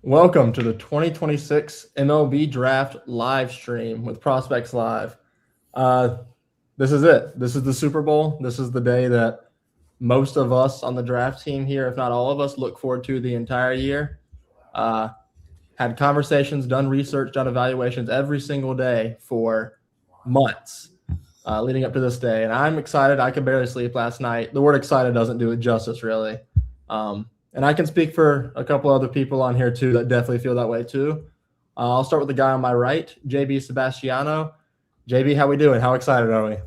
Welcome to the 2026 MLB Draft live stream with Prospects Live. This is it. This is the Super Bowl. This is the day that most of us on the draft team here, if not all of us, look forward to the entire year. Had conversations, done research, done evaluations every single day for months leading up to this day. And I'm excited. I could barely sleep last night. The word excited doesn't do it justice, really. And I can speak for a couple other people on here too that definitely feel that way too. I'll start with the guy on my right, JB Sebastiano. JB, how we doing? How excited are we?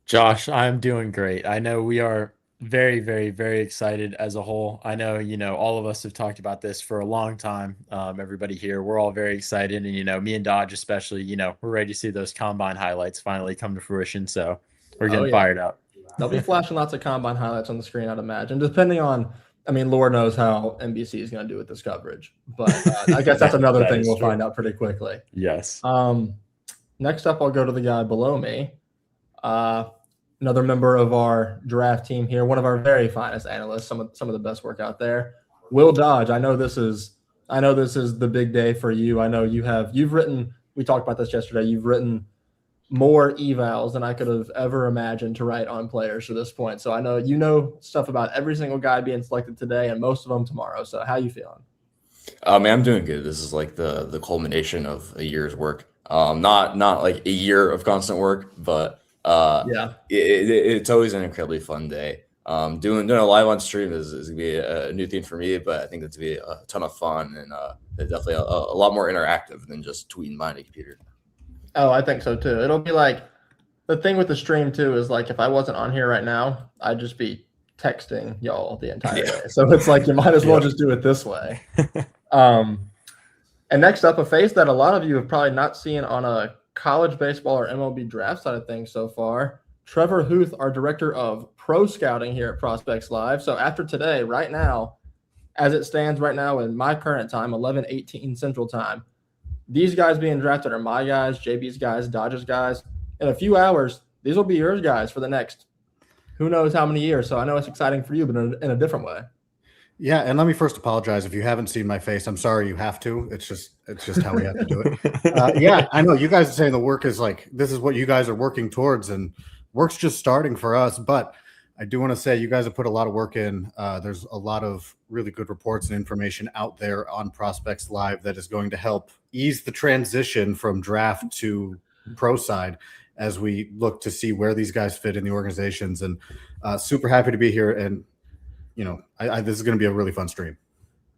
Josh, I'm doing great. I know we are very, very, very excited as a whole. I know, all of us have talked about this for a long time. Everybody here, we're all very excited. And, me and Dodge especially, we're ready to see those combine highlights finally come to fruition. So we're getting fired up. They'll be flashing lots of combine highlights on the screen, I'd imagine, depending on, Lord knows how NBC is going to do with this coverage. But I guess that's another thing we'll find out pretty quickly. Yes. Next up, I'll go to the guy below me. Another member of our draft team here, one of our very finest analysts, some of the best work out there. Will Dodge. I know this is the big day for you. I know you've written, we talked about this yesterday, you've written more evals than I could have ever imagined to write on players to this point. So I know you know stuff about every single guy being selected today and most of them tomorrow. So how you feeling? Man, I'm doing good. This is like the culmination of a year's work. Not like a year of constant work, but it's always an incredibly fun day. Doing a live on stream is gonna be a new thing for me, but I think it's gonna be a ton of fun and definitely a lot more interactive than just tweeting behind a computer. Oh, I think so too. It'll be like the thing with the stream too is like if I wasn't on here right now, I'd just be texting y'all the entire day. So it's like you might as well just do it this way. And next up, a face that a lot of you have probably not seen on a college baseball or MLB draft side of things so far. Trevor Hooth, our director of pro scouting here at Prospects Live. So after today, right now, as it stands right now in my current time, 11:18 Central Time, these guys being drafted are my guys, JB's guys, Dodge's guys. In a few hours, these will be yours guys for the next who knows how many years. So I know it's exciting for you, but in a different way. Yeah, and let me first apologize if you haven't seen my face. I'm sorry you have to. It's just how we have to do it. Yeah, I know you guys are saying the work is like this is what you guys are working towards, and work's just starting for us. But I do want to say you guys have put a lot of work in. There's a lot of really good reports and information out there on Prospects Live that is going to help ease the transition from draft to pro side as we look to see where these guys fit in the organizations. And super happy to be here. And, this is going to be a really fun stream.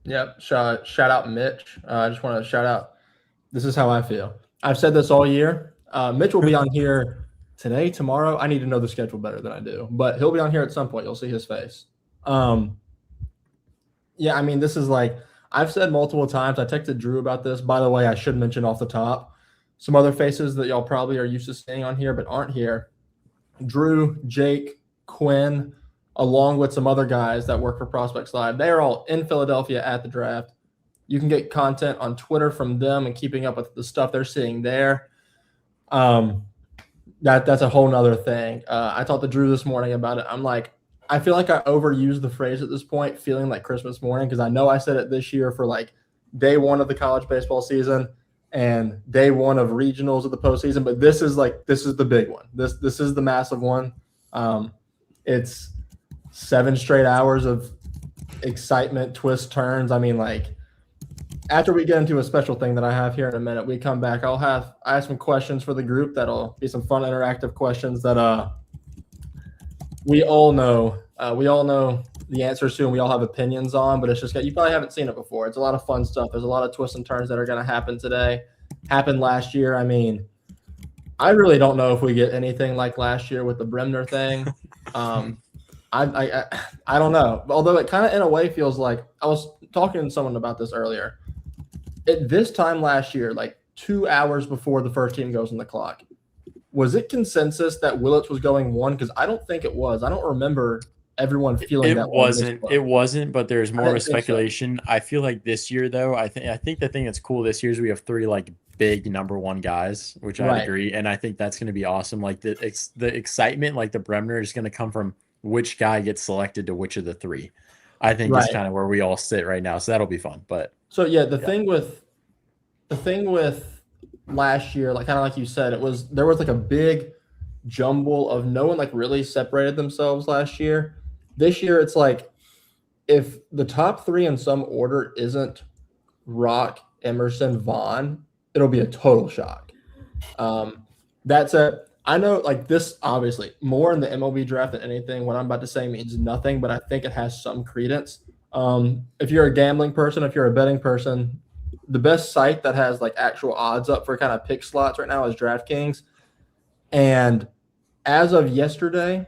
Yep. Shout out Mitch. I just want to shout out. This is how I feel. I've said this all year. Mitch will be on here today, tomorrow. I need to know the schedule better than I do, but he'll be on here at some point. You'll see his face. This is like I've said multiple times. I texted Drew about this. By the way, I should mention off the top some other faces that y'all probably are used to seeing on here but aren't here. Drew, Jake, Quinn, along with some other guys that work for Prospects Live. They are all in Philadelphia at the draft. You can get content on Twitter from them and keeping up with the stuff they're seeing there. That's a whole nother thing. I talked to Drew this morning about it. I'm like, I feel like I overuse the phrase at this point, feeling like Christmas morning, because I know I said it this year for like day one of the college baseball season and day one of regionals of the postseason. But this is the big one. This is the massive one. It's 7 straight hours of excitement, twists, turns. After we get into a special thing that I have here in a minute, we come back. I have some questions for the group that'll be some fun, interactive questions that we all know. We all know the answers to, and we all have opinions on. But it's just you probably haven't seen it before. It's a lot of fun stuff. There's a lot of twists and turns that are going to happen today. Happened last year. I really don't know if we get anything like last year with the Bremner thing. I don't know. Although it kind of in a way feels like I was talking to someone about this earlier. At this time last year, like 2 hours before the first team goes on the clock, was it consensus that Willits was going 1? Because I don't think it was. I don't remember everyone feeling that wasn't. It wasn't, but there's more of a speculation. So. I feel like this year, though, I think the thing that's cool this year is we have 3 like big number 1 guys, which I agree, and I think that's going to be awesome. Like the excitement, like the Bremner, is going to come from which guy gets selected to which of the 3. I think is kind of where we all sit right now. So that'll be fun. But so yeah, the thing with last year, like kind of like you said, there was like a big jumble of no one like really separated themselves last year. This year, it's like if the top three in some order isn't Rock, Emerson, Vaughn, it'll be a total shock. I know like this obviously more in the MLB draft than anything. What I'm about to say means nothing, but I think it has some credence. If you're a gambling person, if you're a betting person, the best site that has like actual odds up for kind of pick slots right now is DraftKings. And as of yesterday,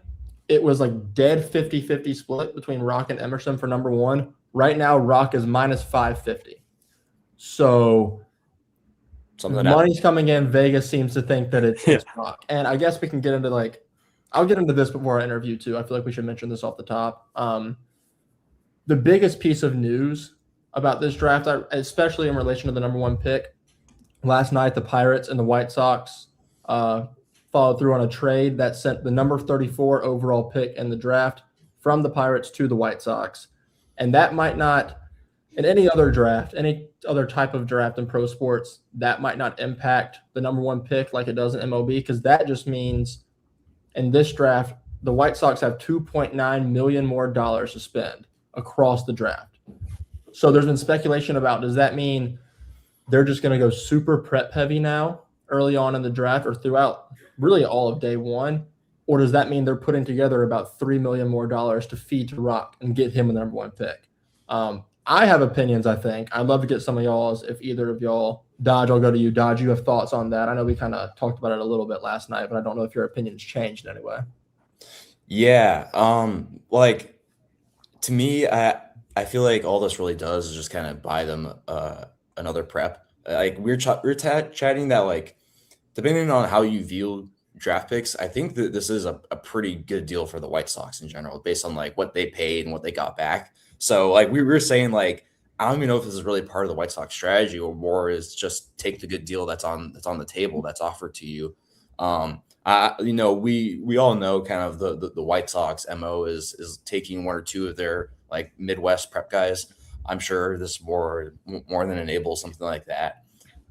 it was like dead 50-50 split between Rock and Emerson for number one. Right now, Rock is minus 550. So money's coming in. Vegas seems to think that it's Rock. And I guess we can get into I'll get into this before our interview too. I feel like we should mention this off the top. The biggest piece of news about this draft, especially in relation to the number one pick, last night the Pirates and the White Sox followed through on a trade that sent the number 34 overall pick in the draft from the Pirates to the White Sox. And that might not, in any other draft, any other type of draft in pro sports, that might not impact the number one pick like it does in MLB, because that just means in this draft, the White Sox have $2.9 million more to spend across the draft. So there's been speculation about, does that mean they're just going to go super prep heavy now early on in the draft or throughout really all of day one? Or does that mean they're putting together about $3 million more to feed to Rock and get him the number one pick? I have opinions, I think. I'd love to get some of y'all's. If either of y'all, Dodge, I'll go to you. Dodge, you have thoughts on that? I know we kind of talked about it a little bit last night, but I don't know if your opinion's changed in any way. Yeah. To me, I feel like all this really does is just kind of buy them another prep. Like we're chatting that, like, depending on how you view draft picks, I think that this is a pretty good deal for the White Sox in general, based on like what they paid and what they got back. So like we were saying, like, I don't even know if this is really part of the White Sox strategy, or more is just take the good deal that's on the table, that's offered to you. We all know kind of the White Sox MO is taking one or two of their like Midwest prep guys. I'm sure this more than enables something like that.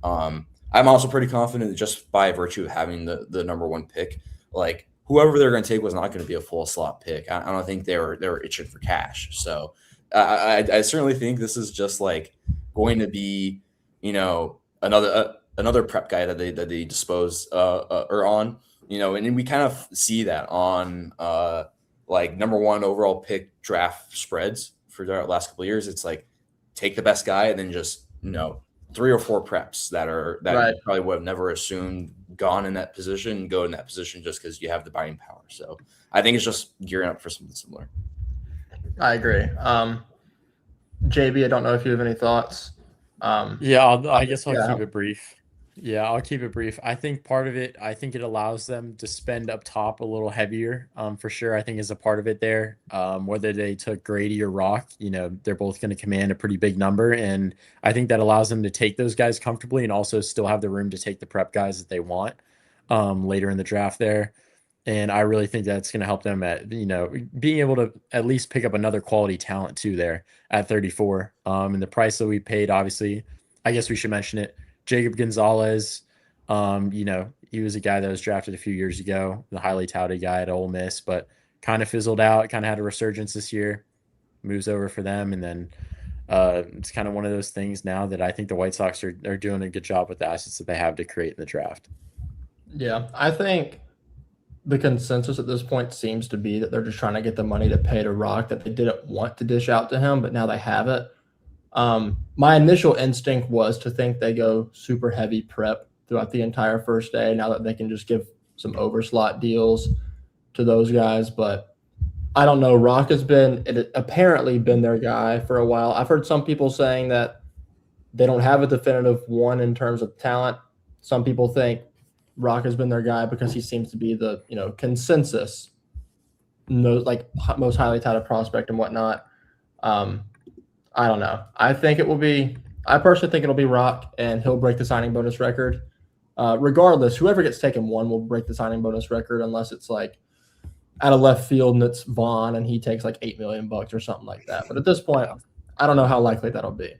I'm also pretty confident that just by virtue of having the number one pick, like whoever they're going to take was not going to be a full slot pick. I don't think they were itching for cash. So I certainly think this is just like going to be, another prep guy that they dispose or on, and we kind of see that on like number one overall pick draft spreads for the last couple of years. It's like take the best guy and then just 3 or 4 preps that you probably would have never assumed gone in that position, go in that position just because you have the buying power. So I think it's just gearing up for something similar. I agree. JB, I don't know if you have any thoughts. I guess I'll keep it brief. Yeah, I'll keep it brief. I think part of it, it allows them to spend up top a little heavier, for sure. I think is a part of it there. Whether they took Grady or Rock, they're both going to command a pretty big number. And I think that allows them to take those guys comfortably and also still have the room to take the prep guys that they want later in the draft there. And I really think that's going to help them at, being able to at least pick up another quality talent too there at 34. And the price that we paid, obviously, I guess we should mention it. Jacob Gonzalez, he was a guy that was drafted a few years ago, the highly touted guy at Ole Miss, but kind of fizzled out, kind of had a resurgence this year, moves over for them. And then it's kind of one of those things now that I think the White Sox are doing a good job with the assets that they have to create in the draft. Yeah, I think the consensus at this point seems to be that they're just trying to get the money to pay to Rock that they didn't want to dish out to him, but now they have it. My initial instinct was to think they go super heavy prep throughout the entire first day, now that they can just give some overslot deals to those guys. But I don't know. Rock has apparently been their guy for a while. I've heard some people saying that they don't have a definitive one in terms of talent. Some people think Rock has been their guy because he seems to be the, consensus, most highly touted prospect and whatnot. I don't know. I personally think it'll be Rock, and he'll break the signing bonus record. Regardless, whoever gets taken one will break the signing bonus record, unless it's like out of left field and it's Vaughn and he takes like $8 million or something like that. But at this point, I don't know how likely that'll be.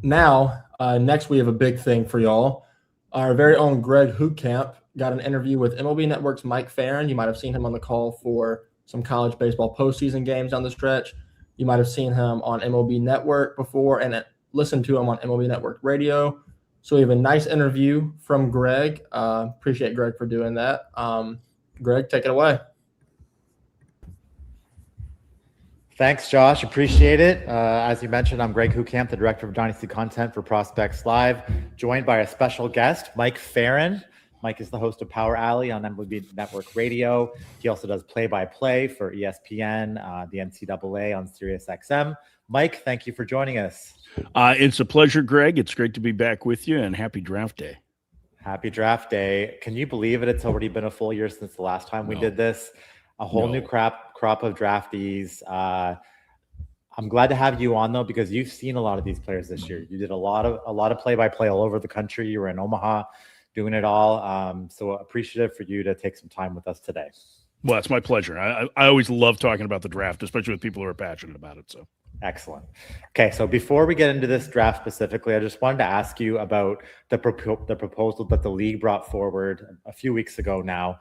Now, next we have a big thing for y'all. Our very own Greg Hootkamp got an interview with MLB Network's Mike Farron. You might have seen him on the call for some college baseball postseason games down the stretch. You might have seen him on MLB Network before and listened to him on MLB Network Radio. So we have a nice interview from Greg. Appreciate Greg for doing that. Greg, take it away. Thanks, Josh. Appreciate it. As you mentioned, I'm Greg Hootkamp, the Director of Dynasty Content for Prospects Live, joined by a special guest, Mike Farron. Mike is the host of Power Alley on MLB Network Radio. He also does play-by-play for ESPN, the NCAA on SiriusXM. Mike, thank you for joining us. It's a pleasure, Greg. It's great to be back with you, and happy draft day. Happy draft day. Can you believe it? It's already been a full year since the last time we did this. A whole new crop of draftees. I'm glad to have you on though, because you've seen a lot of these players this year. You did a lot of play-by-play all over the country. You were in Omaha doing it all. So appreciative for you to take some time with us today. Well, it's my pleasure. I always love talking about the draft, especially with people who are passionate about it. So excellent. Okay, so before we get into this draft specifically, I just wanted to ask you about the proposal that the league brought forward a few weeks ago now,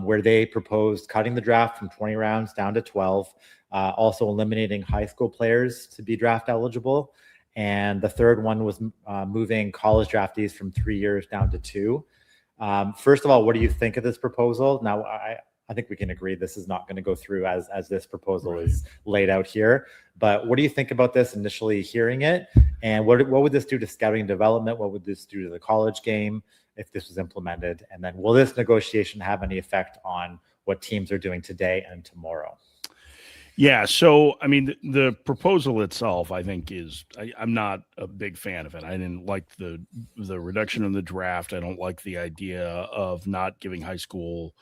where they proposed cutting the draft from 20 rounds down to 12, also eliminating high school players to be draft eligible. And the third one was moving college draftees from 3 years down to 2. First of all, what do you think of this proposal? Now, I think we can agree this is not going to go through as this proposal is laid out here. But what do you think about this initially hearing it? And what would this do to scouting and development? What would this do to the college game if this was implemented? And then will this negotiation have any effect on what teams are doing today and tomorrow? Yeah, so I mean, the proposal itself, I think, I'm not a big fan of it. I didn't like the reduction in the draft. I don't like the idea of not giving high school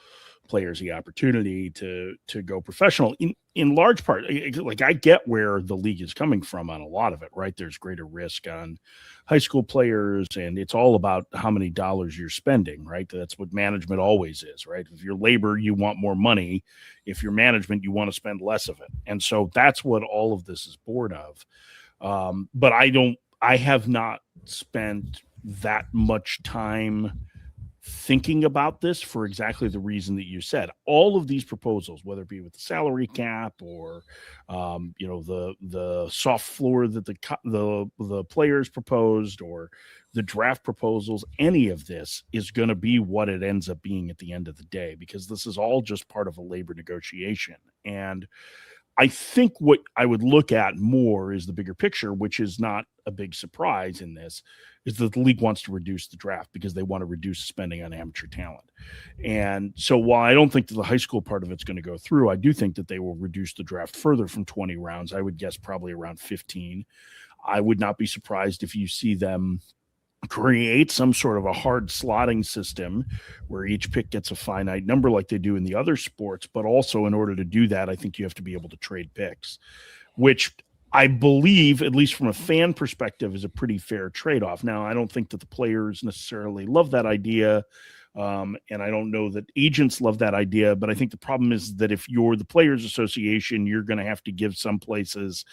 players the opportunity to go professional in large part. Like, I get where the league is coming from on a lot of it, right? There's greater risk on high school players, and it's all about how many dollars you're spending, right? That's what management always is, right? If you're labor, you want more money. If you're management, you want to spend less of it. And so that's what all of this is born of. But I have not spent that much time thinking about this for exactly the reason that you said. All of these proposals, whether it be with the salary cap or the soft floor that the players proposed, or the draft proposals, any of this is going to be what it ends up being at the end of the day, because this is all just part of a labor negotiation. And I think what I would look at more is the bigger picture, which is not a big surprise in this, is that the league wants to reduce the draft because they want to reduce spending on amateur talent. And so while I don't think that the high school part of it's going to go through, I do think that they will reduce the draft further from 20 rounds. I would guess probably around 15. I would not be surprised if you see them create some sort of a hard slotting system where each pick gets a finite number like they do in the other sports. But also, in order to do that, I think you have to be able to trade picks, which I believe, at least from a fan perspective, is a pretty fair trade-off. Now, I don't think that the players necessarily love that idea, and I don't know that agents love that idea, but I think the problem is that if you're the Players Association, you're going to have to give some places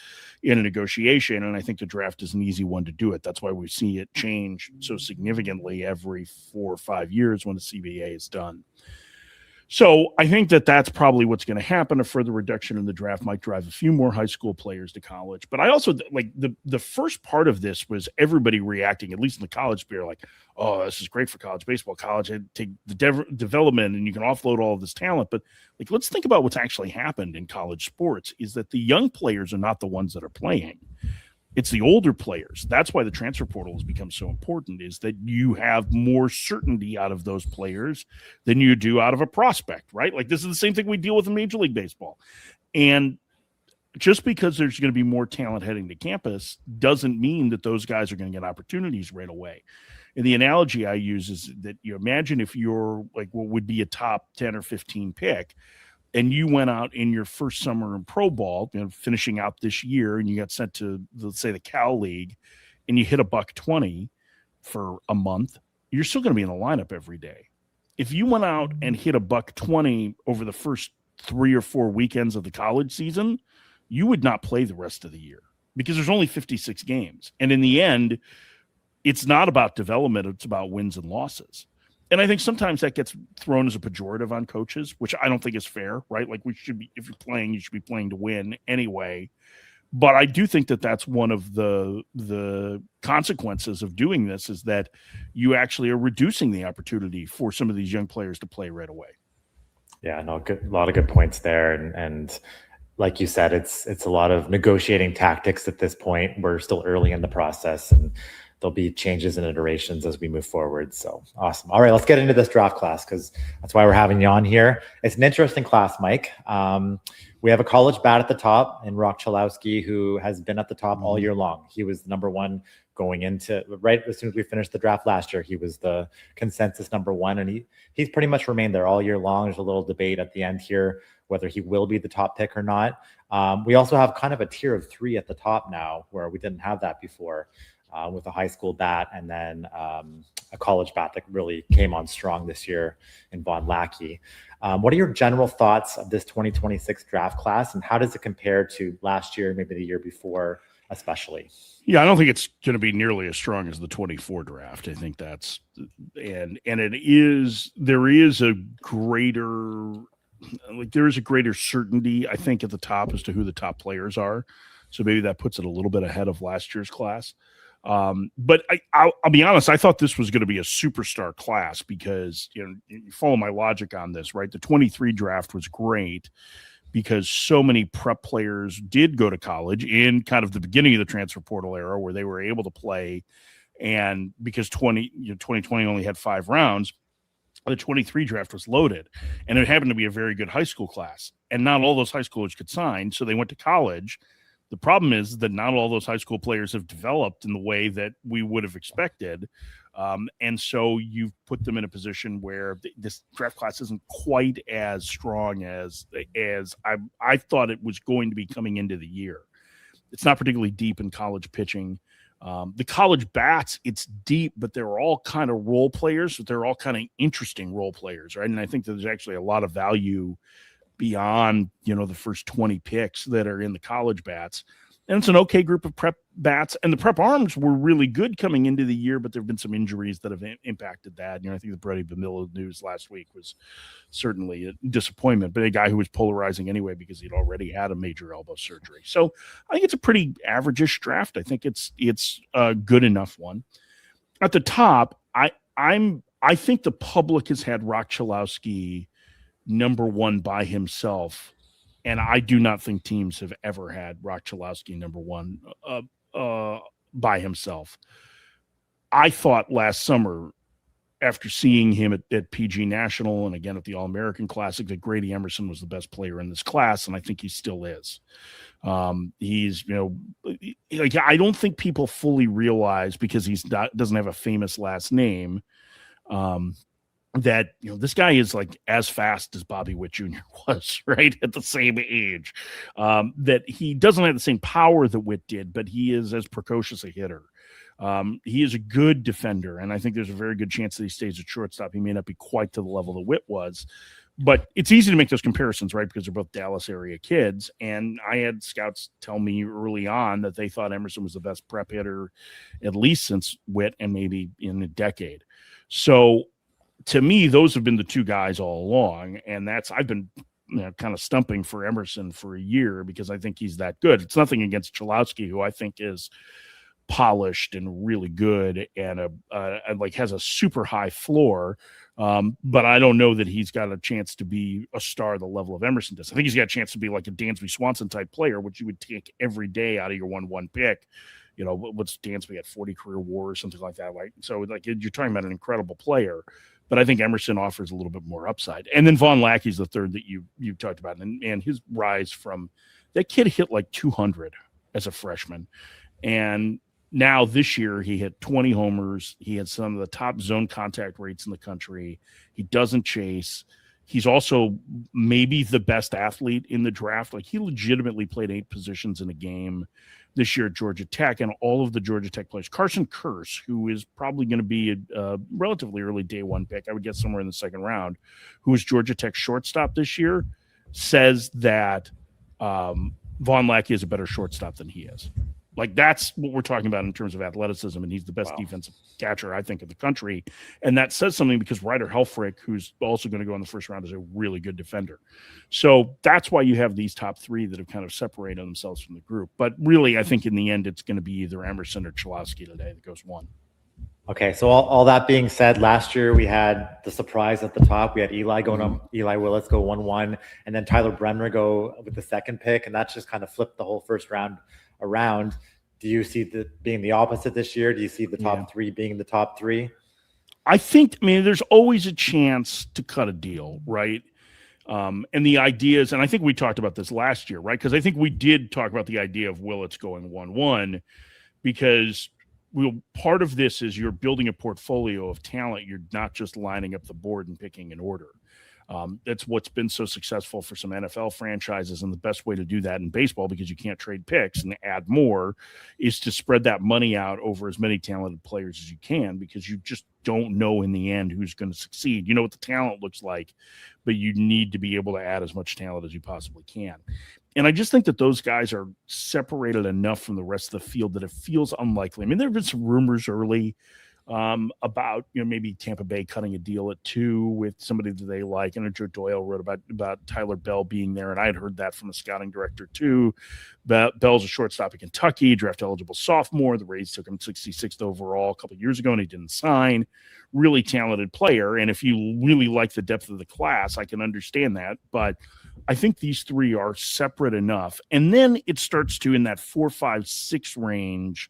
in a negotiation, and I think the draft is an easy one to do it. That's why we see it change so significantly every 4 or 5 years when the CBA is done. So I think that that's probably what's going to happen. A further reduction in the draft might drive a few more high school players to college. But I also like the first part of this was everybody reacting, at least in the college sphere, like, oh, this is great for college baseball. College, take the development and you can offload all of this talent. But like, let's think about what's actually happened in college sports is that the young players are not the ones that are playing. It's the older players. That's why the transfer portal has become so important, is that you have more certainty out of those players than you do out of a prospect, right? Like, this is the same thing we deal with in Major League Baseball. And just because there's going to be more talent heading to campus doesn't mean that those guys are going to get opportunities right away. And the analogy I use is that you imagine if you're like what would be a top 10 or 15 pick, and you went out in your first summer in pro ball, finishing out this year, and you got sent to, let's say, the Cal League, and you hit $120 for a month, you're still going to be in the lineup every day. If you went out and hit $120 over the first 3 or 4 weekends of the college season, you would not play the rest of the year because there's only 56 games. And in the end, it's not about development. It's about wins and losses. And I think sometimes that gets thrown as a pejorative on coaches, which I don't think is fair, right? Like we should be, if you're playing, you should be playing to win anyway. But I do think that that's one of the consequences of doing this is that you actually are reducing the opportunity for some of these young players to play right away. Yeah, no, a lot of good points there. And like you said, it's a lot of negotiating tactics at this point. We're still early in the process, and there'll be changes and iterations as we move forward. So awesome. All right, let's get into this draft class because that's why we're having you on here. It's an interesting class, Mike. We have a college bat at the top in Rock Chalowski, who has been at the top all year long. He was the number one going into right as soon as we finished the draft last year. He was the consensus number one, and he's pretty much remained there all year long. There's a little debate at the end here whether he will be the top pick or not. We also have kind of a tier of 3 at the top now, where we didn't have that before. With a high school bat and then a college bat that really came on strong this year in Von Lackey. What are your general thoughts of this 2026 draft class, and how does it compare to last year, maybe the year before, especially? Yeah, I don't think it's going to be nearly as strong as the 24 draft. I think that's and there is a greater certainty, I think, at the top as to who the top players are. So maybe that puts it a little bit ahead of last year's class. But I'll be honest, I thought this was going to be a superstar class because, you follow my logic on this, right? The 23 draft was great because so many prep players did go to college in kind of the beginning of the transfer portal era where they were able to play. And because 2020 only had 5 rounds, the 23 draft was loaded, and it happened to be a very good high school class, and not all those high schoolers could sign. So they went to college. The problem is that not all those high school players have developed in the way that we would have expected. And so you've put them in a position where this draft class isn't quite as strong as I thought it was going to be coming into the year. It's not particularly deep in college pitching. The college bats, it's deep, but they're all kind of role players. But they're all kind of interesting role players, right? And I think there's actually a lot of value beyond, the first 20 picks that are in the college bats. And it's an okay group of prep bats. And the prep arms were really good coming into the year, but there have been some injuries that have impacted that. I think the Brady Bamillo news last week was certainly a disappointment, but a guy who was polarizing anyway because he'd already had a major elbow surgery. So I think it's a pretty average-ish draft. I think it's a good enough one. At the top, I think the public has had Rock Chalowski number 1 by himself, and I do not think teams have ever had Rock Chalowski number 1 by himself. I thought last summer, after seeing him at PG National and again at the All-American Classic, that Grady Emerson was the best player in this class, and I think he still is. He's, I don't think people fully realize, because doesn't have a famous last name, that this guy is like as fast as Bobby Witt Jr. was, right, at the same age. That he doesn't have the same power that Witt did, but he is as precocious a hitter. He is a good defender, and I think there's a very good chance that he stays at shortstop. He may not be quite to the level that Witt was, but it's easy to make those comparisons, right, because they're both Dallas area kids. And I had scouts tell me early on that they thought Emerson was the best prep hitter at least since Witt, and maybe in a decade. So to me, those have been the 2 guys all along, and I've been kind of stumping for Emerson for a year because I think he's that good. It's nothing against Chalowski, who I think is polished and really good and has a super high floor, but I don't know that he's got a chance to be a star the level of Emerson does. I think he's got a chance to be like a Dansby Swanson type player, which you would take every day out of your 1-1 pick. What's Dansby at 40 career WAR or something like that, right? So you're talking about an incredible player. But I think Emerson offers a little bit more upside. And then Von Lackey's the third that you talked about. And his rise from that kid hit like 200 as a freshman. And now this year he hit 20 homers. He had some of the top zone contact rates in the country. He doesn't chase. He's also maybe the best athlete in the draft. Like, he legitimately played 8 positions in a game this year at Georgia Tech, and all of the Georgia Tech players. Carson Kearse, who is probably going to be a relatively early day 1 pick, I would guess somewhere in the second round, who was Georgia Tech shortstop this year, says that Von Lackey is a better shortstop than he is. Like, that's what we're talking about in terms of athleticism, and he's the best defensive catcher, I think, in the country. And that says something because Ryder Helfrich, who's also going to go in the first round, is a really good defender. So that's why you have these top three that have kind of separated themselves from the group. But really, I think in the end, it's going to be either Emerson or Cholowski today that goes one. Okay, so all that being said, last year we had the surprise at the top. We had Eli going on, Eli Willis go 1-1, and then Tyler Bremner go with the second pick, and that's just kind of flipped the whole first round around. Do you see that being the opposite this year? Do you see the top three being the top three? I think, there's always a chance to cut a deal, right? And the idea is, and I think we talked about this last year, right? Because I think we did talk about the idea of Willits going 1-1 because part of this is you're building a portfolio of talent. You're not just lining up the board and picking an order. That's what's been so successful for some NFL franchises. And the best way to do that in baseball, because you can't trade picks and add more, is to spread that money out over as many talented players as you can, because you just don't know in the end who's going to succeed. You know what the talent looks like, but you need to be able to add as much talent as you possibly can. And I just think that those guys are separated enough from the rest of the field that it feels unlikely. There have been some rumors early about maybe Tampa Bay cutting a deal at 2 with somebody that they like. And Joe Doyle wrote about Tyler Bell being there, and I had heard that from the scouting director too. Bell's a shortstop at Kentucky, draft eligible sophomore. The Rays took him 66th overall a couple of years ago, and he didn't sign. Really talented player, and if you really like the depth of the class, I can understand that. But I think these three are separate enough, and then it starts to, in that 4, 5, 6 range,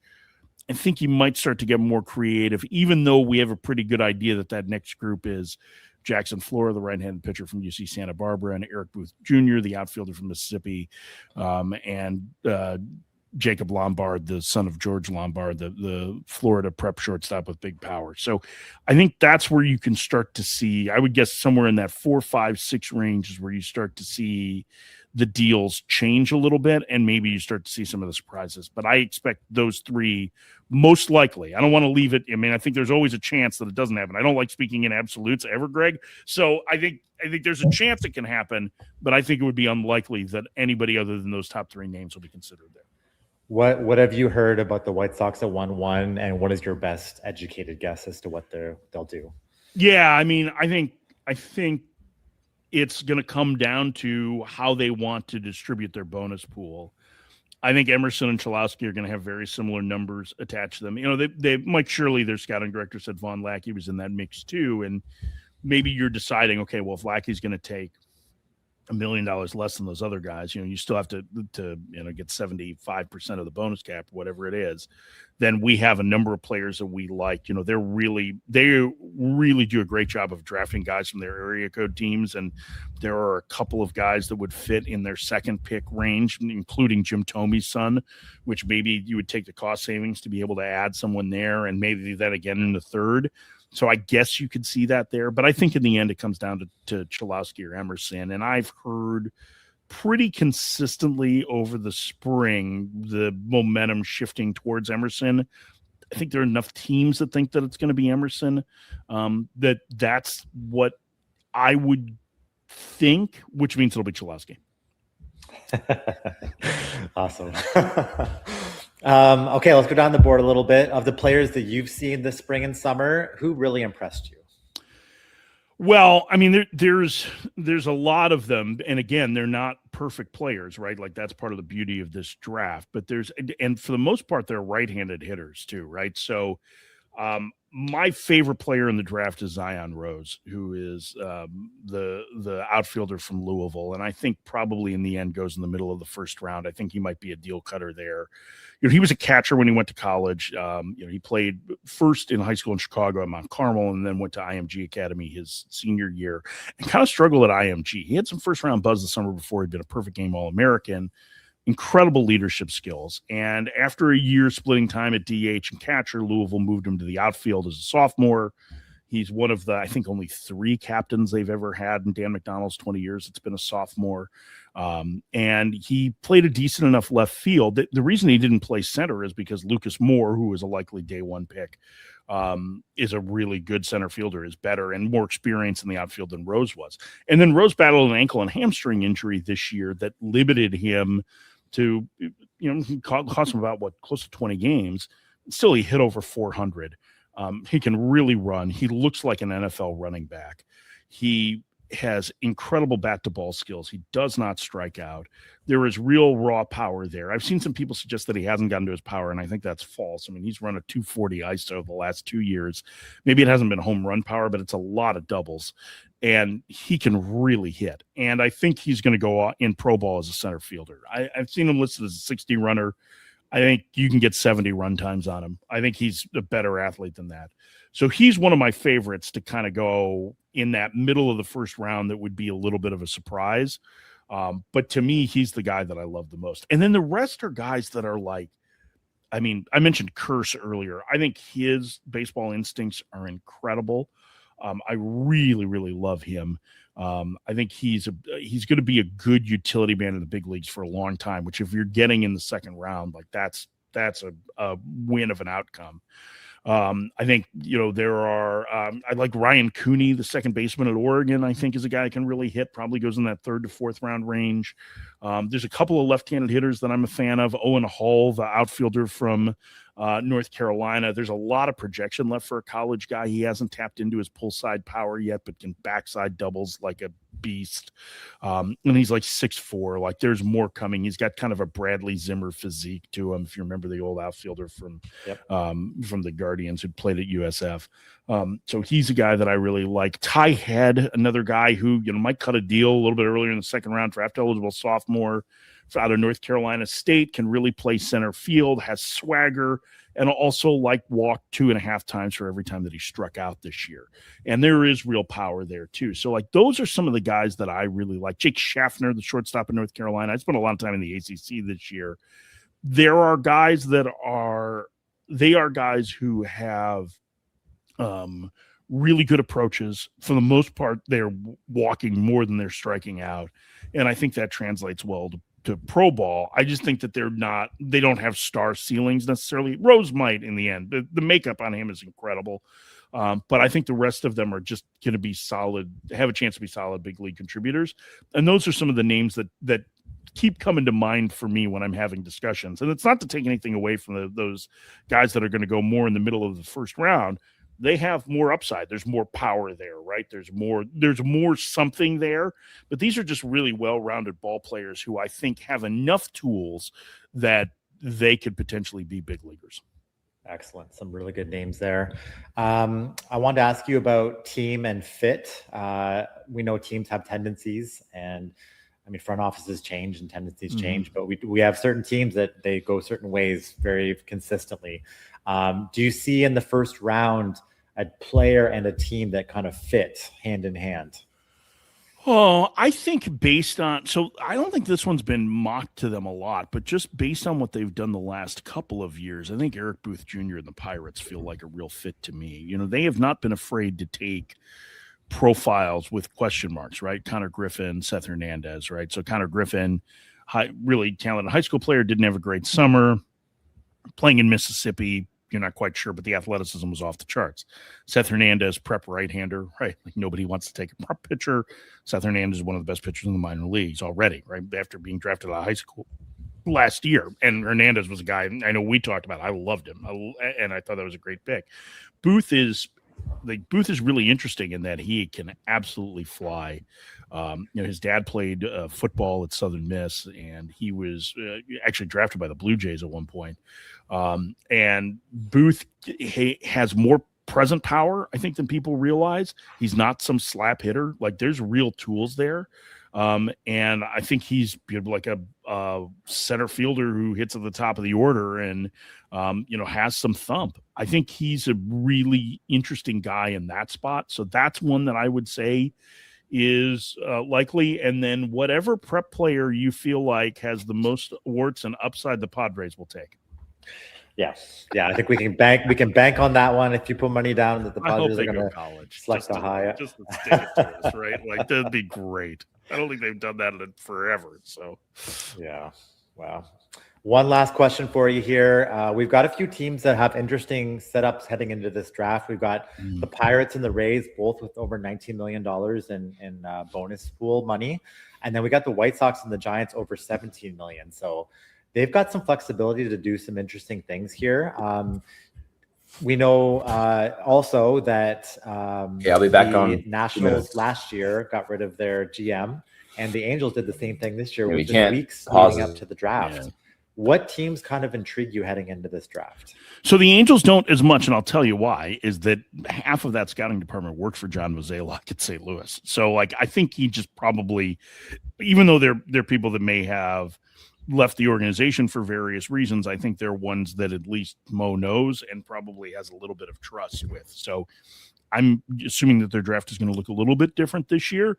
I think you might start to get more creative, even though we have a pretty good idea that next group is Jackson Flora, the right-handed pitcher from UC Santa Barbara, and Eric Booth Jr., the outfielder from Mississippi, and Jacob Lombard, the son of George Lombard, the Florida prep shortstop with big power. So I think that's where you can start to see, I would guess somewhere in that 4, 5, 6 range is where you start to see the deals change a little bit, and maybe you start to see some of the surprises. But I expect those three most likely. I don't want to leave it. I think there's always a chance that it doesn't happen. I don't like speaking in absolutes ever, Greg. So I think there's a chance it can happen, but I think it would be unlikely that anybody other than those top three names will be considered there. What have you heard about the White Sox at 1-1, and what is your best educated guess as to what they'll do? Yeah, I think it's going to come down to how they want to distribute their bonus pool. I think Emerson and Cholowski are going to have very similar numbers attached to them. They Mike Shirley, their scouting director, said Von Lackey was in that mix too. And maybe you're deciding, okay, well, if Lackey's going to take $1 million less than those other guys, you still have to get 75% of the bonus cap, whatever it is. Then we have a number of players that we like. They really do a great job of drafting guys from their area code teams, and there are a couple of guys that would fit in their second pick range, including Jim Thomey's son, which maybe you would take the cost savings to be able to add someone there, and maybe that again in the third. So I guess you could see that there, but I think in the end it comes down to Cholowski or Emerson. And I've heard pretty consistently over the spring the momentum shifting towards Emerson. I think there are enough teams that think that it's going to be Emerson, that's what I would think, which means it'll be Cholowski. Awesome. Okay, let's go down the board a little bit. Of the players that you've seen this spring and summer, who really impressed you? Well, there's a lot of them, and again, they're not perfect players, right? Like that's part of the beauty of this draft. But and for the most part, they're right-handed hitters too, right? So, my favorite player in the draft is Zion Rose, who is the outfielder from Louisville, and I think probably in the end goes in the middle of the first round. I think he might be a deal cutter there. He was a catcher when he went to college. He played first in high school in Chicago at Mount Carmel, and then went to IMG Academy his senior year, and kind of struggled at IMG. He had some first round buzz the summer before. He'd been a perfect game All-American. Incredible leadership skills. And after a year splitting time at DH and catcher, Louisville moved him to the outfield as a sophomore. He's one of the, I think, only 3 captains they've ever had in Dan McDonald's 20 years. It's been a sophomore. And he played a decent enough left field. The reason he didn't play center is because Lucas Moore, who was a likely day 1 pick, is a really good center fielder, is better and more experienced in the outfield than Rose was. And then Rose battled an ankle and hamstring injury this year that limited him to, he cost him about close to 20 games. Still, he hit over 400. He can really run. He looks like an NFL running back. He has incredible bat to ball skills. He does not strike out. There is real raw power there. I've seen some people suggest that he hasn't gotten to his power, and I think that's false. I mean, he's run a 240 ISO the last 2 years. Maybe it hasn't been home run power, but it's a lot of doubles, and he can really hit. And I think he's going to go in pro ball as a center fielder. I've seen him listed as a 60 runner. I think you can get 70 run times on him. I think he's a better athlete than that. So he's one of my favorites to kind of go in that middle of the first round. That would be a little bit of a surprise. But to me, he's the guy that I love the most. And then the rest are guys that are like, I mean, I mentioned Curse earlier. I think his baseball instincts are incredible. I really, really love him. I think he's going to be a good utility man in the big leagues for a long time, which if you're getting in the second round, like that's a win of an outcome. I think, there are, I like Ryan Cooney, the second baseman at Oregon, I think is a guy who can really hit, probably goes in that 3rd to 4th round range. There's a couple of left-handed hitters that I'm a fan of. Owen Hall, the outfielder from North Carolina. There's a lot of projection left for a college guy. He hasn't tapped into his pull side power yet, but can backside doubles like a beast. And he's like 6'4". Like there's more coming. He's got kind of a Bradley Zimmer physique to him. If you remember the old outfielder from the Guardians who played at USF. So he's a guy that I really like. Ty Head, another guy who, might cut a deal a little bit earlier in the second round, draft eligible sophomore out of North Carolina State, can really play center field, has swagger, and also walked 2.5 times for every time that he struck out this year. And there is real power there too. So those are some of the guys that I really like. Jake Schaffner, the shortstop in North Carolina. I spent a lot of time in the ACC this year. There are guys guys who have really good approaches. For the most part, they're walking more than they're striking out. And I think that translates well to pro ball. I just think that they don't have star ceilings necessarily. Rose might in the end. The makeup on him is incredible. But I think the rest of them are just going to be solid, have a chance to be solid big league contributors. And those are some of the names that keep coming to mind for me when I'm having discussions. And it's not to take anything away from those guys that are going to go more in the middle of the first round. They have more upside. There's more power there, right? There's more something there, but these are just really well-rounded ball players who I think have enough tools that they could potentially be big leaguers. Excellent. Some really good names there. I wanted to ask you about team and fit. We know teams have tendencies, and front offices change and tendencies change, but we have certain teams that they go certain ways very consistently. Do you see in the first round a player and a team that kind of fit hand in hand? Oh, I think I don't think this one's been mocked to them a lot, but just based on what they've done the last couple of years, I think Eric Booth Jr. and the Pirates feel like a real fit to me. They have not been afraid to take profiles with question marks, right? Connor Griffin, Seth Hernandez, right? So Connor Griffin, really talented high school player, didn't have a great summer, playing in Mississippi. You're not quite sure, but the athleticism was off the charts. Seth Hernandez, prep right-hander, right? Nobody wants to take a prep pitcher. Seth Hernandez is one of the best pitchers in the minor leagues already, right? After being drafted out of high school last year. And Hernandez was a guy I know we talked about. I loved him. And I thought that was a great pick. Booth is really interesting in that he can absolutely fly. His dad played football at Southern Miss, and he was actually drafted by the Blue Jays at one point. And Booth has more present power, I think, than people realize. He's not some slap hitter. There's real tools there. And I think he's like a center fielder who hits at the top of the order and, has some thump. I think he's a really interesting guy in that spot. So that's one that I would say is likely. And then whatever prep player you feel like has the most warts and upside, the Padres will take. Yeah. I think we can bank on that one. If you put money down that the Padres are going to select the high. Just to stick it to us, right? Like that'd be great. I don't think they've done that in forever. So, yeah. Wow. One last question for you here. We've got a few teams that have interesting setups heading into this draft. We've got the Pirates and the Rays, both with over $19 million in bonus pool money. And then we got the White Sox and the Giants over 17 million. So they've got some flexibility to do some interesting things here. We know also that I'll be back on Nationals last year got rid of their GM, and the Angels did the same thing this year within weeks leading up to the draft. Yeah. What teams kind of intrigue you heading into this draft? So the Angels don't as much, and I'll tell you why, is that half of that scouting department works for John Mozeliak at St. Louis. So, like, I think he just probably, even though they're people that may have left the organization for various reasons, I think they're ones that at least Mo knows and probably has a little bit of trust with. So I'm assuming that their draft is going to look a little bit different this year.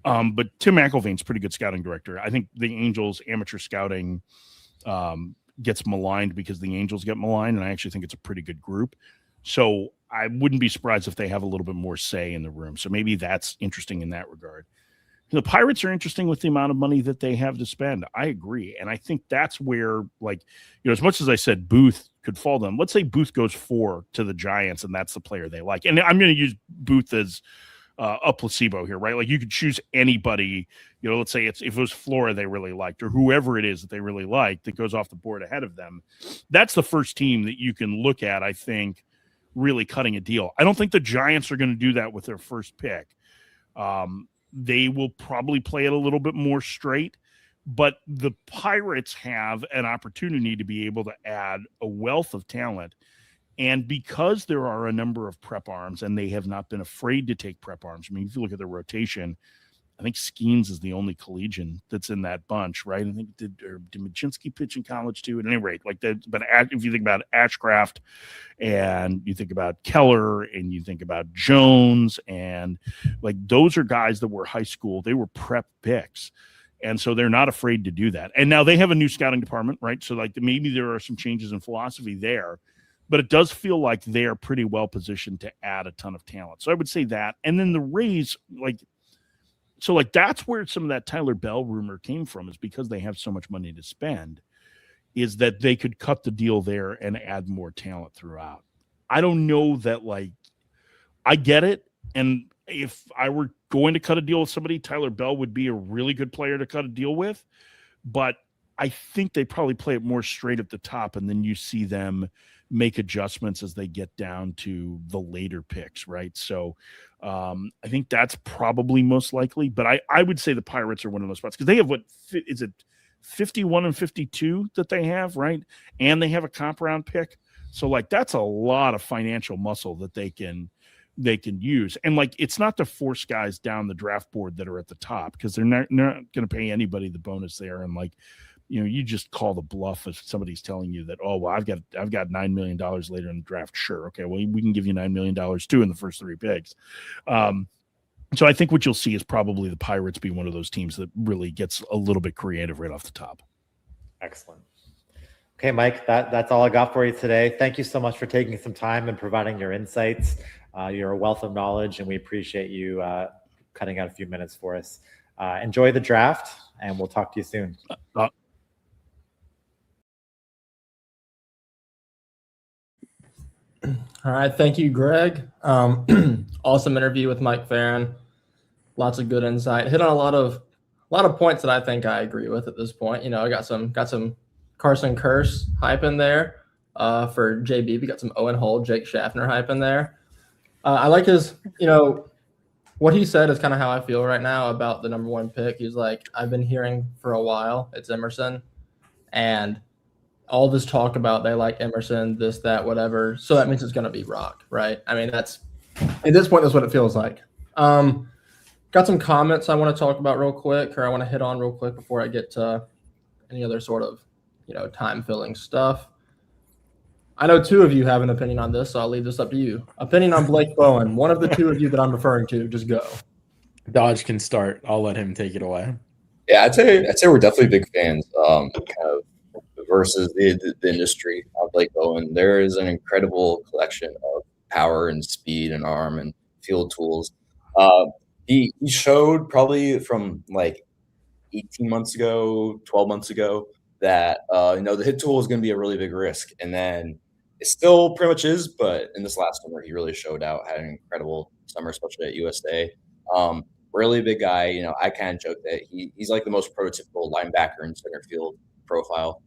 But Tim McIlvaine's a pretty good scouting director. I think the Angels amateur scouting gets maligned because the Angels get maligned, and I actually think it's a pretty good group. So I wouldn't be surprised if they have a little bit more say in the room. So maybe that's interesting in that regard. The Pirates are interesting with the amount of money that they have to spend. I agree. And I think that's where, like, you know, as much as I said Booth could fall them, let's say Booth goes 4 to the Giants and that's the player they like. And I'm going to use Booth as a placebo here, right? Like you could choose anybody, you know, let's say if it was Flora they really liked or whoever it is that they really liked that goes off the board ahead of them. That's the first team that you can look at, I think, really cutting a deal. I don't think the Giants are going to do that with their first pick. They will probably play it a little bit more straight, but the Pirates have an opportunity to be able to add a wealth of talent. And because there are a number of prep arms and they have not been afraid to take prep arms. I mean, if you look at the rotation, I think Skeens is the only collegian that's in that bunch, right? I think did Machinsky pitch in college too? At any rate, like that. But if you think about Ashcraft, and you think about Keller, and you think about Jones, and like those are guys that were high school, they were prep picks, and so they're not afraid to do that. And now they have a new scouting department, right? So like maybe there are some changes in philosophy there, but it does feel like they are pretty well positioned to add a ton of talent. So I would say that, and then the Rays, like. So, like, that's where some of that Tyler Bell rumor came from, is because they have so much money to spend, is that they could cut the deal there and add more talent throughout. I don't know that, like, I get it. And if I were going to cut a deal with somebody, Tyler Bell would be a really good player to cut a deal with. But I think they probably play it more straight at the top, and then you see them make adjustments as they get down to the later picks, right? So I think that's probably most likely, but I would say the Pirates are one of those spots because they have, what is it, 51 and 52 that they have, right? And they have a comp round pick. So like that's a lot of financial muscle that they can use. And like it's not to force guys down the draft board that are at the top, because they're not going to pay anybody the bonus there. And like, you know, you just call the bluff if somebody's telling you that, oh, well, I've got $9 million later in the draft. Sure. Okay. Well, we can give you $9 million too in the first 3 picks. So I think what you'll see is probably the Pirates be one of those teams that really gets a little bit creative right off the top. Excellent. Okay, Mike, that's all I got for you today. Thank you so much for taking some time and providing your insights. You're a wealth of knowledge, and we appreciate you cutting out a few minutes for us. Enjoy the draft, and we'll talk to you soon. All right. Thank you, Greg. Awesome interview with Mike Farron. Lots of good insight. Hit on a lot of points that I think I agree with at this point. You know, I got some Carson Curse hype in there for JB. We got some Owen Hull, Jake Schaffner hype in there. I like his, you know, what he said is kind of how I feel right now about the number 1 pick. He's like, I've been hearing for a while it's Emerson, and all this talk about they like Emerson, this, that, whatever. So that means it's going to be Rock, right? I mean, that's at this point, that's what it feels like. Got some comments I want to talk about real quick, or I want to hit on real quick before I get to any other sort of, you know, time filling stuff. I know 2 of you have an opinion on this, so I'll leave this up to you. Opinion on Blake Bowen. One of the 2 of you that I'm referring to, just go. Dodge can start. I'll let him take it away. Yeah, I'd say we're definitely big fans. Kind of versus the industry of Blake Bowen. There is an incredible collection of power and speed and arm and field tools. He showed probably from like 18 months ago, 12 months ago, that the hit tool is going to be a really big risk, and then it still pretty much is. But in this last summer, he really showed out, had an incredible summer, especially at USA. Really big guy. I kind of joke that he's like the most prototypical linebacker in center field profile.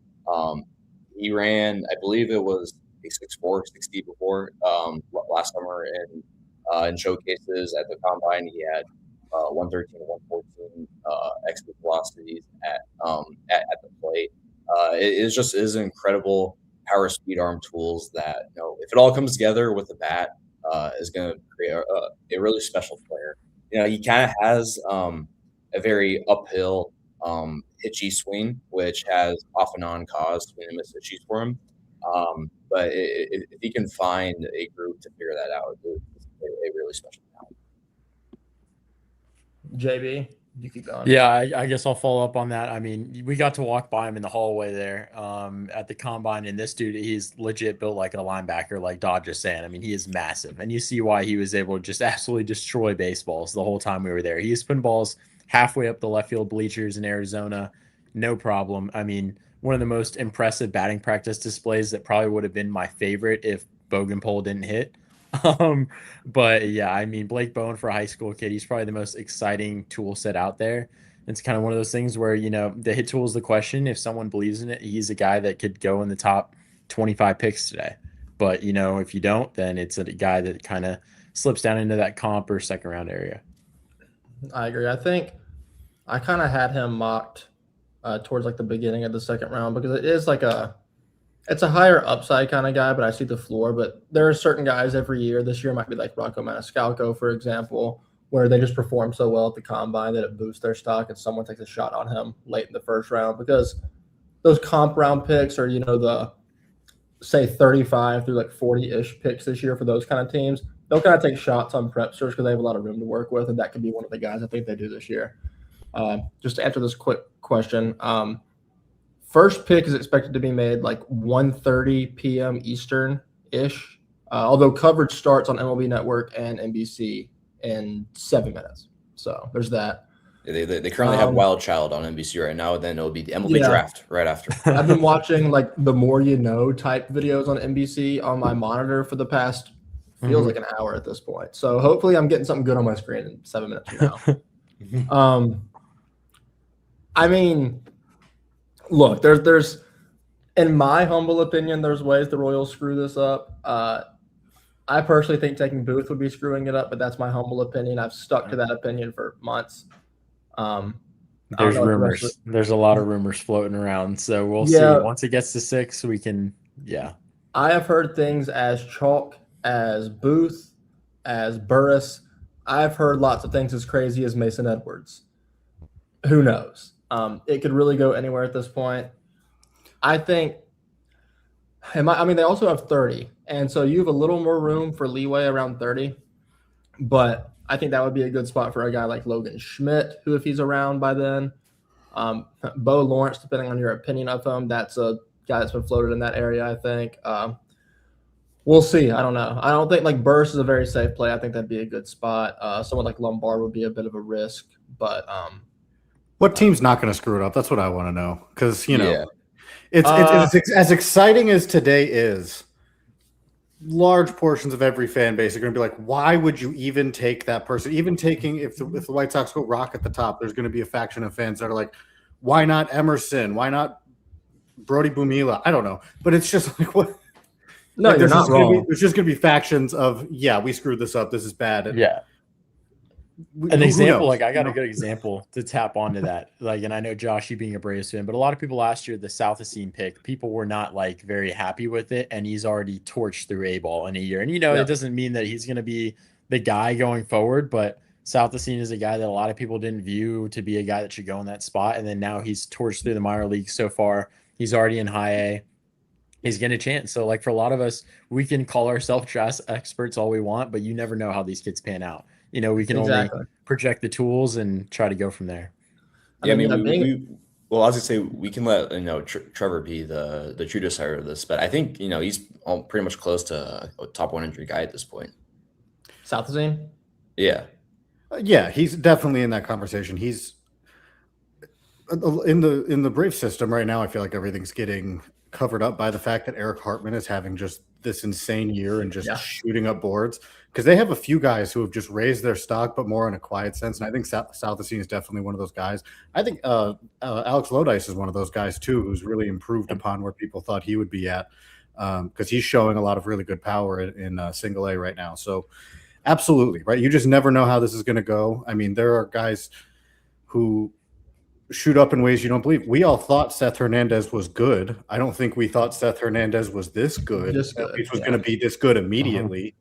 He ran, I believe it was a 6'4", 60 before last summer, in showcases at the combine. He had 113 and 114 exit velocities at the plate. It is an incredible power, speed, arm tools that if it all comes together with the bat, is going to create a really special player. He kind of has a very uphill, hitchy swing, which has off and on caused swing and miss issues for him. But if he can find a group to figure that out, it's a really special talent. JB, you keep going. Yeah, I guess I'll follow up on that. I mean, we got to walk by him in the hallway there at the combine, and this dude, he's legit built like a linebacker, like Dodd just saying. I mean, he is massive, and you see why he was able to just absolutely destroy baseballs the whole time we were there. He was putting balls halfway up the left field bleachers in Arizona, no problem. I mean, one of the most impressive batting practice displays that probably would have been my favorite if Bogenpole didn't hit. But yeah, I mean, Blake Bowen for a high school kid, he's probably the most exciting tool set out there. It's kind of one of those things where, the hit tool is the question. If someone believes in it, he's a guy that could go in the top 25 picks today. But, if you don't, then it's a guy that kind of slips down into that comp or second round area. I agree. I think I kind of had him mocked towards like the beginning of the second round because it is like it's a higher upside kind of guy, but I see the floor. But there are certain guys every year. This year might be like Rocco Maniscalco, for example, where they just perform so well at the combine that it boosts their stock and someone takes a shot on him late in the first round because those comp round picks are, the say 35 through like 40-ish picks this year for those kind of teams. They'll kind of take shots on prepsters because they have a lot of room to work with, and that could be one of the guys I think they do this year. Just to answer this quick question, first pick is expected to be made like 1:30 p.m. Eastern-ish, although coverage starts on MLB Network and NBC in 7 minutes. So there's that. They currently have Wild Child on NBC right now, and then it'll be the MLB Draft right after. I've been watching like the More You Know type videos on NBC on my monitor for the past feels like an hour at this point. So hopefully I'm getting something good on my screen in 7 minutes from now. I mean, look, there's in my humble opinion, there's ways the Royals screw this up. I personally think taking Booth would be screwing it up, but that's my humble opinion. I've stuck to that opinion for months. There's rumors. There's a lot of rumors floating around, so we'll see. Once it gets to 6, we can. Yeah, I have heard things as chalk as Booth, as Burris. I've heard lots of things as crazy as Mason Edwards. Who knows? It could really go anywhere at this point. I think. I mean, they also have 30, and so you have a little more room for leeway around 30, but I think that would be a good spot for a guy like Logan Schmidt, who, if he's around by then, Bo Lawrence, depending on your opinion of him, that's a guy that's been floated in that area, I think. We'll see. I don't know. I don't think like Burris is a very safe play. I think that'd be a good spot. Someone like Lombard would be a bit of a risk, but what team's not going to screw it up? That's what I want to know, because it's as exciting as today is. Large portions of every fan base are going to be like, why would you even take that person? Even taking if the White Sox go Rock at the top, there's going to be a faction of fans that are like, why not Emerson? Why not Brody Bumila? I don't know, but it's just like what. No, like, you're not wrong. There's just going to be factions of we screwed this up. This is bad. And an example, like I got a good example to tap onto that. Like, and I know Josh, you being a Braves fan, but a lot of people last year, the Southacene pick, people were not like very happy with it, and he's already torched through A-ball in a year. And it doesn't mean that he's going to be the guy going forward, but Southacene is a guy that a lot of people didn't view to be a guy that should go in that spot, and then now he's torched through the minor leagues so far. He's already in high A. He's getting a chance. So, like, for a lot of us, we can call ourselves draft experts all we want, but you never know how these kids pan out. We can only project the tools and try to go from there. Yeah, I mean, Well, I was gonna say we can let Trevor be the true decider of this, but I think he's pretty much close to a top 100 guy at this point. Southazine? Yeah. Yeah, he's definitely in that conversation. He's in the Brave system right now. I feel like everything's getting covered up by the fact that Eric Hartman is having just this insane year and just shooting up boards, because they have a few guys who have just raised their stock, but more in a quiet sense. And I think Southazine is definitely one of those guys. I think Alex Lodice is one of those guys too, who's really improved upon where people thought he would be at, because he's showing a lot of really good power in single A right now. So absolutely, right? You just never know how this is going to go. I mean, there are guys who shoot up in ways you don't believe. We all thought Seth Hernandez was good. I don't think we thought Seth Hernandez was this good. Which was going to be this good immediately,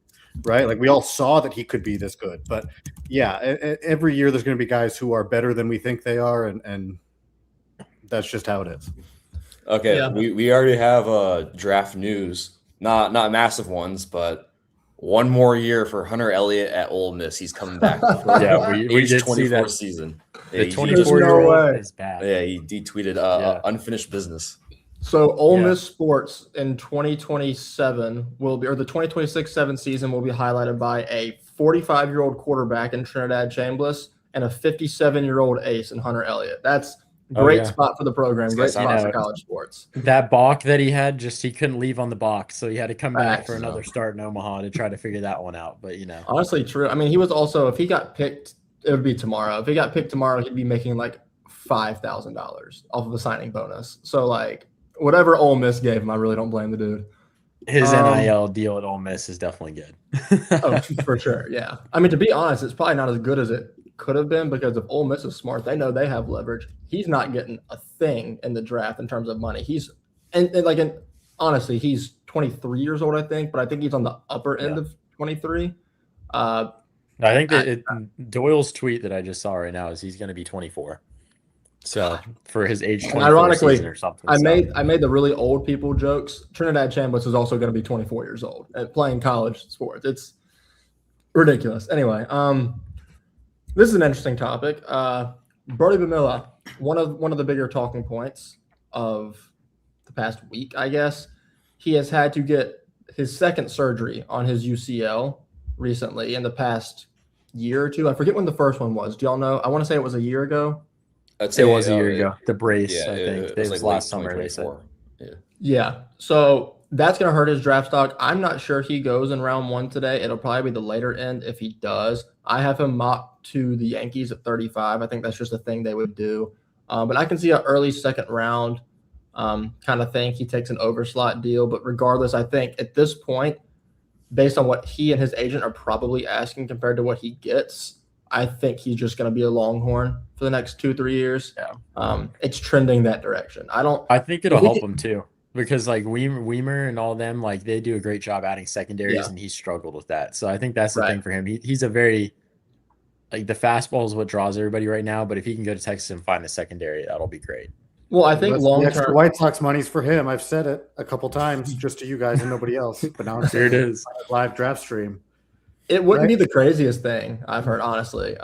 right? Like we all saw that he could be this good. But yeah, every year there's going to be guys who are better than we think they are, and that's just how it is. Okay, we already have draft news, not massive ones, but one more year for Hunter Elliott at Ole Miss. He's coming back. We did see that season. The 24-year-old is bad. Yeah, he tweeted unfinished business. So Ole Miss sports in 2027 will be, or the 2026-7 season will be highlighted by a 45-year-old quarterback in Trinidad Chambliss and a 57-year-old ace in Hunter Elliott. That's great spot for the program. Great spot for college sports. That balk that he had, he couldn't leave on the box, so he had to come back for another start in Omaha to try to figure that one out. But honestly, true. I mean, he was also, if he got picked, it would be tomorrow. If he got picked tomorrow, he'd be making like $5,000 off of a signing bonus. So like whatever Ole Miss gave him, I really don't blame the dude. His NIL deal at Ole Miss is definitely good. Oh, for sure. Yeah. I mean, to be honest, it's probably not as good as it could have been, because if Ole Miss is smart, they know they have leverage. He's not getting a thing in the draft in terms of money. He's honestly, he's 23 years old, I think, but I think he's on the upper end of 23. I think Doyle's tweet that I just saw right now is he's going to be 24. So for his age 24 ironically, season or something. I made the really old people jokes. Trinidad Chambliss is also going to be 24 years old and playing college sports. It's ridiculous. Anyway, this is an interesting topic. Brody Bamilla, one of the bigger talking points of the past week, I guess. He has had to get his second surgery on his UCL recently in the past year or two. I forget when the first one was. Do y'all know? I want to say it was a year ago. I'd say it was a year ago. The brace, I think. It was like last summer, they said. Yeah. So that's going to hurt his draft stock. I'm not sure he goes in round 1 today. It'll probably be the later end if he does. I have him mocked to the Yankees at 35. I think that's just a thing they would do. But I can see an early second round kind of thing. He takes an overslot deal. But regardless, I think at this point, based on what he and his agent are probably asking compared to what he gets, I think he's just going to be a Longhorn for the next 2-3 years. Yeah. It's trending that direction. I think it'll help him too, because like Weimer and all them, like they do a great job adding secondaries, and he's struggled with that. So I think that's the thing for him. He's a very, like, the fastball is what draws everybody right now. But if he can go to Texas and find a secondary, that'll be great. Well, I think long term, White Sox money's for him. I've said it a couple times just to you guys and nobody else. But now here it is, live draft stream. It wouldn't be the craziest thing I've heard, honestly.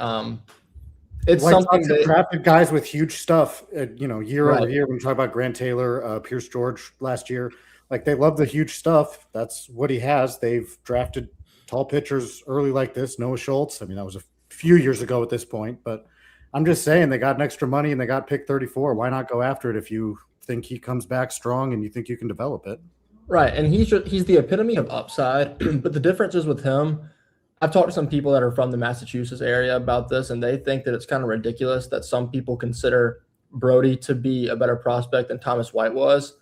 It's White something Sox have drafted guys with huge stuff, year over year. When we talk about Grant Taylor, Pierce George last year, like they love the huge stuff. That's what he has. They've drafted tall pitchers early like this. Noah Schultz. I mean, that was a few years ago at this point, but I'm just saying they got an extra money and they got pick 34. Why not go after it if you think he comes back strong and you think you can develop it? Right, and he's the epitome of upside. But the difference is with him, I've talked to some people that are from the Massachusetts area about this, and they think that it's kind of ridiculous that some people consider Brody to be a better prospect than Thomas White was.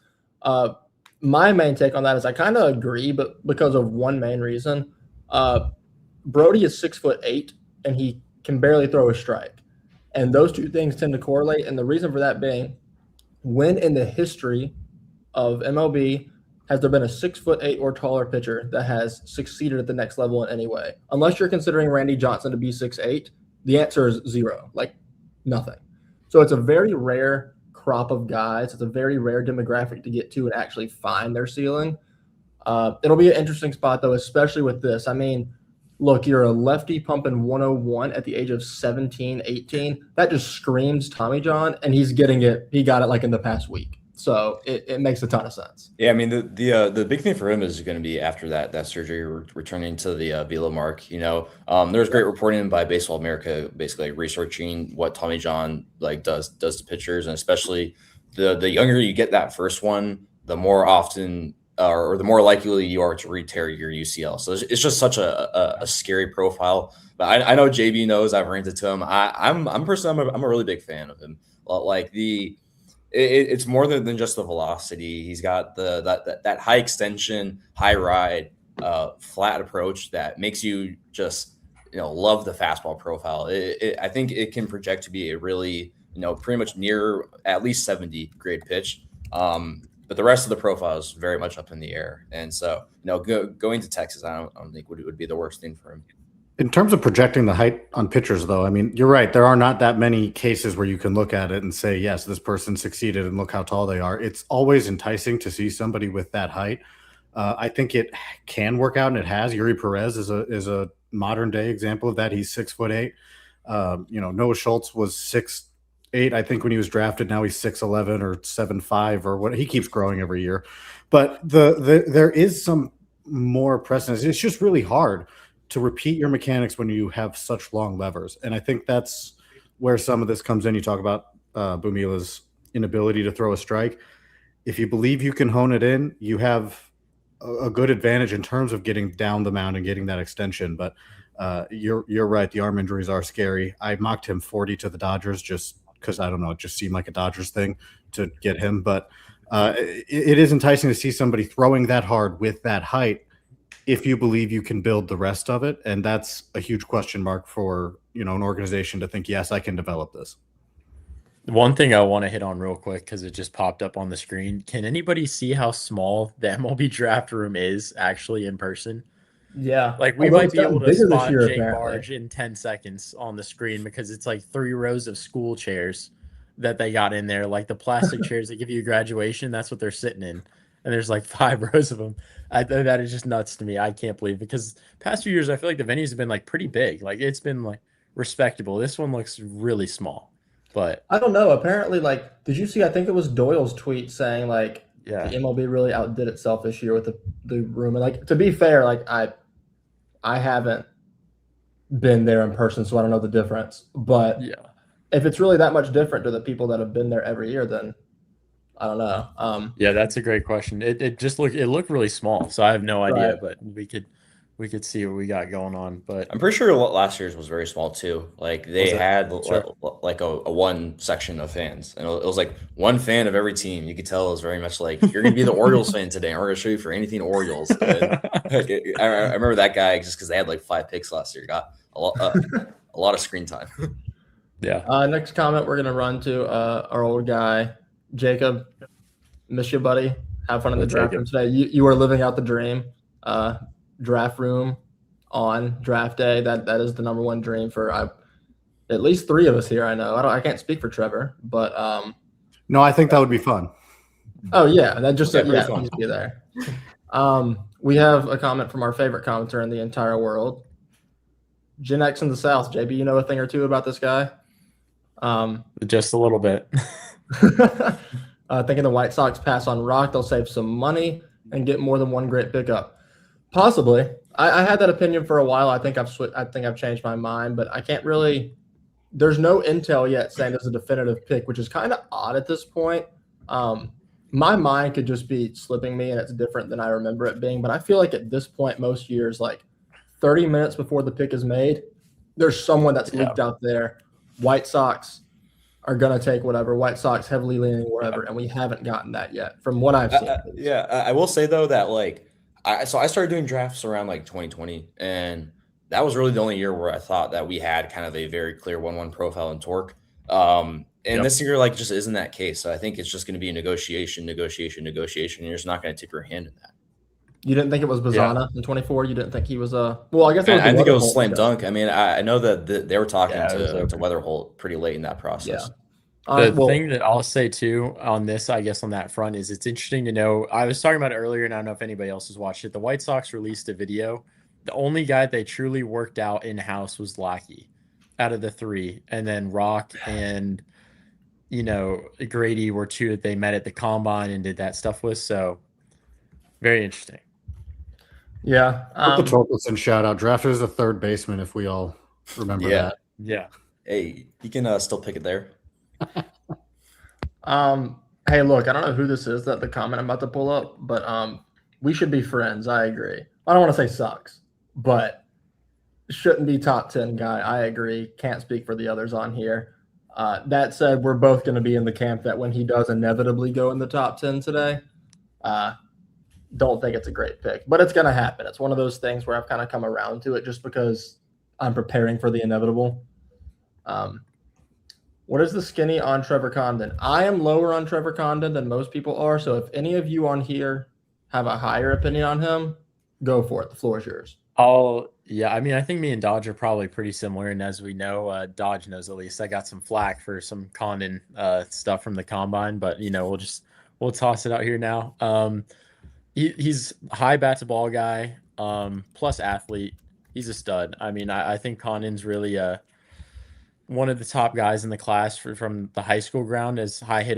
My main take on that is I kind of agree, but because of one main reason. Brody is 6'8", and he can barely throw a strike. And those two things tend to correlate. And the reason for that being, when in the history of MLB has there been a 6'8" or taller pitcher that has succeeded at the next level in any way? Unless you're considering Randy Johnson to be 6'8", the answer is zero, like nothing. So it's a very rare crop of guys. It's a very rare demographic to get to and actually find their ceiling. It'll be an interesting spot, though, especially with this. I mean, look, you're a lefty pumping 101 at the age of 17, 18. That just screams Tommy John, and he's getting it. He got it like in the past week. So it makes a ton of sense. Yeah, I mean the big thing for him is going to be after that surgery, returning to the velo mark. There was great reporting by Baseball America, basically like researching what Tommy John like does to pitchers, and especially the younger you get that first one, the more often or the more likely you are to re-tear your UCL. So it's just such a scary profile. But I know JB knows. I've ranted to him. I'm personally I'm a really big fan of him. Like it's more than just the velocity. He's got that high extension, high ride, flat approach that makes you just love the fastball profile. I think it can project to be a really pretty much near at least 70 grade pitch. But the rest of the profile is very much up in the air. And so going to Texas, I don't think would be the worst thing for him. In terms of projecting the height on pitchers, though, I mean, you're right. There are not that many cases where you can look at it and say, yes, this person succeeded and look how tall they are. It's always enticing to see somebody with that height. I think it can work out, and it has. Yuri Perez is a modern day example of that. He's 6'8". Noah Schultz was 6'8", I think, when he was drafted. Now he's 6'11" or 7'5" or what. He keeps growing every year. But there is some more precedence. It's just really hard to repeat your mechanics when you have such long levers. And I think that's where some of this comes in. You talk about Bumila's inability to throw a strike. If you believe you can hone it in, you have a good advantage in terms of getting down the mound and getting that extension. But you're right. The arm injuries are scary. I mocked him 40 to the Dodgers just because, I don't know, it just seemed like a Dodgers thing to get him. But it is enticing to see somebody throwing that hard with that height, if you believe you can build the rest of it. And that's a huge question mark for, an organization to think, yes, I can develop this. One thing I want to hit on real quick, because it just popped up on the screen. Can anybody see how small the MLB draft room is actually in person? Yeah. Like we might be able to spot Jake Barge in 10 seconds on the screen, because it's like 3 rows of school chairs that they got in there. Like the plastic chairs that give you graduation, that's what they're sitting in. And there's like 5 rows of them. That is just nuts to me. I can't believe it, because past few years, I feel like the venues have been like pretty big. Like it's been like respectable. This one looks really small, but I don't know. Apparently, like, did you see, I think it was Doyle's tweet saying like, yeah, the MLB really outdid itself this year with the room. And like, to be fair, like I haven't been there in person, so I don't know the difference. But yeah, if it's really that much different to the people that have been there every year, then I don't know. Yeah, that's a great question. It looked really small, so I have no idea, Right. but we could see what we got going on. But I'm pretty sure last year's was very small too. Like they had like a one section of fans, and it was like one fan of every team. You could tell it was very much like, you're gonna be the Orioles fan today, and we're gonna show you for anything Orioles. And, I remember that guy just because they had like 5 picks last year, got a lot of screen time. Yeah. Next comment we're gonna run to our old guy Jacob. Miss you, buddy. Have fun in the draft room today. You are living out the dream. Draft room on draft day. That is the number one dream for at least 3 of us here. I know. I can't speak for Trevor, but no, I think that would be fun. Oh yeah, that just fun. Please be there. We have a comment from our favorite commenter in the entire world, Gen X in the South. JB, you know a thing or two about this guy? Just a little bit. Thinking the White Sox pass on Rock, they'll save some money and get more than one great pickup. Possibly. I had that opinion for a while. I think I've changed my mind, but I can't really. There's no intel yet saying this is a definitive pick, which is kind of odd at this point. My mind could just be slipping me, and it's different than I remember it being. But I feel like at this point, most years, like 30 minutes before the pick is made, there's someone that's leaked out there. White Sox are going to take whatever. White Sox heavily leaning whatever, and we haven't gotten that yet from what I've seen. I will say, though, that like I started doing drafts around like 2020, and that was really the only year where I thought that we had kind of a very clear 1-1 profile and torque. This year, like, just isn't that case. So I think it's just going to be a negotiation. And you're just not going to tip your hand in that. You didn't think it was Bazana in 24? You didn't think he was a – well, I guess it was I think it was slam dunk. I mean, I know that they were talking to Weatherholt pretty late in that process. Yeah. The thing that I'll say, too, on this, I guess, on that front is it's interesting to know. I was talking about it earlier, and I don't know if anybody else has watched it. The White Sox released a video The only guy they truly worked out in-house was Lackey out of the three. And then Rock and, Grady were two that they met at the combine and did that stuff with. So very interesting. Yeah. The Torkelson shout out. Drafted as a third baseman, if we all remember that. Yeah. Hey, you can still pick it there. Hey, look, I don't know who this is that the comment I'm about to pull up, but we should be friends. I agree. I don't want to say sucks, but shouldn't be top 10 guy. I agree. Can't speak for the others on here. That said, we're both going to be in the camp that when he does inevitably go in the top 10 today, don't think it's a great pick, but it's going to happen. It's one of those things where I've kind of come around to it just because I'm preparing for the inevitable. What is the skinny on Trevor Condon? I am lower on Trevor Condon than most people are. So if any of you on here have a higher opinion on him, go for it. The floor is yours. I think me and Dodge are probably pretty similar. And as we know, Dodge knows at least I got some flack for some Condon stuff from the combine, but we'll toss it out here now. He's a high bat to ball guy, plus athlete. He's a stud. I mean, I think Condon's really one of the top guys in the class from the high school ground. Is high hit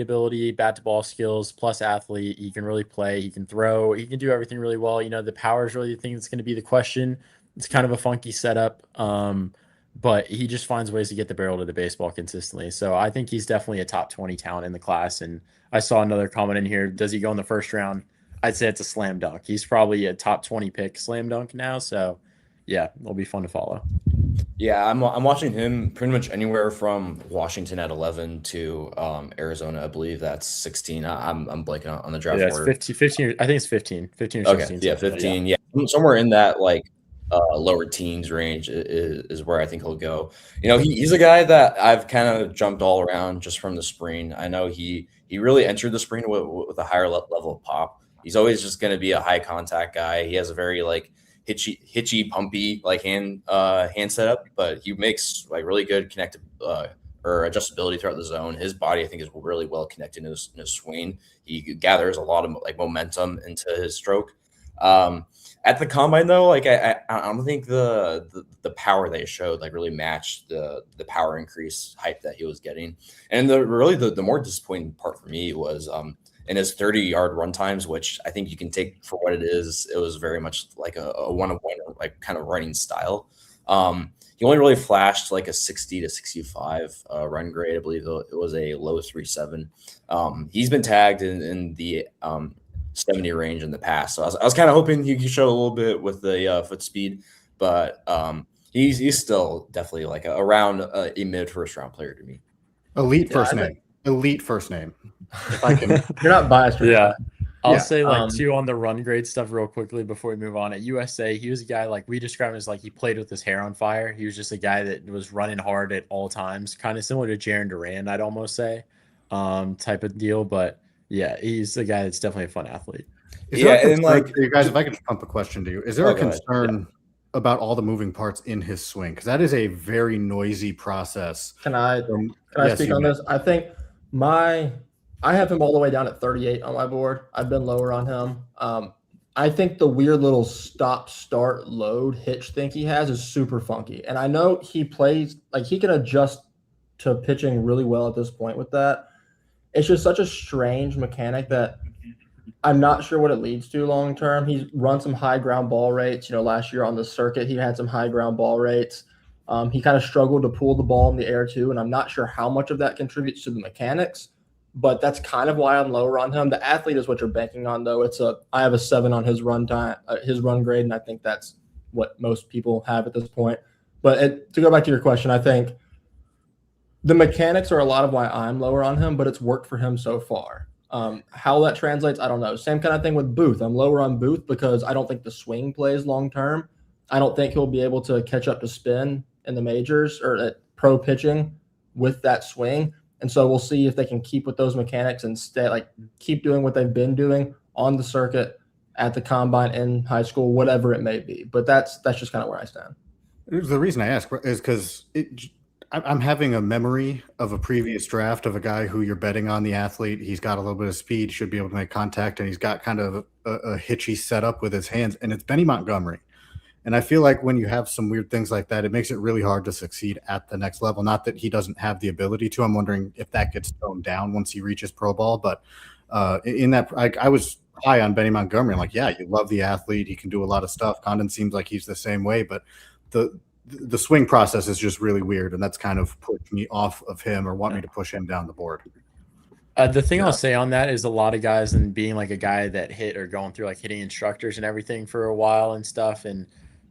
ability, bat to ball skills, plus athlete. He can really play. He can throw. He can do everything really well. The power is really the thing that's going to be the question. It's kind of a funky setup, but he just finds ways to get the barrel to the baseball consistently. So I think he's definitely a top 20 talent in the class. And I saw another comment in here. Does he go in the first round? I'd say it's a slam dunk. He's probably a top 20 pick slam dunk now. So yeah, it'll be fun to follow. Yeah, I'm watching him pretty much anywhere from Washington at 11 to Arizona. I believe that's 16. I'm blanking on the draft order. It's 15. I think it's 15 or 16. Okay, yeah, 15. Yeah, somewhere in that lower teens range is where I think he'll go. He's a guy that I've kind of jumped all around just from the spring. I know he really entered the spring with a higher level of pop. He's always just going to be a high contact guy. He has a very hitchy, pumpy hand setup, but he makes really good connected or adjustability throughout the zone. His body, I think, is really well connected in his swing. He gathers a lot of momentum into his stroke. At the combine, though, I don't think the power they showed really matched the power increase hype that he was getting. And the more disappointing part for me was in his 30-yard run times, which I think you can take for what it is. It was very much like a one-of-one kind of running style. He only really flashed a 60 to 65 run grade. I believe it was a low 3.7. He's been tagged in the 70 range in the past. So I was kind of hoping he could show a little bit with the foot speed, but he's still definitely around a mid first round player to me. Elite first name. If I can. You're not biased. Yeah. I'll say two on the run grade stuff real quickly before we move on. At USA, he was a guy we described as he played with his hair on fire. He was just a guy that was running hard at all times, kind of similar to Jaron Duran, I'd almost say, type of deal. But yeah, he's a guy that's definitely a fun athlete. You guys, if I could pump a question to you, is there a concern about all the moving parts in his swing? Because that is a very noisy process. Can I speak on this? I think I have him all the way down at 38 on my board. I've been lower on him. I think the weird little stop, start, load hitch thing he has is super funky. And I know he plays he can adjust to pitching really well at this point with that. It's just such a strange mechanic that I'm not sure what it leads to long term. He's run some high ground ball rates. Last year on the circuit, he had some high ground ball rates. He kind of struggled to pull the ball in the air too, and I'm not sure how much of that contributes to the mechanics. But that's kind of why I'm lower on him. The athlete is what you're banking on, though. I have a 7 on his run time, his run grade, and I think that's what most people have at this point. But to go back to your question, I think the mechanics are a lot of why I'm lower on him, but it's worked for him so far. How that translates, I don't know. Same kind of thing with Booth. I'm lower on Booth because I don't think the swing plays long term. I don't think he'll be able to catch up to spin in the majors or at pro pitching with that swing. And so we'll see if they can keep with those mechanics and keep doing what they've been doing on the circuit, at the combine, in high school, whatever it may be. But that's just kind of where I stand. The reason I ask is because I'm having a memory of a previous draft of a guy who you're betting on the athlete. He's got a little bit of speed, should be able to make contact, and he's got kind of a hitchy setup with his hands. And it's Benny Montgomery. And I feel like when you have some weird things like that, it makes it really hard to succeed at the next level. Not that he doesn't have the ability to. I'm wondering if that gets toned down once he reaches pro ball. But in that, I was high on Benny Montgomery. I'm like, yeah, you love the athlete. He can do a lot of stuff. Condon seems like he's the same way, but the swing process is just really weird, and that's kind of pushed me off of him or want me to push him down the board. The thing I'll say on that is a lot of guys, and being like a guy that hit or going through like hitting instructors and everything for a while and stuff, and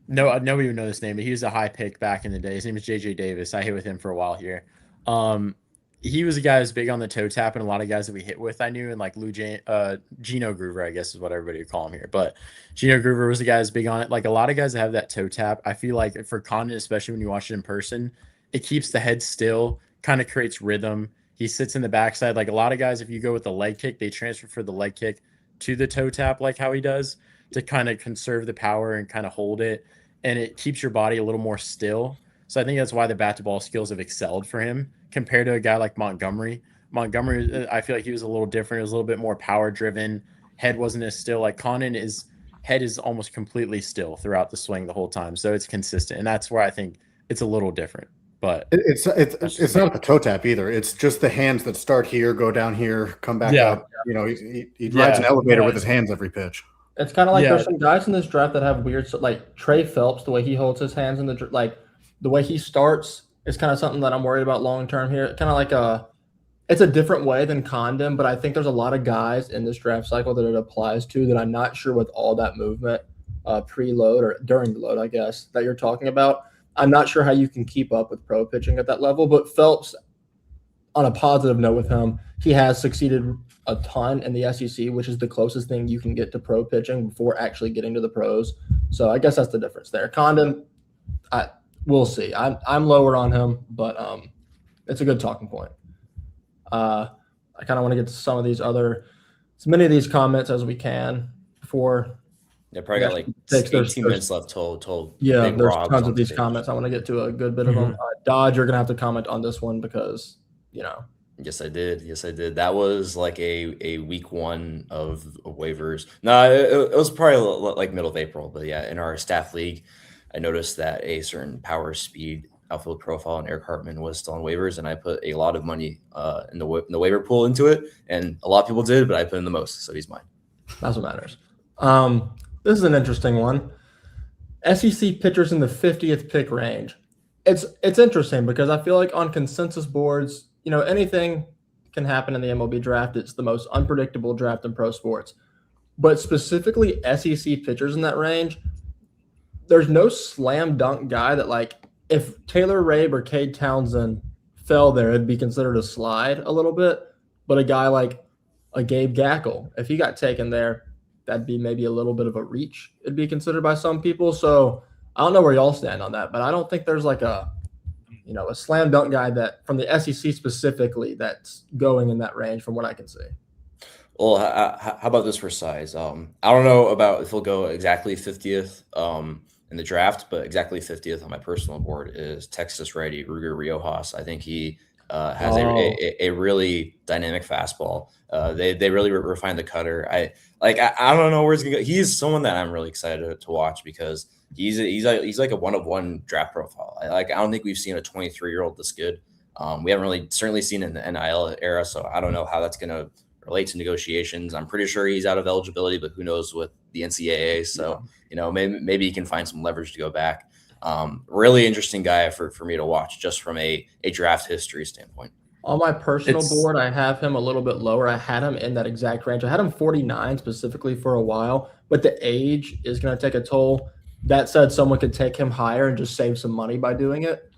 nobody would know his name, but he was a high pick back in the day. His name is JJ Davis. I hit with him for a while here. He was a guy who's big on the toe tap, and a lot of guys that we hit with I knew, and like Gino Groover, I guess is what everybody would call him here. But Gino Groover was the guy who's big on it. Like a lot of guys that have that toe tap, I feel like for Condon, especially when you watch it in person, it keeps the head still, kind of creates rhythm. He sits in the backside. Like a lot of guys, if you go with the leg kick, they transfer for the leg kick to the toe tap, like how he does, to kind of conserve the power and kind of hold it. And it keeps your body a little more still. So I think that's why the bat to ball skills have excelled for him compared to a guy like Montgomery. Montgomery, I feel like he was a little different. It was a little bit more power driven. Head wasn't as still. Like Condon, head is almost completely still throughout the swing the whole time. So it's consistent. And that's where I think it's a little different. But it's not the toe tap either. It's just the hands that start here, go down here, come back up. You know, he rides an elevator with his hands every pitch. It's kind of like there's some guys in this draft that have weird, like Trey Phelps, the way he holds his hands in the way he starts is kind of something that I'm worried about long term here. Kind of like it's a different way than Condon, but I think there's a lot of guys in this draft cycle that it applies to that I'm not sure with all that movement pre-load or during the load, I guess, that you're talking about. I'm not sure how you can keep up with pro pitching at that level, but Phelps, on a positive note with him, he has succeeded a ton in the SEC, which is the closest thing you can get to pro pitching before actually getting to the pros. So I guess that's the difference there. Condon, we'll see. I'm lower on him, but it's a good talking point. I kind of want to get to as many of these comments as we can before. They probably got like 18 minutes left till yeah, there's tons of these comments. I want to get to a good bit of them. Dodge, you're going to have to comment on this one because, you know. Yes, I did. That was like a week one of waivers. No, it was probably like middle of April. But yeah, in our staff league, I noticed that a certain power, speed, outfield profile, and Eric Hartman was still on waivers, and I put a lot of money in the waiver pool into it. And a lot of people did, but I put in the most, so he's mine. That's what matters. This is an interesting one. SEC pitchers in the 50th pick range. It's interesting because I feel like on consensus boards, you know, anything can happen in the MLB draft. It's the most unpredictable draft in pro sports. But specifically SEC pitchers in that range, there's no slam dunk guy that, like, if Taylor Rabe or Cade Townsend fell there, it'd be considered a slide a little bit. But a guy like a Gabe Gackle, if he got taken there, that'd be maybe a little bit of a reach. It'd be considered by some people. So I don't know where y'all stand on that, but I don't think there's like a slam dunk guy that from the SEC specifically that's going in that range from what I can see. Well, how about this for size? I don't know about if he'll go exactly 50th in the draft, but exactly 50th on my personal board is Texas righty Ruger Riojas. I think he has a really dynamic fastball. They really refined the cutter. I don't know where he's gonna go. He's someone that I'm really excited to watch because he's like a one-of-one draft profile. I don't think we've seen a 23-year-old this good. We haven't really certainly seen it in the NIL era, so I don't know how that's gonna relate to negotiations. I'm pretty sure he's out of eligibility, but who knows with the NCAA. So maybe he can find some leverage to go back. Really interesting guy for me to watch just from a draft history standpoint. On my personal board, I have him a little bit lower. I had him in that exact range. I had him 49 specifically for a while, but the age is going to take a toll. That said, someone could take him higher and just save some money by doing it.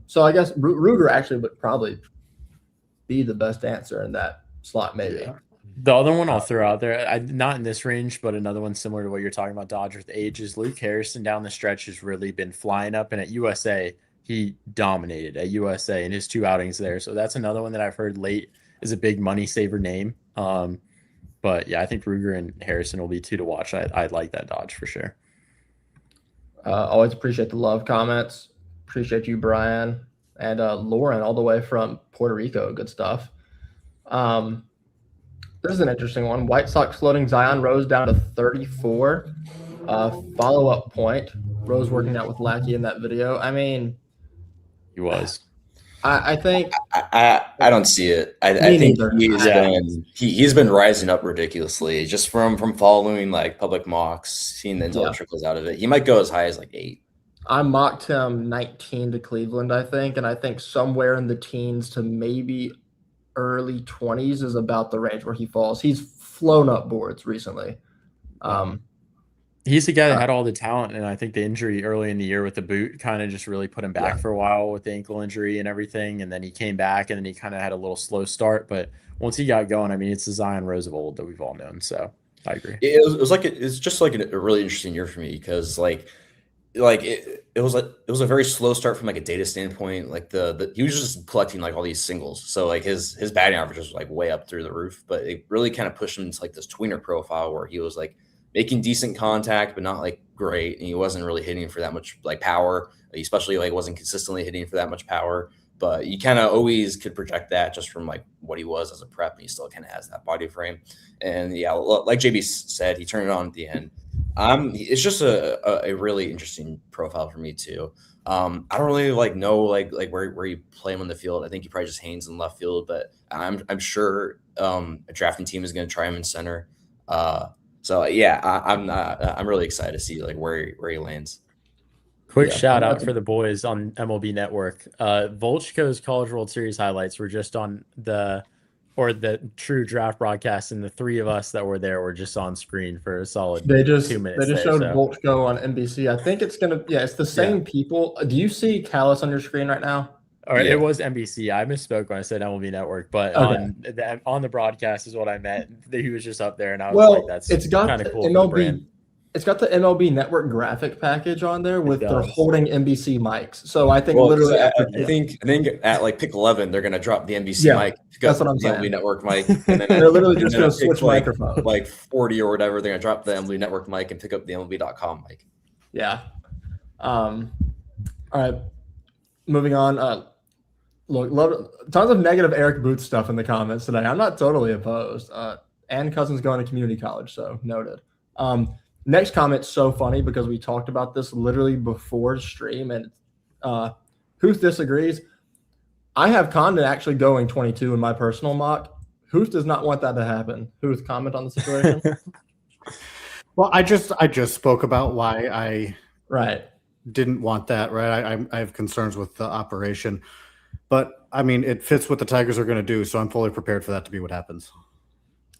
So I guess Ruger actually would probably be the best answer in that slot, maybe. Yeah. The other one I'll throw out there, not in this range, but another one similar to what you're talking about, Dodger, with age, is Luke Harrison down the stretch has really been flying up. And at USA, he dominated at USA in his 2 outings there. So that's another one that I've heard late is a big money saver name. But yeah, I think Ruger and Harrison will be 2 to watch. I'd like that Dodge for sure. Always appreciate the love comments. Appreciate you, Brian, and Lauren all the way from Puerto Rico. Good stuff. This is an interesting one. White Sox floating Zion Rose down to 34. Follow-up point. Rose working out with Lackey in that video. I mean, He was. I think I don't see it. I think he's been rising up ridiculously just from following like public mocks, seeing the intel trickles out of it. He might go as high as like 8. I mocked him 19 to Cleveland, I think, and I think somewhere in the teens to maybe early 20s is about the range where he falls. He's flown up boards recently. He's the guy that had all the talent, and I think the injury early in the year with the boot kind of just really put him back for a while with the ankle injury and everything, and then he came back, and then he kind of had a little slow start, but once he got going, I mean, it's the Zion Rose of old that we've all known, so I agree. It's just like a really interesting year for me because it was a very slow start from like a data standpoint. Like he was just collecting like all these singles, so like his batting average was like way up through the roof, but it really kind of pushed him into like this tweener profile where he was like making decent contact, but not like great. And he wasn't really hitting for that much like power, especially like wasn't consistently hitting for that much power. But you kind of always could project that just from like what he was as a prep, and he still kind of has that body frame. And yeah, like JB said, he turned it on at the end. It's just a really interesting profile for me too. I don't really like know like where you play him on the field. I think he probably just hangs in left field, but I'm sure a drafting team is going to try him in center. So yeah, I'm really excited to see like where he lands. Quick shout out for the boys on MLB Network. Volchko's College World Series highlights were just on the true draft broadcast, and the three of us that were there were just on screen for a solid 2 minutes. They just showed Volchko on NBC. I think it's the same people. Do you see Callis on your screen right now? All right, it was NBC. I misspoke when I said MLB Network, but on the broadcast is what I meant. He was just up there, and I was like, "That's kind of cool." MLB, it's got the MLB Network graphic package on there with they're holding NBC mics. So I think I think at like pick 11 they're gonna drop the NBC mic. That's what I'm saying. MLB Network mic, and then they're literally just gonna switch microphones. Like 40 or whatever, they're gonna drop the MLB Network mic and pick up the MLB.com mic. Yeah. All right. Moving on. Look, tons of negative Eric Booth stuff in the comments today. I'm not totally opposed. And Cousins going to community college, so noted. Next comment's so funny because we talked about this literally before stream, and Hooth disagrees. I have Condon actually going 22 in my personal mock. Hooth does not want that to happen. Hooth, comment on the situation. Well, I just spoke about why I didn't want that. Right, I have concerns with the operation. But I mean, it fits what the Tigers are going to do, so I'm fully prepared for that to be what happens.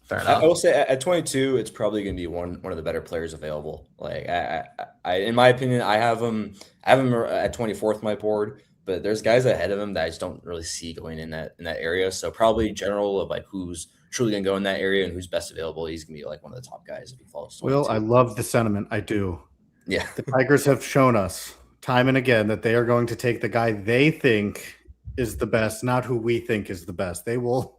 Fair enough. I will say at 22, it's probably going to be one of the better players available. Like I in my opinion, I have him at 24th my board, but there's guys ahead of him that I just don't really see going in that area. So probably general of like who's truly going to go in that area and who's best available. He's going to be like one of the top guys if he falls. Will, I love the sentiment. I do. Yeah, the Tigers have shown us time and again that they are going to take the guy they think is the best, not who we think is the best. They'll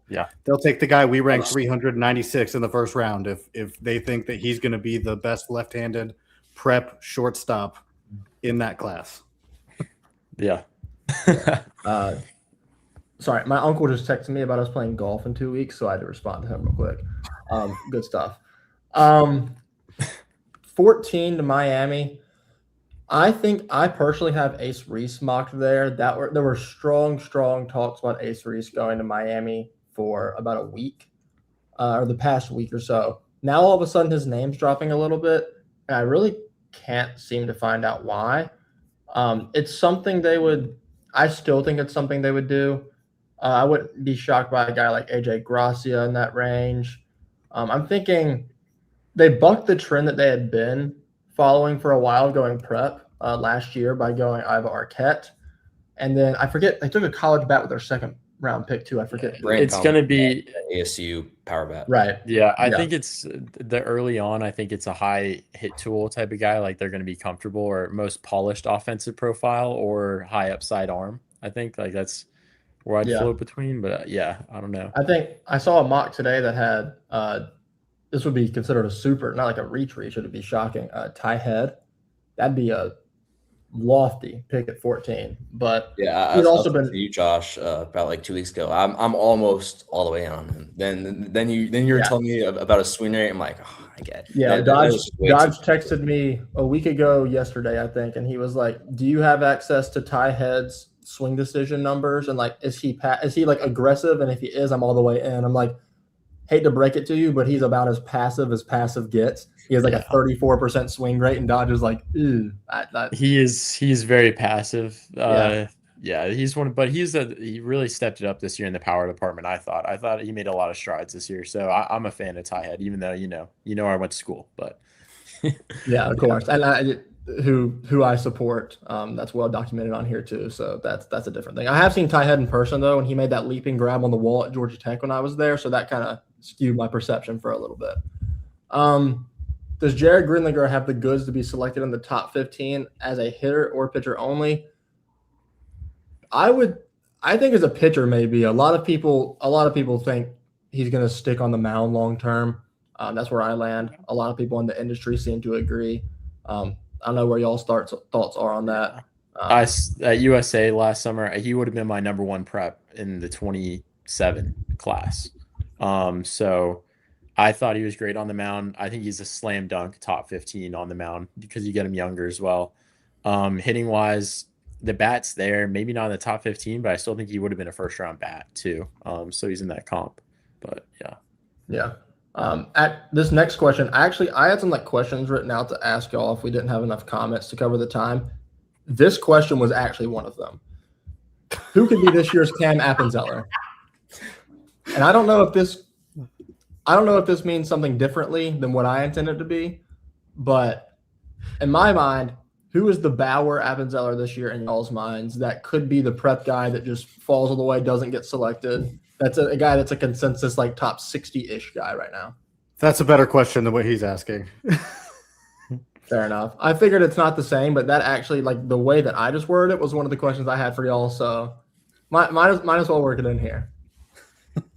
take the guy we ranked 396 in the first round if they think that he's going to be the best left-handed prep shortstop in that class. Yeah. Sorry, my uncle just texted me about us playing golf in 2 weeks, so I had to respond to him real quick. Good stuff. 14 to Miami. I think I personally have Ace Reese mocked there. There were strong talks about Ace Reese going to Miami for about a week, or the past week or so. Now all of a sudden his name's dropping a little bit, and I really can't seem to find out why. It's something I still think it's something they would do. I wouldn't be shocked by a guy like AJ Gracia in that range. I'm thinking they bucked the trend that they had been following for a while, going prep last year by going Iva Arquette. And then I forget, they took a college bat with their second round pick too. I forget. It's going to be ASU power bat. Right. Yeah. I think it's the early on. I think it's a high hit tool type of guy. Like they're going to be comfortable or most polished offensive profile or high upside arm. I think like that's where I'd float between, but I don't know. I think I saw a mock today that had, this would be considered a super, not like a reach. It'd be shocking. Ty Head, that'd be a lofty pick at 14. But yeah, he's also been you, Josh, about like 2 weeks ago. I'm almost all the way on him. Then you were telling me about a swing rate. I'm like, get. Yeah, That Dodge was way too texted me a week ago yesterday, I think, and he was like, "Do you have access to Ty Head's swing decision numbers? And like, is he like aggressive? And if he is, I'm all the way in." I'm like, hate to break it to you, but he's about as passive gets. He has like a 34% swing rate, and Dodge is like, ew. He's very passive. Yeah, he really stepped it up this year in the power department. I thought he made a lot of strides this year. So I'm a fan of Ty Head, even though you know I went to school, but yeah, of course. And who I support, that's well documented on here too. So that's a different thing. I have seen Ty Head in person though, and he made that leaping grab on the wall at Georgia Tech when I was there. So that kind of skewed my perception for a little bit. Does Jared Grinlinger have the goods to be selected in the top 15 as a hitter or pitcher only? I think as a pitcher, maybe. A lot of people think he's going to stick on the mound long term. That's where I land. A lot of people in the industry seem to agree. I don't know where y'all's thoughts are on that. At USA last summer, he would have been my number one prep in the 27 class. So I thought he was great on the mound. I think he's a slam dunk top 15 on the mound because you get him younger as well. Hitting wise, the bat's there, maybe not in the top 15, but I still think he would have been a first round bat too. So he's in that comp, but yeah. Yeah. At this next question, I had some like questions written out to ask y'all if we didn't have enough comments to cover the time. This question was actually one of them. Who could be this year's Cam Appenzeller? And I don't know if this means something differently than what I intended to be, but in my mind, who is the Bauer Appenzeller this year in y'all's minds that could be the prep guy that just falls all the way, doesn't get selected? That's a guy that's a consensus like top 60-ish guy right now. That's a better question than what he's asking. Fair enough. I figured it's not the same, but that actually, like the way that I just worded it was one of the questions I had for y'all. So might as well work it in here.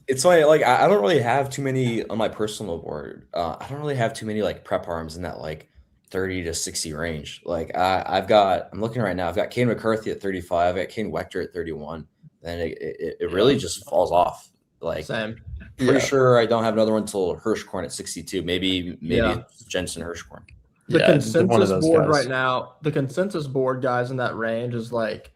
It's funny, like I don't really have too many on my personal board. I don't really have too many like prep arms in that like 30 to 60 range. Like I'm looking right now. I've got Kane McCarthy at 35. I've got Kane Wechter at 31. Then it really just falls off. Like same. Pretty sure I don't have another one until Hirschkorn at 62. Maybe it's Jensen Hirschkorn. The consensus board right now, the consensus board guys in that range is like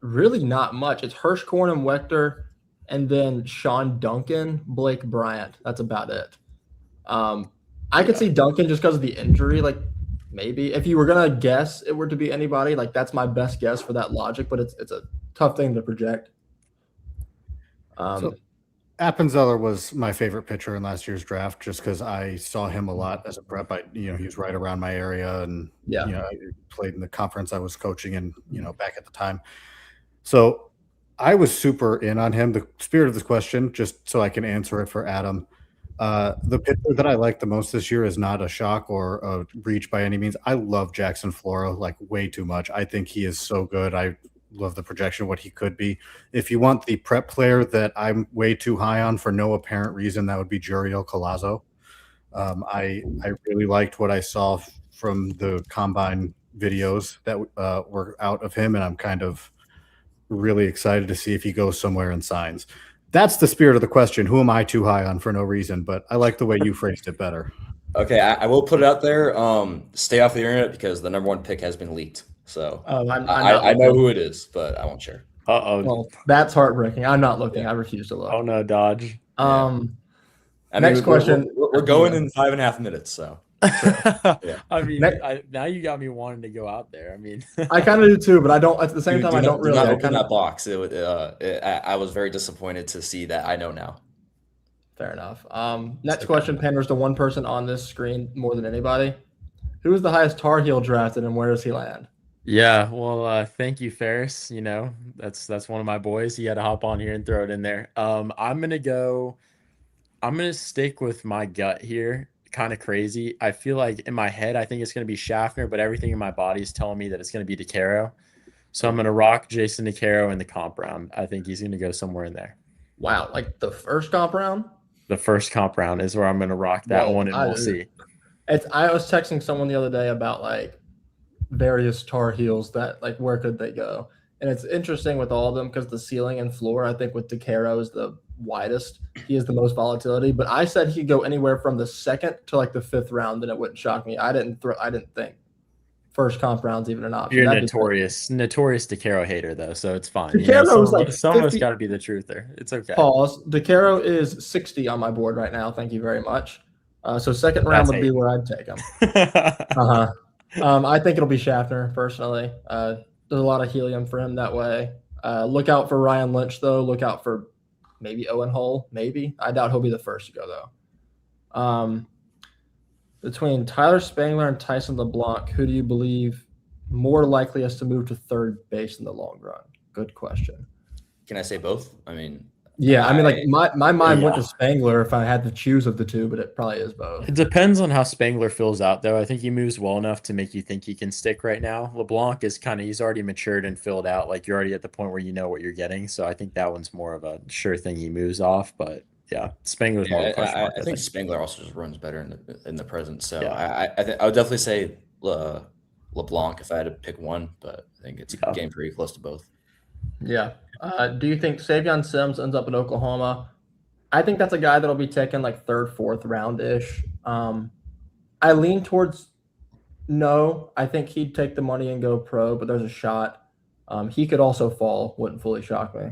really not much. It's Hirschkorn and Wechter, and then Sean Duncan, Blake Bryant. That's about it. I could see Duncan just because of the injury. Like maybe if you were gonna guess it were to be anybody, like that's my best guess for that logic. But it's a tough thing to project. So Appenzeller was my favorite pitcher in last year's draft just because I saw him a lot as a prep. He was right around my area, and I played in the conference I was coaching in, back at the time. So I was super in on him. The spirit of this question, just so I can answer it for Adam. The pitcher that I like the most this year is not a shock or a reach by any means. I love Jackson Flora like way too much. I think he is so good. I love the projection of what he could be. If you want the prep player that I'm way too high on for no apparent reason, that would be Juriel Collazo. I really liked what I saw from the combine videos that were out of him, and I'm kind of really excited to see if he goes somewhere and signs. That's the spirit of the question. Who am I too high on for no reason? But I like the way you phrased it better. Okay, I will put it out there. Stay off the internet because the number one pick has been leaked. So I know who it is, but I won't share. Well, that's heartbreaking. I'm not looking. I refuse to look. Oh no, Dodge. Next question. We're going in 5.5 minutes, so. Yeah. I mean, now you got me wanting to go out there. I mean, I kind of do too, but I don't. At the same time, I don't really. Not open that box. I was very disappointed to see that. I know now. Fair enough. Next question panders to one person on this screen more than anybody. Who is the highest Tar Heel drafted, and where does he land? Yeah, well, thank you, Ferris. That's one of my boys. He had to hop on here and throw it in there. I'm gonna stick with my gut here. Kind of crazy. I feel like in my head, I think it's gonna be Schaffner, but everything in my body is telling me that it's gonna be DeCaro. So I'm gonna rock Jason DeCaro in the comp round. I think he's gonna go somewhere in there. Wow, like the first comp round? The first comp round is where I'm gonna rock that one, and we'll see. I was texting someone the other day about like various Tar Heels that like where could they go, and it's interesting with all of them because the ceiling and floor I think with DeCaro is the widest. He has the most volatility. But I said he could go anywhere from the 2nd to like the 5th round, and it wouldn't shock me. I didn't think first comp round's even an option. You're notorious DeCaro hater though, so it's fine. DeCaro's like some of us got to be the truther. It's okay. Pause. DeCaro is 60 on my board right now. Thank you very much. So second round would be where I'd take him. I think it'll be Schaffner personally. There's a lot of helium for him that way. Look out for Ryan Lynch though. Look out for maybe Owen Hull. Maybe. I doubt he'll be the first to go though. Between Tyler Spangler and Tyson LeBlanc, who do you believe more likely is to move to third base in the long run? Good question. Can I say both? I mean, my mind went to Spangler if I had to choose of the two, but it probably is both. It depends on how Spangler fills out, though. I think he moves well enough to make you think he can stick right now. LeBlanc is he's already matured and filled out. Like, you're already at the point where you know what you're getting. So I think that one's more of a sure thing he moves off. But yeah, Spangler's more of a question mark. I think Spangler also just runs better in the present. So yeah. I would definitely say LeBlanc if I had to pick one, but I think it's getting pretty close to both. Yeah. Do you think Savion Sims ends up in Oklahoma? I think that's a guy that'll be taken like 3rd, 4th round-ish. I lean towards no. I think he'd take the money and go pro, but there's a shot. He could also fall. Wouldn't fully shock me.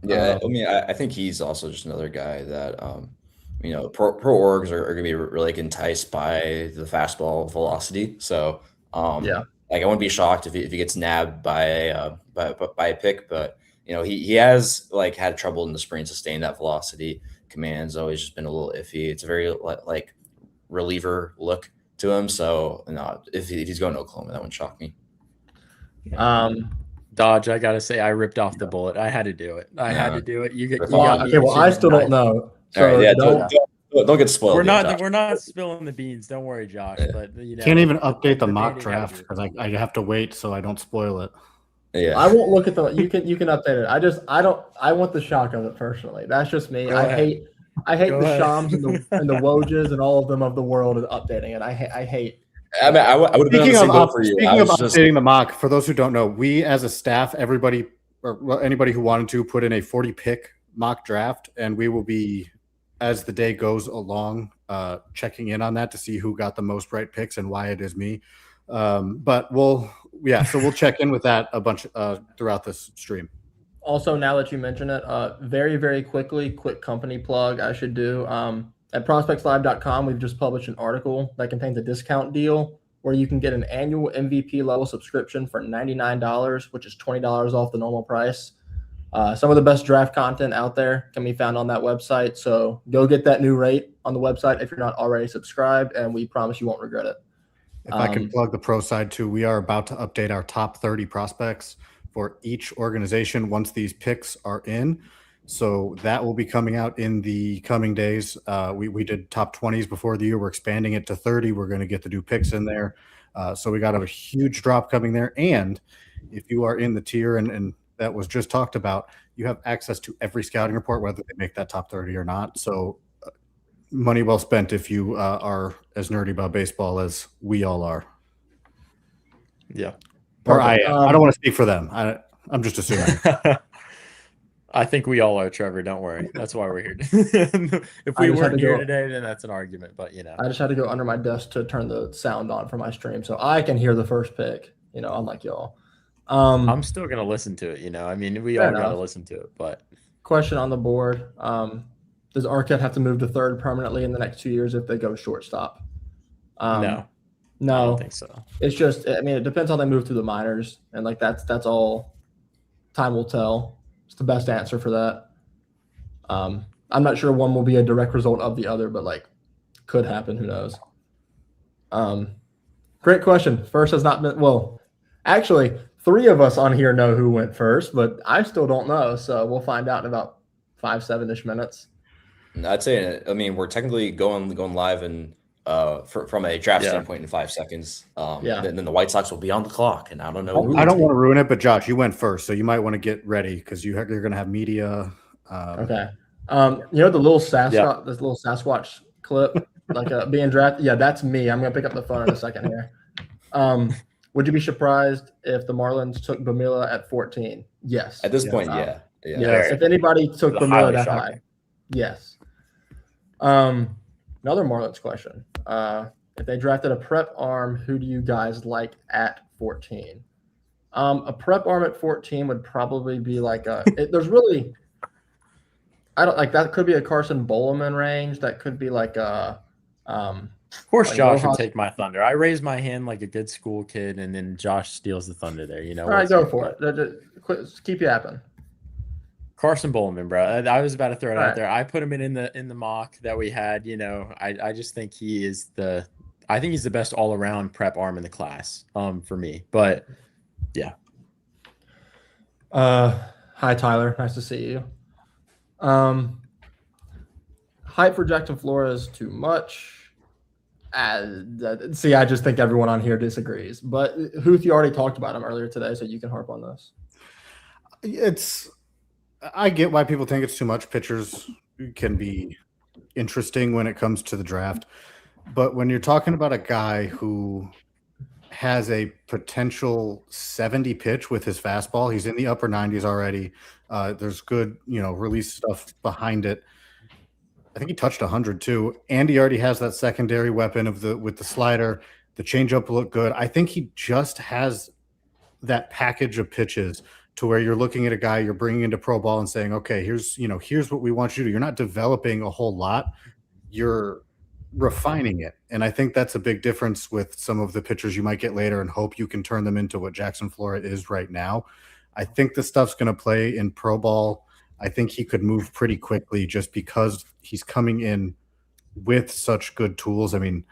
Yeah, I think he's also just another guy that, pro orgs are going to be really enticed by the fastball velocity. So, I wouldn't be shocked if he gets nabbed by a pick, but he has had trouble in the spring sustaining that velocity. Command's always just been a little iffy. It's a very reliever look to him. So if he's going to Oklahoma, that wouldn't shock me. Dodge, I gotta say, I ripped off the bullet. I had to do it. I still don't know. So right, don't get spoiled. We're not spilling the beans. Don't worry, Josh. But can't even update the mock draft because I have to wait so I don't spoil it. Yeah, I won't look at you can update it. I want the shock of it personally. That's just me. I hate the Shams and the Wojs and all of them of the world and updating it. I hate. I would have been for you. Speaking of updating the mock, for those who don't know, we as a staff, anybody who wanted to put in a 40-pick mock draft, and we will be, as the day goes along, checking in on that to see who got the most right picks and why it is me. But we'll check in with that a bunch throughout this stream. Also, now that you mention it, very, very quick company plug I should do. At prospectslive.com, we've just published an article that contains a discount deal where you can get an annual MVP level subscription for $99, which is $20 off the normal price. Some of the best draft content out there can be found on that website. So go get that new rate on the website if you're not already subscribed, and we promise you won't regret it. If I can plug the pro side too, we are about to update our top 30 prospects for each organization once these picks are in. So that will be coming out in the coming days. We did top 20s before the year. We're expanding it to 30. We're going to get the new picks in there. So we got a huge drop coming there. And if you are in the tier and that was just talked about, you have access to every scouting report, whether they make that top 30 or not. So money well spent if you are as nerdy about baseball as we all are. Yeah. Or I don't want to speak for them. I'm just assuming. I think we all are, Trevor. Don't worry. That's why we're here. If we weren't here today, then that's an argument. But I just had to go under my desk to turn the sound on for my stream so I can hear the first pick. Unlike y'all. I'm still gonna listen to it. We all gotta listen to it. But question on the board: does Arquette have to move to third permanently in the next 2 years if they go shortstop? No, I don't think so. It's just, it depends how they move through the minors, and that's all. Time will tell. It's the best answer for that. I'm not sure one will be a direct result of the other, but could happen. Who knows? Great question. First has not been, well, actually 3 of us on here know who went first, but I still don't know. So we'll find out in about 5-7-ish minutes. I'd say, we're technically going live and from a draft standpoint in 5 seconds. Then the White Sox will be on the clock, and I don't know. I don't want to ruin it, but Josh, you went first, so you might want to get ready because you're going to have media. Okay. The little Sasquatch, this little Sasquatch clip, being drafted. Yeah, that's me. I'm going to pick up the phone in a second here. Would you be surprised if the Marlins took Bamila at 14? Yes. At this point, yeah. Yeah. If anybody took Bramila that high. Yes. Another Marlins question. If they drafted a prep arm, who do you guys like at 14? A prep arm at 14 would probably be like there's really, I don't like that could be a Carson Bowleman range. That could be like a of course, like Josh would take my thunder. I raised my hand like a good school kid, and then Josh steals the thunder there. You know, all right, go for it. Keep yapping. Carson Bowleman, bro. I was about to throw it out there. I put him in the mock that we had. You know, I just think he's the best all around prep arm in the class. For me, but yeah. Hi Tyler, nice to see you. Hype for Jackson Flores too much. See, I just think everyone on here disagrees. But Hooth, you already talked about him earlier today, so you can harp on this. I get why people think it's too much. Pitchers can be interesting when it comes to the draft. But when you're talking about a guy who has a potential 70 pitch with his fastball, he's in the upper 90s already. There's good, release stuff behind it. I think he touched 100 too, and he already has that secondary weapon with the slider. The changeup will look good. I think he just has that package of pitches to where you're looking at a guy you're bringing into pro ball and saying, okay, here's what we want you to do. You're not developing a whole lot. You're refining it. And I think that's a big difference with some of the pitchers you might get later and hope you can turn them into what Jackson Flores is right now. I think the stuff's going to play in pro ball. I think he could move pretty quickly just because he's coming in with such good tools. I mean,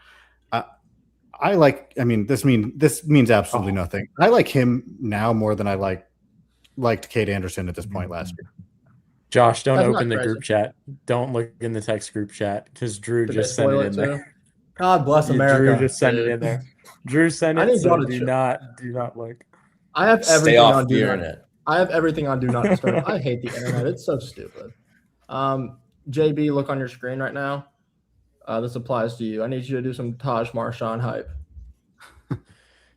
this means absolutely nothing. I like him now more than I liked Cade Anderson at this point last year. Josh, don't open the group chat. Don't look in the text group chat because Drew just sent it in there. God bless America. Drew just sent it in there. Drew sent it, so do not look. I have everything Stay off on the internet. I have everything on Do Not Disturb. I hate the internet. It's so stupid. JB, look on your screen right now. This applies to you. I need you to do some Taj Marshawn hype.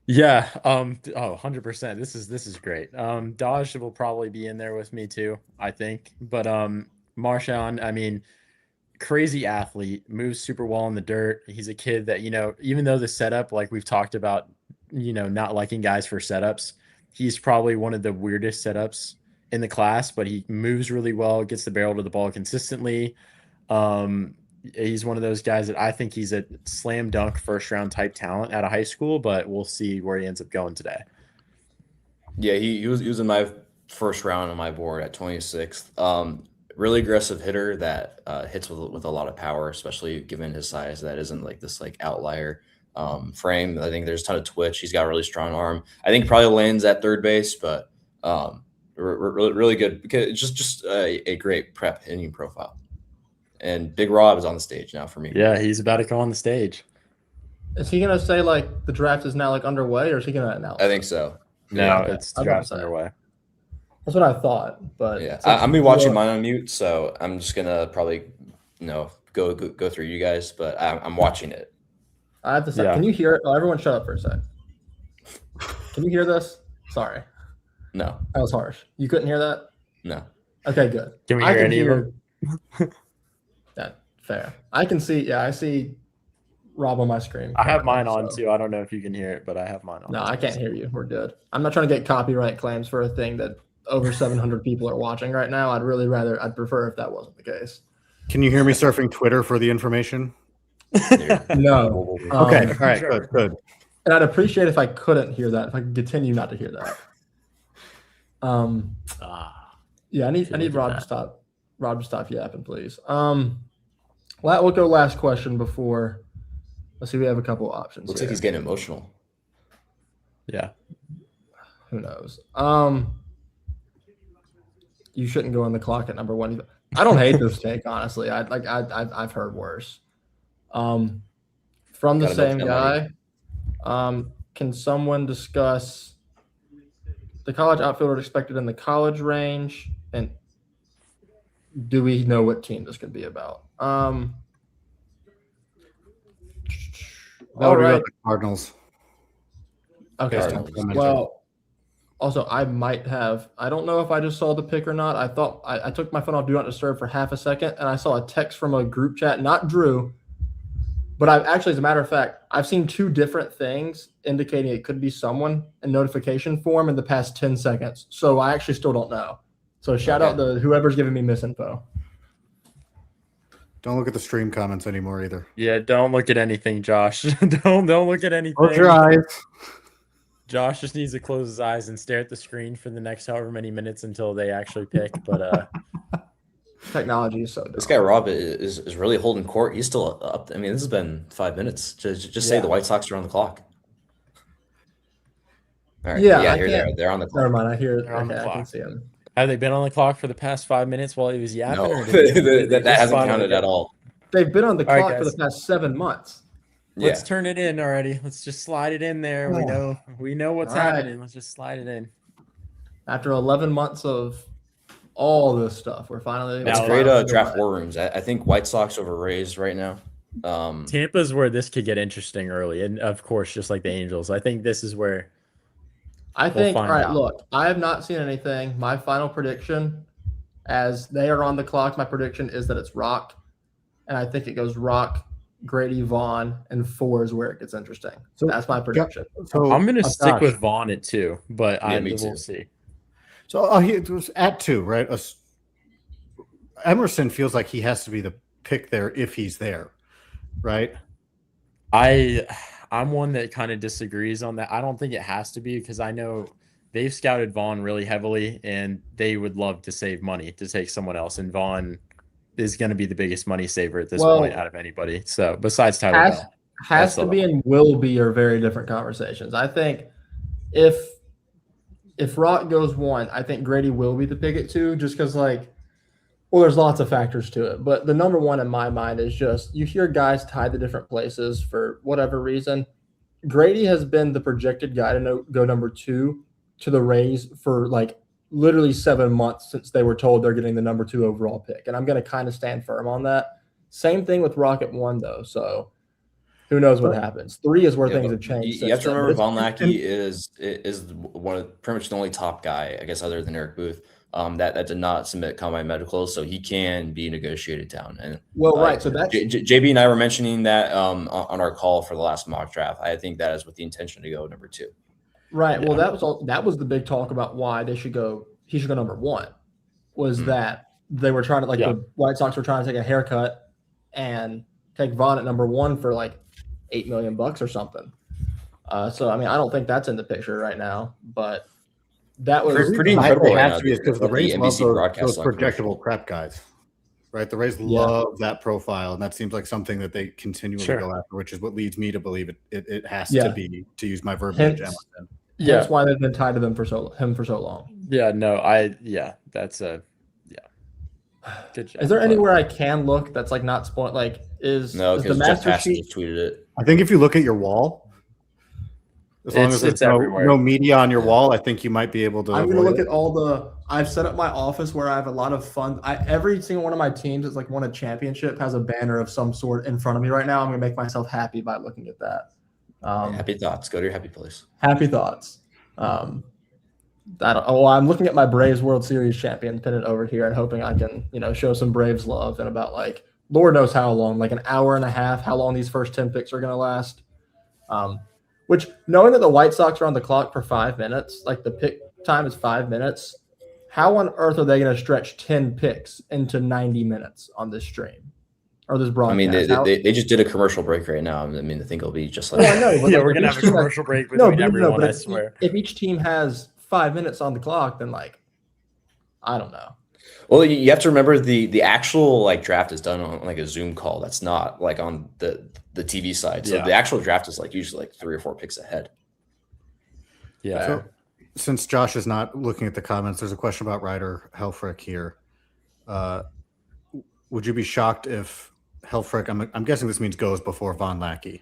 Yeah. 100%. This is great. Dodge will probably be in there with me too, I think. But Marshawn, I mean, crazy athlete, moves super well in the dirt. He's a kid that, even though the setup, like we've talked about, not liking guys for setups, he's probably one of the weirdest setups in the class, but he moves really well, gets the barrel to the ball consistently. He's one of those guys that I think he's a slam dunk first round type talent out of high school, but we'll see where he ends up going today. Yeah, he was in my first round on my board at 26th. Really aggressive hitter that hits with a lot of power, especially given his size. That isn't like this outlier frame. I think there's a ton of twitch. He's got a really strong arm. I think probably lands at third base, but really good because it's just a great prep hitting profile. And Big Rob is on the stage now for me. Yeah, he's about to go on the stage. Is he gonna say the draft is now underway, or is he gonna announce? I think so. No, it's draft underway. That's what I thought, but yeah, I'm be watching mine on mute, so I'm just gonna probably go through you guys, but I'm watching it. I have to say, Can you hear it? Oh, everyone shut up for a sec. Can you hear this? Sorry. No. That was harsh. You couldn't hear that? No. Okay, good. Can we hear any of them? Yeah, fair. I can see, I see Rob on my screen. I have mine on too. I don't know if you can hear it, but I have mine on. No, I can't hear you. We're good. I'm not trying to get copyright claims for a thing that over 700 people are watching right now. I'd prefer if that wasn't the case. Can you hear me surfing Twitter for the information? No. Okay. All right. Sure. Good. And I'd appreciate if I couldn't hear that. If I could continue not to hear that. Yeah, I need Rob to stop. Rob to stop yapping, please. We'll go last question before. Let's see. We have a couple options. Looks like he's getting emotional. Yeah. Who knows? You shouldn't go on the clock at number one. I don't hate this take, honestly. I've heard worse. From the same guy, can someone discuss the college outfielder expected in the college range, and do we know what team this could be about? All right. The Cardinals. Okay. Cardinals. Well, Also, I don't know if I just saw the pick or not. I thought I took my phone off Do Not Disturb for half a second, and I saw a text from a group chat, not Drew, but as a matter of fact, I've seen two different things indicating it could be someone in notification form in the past 10 seconds. So I actually still don't know. So shout out to whoever's giving me misinfo. Don't look at the stream comments anymore either. Yeah, don't look at anything, Josh. don't look at anything. Close your eyes. Josh just needs to close his eyes and stare at the screen for the next however many minutes until they actually pick. But technology is so dumb. This guy Rob is really holding court. He's still up. I mean, this has been 5 minutes. Just say the White Sox are on the clock. All right. Yeah, they're on the clock. Never mind. I hear it. Okay, I can see him. Have they been on the clock for the past 5 minutes while he was yapping? No, that hasn't counted at all. They've been on the clock for the past 7 months. Let's turn it in already. Let's just slide it in there. We know what's happening. Let's just slide it in. After 11 months of all this stuff, we're finally. It's great draft war rooms. I think White Sox over Rays right now. Tampa's where this could get interesting early, and of course, just like the Angels, I think this is where. All right, look, I have not seen anything. My final prediction, as they are on the clock, my prediction is that it's Rock, and I think it goes Rock, Grady, Vaughn, and 4 is where it gets interesting. So that's my prediction. So I'm going to stick with Vaughn at 2, but we'll see. So it was at 2, right? Emerson feels like he has to be the pick there if he's there, right? I'm one that kind of disagrees on that. I don't think it has to be because I know they've scouted Vaughn really heavily and they would love to save money to take someone else. And Vaughn is going to be the biggest money saver at this point out of anybody. So besides Tyler Bell. Has to be and will be are very different conversations. I think if Rock goes 1, I think Grady will be the pick at 2 just because there's lots of factors to it. But the number 1 in my mind is just you hear guys tied to different places for whatever reason. Grady has been the projected guy to go number 2 to the Rays for literally 7 months since they were told they're getting the number 2 overall pick. And I'm going to kind of stand firm on that. Same thing with Rock at 1, though. So who knows what happens. 3 is where things have changed. You have to remember Von Lackey is one of pretty much the only top guy, I guess, other than Eric Booth. That did not submit combine medicals, so he can be negotiated down. And right, so that's JB and I were mentioning that on our call for the last mock draft. I think that is with the intention to go number 2. Right. Yeah. Well, that was the big talk about why he should go number 1. Was that they were trying to the White Sox were trying to take a haircut and take Vaughn at number 1 for $8 million or something. So I mean, I don't think that's in the picture right now, but. That was pretty incredible. Has to be because the Rays love those projectable prep guys, right? The Rays love that profile, and that seems like something that they continually go after, which is what leads me to believe it has to be, to use my verbiage. That's why they've been tied to him for so long. Yeah, no, that's a good job. Is there anywhere I can look that's not spoiled? Is the master sheet tweeted it? I think if you look at your wall. As long as there's no media on your wall, I think you might be able to. I'm going to look at I've set up my office where I have a lot of fun. Every single one of my teams that's won a championship has a banner of some sort in front of me right now. I'm going to make myself happy by looking at that. Happy thoughts. Go to your happy place. Happy thoughts. I'm looking at my Braves World Series champion pennant over here and hoping I can, show some Braves love in about Lord knows how long, an hour and a half, how long these first 10 picks are going to last. Which, knowing that the White Sox are on the clock for 5 minutes, the pick time is 5 minutes, how on earth are they going to stretch 10 picks into 90 minutes on this stream or this broadcast? I mean, they just did a commercial break right now. I mean, I think it'll be just I know, but we're going to have a commercial break between everyone, I swear. If each team has 5 minutes on the clock, then, I don't know. Well, you have to remember the actual draft is done on a Zoom call. That's not on the TV side. So the actual draft is usually 3 or 4 picks ahead. Yeah. So, since Josh is not looking at the comments, there's a question about Ryder Helfrich here. Would you be shocked if Helfrich? I'm guessing this means goes before Von Lackey.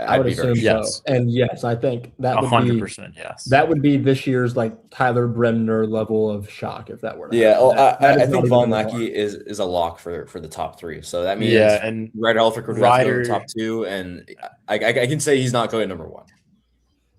I would assume so. And yes, I think that would 100%. Yes, that would be this year's Tyler Bremner level of shock if that were to happen. I think Von Lackey is a lock for the top 3. So that means and Ryder Helfrich would have to go to the top 2, and I can say he's not going number 1.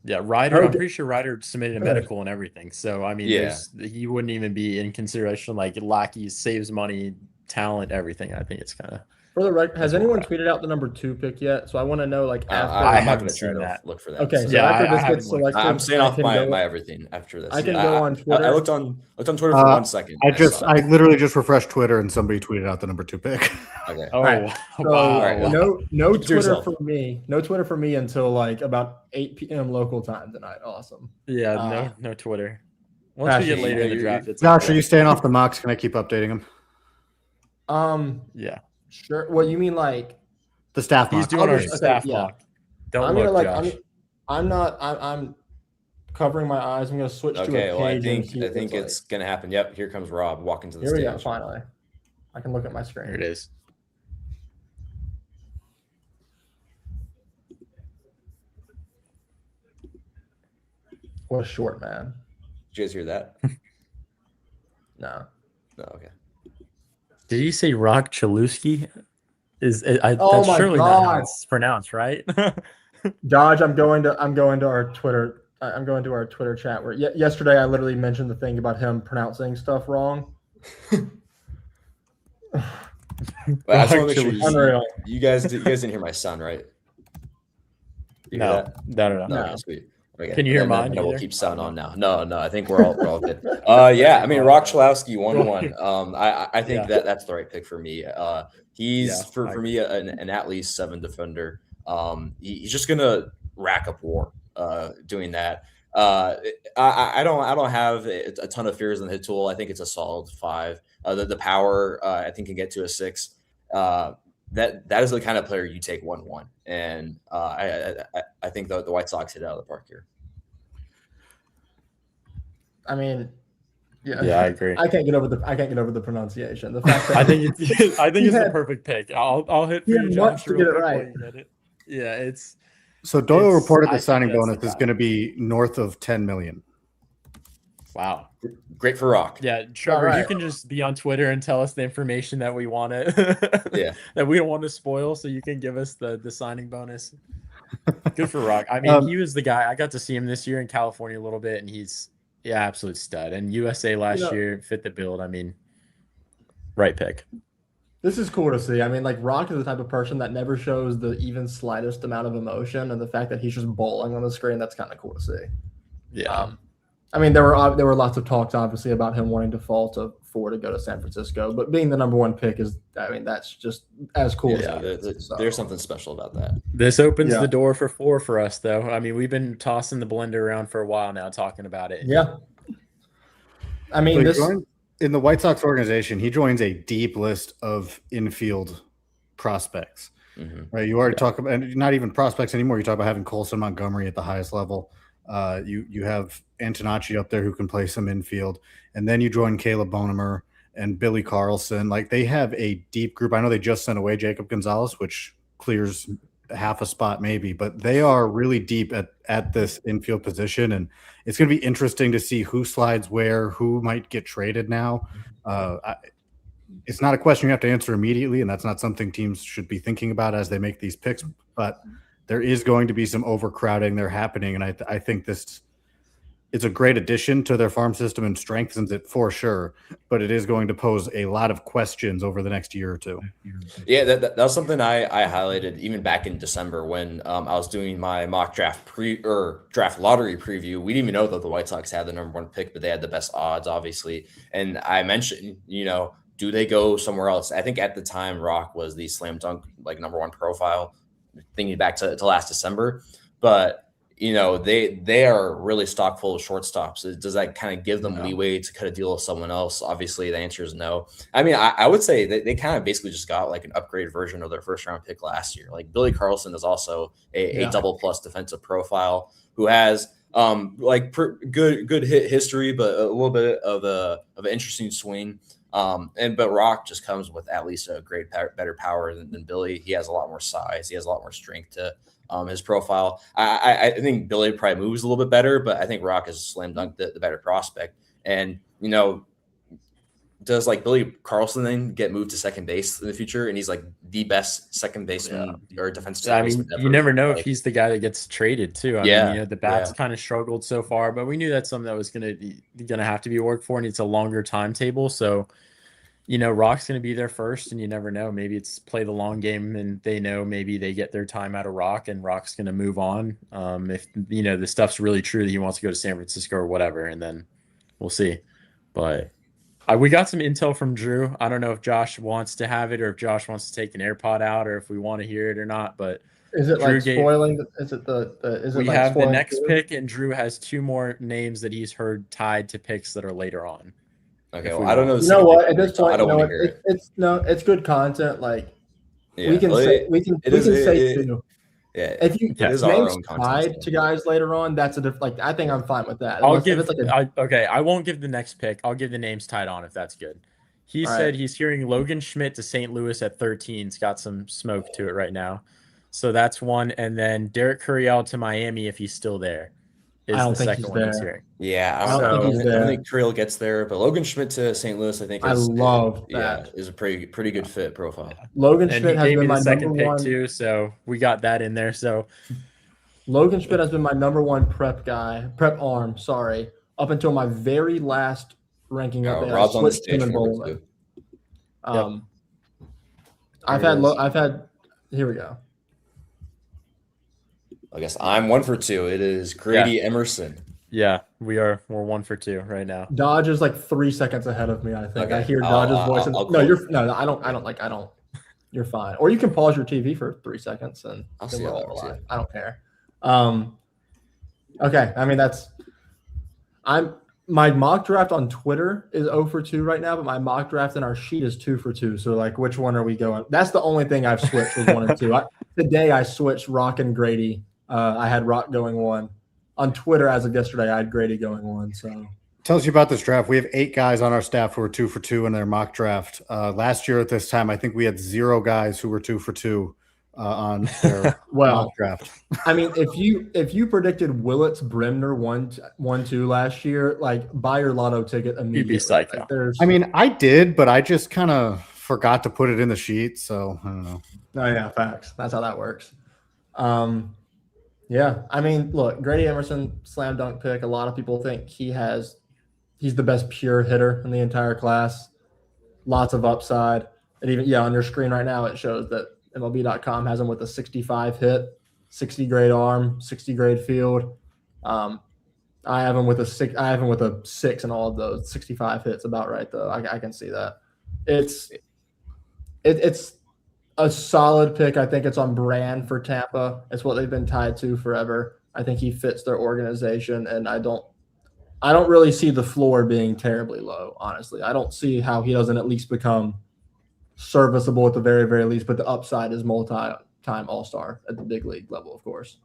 Yeah, Ryder. Okay. I'm pretty sure Ryder submitted a medical and everything. So I mean, he wouldn't even be in consideration. Like Lackey saves money, talent, everything. I think it's kind of. For the record, has anyone tweeted out the number 2 pick yet? So I want to know, like, after I haven't haven't seen that. Look for that. Okay, so. so after this gets haven't looked. selected, I'm staying off my everything after this. I can go on Twitter. I looked on Twitter for 1 second. I literally just refreshed Twitter and somebody tweeted out the number 2 pick. Okay. Oh, right. So wow. No Twitter for me. No Twitter for me until like about 8 p.m. local time tonight. Awesome. Yeah, no Twitter. Once we get later in the draft, it's Josh, are you staying off the mocks? Can I keep updating him? Yeah. Sure. What you mean, like the staff mock? He's doing our staff mock. Don't look, Josh. I'm covering my eyes. I'm gonna switch to a page. Well, I think it's gonna happen. Yep, here comes Rob walking to the stage. Here we go. Finally, I can look at my screen. Here it is. What a short man. Did you guys hear that? No. No. Okay. Did you say Rock Chalewski? That's my surely God. not how it's pronounced, right? Dodge, I'm going to our Twitter. I'm going to our Twitter chat where yesterday I literally mentioned the thing about him pronouncing stuff wrong. I just want to make sure Unreal. you guys didn't hear my son, right? No. Okay, sweet. Okay. Can you hear mine? We'll keep sound on now. No, I think we're all good. Yeah, I mean, Rock Chalewski 1-1. I think that's the right pick for me. He's for me an at least 7 defender. He's just gonna rack up WAR doing that. I don't have a ton of fears in the hit tool. I think it's a solid 5. The power I think can get to a 6. That is the kind of player you take 1-1, and I think the White Sox hit it out of the park here. I mean, yeah, I agree. I can't get over the pronunciation. The fact that I think it's the perfect pick. I'll hit for you, Josh, to get it right. Yeah, it's. So Doyle reported the signing bonus is going to be north of 10 million. Wow. Great for Rock. Yeah, Trevor, you can just be on Twitter and tell us the information that we want to that we don't want to spoil, so you can give us the signing bonus. Good for Rock. I mean, he was the guy. I got to see him this year in California a little bit, and he's absolute stud. And USA last year fit the build. I mean, right pick. This is cool to see. I mean, like Rock is the type of person that never shows the even slightest amount of emotion, and the fact that he's just bowling on the screen, that's kind of cool to see. Yeah. I mean, there were lots of talks, obviously, about him wanting to fall to 4 to go to San Francisco, but being the number 1 pick that's just as cool. There's something special about that. This opens the door for 4 for us, though. I mean, we've been tossing the blender around for a while now, talking about it. Yeah. I mean, in the White Sox organization, he joins a deep list of infield prospects. Mm-hmm. Right? You already talk about, and not even prospects anymore. You talk about having Colson Montgomery at the highest level. You have Antonacci up there who can play some infield, and then you join Caleb Bonemer and Billy Carlson. Like, they have a deep group. I know they just sent away Jacob Gonzalez, which clears half a spot maybe, but they are really deep at this infield position, and it's going to be interesting to see who slides where, who might get traded now. It's not a question you have to answer immediately, and that's not something teams should be thinking about as they make these picks, but there is going to be some overcrowding there happening, and I think it's a great addition to their farm system and strengthens it for sure, but it is going to pose a lot of questions over the next year or 2. Yeah, that was something I highlighted even back in December when I was doing my mock draft draft lottery preview. We didn't even know that the White Sox had the number 1 pick, but they had the best odds, obviously. And I mentioned, do they go somewhere else? I think at the time Rock was the slam dunk like number 1 profile, thinking back to last December, but they are really stock full of shortstops. Does that kind of give them leeway to cut a deal with someone else? Obviously, the answer is no. I mean, I would say that they kind of basically just got like an upgraded version of their 1st round pick last year. Like Billy Carlson is also a double plus defensive profile who has good hit history, but a little bit of an interesting swing. But Rock just comes with at least a better power than Billy. He has a lot more size. He has a lot more strength to his profile. I think Billy probably moves a little bit better, but I think Rock is slam dunk the better prospect. And does like Billy Carlson then get moved to second base in the future, and he's like the best second baseman or defensive baseman ever? You never know like, if he's the guy that gets traded too. I mean, the bats kind of struggled so far, but we knew that's something that was gonna have to be worked for, and it's a longer timetable. So, Rock's gonna be there first, and you never know. Maybe it's play the long game, and they know maybe they get their time out of Rock, and Rock's gonna move on. If the stuff's really true that he wants to go to San Francisco or whatever, and then we'll see. But we got some intel from Drew. I don't know if Josh wants to have it or if Josh wants to take an AirPod out or if we want to hear it or not. But is it Drew like spoiling? Is it we like have the next too? pick, and Drew has 2 more names that he's heard tied to picks that are later on. Okay, well, I don't know. You know what? At this point, I don't want to hear it. It's good content. Like we can say too. Yeah, if you names tied to guys later on, that's a different. Like I think I'm fine with that. I won't give the next pick. I'll give the names tied on if that's good. He said he's hearing Logan Schmidt to St. Louis at 13. It's got some smoke to it right now. So that's one, and then Derek Curiel to Miami if he's still there. I don't think he's there. Yeah, I don't think Curiel gets there, but Logan Schmidt to St. Louis, I think. Is a pretty good fit profile. Yeah. Logan Schmidt has been my second pick #1 too, so we got that in there. So Logan Schmidt has been my #1 prep arm. Sorry, up until my very last ranking up there. Rob's on the stage too. I've had. Here we go. I guess I'm 1 for 2. It is Grady Emerson. Yeah, we're 1 for 2 right now. Dodge is like 3 seconds ahead of me. I think I hear Dodge's voice. I don't. You're fine. Or you can pause your TV for 3 seconds and I'll see all live. I don't care. Okay. I mean my mock draft on Twitter is 0 for 2 right now, but my mock draft in our sheet is 2 for 2. So like, which one are we going? That's the only thing I've switched was 1 and 2. Today I switched Rock and Grady. I had Rock going 1. On Twitter, as of yesterday, I had Grady going 1. So tells you about this draft. We have 8 guys on our staff who are 2 for 2 in their mock draft. Last year at this time, I think we had 0 guys who were 2 for 2 on their mock draft. I mean, if you predicted Willits Bremner 1-2 last year, like buy your lotto ticket immediately. You'd be psycho. Like, I mean, I did, but I just kind of forgot to put it in the sheet, so I don't know. Oh yeah, facts. That's how that works. Yeah, I mean, look, Grady Emerson, slam dunk pick. A lot of people think he's the best pure hitter in the entire class. Lots of upside. And even on your screen right now, it shows that MLB.com has him with a 65 hit, 60 grade arm, 60 grade field. I have him with a 6. I have him with a 6 in all of those. 65 hits, about right though. I can see that. It's a solid pick. I think it's on brand for Tampa. It's what they've been tied to forever. I think he fits their organization, and I don't really see the floor being terribly low, honestly. I don't see how he doesn't at least become serviceable at the very, very least, but the upside is multi-time all-star at the big league level, of course.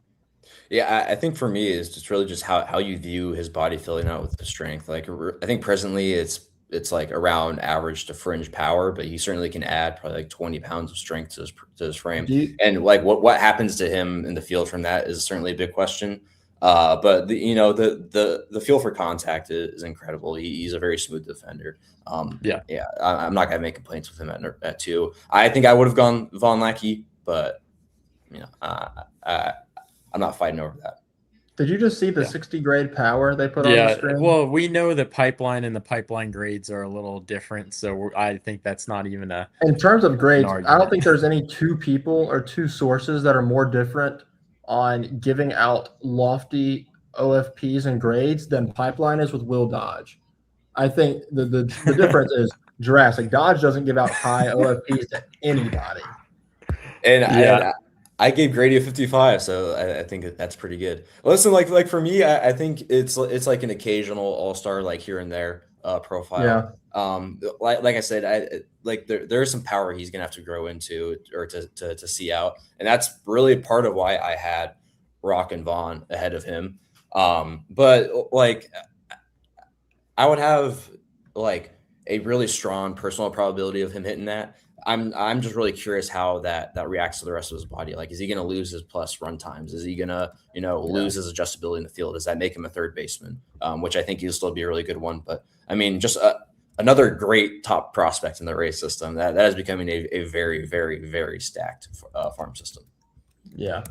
Yeah, I think for me is just really just how you view his body filling out with the strength. Like I think presently it's like around average to fringe power, but he certainly can add probably like 20 pounds of strength to his frame. And like what happens to him in the field from that is certainly a big question. But the feel for contact is incredible. He's a very smooth defender. I'm not gonna make complaints with him at 2. I think I would have gone Von Lackey, but I'm not fighting over that. Did you just see the 60 grade power they put on the screen? Well, we know the pipeline and the pipeline grades are a little different, so I think that's not even in terms of grades, I don't think there's any 2 people or 2 sources that are more different on giving out lofty OFPs and grades than pipeline is with Will Dodge. I think the difference is drastic. Dodge doesn't give out high OFPs to anybody. And I gave Grady a 55, so I think that's pretty good. Listen, like for me, I think it's like an occasional all-star, like here and there profile. Yeah. Like I said, there's some power he's gonna have to grow into or to see out, and that's really part of why I had Rock and Vaughn ahead of him. But like I would have like a really strong personal probability of him hitting that. I'm just really curious how that reacts to the rest of his body. Like, is he going to lose his plus run times? Is he going to, lose his adjustability in the field? Does that make him a third baseman? Which I think he'll still be a really good one. But I mean, just another great top prospect in the Rays system. That is becoming a very, very, very stacked farm system. Yeah.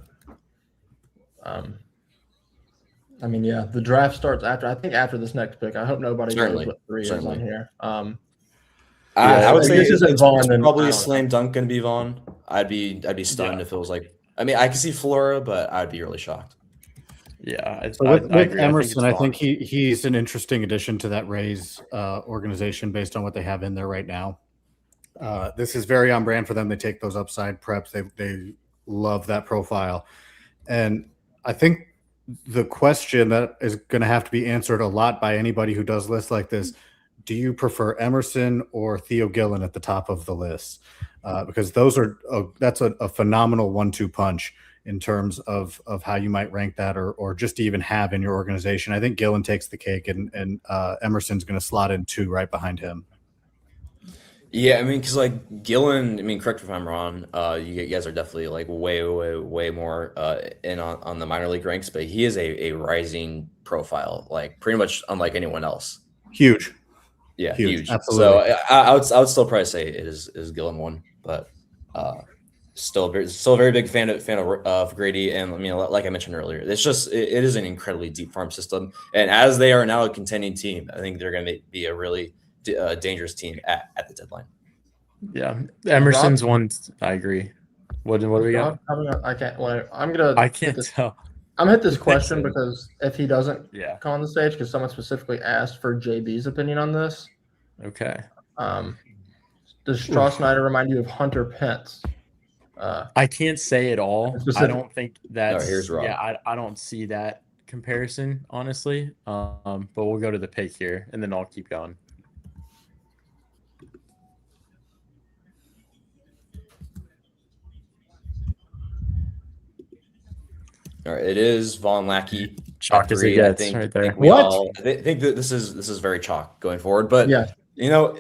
I mean, yeah, the draft starts after this next pick. I hope nobody knows what 3 is on here. I would say this isn't Vaughn, it's probably a slam dunk going to be Vaughn. I'd be stunned if it was like. I mean, I could see Flora, but I'd be really shocked. Yeah, with Emerson, I think he's an interesting addition to that Rays organization based on what they have in there right now. This is very on brand for them. They take those upside preps. They love that profile, and I think the question that is going to have to be answered a lot by anybody who does lists like this: do you prefer Emerson or Theo Gillen at the top of the list? Because that's a phenomenal 1-2 punch in terms of how you might rank that or just even have in your organization. I think Gillen takes the cake and Emerson's going to slot in 2 right behind him. Yeah, I mean, because like Gillen, I mean, correct me if I'm wrong. You guys are definitely like way more in on the minor league ranks, but he is a rising profile, like pretty much unlike anyone else. Huge. Yeah, huge. Absolutely. So I would still probably say it is Gillen 1, but still a very big fan of Grady. And I mean, like I mentioned earlier, it is an incredibly deep farm system, and as they are now a contending team, I think they're going to be a really dangerous team at the deadline. Yeah, Emerson's one. I agree. What do we got? I can't tell. I'm gonna hit this question because if he doesn't come on the stage, because someone specifically asked for JB's opinion on this. Okay. Does Straw Snyder remind you of Hunter Pence? I can't say at all. I don't think that's. Here's Rob. Yeah, I don't see that comparison honestly. But we'll go to the pick here, and then I'll keep going. All right, it is Vaughn Lackey. Chalk as it gets, right there. I think that this is very chalk going forward, but yeah,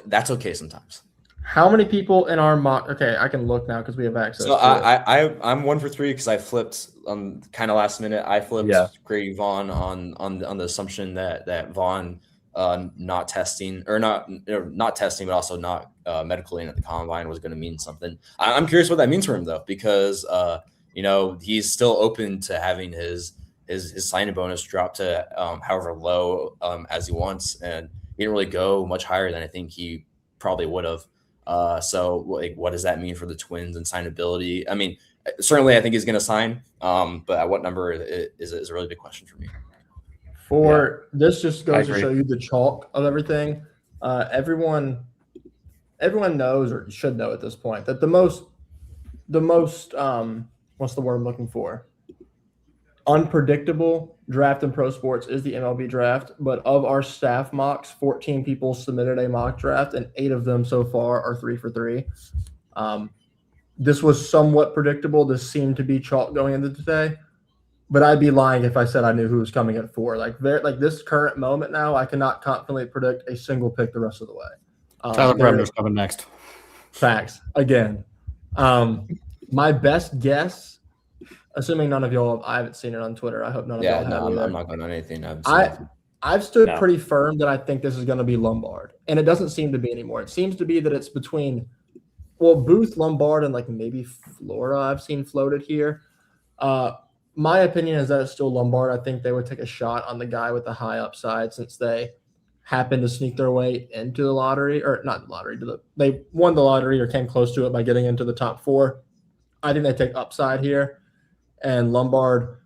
that's okay sometimes. How many people in our mock? Okay, I can look now because we have access. So I'm 1 for 3 because I flipped on kind of last minute. I flipped Grady Vaughn on the assumption that Vaughn not testing, but also not medically in at the combine was going to mean something. I'm curious what that means for him though, because he's still open to having his signing bonus drop to however low as he wants, and he didn't really go much higher than I think he probably would have. So like, what does that mean for the Twins and signability? I mean, certainly I think he's going to sign, but at what number is a really big question for me. This just goes to show you the chalk of everything. Everyone knows or should know at this point that the most what's the word I'm looking for? Unpredictable draft in pro sports is the MLB draft, but of our staff mocks, 14 people submitted a mock draft, and 8 of them so far are 3 for 3. This was somewhat predictable. This seemed to be chalk going into today, but I'd be lying if I said I knew who was coming at 4. Like this current moment now, I cannot confidently predict a single pick the rest of the way. Tyler Bremner's coming next. Facts again. My best guess, assuming none of y'all, I haven't seen it on Twitter. I hope none of y'all have. I'm not going on anything. I've stood pretty firm that I think this is going to be Lombard, and it doesn't seem to be anymore. It seems to be that it's between, Booth, Lombard, and like maybe Flora. I've seen floated here. My opinion is that it's still Lombard. I think they would take a shot on the guy with the high upside since they happened to sneak their way into the lottery, or not the lottery. They won the lottery or came close to it by getting into the top 4. I think they take upside here, and Lombard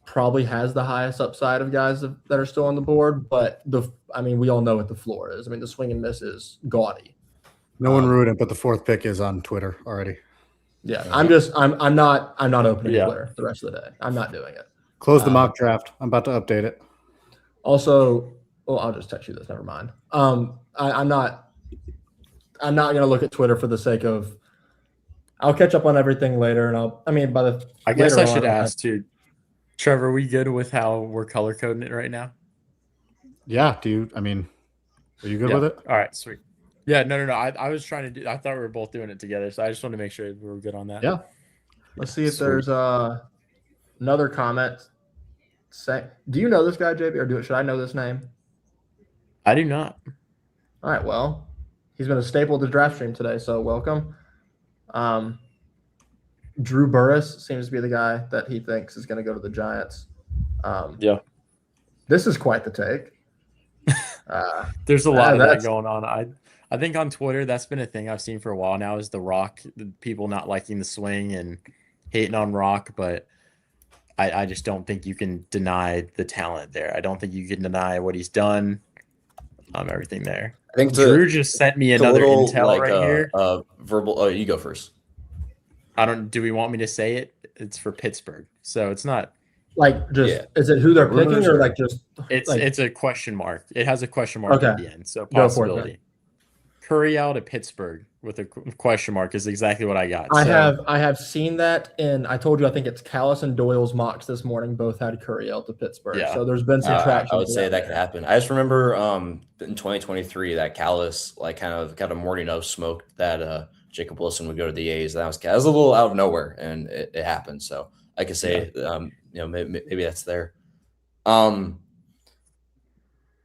probably has the highest upside of guys that are still on the board. But we all know what the floor is. I mean, the swing and miss is gaudy. No one ruined it, but the 4th pick is on Twitter already. Yeah, I'm not opening Twitter the rest of the day. I'm not doing it. Close the mock draft. I'm about to update it. Also, I'll just text you this. Never mind. I'm not going to look at Twitter for the sake of. I'll catch up on everything later, and I guess I should ask too, Trevor. Are we good with how we're color coding it right now? Yeah. Are you good with it? All right, sweet. Yeah, no. I was trying to I thought we were both doing it together, so I just wanted to make sure we were good on that. Yeah. Let's see if there's another comment. Do you know this guy, JB, or should I know this name? I do not. All right, well, he's been a staple of the draft stream today, so welcome. Drew Burress seems to be the guy that he thinks is going to go to the Giants. Yeah. This is quite the take. There's a lot of that going on. I think on Twitter, that's been a thing I've seen for a while now is the Rock, the people not liking the swing and hating on Rock, but I just don't think you can deny the talent there. I don't think you can deny what he's done. Everything there. I think Drew just sent me another intel right here. Verbal. Oh, you go first. Do we want me to say it? It's for Pittsburgh, so it's not like just. Is it who they're picking or like just? It's a question mark. It has a question mark at the end, so possibility. Curry out at Pittsburgh with a question mark is exactly what I got. I have seen that, and I told you I think it's Callis and Doyle's mocks this morning both had Curry out to Pittsburgh. Yeah. So there's been some traction. I would say that could happen. I just remember in 2023 that Callis kind of morning of smoked that Jacob Wilson would go to the A's. That was a little out of nowhere, and it happened. So I could say maybe that's there.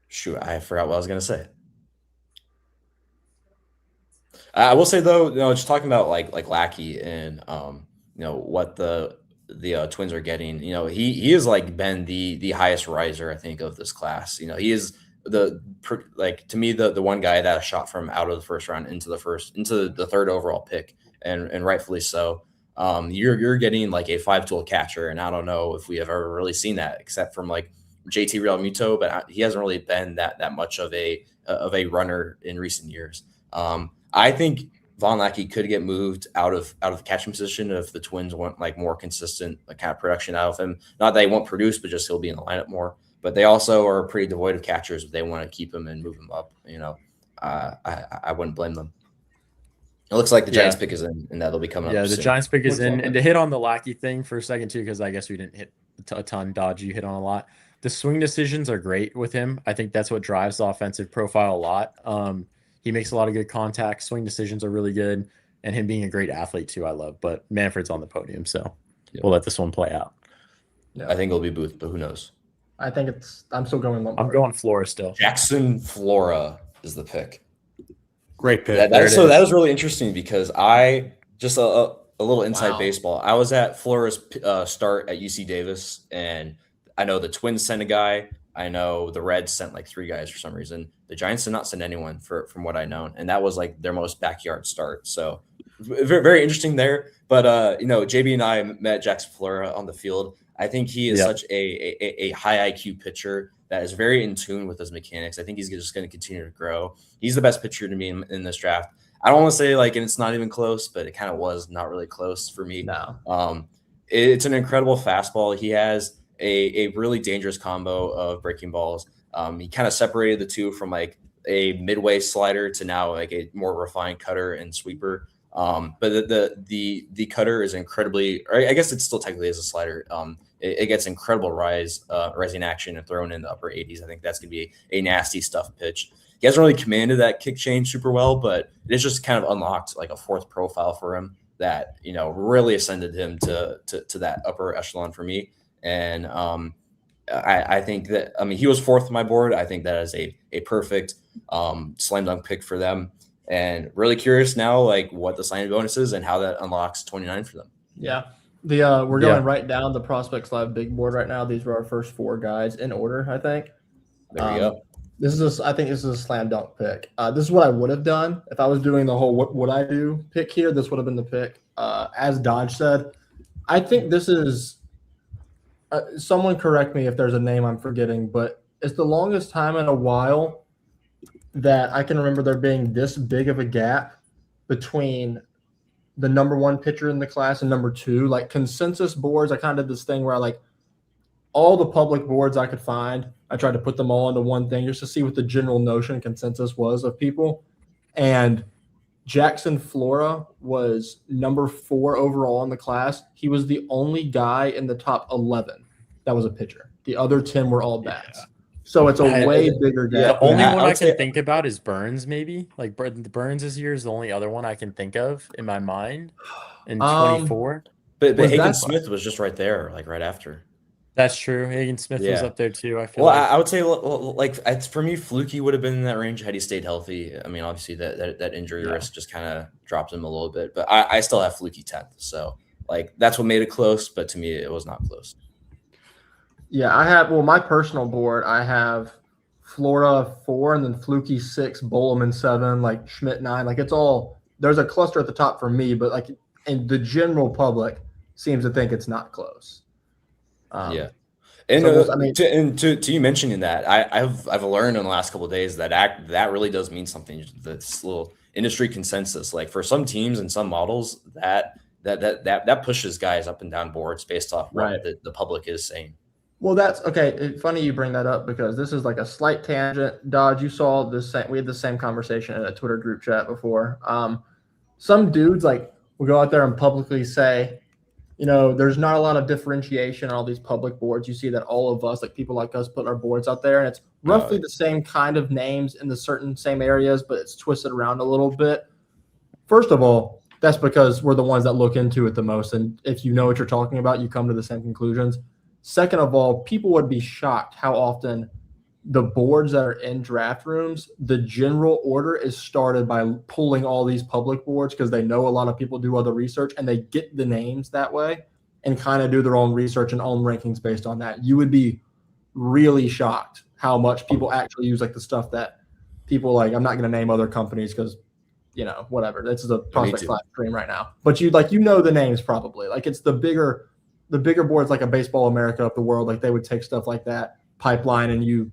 Shoot, I forgot what I was gonna say. I will say though, just talking about like Lackey and what the Twins are getting. He has like been the highest riser I think of this class. He is to me the one guy that shot from out of the first round into the third overall pick, and rightfully so. You're getting like a 5-tool catcher, and I don't know if we have ever really seen that except from like JT Realmuto, but he hasn't really been that much of a runner in recent years. I think Von Lackey could get moved out of the catching position if the Twins want like more consistent kind of production out of him. Not that he won't produce, but just he'll be in the lineup more. But they also are pretty devoid of catchers if they want to keep him and move him up. I wouldn't blame them. It looks like the Giants pick is in, and that'll be coming up. Yeah, the soon. Giants pick is in. And to hit on the Lackey thing for a second too, because I guess we didn't hit a ton. Dodge, you hit on a lot. The swing decisions are great with him. I think that's what drives the offensive profile a lot. He makes a lot of good contact. Swing decisions are really good. And him being a great athlete, too, I love. But Manfred's on the podium, so we'll let this one play out. Yeah. I think it'll be Booth, but who knows? I'm still going Lombard. I'm going Flora still. Jackson Flora is the pick. Great pick. That was really interesting because I just a little inside baseball. I was at Flora's start at UC Davis, and I know the Twins sent a guy. I know the Reds sent like 3 guys for some reason. The Giants did not send anyone from what I know, and that was like their most backyard start. So very, very interesting there. But JB and I met Jackson Flora on the field. I think he is such a high IQ pitcher that is very in tune with his mechanics. I think he's just going to continue to grow. He's the best pitcher to me in this draft. I don't want to say and it's not even close, but it kind of was not really close for me. No. It's an incredible fastball. He has a really dangerous combo of breaking balls. He kind of separated the two from like a midway slider to now like a more refined cutter and sweeper. But the cutter is incredibly, or I guess it still technically is a slider. It gets incredible rising action and thrown in the upper 80s. I think that's going to be a nasty stuff pitch. He hasn't really commanded that kick change super well, but it's just kind of unlocked like a fourth profile for him that, really ascended him to that upper echelon for me. And I think that, he was 4th on my board. I think that is a perfect slam dunk pick for them. And really curious now, like what the signing bonus is and how that unlocks 29 for them. Yeah. We're going right down the Prospects Live big board right now. These were our first 4 guys in order, I think. There you go. I think this is a slam dunk pick. This is what I would have done if I was doing the whole what would I do pick here. This would have been the pick. As Dodge said, I think this is someone correct me if there's a name I'm forgetting, but it's the longest time in a while that I can remember there being this big of a gap between the number 1 pitcher in the class and number 2. Like consensus boards, I kind of did this thing where I like all the public boards I could find. I tried to put them all into one thing just to see what the general notion consensus was of people. And Jackson Flora was number 4 overall in the class. He was the only guy in the top 11 that was a pitcher. The other 10 were all bats. Yeah. So it's a way bigger gap. The only one I can think about is Burns, maybe. Like Burns this year is the only other one I can think of in my mind in 24. But Hagen Smith was just right there, like right after. That's true. Higgins-Smith was up there too. I feel Well, like. I would say like for me, Fluky would have been in that range had he stayed healthy. I mean, obviously that injury risk just kind of dropped him a little bit, but I still have Fluky 10th. So like that's what made it close, but to me it was not close. Yeah, I have my personal board, I have Flora 4 and then Fluky 6, Bowman 7, like Schmidt 9. Like it's all there's a cluster at the top for me, but like and the general public seems to think it's not close. Yeah. And so I mean, to you mentioning that, I've learned in the last couple of days that really does mean something. That's little industry consensus. Like for some teams and some models, that pushes guys up and down boards based off what the public is saying. Well, that's okay. It's funny you bring that up because this is like a slight tangent. Dodge, you saw this. We had the same conversation in a Twitter group chat before. Some dudes like will go out there and publicly say, you know, there's not a lot of differentiation on all these public boards. You see that all of us, like people like us, put our boards out there, and it's roughly the same kind of names in the certain same areas, but it's twisted around a little bit. First of all, that's because we're the ones that look into it the most, and if you know what you're talking about, you come to the same conclusions. Second of all, people would be shocked how often the boards that are in draft rooms, the general order is started by pulling all these public boards because they know a lot of people do other research and they get the names that way and kind of do their own research and own rankings based on that. You would be really shocked how much people actually use like the stuff that people like. I'm not going to name other companies because, you know, whatever. This is a prospect live stream right now. But you know the names probably. Like it's the bigger boards like a Baseball America of the world. Like they would take stuff like that, pipeline, and you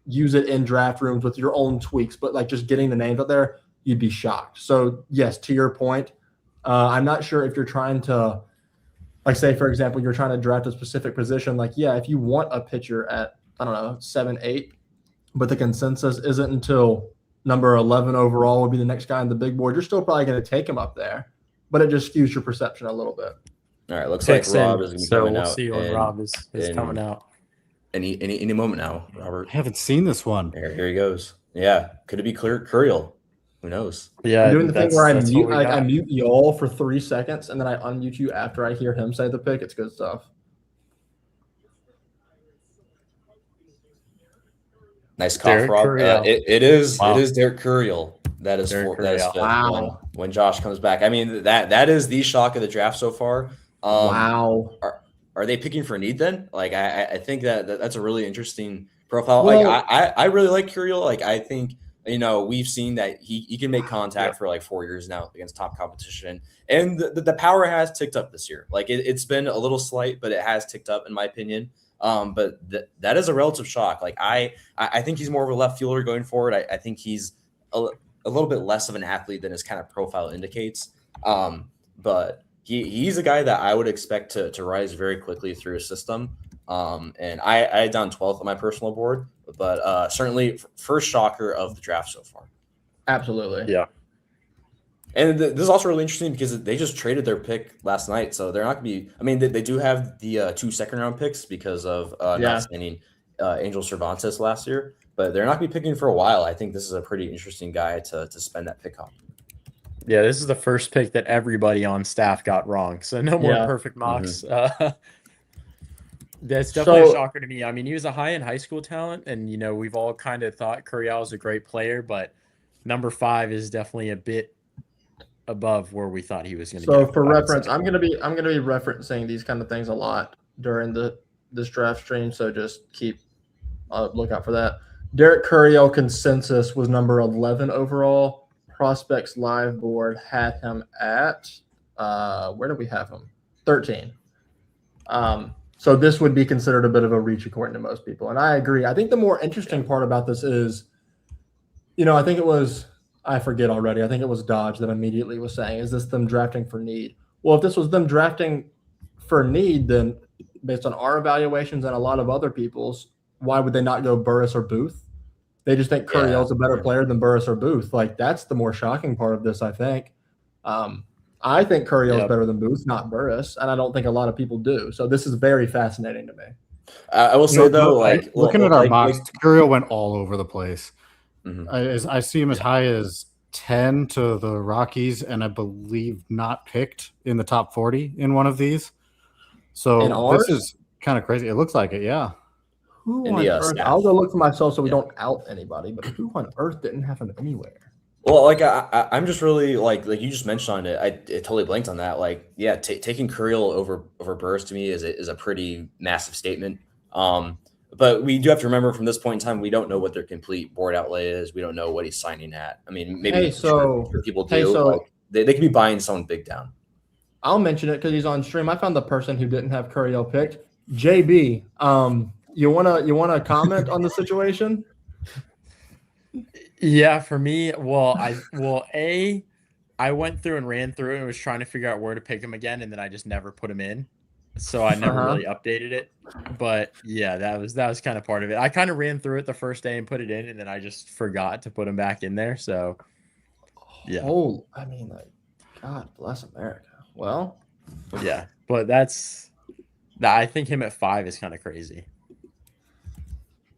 use it in draft rooms with your own tweaks, but like just getting the names out there, you'd be shocked. So yes, to your point, I'm not sure if you're trying to, like say, for example, you're trying to draft a specific position. Like, yeah, if you want a pitcher at, I don't know, 7, 8, but the consensus isn't until number 11 overall would be the next guy on the big board, you're still probably going to take him up there, but it just skews your perception a little bit. All right. Looks like Rob is going to be coming out. So we'll see when Rob is coming out. Any moment now, Robert. I haven't seen this one. Here he goes. Yeah, could it be Curiel? Who knows? Yeah, I'm doing the thing where I mute y'all for 3 seconds and then I unmute you after I hear him say the pick. It's good stuff. Nice cough, Rob. It is Derek Curiel. That is wow. When Josh comes back. I mean that is the shock of the draft so far. Wow. Are they picking for need then? Like I think that's a really interesting profile. Well, like I really like Curiel. Like I think, you know, we've seen that he can make contact for like 4 years now against top competition, and the power has ticked up this year. Like it's been a little slight, but it has ticked up in my opinion. But that is a relative shock. Like I think he's more of a left fielder going forward. I think he's a little bit less of an athlete than his kind of profile indicates. But he's a guy that I would expect to rise very quickly through a system. And I had down 12th on my personal board, but certainly first shocker of the draft so far. Absolutely. Yeah. And this is also really interesting because they just traded their pick last night. So they're not going to be, I mean, they do have the 2 second-round picks because of not signing Angel Cervantes last year, but they're not going to be picking for a while. I think this is a pretty interesting guy to spend that pick on. Yeah, this is the first pick that everybody on staff got wrong. So no more perfect mocks. Mm-hmm. That's definitely a shocker to me. I mean, he was a high-end high school talent, and, you know, we've all kind of thought Curiel was a great player, but number 5 is definitely a bit above where we thought he was going to go. So for reference, I'm going to be referencing these kind of things a lot during this draft stream, so just keep look out for that. Derek Curiel consensus was number 11 overall. Prospects Live board had him at where did we have him? 13. So this would be considered a bit of a reach according to most people, and I agree. I think the more interesting part about this is, you know, I think it was, I forget already. I think it was Dodge that immediately was saying, is this them drafting for need? Well, if this was them drafting for need, then based on our evaluations and a lot of other people's, why would they not go Burris or Booth? They just think Curiel's a better player than Burris or Booth. Like, that's the more shocking part of this, I think. I think Curiel's better than Booth, not Burris, and I don't think a lot of people do. So this is very fascinating to me. I will say, though, like looking at our mocks, Curiel went all over the place. Mm-hmm. I see him as high as 10 to the Rockies, and I believe not picked in the top 40 in one of these. So this is kind of crazy. It looks like it, yeah. Who In on the, earth? staff. I'll go look for myself so we Yeah. don't out anybody. But who on earth didn't have him anywhere? Well, like I'm just really like you just mentioned on it. I totally blanked on that. Like, yeah, taking Kirill over Burrs to me is a pretty massive statement. But we do have to remember from this point in time, we don't know what their complete board outlay is. We don't know what he's signing at. I mean, maybe sure people do. Like, they could be buying someone big down. I'll mention it because he's on stream. I found the person who didn't have Kirill picked. JB, you wanna comment on the situation? Yeah, for me, I went through and ran through and was trying to figure out where to pick him again, and then I just never put him in. So I never really updated it. But yeah, that was kind of part of it. I kind of ran through it the first day and put it in, and then I just forgot to put him back in there. So yeah. Oh, I mean, like, God bless America. Well, yeah, but I think him at 5 is kind of crazy.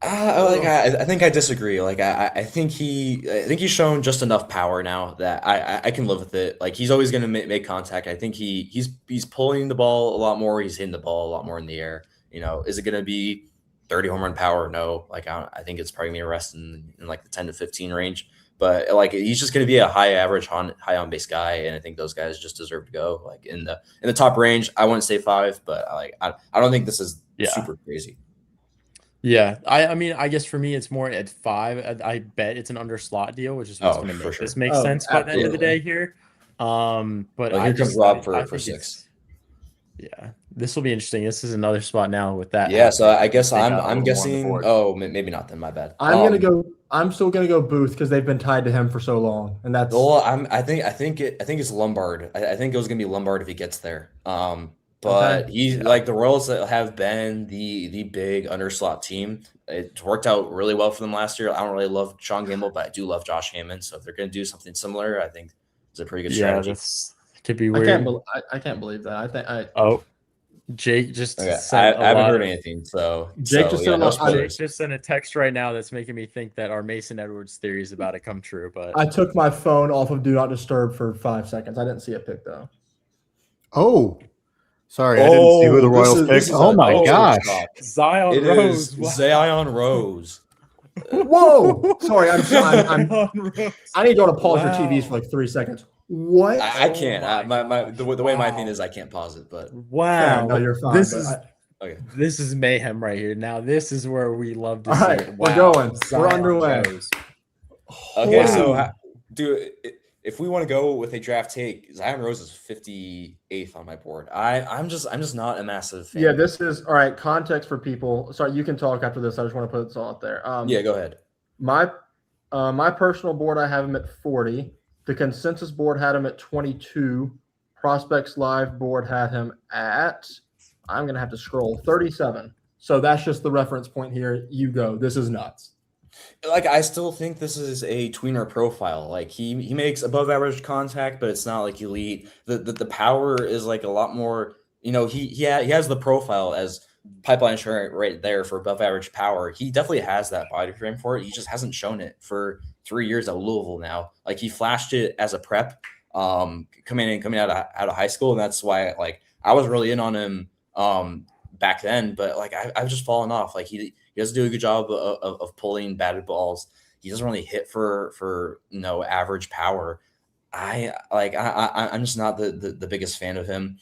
I think I disagree. Like I think he's shown just enough power now that I can live with it. Like, he's always going to make contact. I think he's pulling the ball a lot more. He's hitting the ball a lot more in the air. You know, is it going to be 30 home run power? No. Like, I think it's probably going to be rest in like the 10 to 15 range. But like, he's just going to be a high average, high on base guy, and I think those guys just deserve to go like in the top range. I wouldn't say 5, but I don't think this is super crazy. Yeah, I mean, I guess for me, it's more at 5. I bet it's an under slot deal, which is what's going to make this make sense by the end of the day here. But here comes Rob for 6. Yeah, this will be interesting. This is another spot now with that. Yeah, so I guess I'm guessing. Oh, maybe not then. My bad. I'm still gonna go Booth because they've been tied to him for so long, and that's. Well, I think it's Lombard. I think it was gonna be Lombard if he gets there. But he's like, the Royals have been the big underslot team. It worked out really well for them last year. I don't really love Sean Gamble, but I do love Josh Hammond. So if they're going to do something similar, I think it's a pretty good strategy. Yeah, could be weird. I can't believe that. Jake just sent I haven't heard anything. So Jake just sent a text right now that's making me think that our Mason Edwards theory is about to come true. But I took my phone off of Do Not Disturb for 5 seconds. I didn't see a pick though. Oh. Sorry, I didn't see who the Royals picked. Oh my gosh. Zion Rose. Zion Rose. Whoa. Sorry, I need to go to pause your TVs for like 3 seconds. What? I can't. The way my thing is, I can't pause it, but wow. No, you're fine. This is mayhem right here. Now this is where we love to see it. Wow. We're going. We're underway. Okay, so if we want to go with a draft take, Zion Rose is 58th on my board. I'm just not a massive fan. Yeah, this is all right. Context for people. Sorry, you can talk after this. I just want to put this all out there. Yeah, go ahead. My personal board, I have him at 40. The consensus board had him at 22. Prospects Live board had him at, I'm gonna have to scroll, 37. So that's just the reference point here. You go. This is nuts. Like, I still think this is a tweener profile. Like, he makes above average contact, but it's not like elite. The power is like a lot more. You know, he has the profile as pipeline insurance right there for above average power. He definitely has that body frame for it. He just hasn't shown it for 3 years at Louisville now. Like, he flashed it as a prep, coming out of high school, and that's why like I was really in on him back then. But like I've just fallen off. Like he doesn't do a good job of pulling batted balls. He doesn't really hit for average power. I'm just not the biggest fan of him.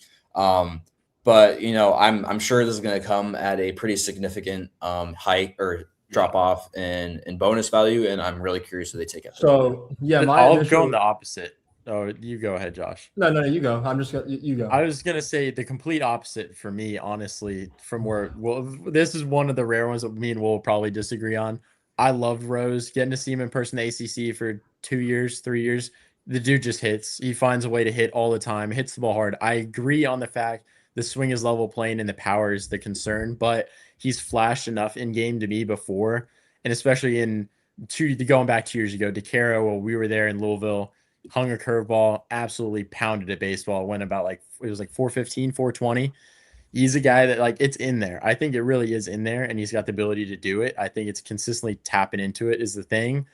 But I'm sure this is going to come at a pretty significant hike or drop off in bonus value, and I'm really curious who they take it. So I'll go on the opposite. Oh, you go ahead, Josh. No, you go. I'm just gonna you go. I was gonna say the complete opposite for me, honestly. From where this is one of the rare ones that me and Will probably disagree on. I loved Rose, getting to see him in person at ACC for 2 years, 3 years. The dude just hits. He finds a way to hit all the time. Hits the ball hard. I agree on the fact the swing is level playing and the power is the concern, but he's flashed enough in game to me before, and especially going back 2 years ago, DeCaro, while we were there in Louisville, hung a curveball, absolutely pounded a baseball. Went about it was like 415, 420. He's a guy that it's in there. I think it really is in there, and he's got the ability to do it. I think it's consistently tapping into it is the thing.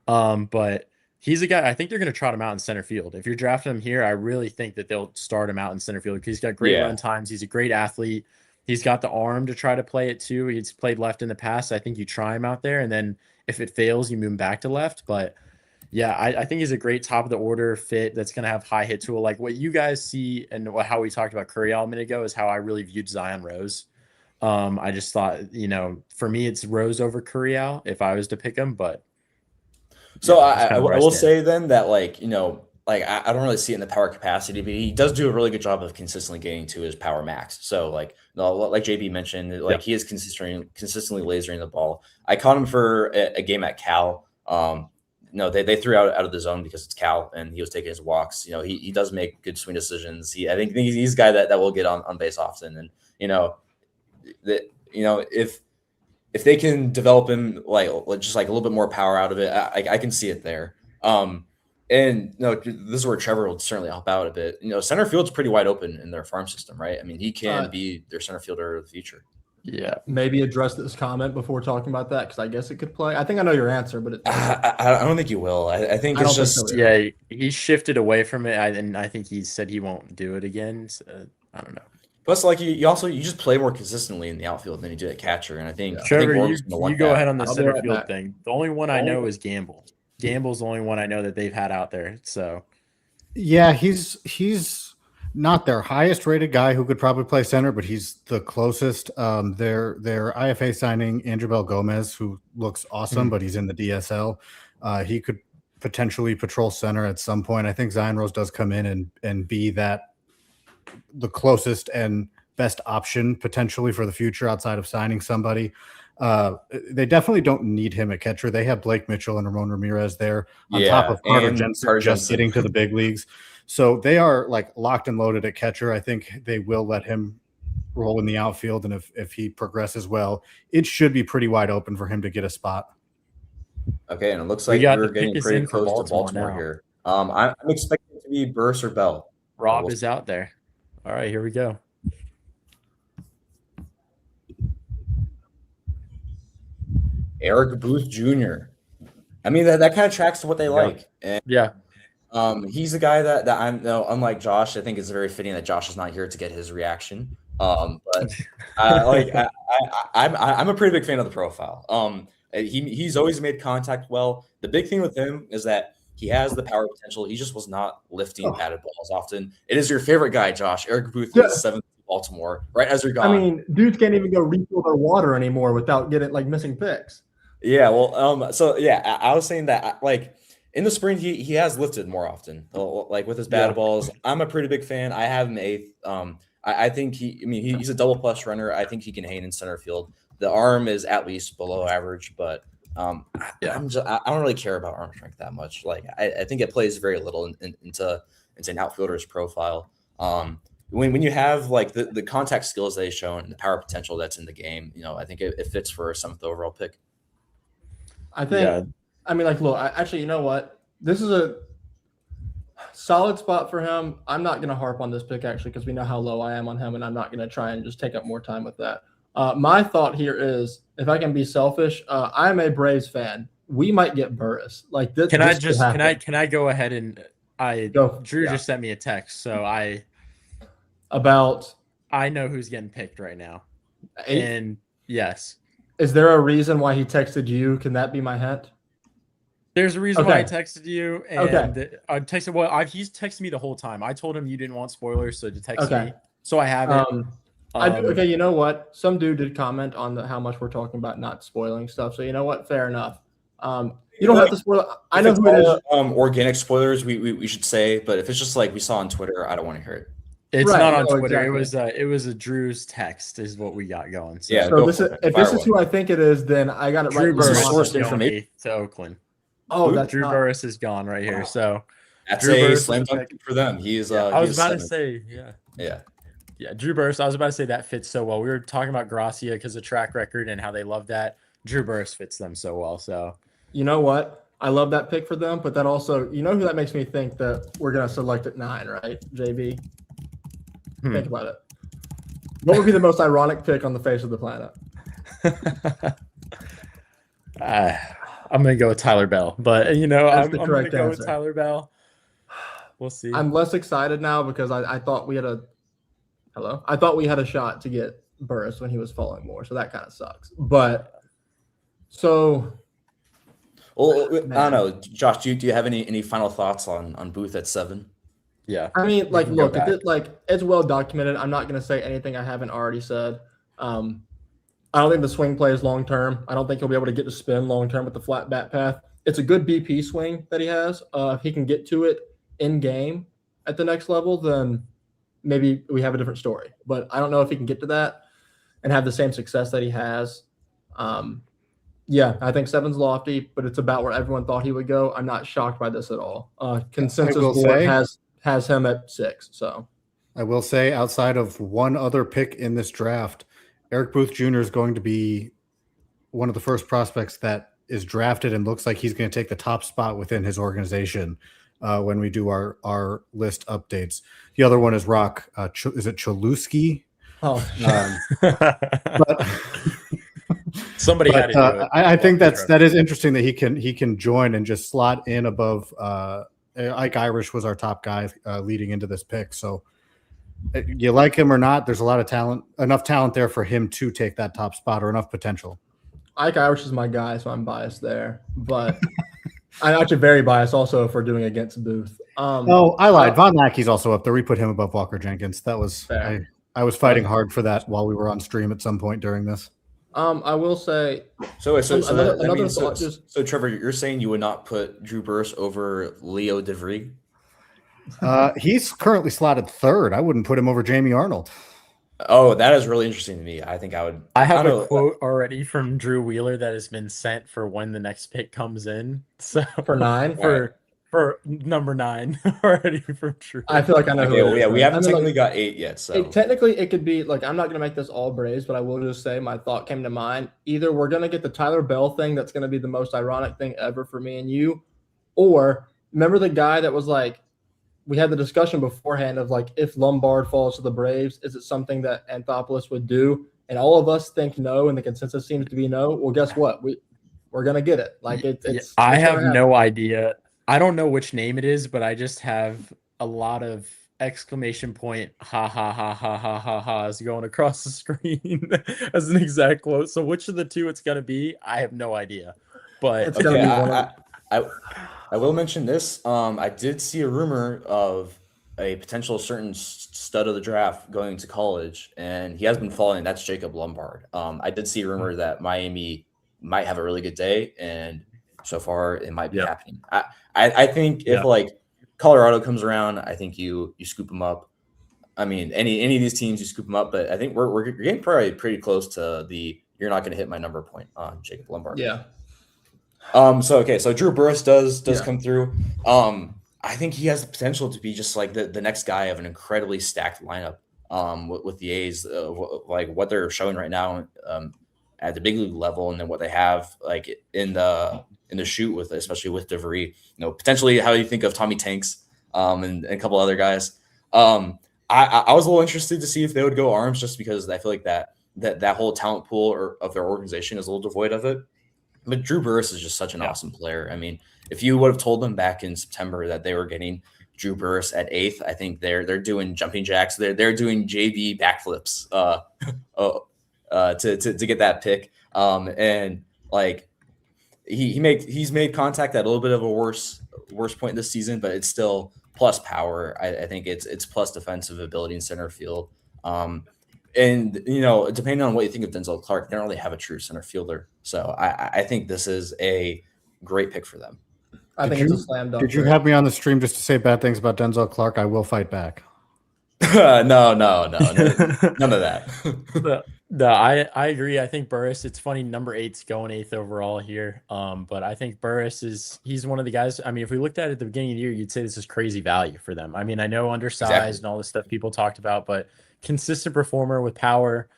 But he's a guy, I think they're going to trot him out in center field. If you're drafting him here, I really think that they'll start him out in center field because he's got great run times. He's a great athlete. He's got the arm to try to play it too. He's played left in the past. I think you try him out there, and then if it fails, you move him back to left. But yeah, I think he's a great top of the order fit that's going to have high hit tool. Like what you guys see and how we talked about Curry a minute ago is how I really viewed Zion Rose. I just thought, for me, it's Rose over Curry if I was to pick him. But so I will say then that I don't really see it in the power capacity, but he does do a really good job of consistently getting to his power max. So like JB mentioned, he is consistently lasering the ball. I caught him for a game at Cal. They threw out of the zone because it's Cal and he was taking his walks. He does make good swing decisions. I think he's a guy that will get on base often. And if they can develop him just a little bit more power out of it, I can see it there. And this is where Trevor will certainly help out a bit. Center field's pretty wide open in their farm system, right? I mean, he can be their center fielder of the future. Yeah, maybe address this comment before talking about that because I guess it could play. I think I know your answer, but I don't think you will. I think it's just he shifted away from it, and I think he said he won't do it again. So, I don't know. Plus, you just play more consistently in the outfield than you do at catcher, and I think Trevor, you go ahead on the center field thing. The only one I know is Gamble. Gamble's the only one I know that they've had out there. So, yeah, he's not their highest rated guy who could probably play center, but he's the closest. Their IFA signing Angerbel Gomez, who looks awesome, but he's in the DSL. He could potentially patrol center at some point. I think Zion Rose does come in and be the closest and best option potentially for the future outside of signing somebody. They definitely don't need him at catcher. They have Blake Mitchell and Ramon Ramirez there on top of Carter Jensen just getting to the big leagues. So they are locked and loaded at catcher. I think they will let him roll in the outfield. And if he progresses well, it should be pretty wide open for him to get a spot. Okay. And it looks like we're getting pretty close to Baltimore here. I'm expecting it to be Burris or Bell. Rob is out there. All right, here we go. Eric Booth Jr. I mean, that kind of tracks to what they like. And, he's a guy that unlike Josh, I think it's very fitting that Josh is not here to get his reaction. But I'm a pretty big fan of the profile. He's always made contact well. The big thing with him is that he has the power potential. He just was not lifting batted balls often. It is your favorite guy, Josh. Eric Booth is 7th Baltimore, right as you're gone. I mean, dudes can't even go refill their water anymore without getting missing picks. Yeah, well, I was saying that in the spring he has lifted more often, with his batted balls. I'm a pretty big fan. I have him 8th. I think he's a double plus runner. I think he can hang in center field. The arm is at least below average, but I don't really care about arm strength that much. I think it plays very little into an outfielder's profile. When you have the contact skills they've shown and the power potential that's in the game, I think it fits for a 7th overall pick. I think. I mean, look. Actually, you know what? This is a solid spot for him. I'm not going to harp on this pick actually because we know how low I am on him, and I'm not going to try and just take up more time with that. My thought here is, if I can be selfish, I'm a Braves fan. We might get Burris. Can I go ahead and Drew just sent me a text, so I know who's getting picked right now. 8? And yes. Is there a reason why he texted you? Can that be my hint? There's a reason why I texted you. And I texted. Well, he's texted me the whole time. I told him you didn't want spoilers, so to text me. So I have it. Okay, you know what? Some dude did comment on how much we're talking about not spoiling stuff. So you know what? Fair enough. You don't have to spoil. I know who it is. Organic spoilers, we should say. But if it's just we saw on Twitter, I don't want to hear it. It's not on Twitter. Exactly. It was a Drew's text is what we got going. So, if this is who I think it is, then I got it right. Drew Burris information to Oakland. Oh, that's Drew Burris is gone right here. So that's a slam dunk for them. He's. I was about to say, yeah. Drew Burris. I was about to say that fits so well. We were talking about Gracia because of track record and how they love that. Drew Burris fits them so well. So you know what? I love that pick for them, but that also, who that makes me think that we're gonna select at 9, right? JB. Think about it. What would be the most ironic pick on the face of the planet? I'm going to go with Tyler Bell. But, I'm going to go with Tyler Bell. We'll see. I'm less excited now because I thought we had a shot to get Burris when he was falling more, so that kind of sucks. But so, well, I don't know, Josh. Do you have any final thoughts on Booth at 7? Yeah, I mean, like, look, it's well documented. I'm not going to say anything I haven't already said. I don't think the swing play is long term. I don't think he'll be able to get to spin long term with the flat bat path. It's a good BP swing that he has. If he can get to it in game at the next level, then maybe we have a different story. But I don't know if he can get to that and have the same success that he has. Yeah, I think 7's lofty, but it's about where everyone thought he would go. I'm not shocked by this at all. Consensus board has him at 6. So I will say, outside of one other pick in this draft, Eric Booth Jr. is going to be one of the first prospects that is drafted and looks like he's going to take the top spot within his organization when we do our list updates. The other one is Rock. Is it Chalewski? Oh, but somebody had to do it. I think that is interesting that he can join and just slot in above. Ike Irish was our top guy leading into this pick. So you like him or not, there's a lot of talent, enough talent there for him to take that top spot, or enough potential. Ike Irish is my guy, so I'm biased there. But I'm actually very biased also for doing against Booth. I lied. Von Lackey's also up there. We put him above Walker Jenkins. That was I was fighting hard for that while we were on stream at some point during this. I will say. So Trevor, you're saying you would not put Drew Burris over Leo DeVries? He's currently slotted 3rd. I wouldn't put him over Jamie Arnold. Oh, that is really interesting to me. I think I would. I have a quote already from Drew Wheeler that has been sent for when the next pick comes in. So for 9, for number 9 already from Drew. I feel like I know. Okay, we haven't technically got 8 yet. So technically, it could be like, I'm not going to make this all Braves, but I will just say my thought came to mind. Either we're going to get the Tyler Bell thing, that's going to be the most ironic thing ever for me and you, or remember the guy that was like, we had the discussion beforehand of like, if Lombard falls to the Braves, is it something that Anthopoulos would do? And all of us think no, and the consensus seems to be no. Well, guess what? We're gonna get it. Like it's. I have no idea. I don't know which name it is, but I just have a lot of exclamation point ha ha ha ha ha ha ha's going across the screen as an exact quote. So which of the two it's gonna be, I have no idea. But it's gonna be one of. I will mention this. I did see a rumor of a potential certain stud of the draft going to college, and he has been falling. That's Jacob Lombard. I did see a rumor that Miami might have a really good day, and so far it might be happening. I think if like Colorado comes around, I think you scoop them up. I mean, any of these teams you scoop them up, but I think we're getting probably pretty close to the you're not going to hit my number point on Jacob Lombard. Yeah. So Drew Burris does come through. I think he has the potential to be just like the next guy of an incredibly stacked lineup with the A's, like what they're showing right now at the big league level, and then what they have like in the shoot with, especially with DeVries. Potentially how you think of Tommy Tanks and a couple other guys. I was a little interested to see if they would go arms, just because I feel like that whole talent pool of their organization is a little devoid of it. But Drew Burris is just such an awesome player. I mean, if you would have told them back in September that they were getting Drew Burris at 8th, I think they're doing jumping jacks. They're doing JV backflips to get that pick. And like he's made contact at a little bit of a worse point this season, but it's still plus power. I think it's plus defensive ability in center field. And, depending on what you think of Denzel Clark, they don't really have a true center fielder. So I think this is a great pick for them. I think it's a slam dunk. Did you have me on the stream just to say bad things about Denzel Clark? I will fight back. No, none of that. No, I agree. I think Burris, it's funny, number 8's going 8th overall here. But I think Burris he's one of the guys. I mean, if we looked at it at the beginning of the year, you'd say this is crazy value for them. I mean, I know undersized and all this stuff people talked about, but consistent performer with power.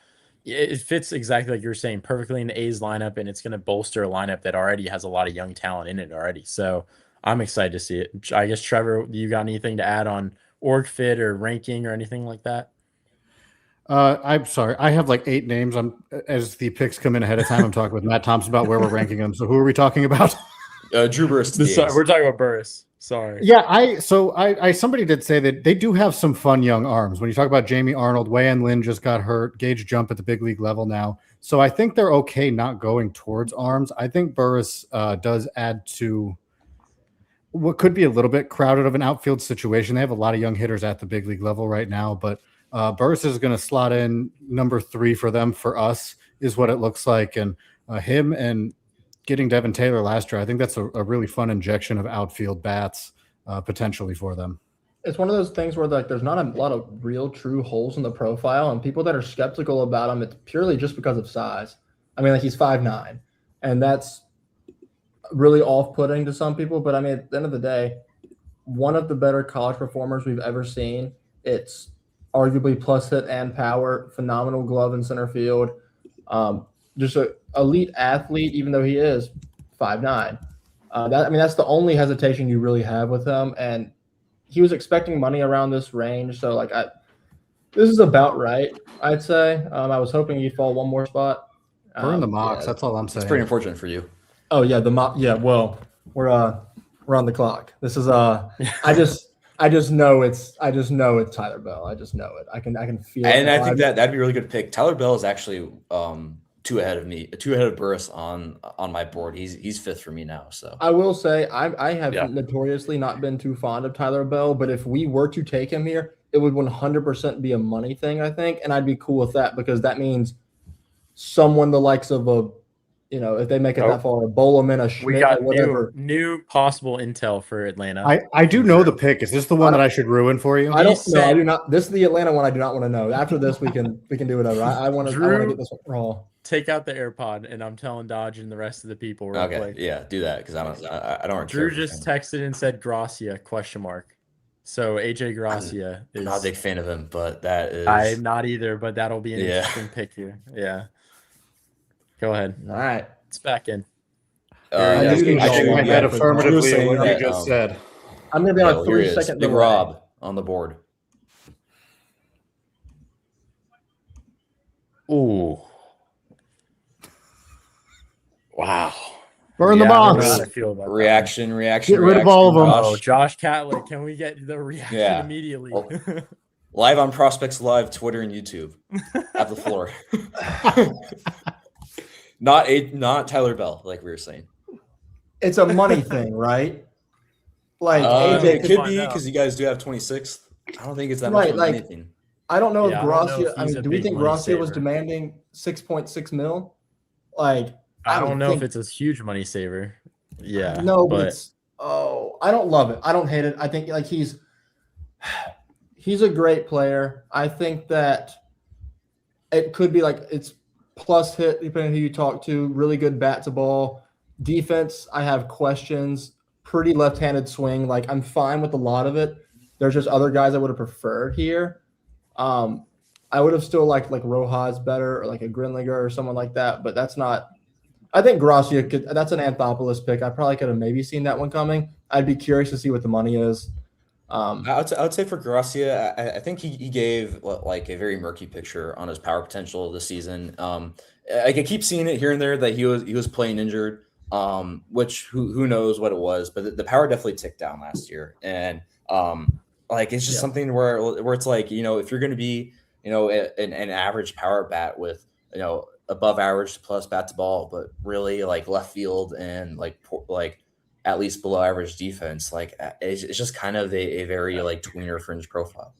It fits exactly like you're saying, perfectly in the A's lineup, and it's going to bolster a lineup that already has a lot of young talent in it already. So I'm excited to see it. I guess, Trevor, you got anything to add on org fit or ranking or anything like that? I'm sorry. I have like 8 names. As the picks come in ahead of time, I'm talking with Matt Thompson about where we're ranking them. So who are we talking about? Drew Burris. We're talking about Burris. Sorry. Yeah, I somebody did say that they do have some fun young arms. When you talk about Jamie Arnold, Wei-Yen Lin just got hurt, Gage Jump at the big league level now. So I think they're okay not going towards arms. I think Burris does add to what could be a little bit crowded of an outfield situation. They have a lot of young hitters at the big league level right now, but Burris is going to slot in number 3 for them. For us is what it looks like. And him and getting Devin Taylor last year, I think that's a really fun injection of outfield bats potentially for them. It's one of those things where like there's not a lot of real true holes in the profile, and people that are skeptical about him, it's purely just because of size. I mean, like he's 5'9", and that's really off-putting to some people. But I mean, at the end of the day, one of the better college performers we've ever seen. It's arguably plus hit and power, phenomenal glove in center field. Just an elite athlete, even though he is 5'9". That's the only hesitation you really have with him. And he was expecting money around this range. So this is about right, I'd say. I was hoping he'd fall one more spot. We're in the mocks. That's all I'm saying. It's pretty unfortunate for you. Oh yeah. The mock. Yeah. Well, we're on the clock. This is, I just know it's Tyler Bell. I just know it. I can feel it. And I think that'd be a really good pick. Tyler Bell is actually, 2 ahead of me, 2 ahead of Burris on my board. He's 5th for me now. So I will say I have notoriously not been too fond of Tyler Bell, but if we were to take him here, it would 100% be a money thing, I think, and I'd be cool with that because that means someone the likes of if they make it that far, a Bowleman, a Schmidt, we got whatever. New possible intel for Atlanta. I do know the pick. Is this the one that I should ruin for you? I don't know. I do not. This is the Atlanta one. I do not want to know. After this, we can do whatever. I want to get this one raw. Take out the AirPod, and I'm telling Dodge and the rest of the people. Real quick. Yeah, do that because I don't. Drew just texted and said Gracia ? So AJ Gracia I'm not a big fan of him, but that is. I'm not either, but that'll be an interesting pick here. Yeah. Go ahead. All right, it's back in. I had affirmatively what you just said. I'm gonna be on a 3-second. Big Rob on the board. Ooh. Wow. Burn the box. Reaction. Get rid of all of them. Oh, Josh Catlett. Can we get the reaction immediately? Well, live on Prospects Live, Twitter and YouTube. Have the floor. Not Tyler Bell, like we were saying. It's a money thing, right? Like AJ it could be because you guys do have 26th. I don't think it's that much of anything. I don't know if Gracia. Do we think Gracia was demanding 6.6 mil? Like I don't know if it's a huge money saver. Yeah. No, but it's I don't love it. I don't hate it. I think he's a great player. I think that it could be it's plus hit, depending on who you talk to, really good bat to ball. Defense, I have questions. Pretty left-handed swing. I'm fine with a lot of it. There's just other guys I would have preferred here. I would have still liked Rojas better or a Grinlinger or someone like that, but that's not – I think Gracia that's an Anthopoulos pick. I probably could have maybe seen that one coming. I'd be curious to see what the money is. I would say for Gracia, I think he gave a very murky picture on his power potential this season. I keep seeing it here and there that he was playing injured, which who knows what it was, but the power definitely ticked down last year, and it's just something where it's if you're going to be an average power bat with above average plus bat to ball, but really left field and at least below average defense. It's just kind of a very tweener fringe profile.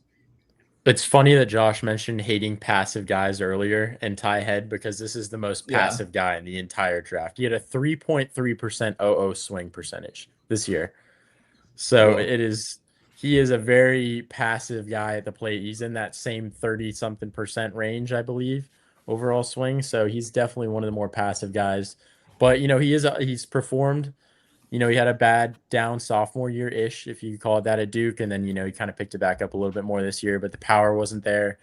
It's funny that Josh mentioned hating passive guys earlier and Ty Head because this is the most passive guy in the entire draft. He had a 3.3% OO swing percentage this year. So he is a very passive guy at the plate. He's in that same 30-something% range, I believe, overall swing. So he's definitely one of the more passive guys. But, he's performed. He had a bad down sophomore year-ish, if you call it that, at Duke. And then, he kind of picked it back up a little bit more this year, but the power wasn't there.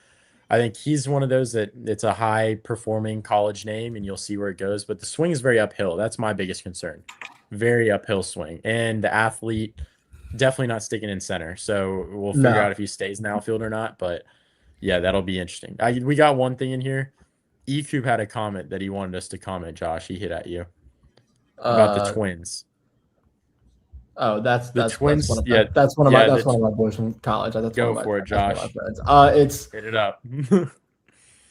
I think he's one of those that it's a high-performing college name, and you'll see where it goes. But the swing is very uphill. That's my biggest concern. Very uphill swing. And the athlete, definitely not sticking in center. So we'll figure out if he stays in the outfield or not. But, yeah, that'll be interesting. We got one thing in here. E-Cube had a comment that he wanted us to comment, Josh. He hit at you about the Twins. Oh, that's Twins. One of yeah, that's one of my one of my boys from college. That's go one of for it, Josh. It's hit it up.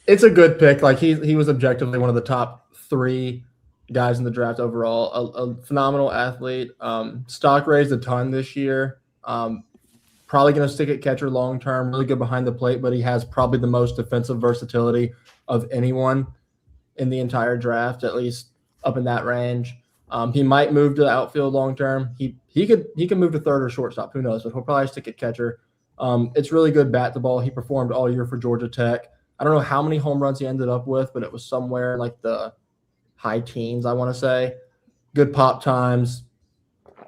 It's a good pick. Like he was objectively one of the top 3 guys in the draft overall. A phenomenal athlete. Stock raised a ton this year. Probably going to stick at catcher long term. Really good behind the plate, but he has probably the most defensive versatility of anyone in the entire draft, at least up in that range. He might move to outfield long term. He can move to third or shortstop. Who knows? But he'll probably stick at catcher. It's really good bat to ball. He performed all year for Georgia Tech. I don't know how many home runs he ended up with, but it was somewhere like the high teens, I want to say. Good pop times,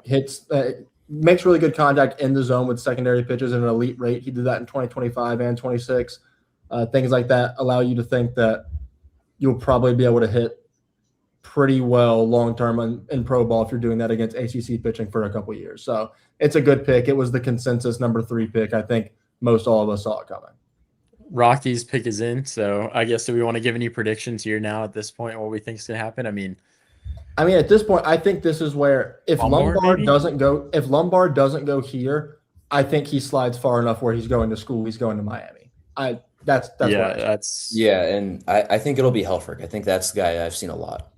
hits, makes really good contact in the zone with secondary pitches at an elite rate. He did that in 2025 and 26. Things like that allow you to think that you'll probably be able to hit pretty well long-term in pro ball if you're doing that against ACC pitching for a couple of years. So it's a good pick. It was the consensus number 3 pick. I think most all of us saw it coming. Rocky's pick is in. So I guess, do we want to give any predictions here now at this point, what we think is going to happen? I mean, at this point, I think this is where if Lombard doesn't go here, I think he slides far enough where he's going to school. He's going to Miami. That's and I think it'll be Helfrich. I think that's the guy I've seen a lot.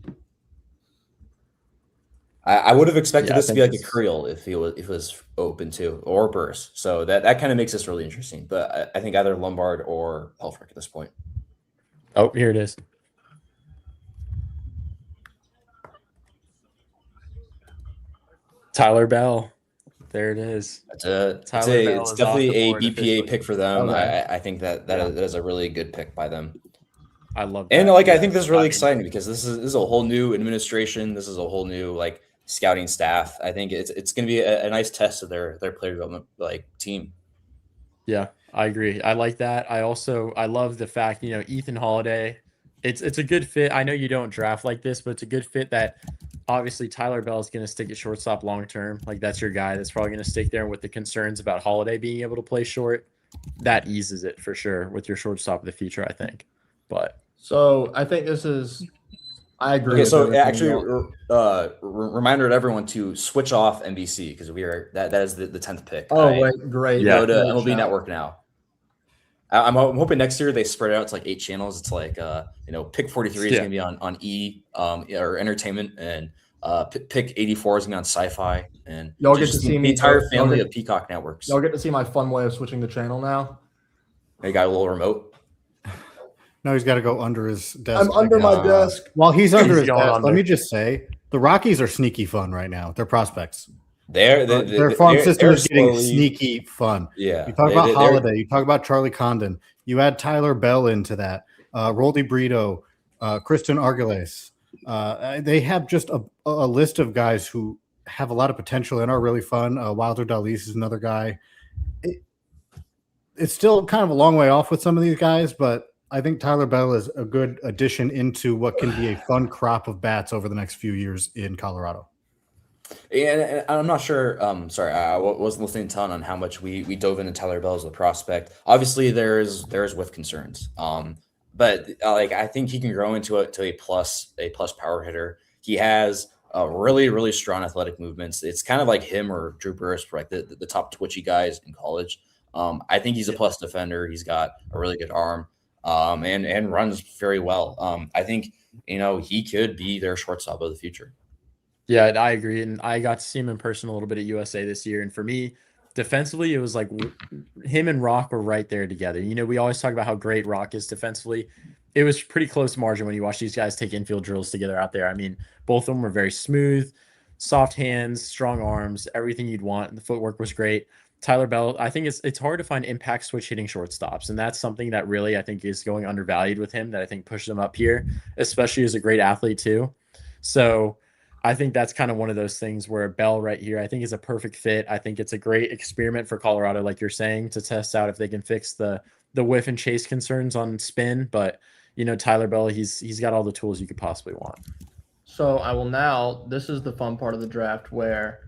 I would have expected this to be like a Creel if it was open to, or Burris. So that kind of makes this really interesting. But I think either Lombard or Helfrich at this point. Oh, here it is. Tyler Bell. There it is. It's definitely a BPA pick for them. Okay. I think that is a really good pick by them. I love that. And I think this is really exciting because this is a whole new administration. This is a whole new scouting staff. I think it's going to be a nice test of their player development team. Yeah, I agree. I like that. I love the fact, Ethan Holiday, it's a good fit. I know you don't draft like this, but it's a good fit that obviously Tyler Bell is going to stick at shortstop long term. That's your guy that's probably going to stick there. And with the concerns about Holiday being able to play short, that eases it for sure with your shortstop of the future, I think. But so I think this is, I agree. Okay, so actually, reminder to everyone to switch off NBC because that is the 10th pick. Oh, wait, great. Go to MLB Network now. I'm hoping next year they spread it out to 8 channels. It's pick 43 is going to be on E or Entertainment, and pick 84 is going to be on Sci-Fi, and y'all get to see the entire family of Peacock networks. Y'all get to see my fun way of switching the channel now. They got a little remote. No, he's got to go under his desk. I'm under my desk. While he's under his desk, let me just say the Rockies are sneaky fun right now. They're prospects. Their farm system is getting sneaky fun. Yeah. You talk about Holiday. You talk about Charlie Condon. You add Tyler Bell into that. Roldy Brito, Kristen Arguelles. They have just a list of guys who have a lot of potential and are really fun. Wilder Dalis is another guy. It's still kind of a long way off with some of these guys, but I think Tyler Bell is a good addition into what can be a fun crop of bats over the next few years in Colorado. And I'm not sure. Sorry, I wasn't listening a ton on how much we dove into Tyler Bell as a prospect. Obviously, there's with concerns. But I think he can grow into a plus power hitter. He has really, really strong athletic movements. It's kind of like him or Drew Burris, the top twitchy guys in college. I think he's a plus defender. He's got a really good arm. And runs very well. I think, he could be their shortstop of the future. Yeah, I agree. And I got to see him in person a little bit at USA this year. And for me, defensively, it was him and Rock were right there together. We always talk about how great Rock is defensively. It was pretty close margin when you watch these guys take infield drills together out there. I mean, both of them were very smooth, soft hands, strong arms, everything you'd want. The footwork was great. Tyler Bell, I think it's hard to find impact switch hitting shortstops. And that's something that really I think is going undervalued with him that I think pushed him up here, especially as a great athlete too. So I think that's kind of one of those things where Bell right here, I think is a perfect fit. I think it's a great experiment for Colorado, like you're saying, to test out if they can fix the whiff and chase concerns on spin. But, Tyler Bell, he's got all the tools you could possibly want. So this is the fun part of the draft where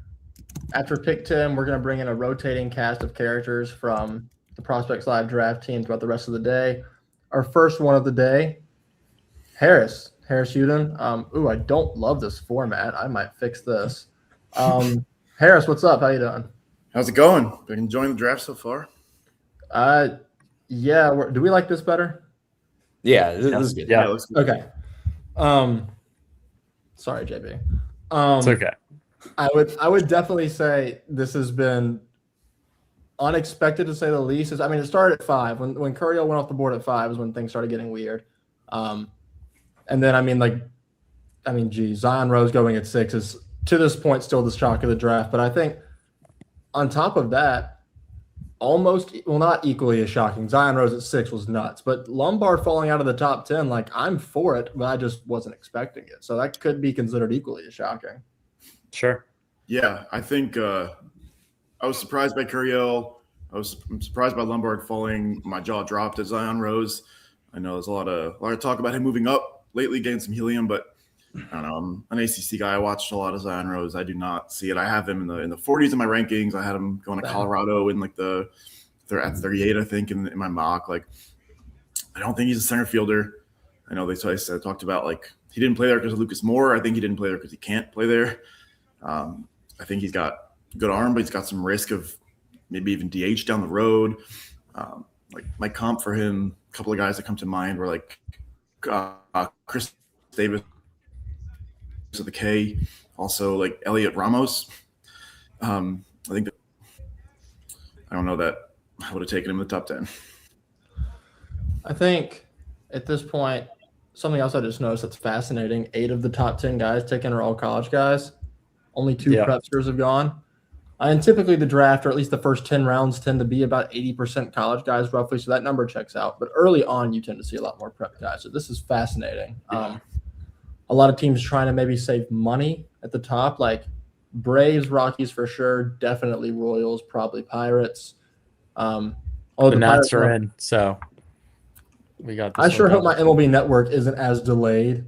after pick 10, we're going to bring in a rotating cast of characters from the Prospects Live draft team throughout the rest of the day. Our first one of the day, Harris Uden. I don't love this format. I might fix this. Harris, what's up? How you doing? How's it going? Been enjoying the draft so far? Yeah. Do we like this better? Yeah, this is good. Yeah. It looks good. Okay. Sorry, JB. It's okay. I would definitely say this has been unexpected to say the least. I mean, it started at 5. When Curiel went off the board at 5 is when things started getting weird. And then Zion Rose going at 6 is to this point still the shock of the draft. But I think on top of that, not equally as shocking. Zion Rose at 6 was nuts, but Lombard falling out of the top 10, like I'm for it, but I just wasn't expecting it. So that could be considered equally as shocking. Sure. Yeah, I think I was surprised by Curiel. I'm surprised by Lombard falling. My jaw dropped at Zion Rose. I know there's a lot of talk about him moving up lately, getting some helium, but I don't know. I'm an ACC guy. I watched a lot of Zion Rose. I do not see it. I have him in the 40s in my rankings. I had him going to Colorado in like they're at 38, I think, in my mock. Like, I don't think he's a center fielder. I know they talked about like he didn't play there because of Lucas Moore. I think he didn't play there because he can't play there. I think he's got good arm, but he's got some risk of maybe even DH down the road. Like my comp for him, a couple of guys that come to mind were like Chris Davis of the K, also like Elliot Ramos. I think I don't know that I would have taken him in the top 10. I think at this point, something else I just noticed that's fascinating, 8 of the top 10 guys taken are all college guys. Only 2 prepsters have gone. And typically the draft, or at least the first 10 rounds, tend to be about 80% college guys roughly, so that number checks out. But early on, you tend to see a lot more prep guys. So this is fascinating. A lot of teams trying to maybe save money at the top, like Braves, Rockies for sure, definitely Royals, probably Pirates. The Nats are in, so we got this. I sure hope my MLB network isn't as delayed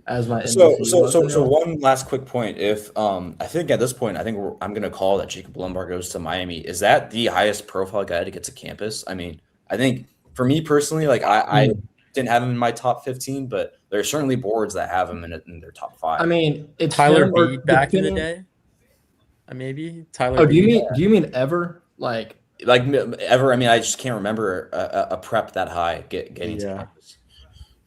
as my NBC. So one last quick point. If I think at this point, I'm going to call that Jacob Lombard goes to Miami. Is that the highest profile guy to get to campus? I mean, I think for me personally, like I didn't have him in my top 15, but there are certainly boards that have him in their top 5. I mean, it's Tyler Beede back in the day. Maybe Tyler. Oh, do you mean ever? Like ever? I mean, I just can't remember a prep that high getting to campus.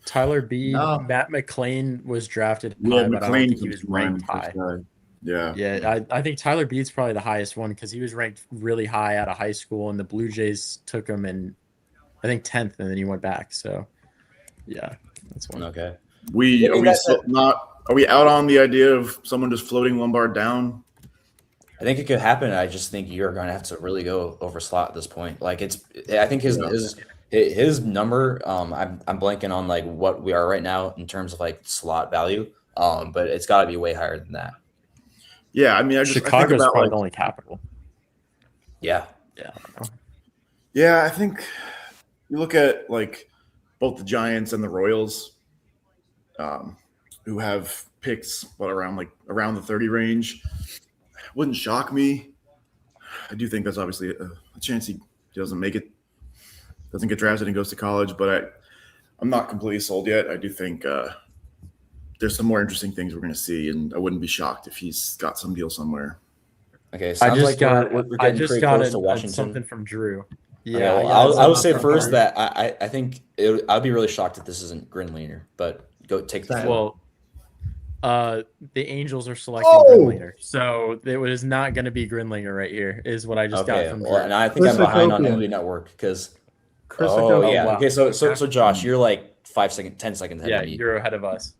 Tyler Beede, Matt McClain was drafted high, but I don't think he was ranked high. Yeah. I think Tyler Bede's probably the highest one because he was ranked really high out of high school, and the Blue Jays took him in, I think 10th, and then he went back. So, yeah, that's one. Okay. Are we out on the idea of someone just floating Lombard down? I think it could happen. I just think you're going to have to really go over slot at this point. Like I think his number. I'm blanking on like what we are right now in terms of like slot value. But it's got to be way higher than that. Yeah, I mean, Chicago's probably the only capital. Yeah. Yeah. I don't know. Yeah, I think you look at like both the Giants and the Royals, who have picks around the 30 range. Wouldn't shock me. I do think that's obviously a chance he doesn't make it, doesn't get drafted and goes to college, but I'm not completely sold yet. I do think there's some more interesting things we're going to see, and I wouldn't be shocked if he's got some deal somewhere. Okay, I just got something from Drew. Yeah, I would say first that I think I'd be really shocked if this isn't Grindlaner, but go take the well. The Angels are selecting Grindlaner, so it is not going to be Grindlaner right here. Is what I just got from. Well, and I think I'm behind on MLB Network because. Wow. Okay, so Josh, you're like 10 seconds ahead. Yeah, of me. you're ahead of us.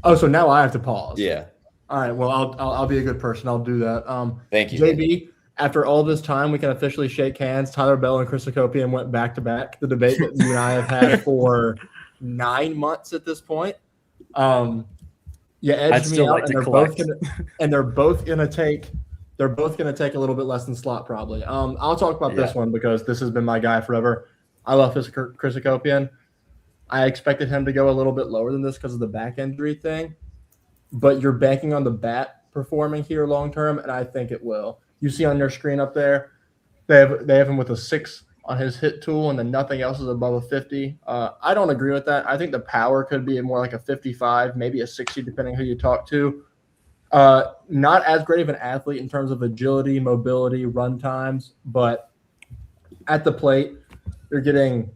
Oh, so now I have to pause. Yeah. All right. Well, I'll be a good person. I'll do that. Thank you, JB. After all this time, we can officially shake hands. Tyler Bell and Chris Hacopian went back to back. The debate that you and I have had for 9 months at this point. Edged me out, and they're both gonna take a little bit less than slot probably. I'll talk about this one because this has been my guy forever. I love Chris Hacopian. I expected him to go a little bit lower than this because of the back injury thing, but you're banking on the bat performing here long term, and I think it will. You see on their screen up there, they have him with a 6 on his hit tool, and then nothing else is above a 50. I don't agree with that. I think the power could be more like a 55, maybe a 60, depending who you talk to. Not as great of an athlete in terms of agility, mobility, run times, but at the plate, you're getting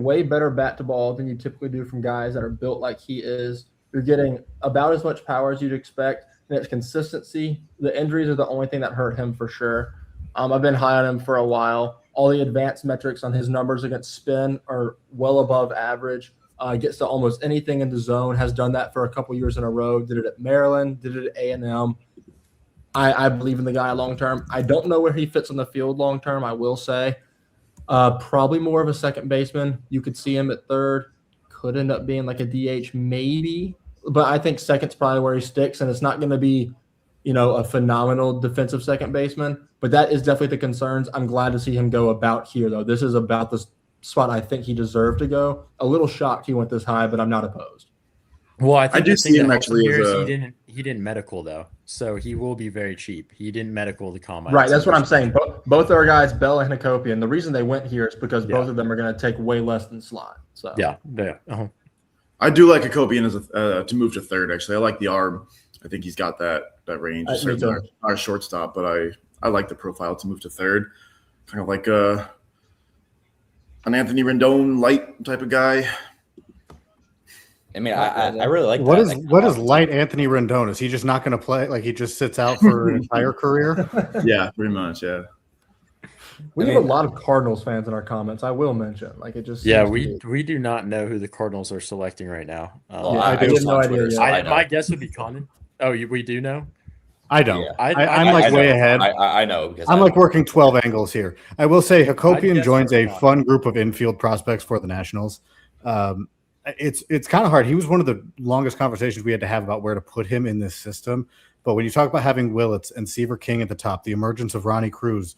way better bat to ball than you typically do from guys that are built like he is. You're getting about as much power as you'd expect, and it's consistency. The injuries are the only thing that hurt him for sure. I've been high on him for a while. All the advanced metrics on his numbers against spin are well above average. Gets to almost anything in the zone, has done that for a couple years in a row. Did it at Maryland, did it at A&M. I believe in the guy long term. I don't know where he fits on the field long term, I will say. Probably more of a second baseman. You could see him at third. Could end up being like a DH maybe. But I think second's probably where he sticks, and it's not going to be, a phenomenal defensive second baseman. But that is definitely the concerns. I'm glad to see him go about here, though. This is about the spot I think he deserved to go. A little shocked he went this high, but I'm not opposed. Well, I think do see him actually he didn't medical though, so he will be very cheap. He didn't medical the combine. Right, that's what I'm saying. Both our guys, Bell and Hakopian, the reason they went here is because both of them are going to take way less than slot. So yeah. I do like Hakopian as to move to third. Actually, I like the arm. I think he's got that range. Certainly not a shortstop, but I like the profile to move to third. Kind of like an Anthony Rendon light type of guy. I mean, I really like what is light Anthony Rendon? Is he just not going to play? Like he just sits out for an entire career? Yeah, pretty much. Yeah. We have a lot of Cardinals fans in our comments. I will mention, like it just. Yeah, we do not know who the Cardinals are selecting right now. I have no idea. My guess would be Condon. Oh, we do know. I don't. Yeah. I'm like way ahead. I know because I'm like working 12 angles here. I will say Hakopian joins a fun group of infield prospects for the Nationals. It's kind of hard. He was one of the longest conversations we had to have about where to put him in this system. But when you talk about having Willits and Seaver King at the top, the emergence of Ronnie Cruz,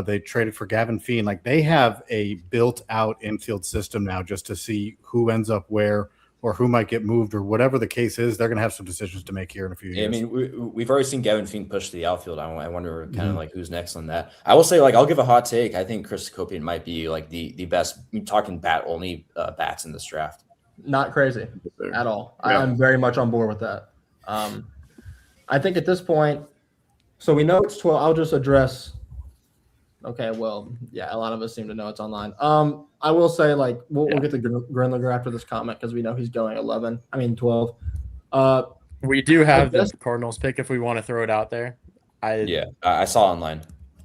they traded for Gavin Feen. Like they have a built-out infield system now just to see who ends up where or who might get moved or whatever the case is. They're going to have some decisions to make here in a few years. I mean, we've already seen Gavin Feen push to the outfield. I wonder kind of like who's next on that. I will say, like, I'll give a hot take. I think Chris Hakopian might be like the best talking bat-only bats in this draft. Not crazy at all. Yeah. I'm very much on board with that. I think at this point, so we know it's 12. I'll just address. Okay, well, yeah, a lot of us seem to know it's online. I will say, like, we'll get to Grinliger after this comment because we know he's going 12. We do have the Cardinals pick if we want to throw it out there. I saw online.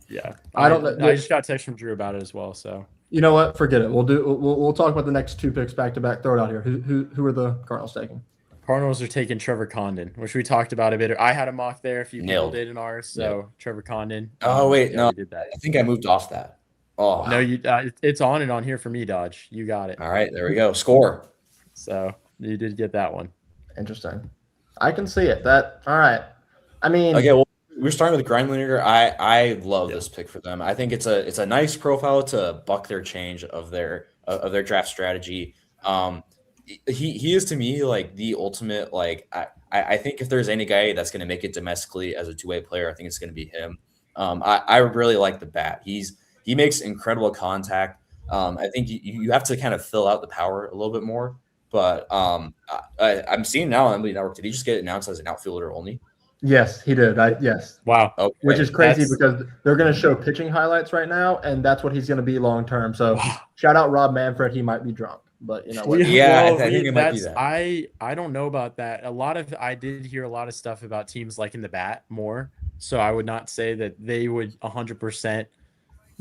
Yeah, I don't know. I just got a text from Drew about it as well. So you know what? Forget it. We'll talk about the next two picks back to back. Throw it out here. Who are the Cardinals taking? Cardinals are taking Trevor Condon, which we talked about a bit. I had a mock there. A few people did in ours. So Trevor Condon. Oh wait, no, did that. I think I moved off that. Oh no, you. It's on and on here for me, Dodge. You got it. All right, there we go. Score. So you did get that one. Interesting. I can see it. All right. I mean, okay. Well, we're starting with Grindlinger. I love this pick for them. I think it's a nice profile to buck their change of their draft strategy. He is to me like the ultimate. Like I think if there's any guy that's going to make it domestically as a two-way player, I think it's going to be him. I really like the bat. He makes incredible contact. I think you have to kind of fill out the power a little bit more. But I'm seeing now on MLB Network. Did he just get announced as an outfielder only? Yes, he did. Yes. Wow. Okay. Which is crazy because they're going to show pitching highlights right now, and that's what he's going to be long term. So shout out Rob Manfred. He might be drunk, but you know what? Yeah, I think it might be that. I don't know about that. I did hear a lot of stuff about teams liking the bat more. So I would not say that they would 100%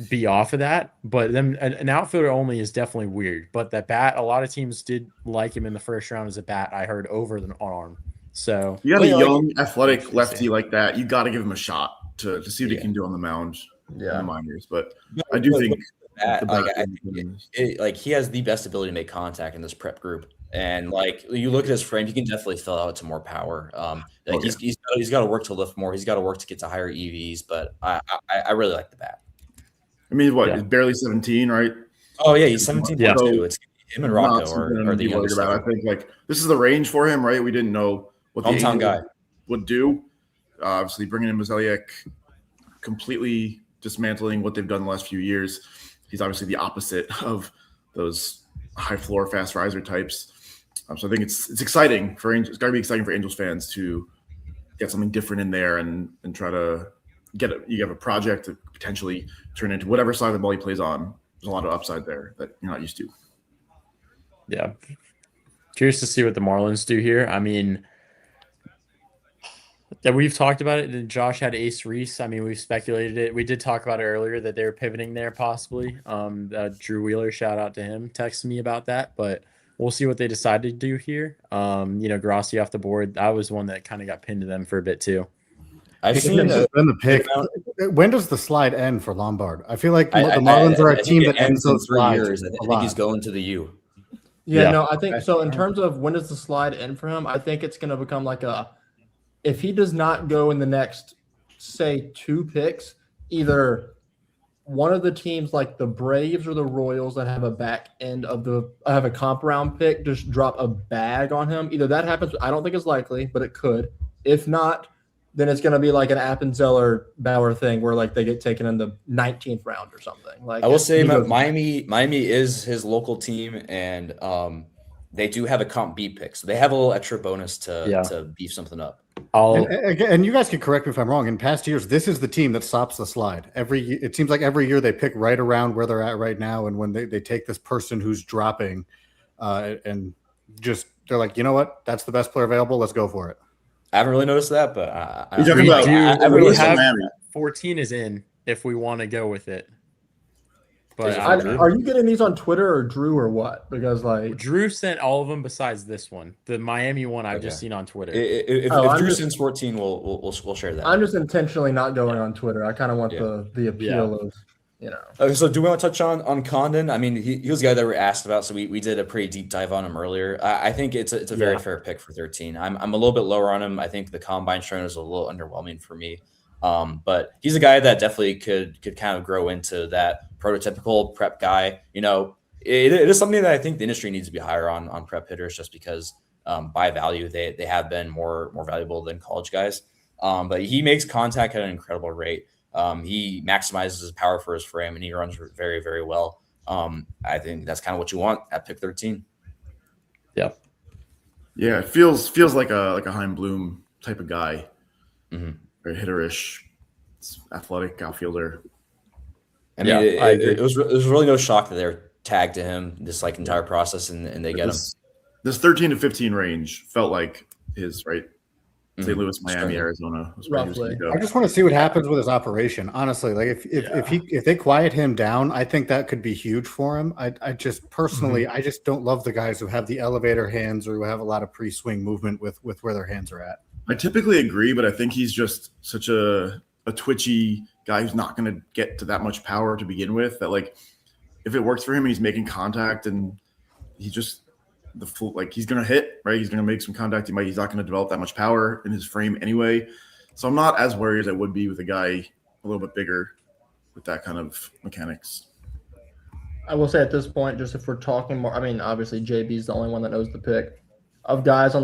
be off of that. But then an outfielder only is definitely weird. But that bat, a lot of teams did like him in the first round as a bat. I heard over an arm. So you got a young, athletic lefty like that. You got to give him a shot to see what he can do on the mound. In the minors, but I do think he has the best ability to make contact in this prep group. And like you look at his frame, he can definitely fill out to more power. He's got to work to lift more. He's got to work to get to higher EVs. But I really like the bat. I mean, he's barely 17, right? Oh yeah, he's 17. Yeah. So it's him and Rocco are the youngest. I think like this is the range for him, right? We didn't know what the hometown guy would do. Obviously, bringing in Mozeliak, completely dismantling what they've done the last few years. He's obviously the opposite of those high floor, fast riser types. So I think it's exciting for Angels. It's got to be exciting for Angels fans to get something different in there and try to you have a project to potentially turn into whatever side of the ball he plays on. There's a lot of upside there that you're not used to. Yeah. Curious to see what the Marlins do here. I mean, that we've talked about it. And Josh had Ace Reese. I mean, we've speculated it. We did talk about it earlier that they were pivoting there possibly. Drew Wheeler, shout out to him, texted me about that. But we'll see what they decide to do here. Grossi off the board. That was one that kind of got pinned to them for a bit too. I've seen the pick. When does the slide end for Lombard? I feel like the Marlins are a team that ends those 3 years. I think he's going to the U. Yeah, no, I think so. In terms of when does the slide end for him, I think it's going to become like if he does not go in the next, say, 2 picks, either one of the teams like the Braves or the Royals that have a back end of have a comp round pick just drop a bag on him. Either that happens, I don't think it's likely, but it could. If not, then it's going to be like an Appenzeller Bauer thing where like they get taken in the 19th round or something. Like I will say Miami is his local team, and they do have a comp B pick, so they have a little extra bonus to beef something up. And you guys can correct me if I'm wrong. In past years, this is the team that stops the slide. It seems like every year they pick right around where they're at right now, and when they take this person who's dropping, and just they're like, you know what, that's the best player available. Let's go for it. I haven't really noticed that, but we have 14 is in if we want to go with it. But are you getting these on Twitter or Drew or what? Because like Drew sent all of them besides this one, the Miami one. I've just seen on Twitter. If Drew sends 14, we'll share that. I'm just intentionally not going on Twitter. I kind of want the appeal of. Okay, so do we want to touch on Condon? I mean, he was the guy that we were asked about, so we did a pretty deep dive on him earlier. I think it's a very fair pick for 13. I'm a little bit lower on him. I think the combine showing is a little underwhelming for me. But he's a guy that definitely could kind of grow into that prototypical prep guy. It is something that I think the industry needs to be higher on prep hitters, just because by value they have been more valuable than college guys. But he makes contact at an incredible rate. He maximizes his power for his frame, and he runs very, very well. I think that's kind of what you want at pick 13. Yeah. Yeah, it feels like a Heim Bloom type of guy. Mm-hmm. Very hitterish, athletic outfielder. I mean, it was really no shock that they're tagged to him this entire process, and they get him. This 13 to 15 range felt like his, right? St. Louis, Miami, Arizona. Roughly. I just want to see what happens with his operation. Honestly, like if they quiet him down, I think that could be huge for him. I just personally, I just don't love the guys who have the elevator hands or who have a lot of pre-swing movement with where their hands are at. I typically agree, but I think he's just such a twitchy guy who's not going to get to that much power to begin with. That if it works for him and he's making contact and he just he's going to hit, right? He's going to make some contact. He's not going to develop that much power in his frame anyway. So I'm not as worried as I would be with a guy a little bit bigger with that kind of mechanics. I will say at this point, just if we're talking more, I mean, obviously JB's the only one that knows the pick of guys on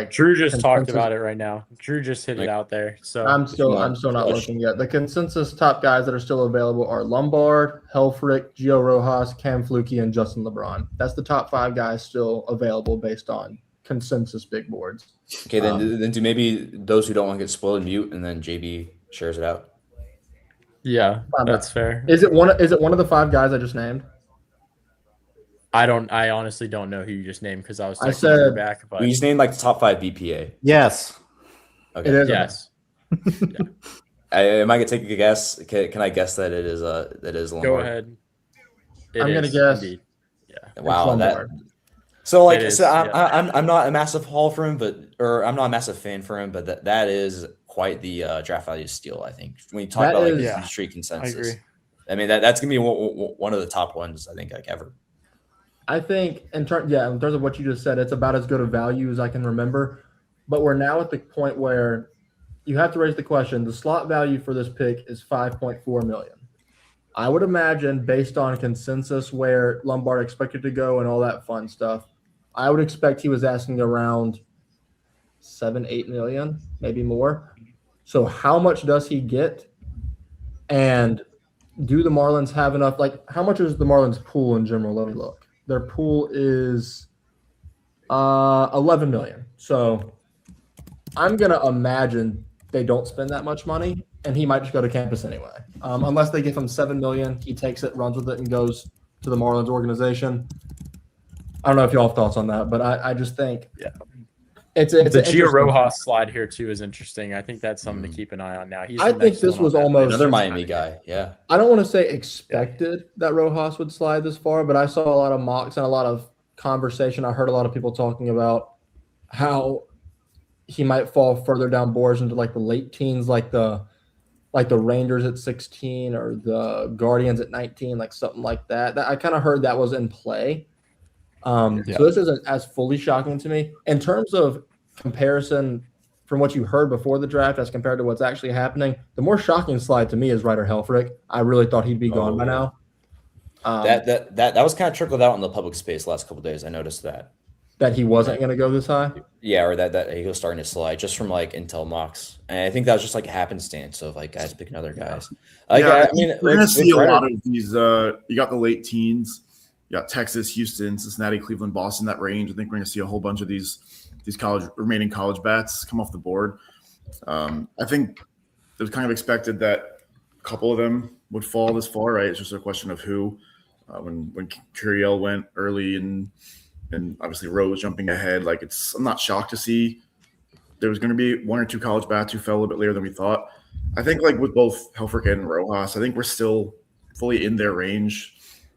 Drew just talked about it right now. Drew just hit it out there. So I'm still not looking yet. The consensus top guys that are still available are Lombard, Helfrich, Gio Rojas, Cam Flukie, and Justin LeBron. That's the top 5 guys still available based on consensus big boards. Okay, then do maybe those who don't want to get spoiled mute, and then JB shares it out. Yeah, that's fair. Is it one of the 5 guys I just named? I honestly don't know who you just named because I was said back. But you just named the top 5 BPA. Yes. Okay. It is. Yes. Am I gonna take a guess? Can I guess that it is Lombard? Go ahead. I'm gonna guess. Indeed. Yeah. Wow. I'm not a massive haul for him, I'm not a massive fan for him, but that is quite the draft value steal. I think when you talk about street consensus, I agree. I mean that's gonna be one of the top ones I think ever. I think in terms of what you just said, it's about as good a value as I can remember. But we're now at the point where you have to raise the question. The slot value for this pick is $5.4 million. I would imagine, based on consensus where Lombard expected to go and all that fun stuff, I would expect he was asking around $7-8 million, maybe more. So how much does he get? And do the Marlins have enough? How much is the Marlins pool in general? Let me look. Their pool is $11 million. So I'm gonna imagine they don't spend that much money, and he might just go to campus anyway. Unless they give him $7 million, he takes it, runs with it, and goes to the Marlins organization. I don't know if y'all have thoughts on that, but I just think it's the Gio Rojas slide here too is interesting. I think that's something to keep an eye on now. I think this was almost another Miami guy. Yeah, I don't want to say expected that Rojas would slide this far, but I saw a lot of mocks and a lot of conversation. I heard a lot of people talking about how he might fall further down boards into like the late teens, like the Rangers at 16 or the Guardians at 19, like something like that. I kind of heard that was in play. So this isn't as fully shocking to me in terms of comparison from what you heard before the draft as compared to what's actually happening. The more shocking slide to me is Ryder Helfrich. I really thought he'd be gone by now. That was kind of trickled out in the public space the last couple of days. I noticed that he wasn't going to go this high. Yeah, or that he was starting to slide just from like Intel mocks, and I think that was just like a happenstance of like guys picking other guys. I mean, we're going to see a lot of these. You got the late teens. You got Texas, Houston, Cincinnati, Cleveland, Boston, that range. I think we're going to see a whole bunch of these remaining college bats come off the board. I think it was kind of expected that a couple of them would fall this far, right? It's just a question of who. When Curiel went early and obviously Rose jumping ahead, I'm not shocked to see there was going to be one or two college bats who fell a little bit later than we thought. I think like with both Helfrich and Rojas, I think we're still fully in their range.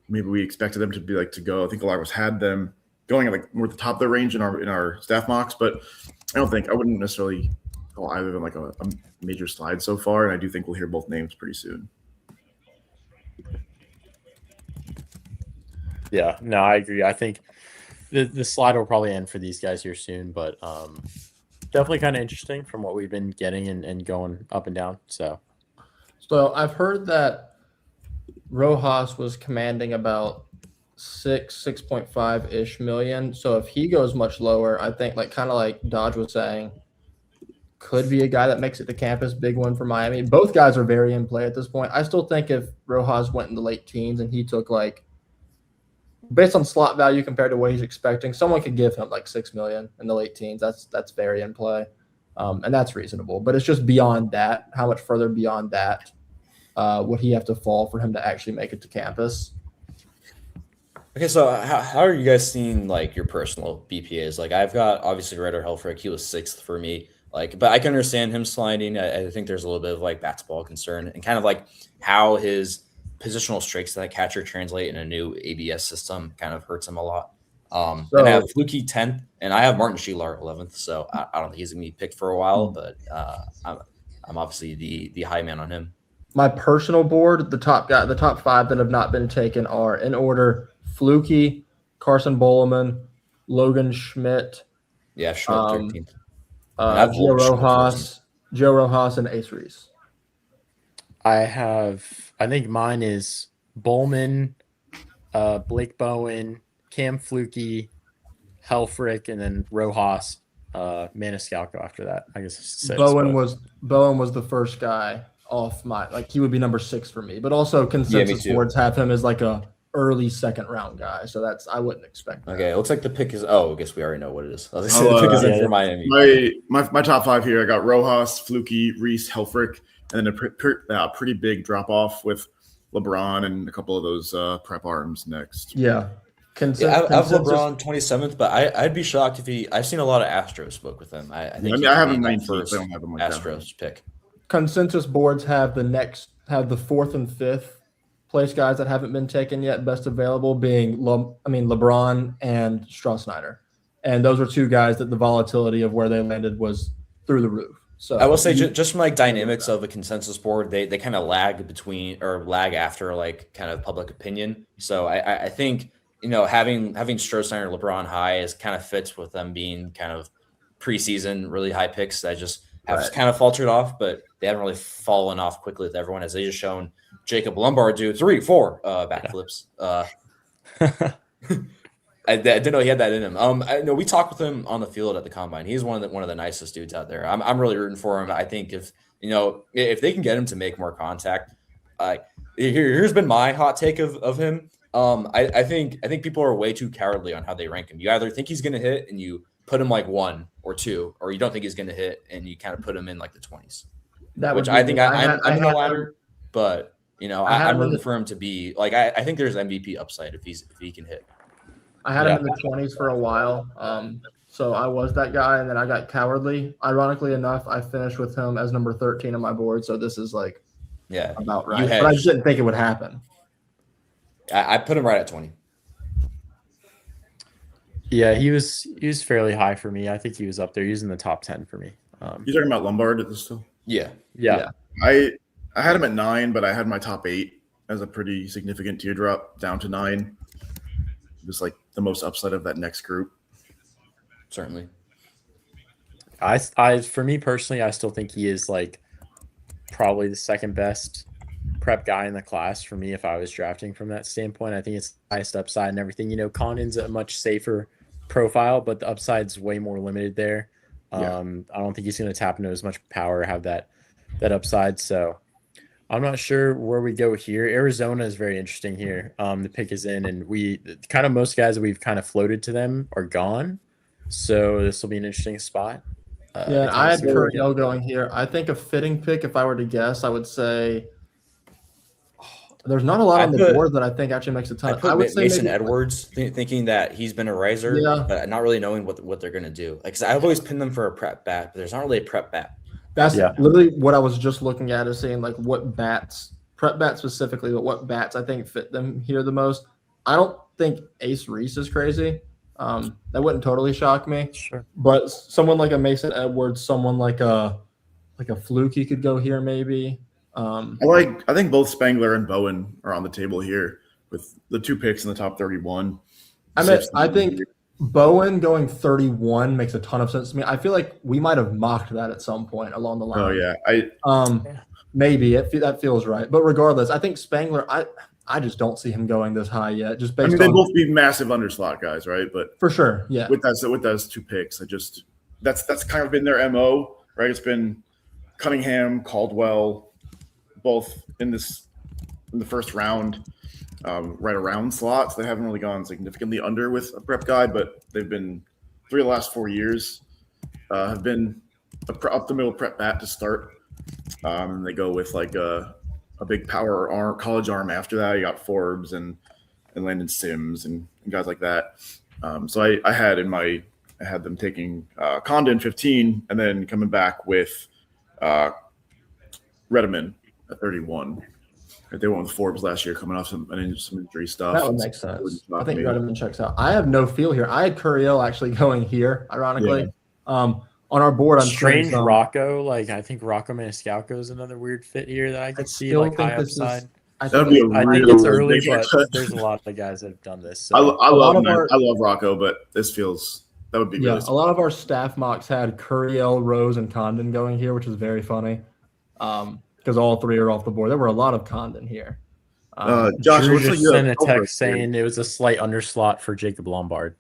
Maybe we expected them to be like to go. I think a lot of us had them going at like more at the top of the range in our staff mocks, but I wouldn't necessarily call either of them like a major slide so far. And I do think we'll hear both names pretty soon. Yeah, no, I agree. I think the slide will probably end for these guys here soon, but definitely kind of interesting from what we've been getting and going up and down. So I've heard that Rojas was commanding about 6.5 million. So if he goes much lower, I think kind of like Dodge was saying, could be a guy that makes it to campus. Big one for Miami. Both guys are very in play at this point. I still think if Rojas went in the late teens and he took based on slot value compared to what he's expecting, someone could give him like 6 million in the late teens. That's very in play. And that's reasonable, but it's just beyond that. How much further beyond that would he have to fall for him to actually make it to campus? Okay, so how are you guys seeing like your personal BPAs? Like I've got obviously Ryder Helfrich, he was 6th for me. But I can understand him sliding. I think there's a little bit of like bat to ball concern and kind of like how his positional strengths that catcher translate in a new ABS system kind of hurts him a lot. And I have Fluky 10th, and I have Martin Sheelar 11th. So I don't think he's gonna be picked for a while, but I'm obviously the high man on him. My personal board, the top 5 that have not been taken are in order: Fluky, Carson Boleman, Logan Schmidt. Yeah, Schmidt 13th. Joe Rojas, and Ace Reese. I think mine is Bowman, Blake Bowen, Cam Fluky, Helfrich, and then Rojas, Maniscalco after that. I guess Bowen was the first guy off my he would be number 6 for me, but also consensus boards have him as like a early second round guy, so I wouldn't expect that. Okay, it looks like the pick is. I guess we already know what it is. The pick is in for Miami. My top 5 here. I got Rojas, Fluky, Reese, Helfrich, and then a pretty big drop off with LeBron and a couple of those prep arms next. Yeah. I have LeBron 27th, but I'd be shocked if I've seen a lot of Astros spoke with him. I have him 19th. I don't have him like Astros pick. Consensus boards have the 4th and 5th place guys that haven't been taken yet. Best available being LeBron and Strasnyder, and those are 2 guys that the volatility of where they landed was through the roof. So I will say just from like dynamics of a consensus board, they kind of lag after like kind of public opinion. So I think having Strasnyder and LeBron high is kind of fits with them being kind of preseason really high picks that just have kind of faltered off, but they haven't really fallen off quickly with everyone as they just shown Jacob Lombard do 3-4 backflips. I didn't know he had that in him. I know we talked with him on the field at the combine. He's one of the nicest dudes out there. I'm really rooting for him. I think if they can get him to make more contact, here's been my hot take of him. I think people are way too cowardly on how they rank him. You either think he's going to hit and you put him like 1 or 2, or you don't think he's going to hit, and you kind of put him in like the 20s. That Which would I be think me. I'm in the latter, but I'm him in rooting the- for him to be like I think there's MVP upside if he can hit. I had him in the 20s for a while. So I was that guy, and then I got cowardly. Ironically enough, I finished with him as number 13 on my board. So this is like about right. But I just didn't think it would happen. I put him right at 20. Yeah, he was fairly high for me. I think he was up there. He was in the top 10 for me. You talking about Lombard at this still? Yeah. I had him at 9, but I had my top 8 as a pretty significant teardrop down to 9. It was like the most upside of that next group. Certainly. I for me personally, I still think he is like probably the second best prep guy in the class for me if I was drafting from that standpoint. I think it's highest upside and everything. Condon's a much safer profile, but the upside's way more limited there. I don't think he's going to tap into as much power, have that upside. So I'm not sure where we go here. Arizona is very interesting here. The pick is in, and most guys that we've kind of floated to them are gone. So this will be an interesting spot. I had Curiel going here. I think a fitting pick, if I were to guess, I would say there's not a lot on the board that I think actually makes a ton. I would say Mason Edwards, thinking that he's been a riser, but not really knowing what they're going to do. Like, 'cause I've always pinned them for a prep bat, but there's not really a prep bat. That's literally what I was just looking at, is saying like what bats, prep bats specifically, but what bats I think fit them here the most. I don't think Ace Reese is crazy. That wouldn't totally shock me. Sure. But someone like a Mason Edwards, someone like a Fluky could go here maybe. I think both Spangler and Bowen are on the table here with the 2 picks in the top 31. I think Bowen going 31 makes a ton of sense to me. I feel like we might have mocked that at some point along the line. Oh yeah, maybe that feels right. But regardless, I think Spangler, I just don't see him going this high yet. Just based they both be massive underslot guys, right? But for sure, yeah. With those 2 picks, that's kind of been their MO, right? It's been Cunningham, Caldwell, both in the first round, right around slots. They haven't really gone significantly under with a prep guy, but they've been 3 of the last 4 years have been up the middle prep bat to start. And they go with like a big power arm, college arm after that. You got Forbes and Landon Sims and guys like that. So I had them taking Condon 15 and then coming back with Redeman at 31. They went with Forbes last year, coming off some injury stuff. That would make sense. I think Redeman checks out. I have no feel here. I had Curiel actually going here, ironically. Yeah. On our board, I'm strange Rocco. Like, I think Rocco Maniscalco is another weird fit here that I could see, like high upside. I think it's early, but there's a lot of guys that have done this. So. I love Rocco, but that would be really a lot of our staff mocks had Curiel, Rose, and Condon going here, which is very funny. Because all 3 are off the board. There were a lot of Condon here. Josh, Drew just sent a text saying it was a slight underslot for Jacob Lombard.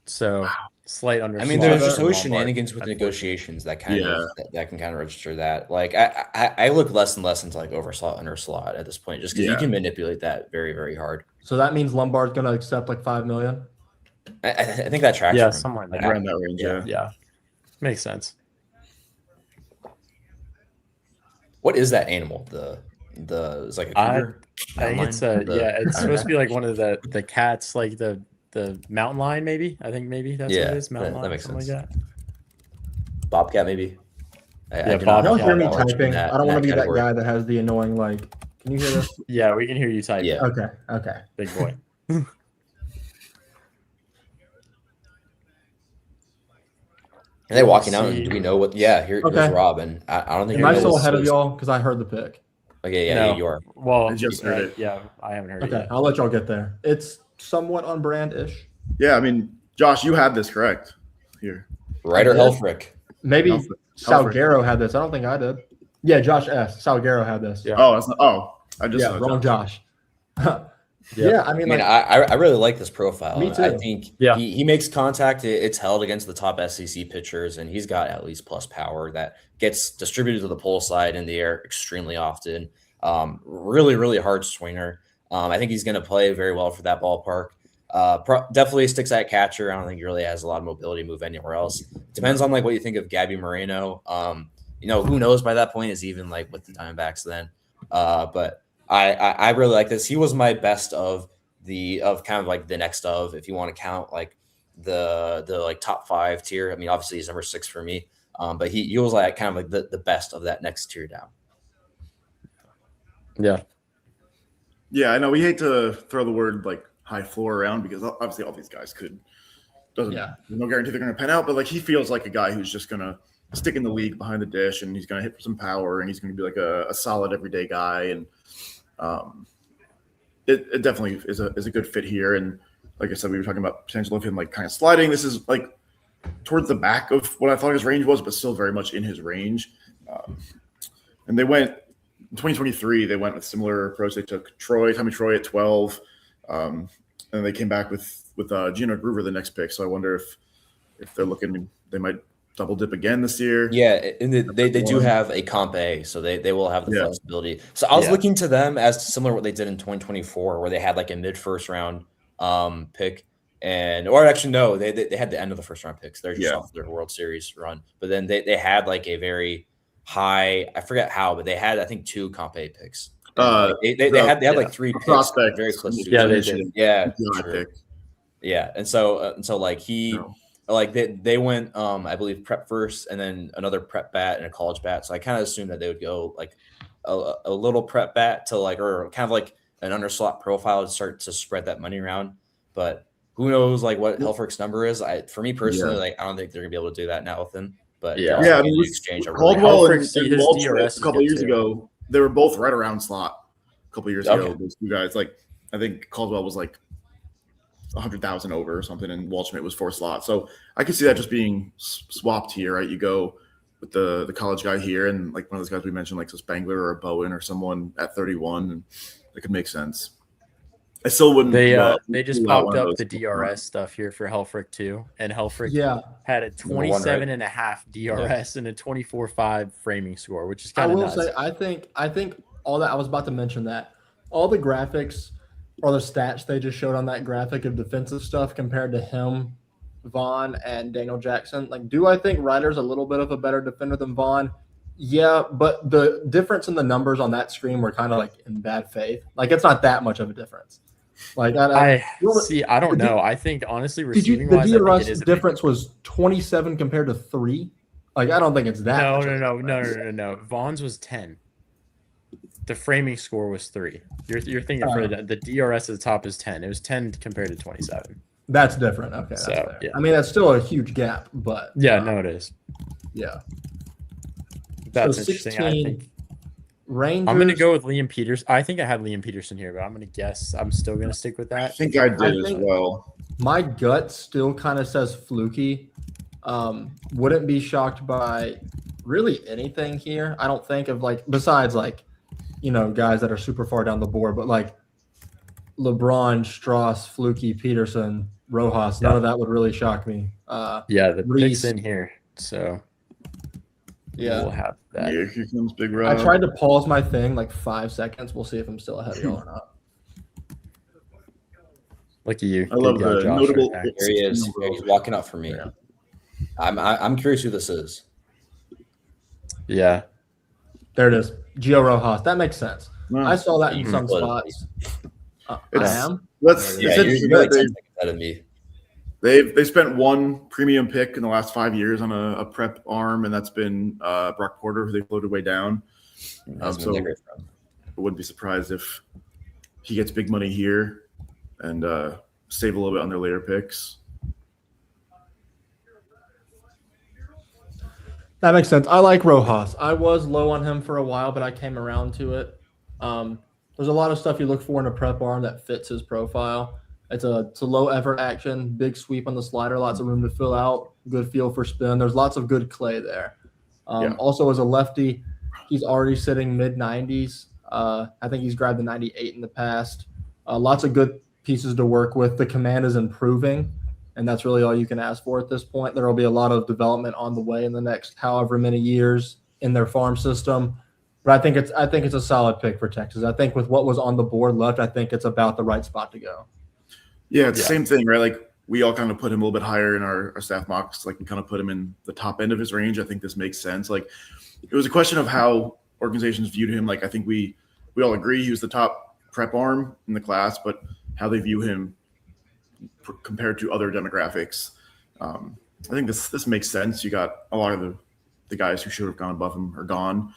So slight underslot. I mean, there's just always shenanigans with negotiations that kind of that can kind of register that. Like I look less and less into like overslot, underslot at this point, just because you can manipulate that very, very hard. So that means Lombard's going to accept like $5 million. I think that tracks. Yeah, somewhere like around that range. Yeah, makes sense. What is that animal? It's like a cougar? I think it's it's supposed to be like one of the cats, like the mountain lion, maybe. I think maybe that's what it is. Mountain lion, that makes something sense. like that. Bobcat, maybe. Bobcat. Don't hear me typing. I don't want to be that guy that has the annoying like. Can you hear this? Yeah, we can hear you typing. Yeah. Okay. Big boy. Are they walking out? And do we know what? Yeah, here's Rob, and I don't think. Am I still ahead of y'all? Because I heard the pick. Okay, you are. Well, I just heard it. Yeah, I haven't heard it. Okay, I'll let y'all get there. It's somewhat on brand-ish. Yeah, I mean, Josh, you had this correct here. Ryder Helfrich. Maybe Salguero had this. I don't think I did. Yeah, Josh S. Salguero had this. Yeah. Oh, I just wrong Josh. Yeah, I mean, I really like this profile. Me too. I think he makes contact. It's held against the top SEC pitchers, and he's got at least plus power that gets distributed to the pole side in the air extremely often. Really, really hard swinger. I think he's going to play very well for that ballpark. Definitely sticks at catcher. I don't think he really has a lot of mobility to move anywhere else. Depends on like what you think of Gabby Moreno. Who knows by that point is even like with the Diamondbacks then. But I really like this. He was my best of kind of like the next of, if you want to count like the like top 5 tier. I mean, obviously he's number 6 for me. But he was like kind of like the best of that next tier down. Yeah. Yeah, I know we hate to throw the word like high floor around because obviously all these guys there's no guarantee they're going to pan out, but like he feels like a guy who's just going to stick in the league behind the dish, and he's going to hit for some power, and he's going to be like a solid everyday guy. And it definitely is a good fit here. And like I said, we were talking about potential of him like kind of sliding. This is like towards the back of what I thought his range was, but still very much in his range. And they went in 2023. They went with similar approach. They took Tommy Troy at 12, and they came back with Gino Groover the next pick. So I wonder if they're looking, they might double dip again this year. Yeah, and they do have a comp A, so they will have the flexibility. So I was looking to them as similar to what they did in 2024, where they had like a mid first round pick. Or actually, no, they had the end of the first round picks. They're just off their World Series run. But then they had like a very high, I forget how, but they had, I think, 2 comp A picks. They had like 3 picks prospect very close to they did. Yeah. Sure. Yeah. And so like they went, I believe, prep first and then another prep bat and a college bat. So I kind of assumed that they would go like a little prep bat to like, or kind of like an underslot profile to start to spread that money around. But who knows like what Helfrich's number is? For me personally, like I don't think they're gonna be able to do that now with him. But I mean, exchange Caldwell and DRS a couple years ago, they were both right around slot. A couple years ago, those 2 guys, like I think Caldwell was like 100,000 over or something, and Waldschmidt was 4 slot. So I could see that just being swapped here, right? You go with the college guy here, and like one of those guys we mentioned, like Spangler or a Bowen or someone at 31, and it could make sense. I still wouldn't. They just popped up the DRS stuff here for Helfrich too, and Helfrich had a 27.5 DRS and a 24.5 framing score, which is kind of nuts. Say I think all that I was about to mention that all the graphics or the stats they just showed on that graphic of defensive stuff compared to him, Vaughn, and Daniel Jackson. Like, do I think Ryder's a little bit of a better defender than Vaughn? Yeah, but the difference in the numbers on that screen were kind of like in bad faith. Like, it's not that much of a difference. Like, I don't know. I think honestly, receiving wise, the DRS difference was 27 compared to 3. Like, I don't think it's that. No. Vaughn's was 10. The framing score was 3. You're thinking for the DRS at the top is 10. It was 10 compared to 27. That's different. Okay, that's fair. I mean, that's still a huge gap, but no, it is. Yeah, that's interesting. 16, I think Rangers. I'm going to go with Liam Peterson. I think I had Liam Peterson here, but I'm going to guess I'm still going to stick with that. I think I did as well. My gut still kind of says fluky. Wouldn't be shocked by really anything here. I don't think of like, besides like, guys that are super far down the board, but like LeBron, Strauss, Fluky, Peterson, Rojas, none of that would really shock me. The pick's in here, so we'll have that. Yeah, here comes Big Rob. I tried to pause my thing like 5 seconds. We'll see if I'm still ahead of y'all or not. Look at you. I love the notable. There he is. He's walking up for me. Yeah. I'm curious who this is. Yeah. There it is. Gio Rojas. That makes sense. Nice. I saw that in some spots. I am. You're 10 seconds ahead of me. They spent 1 premium pick in the last 5 years on a prep arm, and that's been Brock Porter, who they floated way down. So I wouldn't be surprised if he gets big money here and save a little bit on their later picks. That makes sense. I like Rojas. I was low on him for a while, but I came around to it. There's a lot of stuff you look for in a prep arm that fits his profile. It's a low effort action, big sweep on the slider, lots of room to fill out, good feel for spin. There's lots of good clay there. Also, as a lefty, he's already sitting mid-90s. I think he's grabbed the 98 in the past. Lots of good pieces to work with. The command is improving, and that's really all you can ask for at this point. There will be a lot of development on the way in the next however many years in their farm system. But I think it's a solid pick for Texas. I think with what was on the board left, I think it's about the right spot to go. Yeah, it's the same thing, right? Like we all kind of put him a little bit higher in our staff mocks. Like we kind of put him in the top end of his range. I think this makes sense. Like it was a question of how organizations viewed him. Like I think we all agree he was the top prep arm in the class, but how they view him compared to other demographics. I think this makes sense. You got a lot of the guys who should have gone above him are gone.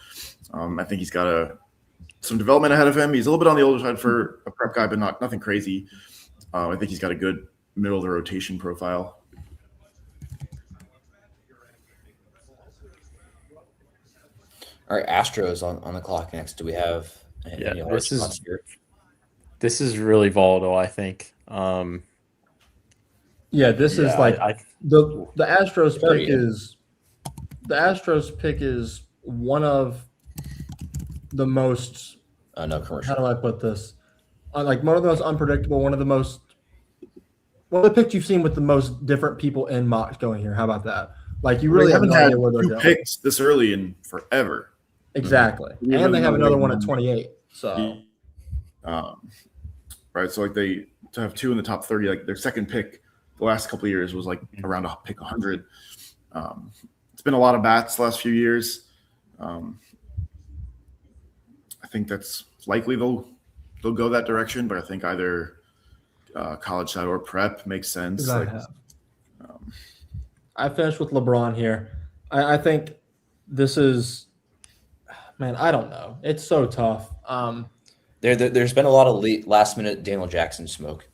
I think he's got some development ahead of him. He's a little bit on the older side for a prep guy, but nothing crazy. I think he's got a good middle of the rotation profile. All right, Astros on the clock next. Do we have any other spots here? This is really volatile, I think. This is like the Astros pick is one of the most no commercial. How do I put this? Like one of the most unpredictable, one of the picks you've seen with the most different people in mocks going here. How about that? Like you really haven't no had idea where they're going. Picks this early in forever. Exactly, and they have another one at 28. So, right. So like to have two in the top 30, like their second pick the last couple of years was like around a pick 100. It's been a lot of bats the last few years. I think that's likely they'll go that direction, but I think either college side or prep makes sense. I finished with LeBron here. I think this is, man, I don't know. It's so tough. There's been a lot of last minute Daniel Jackson smoke.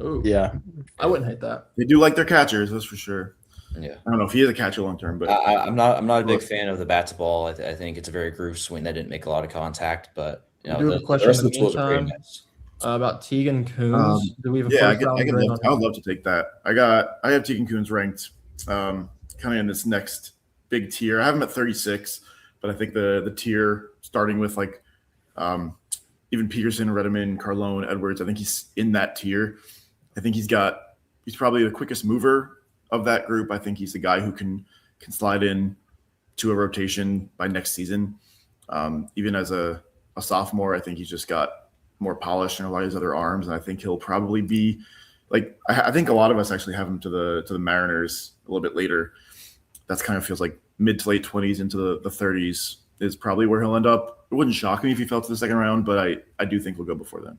Ooh, yeah, I wouldn't hate that. They do like their catchers, that's for sure. Yeah, I don't know if he is a catcher long term, but I'm not a big fan of the bat to ball. I think it's a very groove swing that didn't make a lot of contact, but the rest of the tools are pretty nice. About Tegan Kuhns. Do we have a I would love to take that. I have Tegan Kuhns ranked kind of in this next big tier. I have him at 36, but I think the tier starting with like even Peterson, Redeman, Carlone, Edwards, I think he's in that tier. I think he's probably the quickest mover of that group. I think he's the guy who can slide in to a rotation by next season. Even as a sophomore, I think he's just got more polish than a lot of his other arms, and I think he'll probably be like I think a lot of us actually have him to the Mariners a little bit later. That's kind of feels like mid to late 20s into the 30s is probably where he'll end up. It wouldn't shock me if he fell to the second round, but I do think we'll go before then.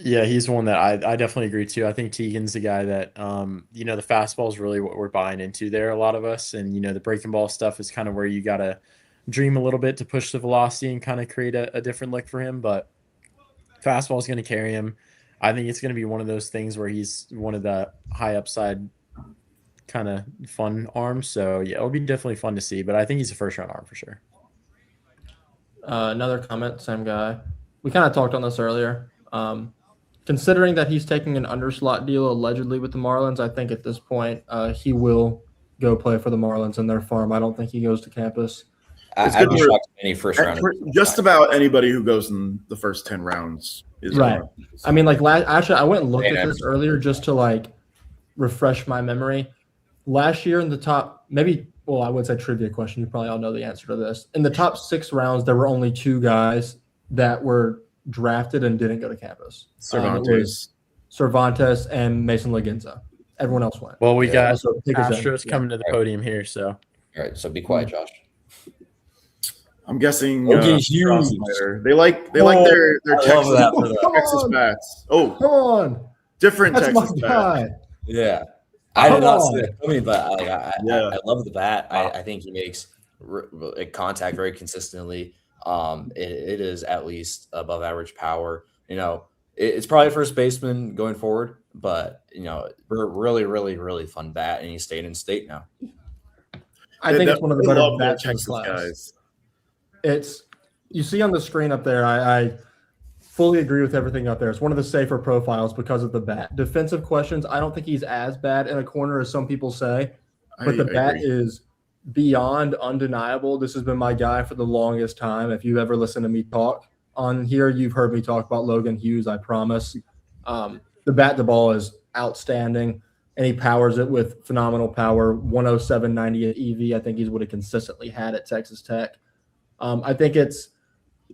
Yeah, he's one that I definitely agree too. I think Tegan's the guy that the fastball is really what we're buying into there, a lot of us, and the breaking ball stuff is kind of where you gotta dream a little bit to push the velocity and kind of create a different look for him. But fastball is going to carry him. I think it's going to be one of those things where he's one of the high upside kind of fun arms. So yeah, it'll be definitely fun to see. But I think he's a first round arm for sure. Another comment, same guy. We kind of talked on this earlier. Considering that he's taking an underslot deal allegedly with the Marlins, I think at this point he will go play for the Marlins in their farm. I don't think he goes to campus. I'd be shocked if any first round. Just about anybody who goes in the first 10 rounds is right. I mean, actually, I went and looked at this earlier just to refresh my memory. Last year in the top, I would say trivia question. You probably all know the answer to this. In the top 6 rounds, there were only 2 guys that were drafted and didn't go to campus. Cervantes and Mason Laginza. Everyone else went. Well, we got Astros coming to the podium here, so. All right, so be quiet, Josh. I'm guessing they like their Texas bats. Oh, come on, different That's Texas bat. Yeah, I did not see that coming, but I love the bat. I think he makes contact very consistently. It is at least above average power. It's probably a first baseman going forward, but really, really, really fun bat, and he's staying in state now. I think it's one of the better bats in class. Guys. You see on the screen up there, I fully agree with everything up there. It's one of the safer profiles because of the bat. Defensive questions, I don't think he's as bad in a corner as some people say, but the bat is beyond undeniable. This has been my guy for the longest time. If you ever listen to me talk on here, you've heard me talk about Logan Hughes, I promise. The bat to ball is outstanding, and he powers it with phenomenal power. 107.90 at EV. I think he's what he consistently had at Texas Tech. I think it's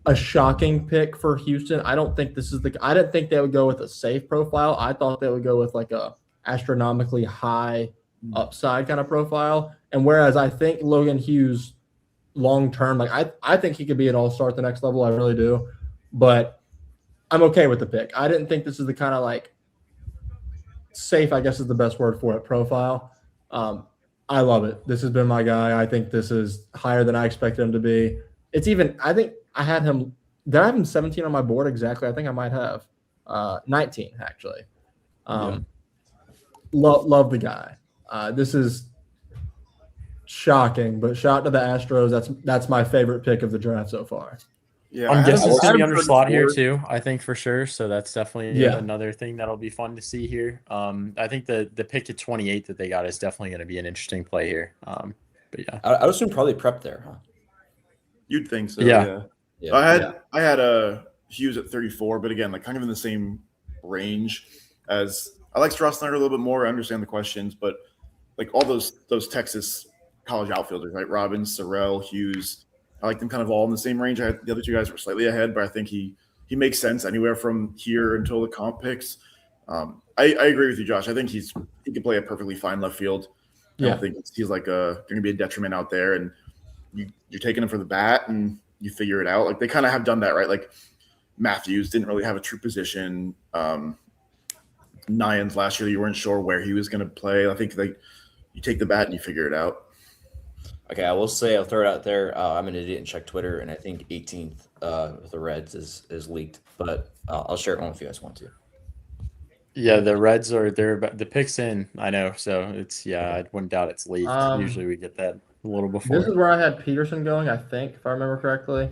a shocking pick for Houston. I don't think this is I didn't think they would go with a safe profile. I thought they would go with like a astronomically high upside kind of profile. And whereas I think Logan Hughes long term, like I think he could be an all-star at the next level. I really do. But I'm okay with the pick. I didn't think this is the kind of like safe, I guess is the best word for it, profile. I love it. This has been my guy. I think this is higher than I expected him to be. It's even, I think I had him, did I have him 17 on my board exactly? I think I might have 19 actually. Love the guy. This is shocking, but shout to the Astros. That's my favorite pick of the draft so far. Yeah, I'm guessing it's going to be under slot here forward. too, I think for sure. So that's definitely another thing that'll be fun to see here. I think the pick at 28 that they got is definitely going to be an interesting play here. But yeah, I would assume probably prep there, huh? You'd think so. Yeah. I had Hughes at 34, but again, like kind of in the same range as I like Strauss Snyder a little bit more. I understand the questions, but like all those Texas college outfielders, right? Robbins, Sorrell, Hughes. I like them kind of all in the same range. The other two guys were slightly ahead, but I think he makes sense anywhere from here until the comp picks. I agree with you, Josh. I think he can play a perfectly fine left field. I don't think he's like going to be a detriment out there. And you're taking him for the bat and you figure it out. Like they kind of have done that, right? Like Matthews didn't really have a true position. Nyans last year, you weren't sure where he was going to play. I think like you take the bat and you figure it out. Okay, I will say, I'll throw it out there. I'm an idiot and check Twitter, and I think 18th with the Reds is leaked, but I'll share it on if you guys want to. Yeah, the Reds the pick's in. I know, so it's I wouldn't doubt it's leaked. Usually we get that a little before. This is where I had Peterson going, I think, if I remember correctly.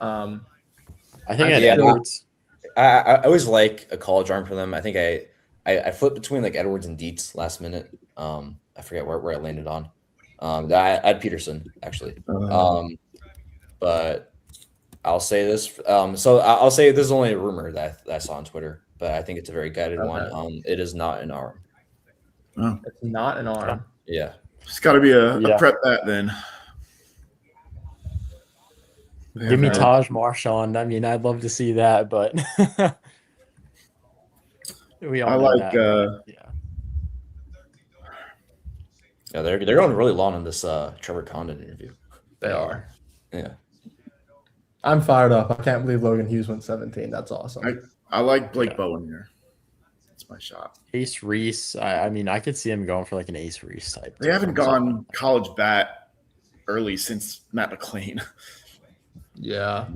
I think I had Edwards. I always like a college arm for them. I think I flipped between like Edwards and Dietz last minute. I forget where I landed on. I had Peterson actually, but I'll say this. So I'll say this is only a rumor that I saw on Twitter, but I think it's a very guided one. It is not an arm. Oh. It's not an arm. Yeah, it's got to be a prep bat then. Give me Taj Marchand. I mean, I'd love to see that, but we all know that. Yeah, they're going really long on this Trevor Condon interview. They are. Yeah. I'm fired up. I can't believe Logan Hughes went 17. That's awesome. I like Blake Bowen here. That's my shot. Ace Reese. I mean, I could see him going for like an Ace Reese type. They haven't gone college bat early since Matt McLean. Yeah.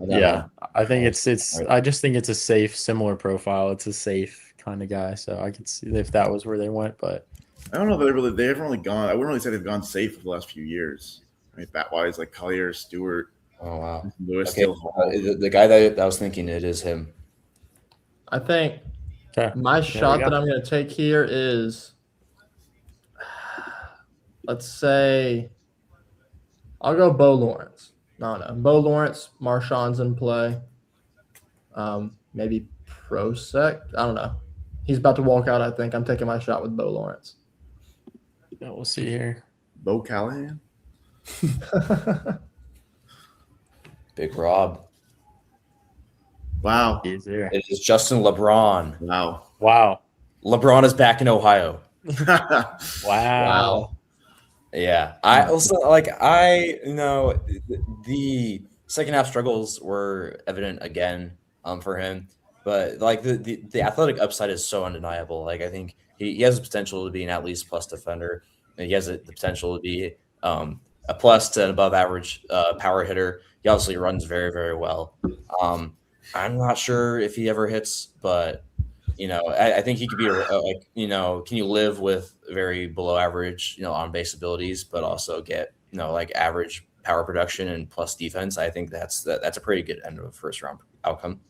I think it's I just think it's a safe, similar profile. It's a safe kind of guy. So I could see if that was where they went, but I don't know if they haven't really gone. I wouldn't really say they've gone safe for the last few years. I mean, bat wise, like Collier, Stewart. Oh wow. Lewis. Okay. The guy that I was thinking it is him. I think my shot that I'm going to take here is, let's say, I'll go Bo Lawrence. No. Bo Lawrence, Marchand's in play. Maybe Prosek. I don't know. He's about to walk out, I think. I'm taking my shot with Bo Lawrence. Yeah, we'll see here. Bo Callahan. Big Rob. Wow. He's there. It is Justin LeBron. Wow. LeBron is back in Ohio. Wow. Yeah. I also the second half struggles were evident again for him. But like the athletic upside is so undeniable. Like I think he has the potential to be an at least plus defender. And he has the potential to be a plus to an above average power hitter. He obviously runs very, very well. I'm not sure if he ever hits, but I think he could be can you live with very below average, on base abilities, but also get, like average power production and plus defense. I think that's a pretty good end of a first round outcome.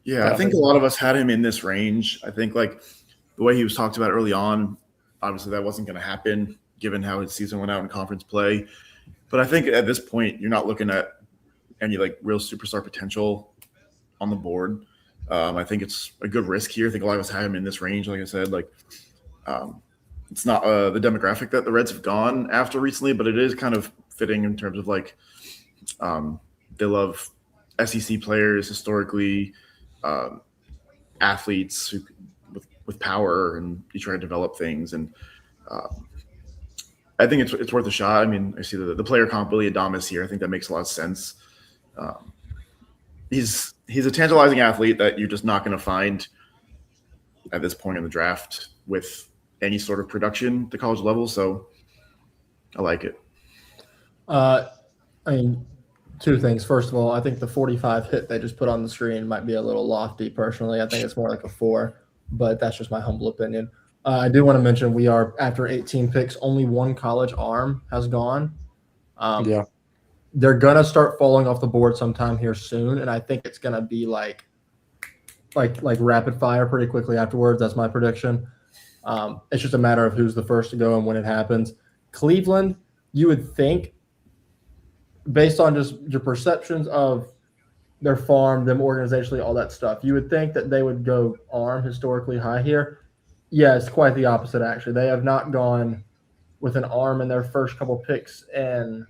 Yeah, I think a lot of us had him in this range. I think like the way he was talked about early on, obviously that wasn't going to happen given how his season went out in conference play. But I think at this point, you're not looking at any like real superstar potential on the board. I think it's a good risk here. I think a lot of us had him in this range. Like I said, it's not the demographic that the Reds have gone after recently, but it is kind of fitting in terms of like they love SEC players historically, athletes with power, and you try to develop things. And I think it's worth a shot. I mean, I see the player comp Willy Adames here. I think that makes a lot of sense. He's a tantalizing athlete that you're just not going to find at this point in the draft with any sort of production at the college level. So I like it. I mean, two things. First of all, I think the 45 hit they just put on the screen might be a little lofty personally. I think it's more like a 4, but that's just my humble opinion. I do want to mention we are, after 18 picks, only one college arm has gone. They're going to start falling off the board sometime here soon, and I think it's going to be like rapid fire pretty quickly afterwards. That's my prediction. It's just a matter of who's the first to go and when it happens. Cleveland, you would think, based on just your perceptions of their farm, them organizationally, all that stuff, you would think that they would go arm historically high here. Yeah, it's quite the opposite, actually. They have not gone with an arm in their first couple picks in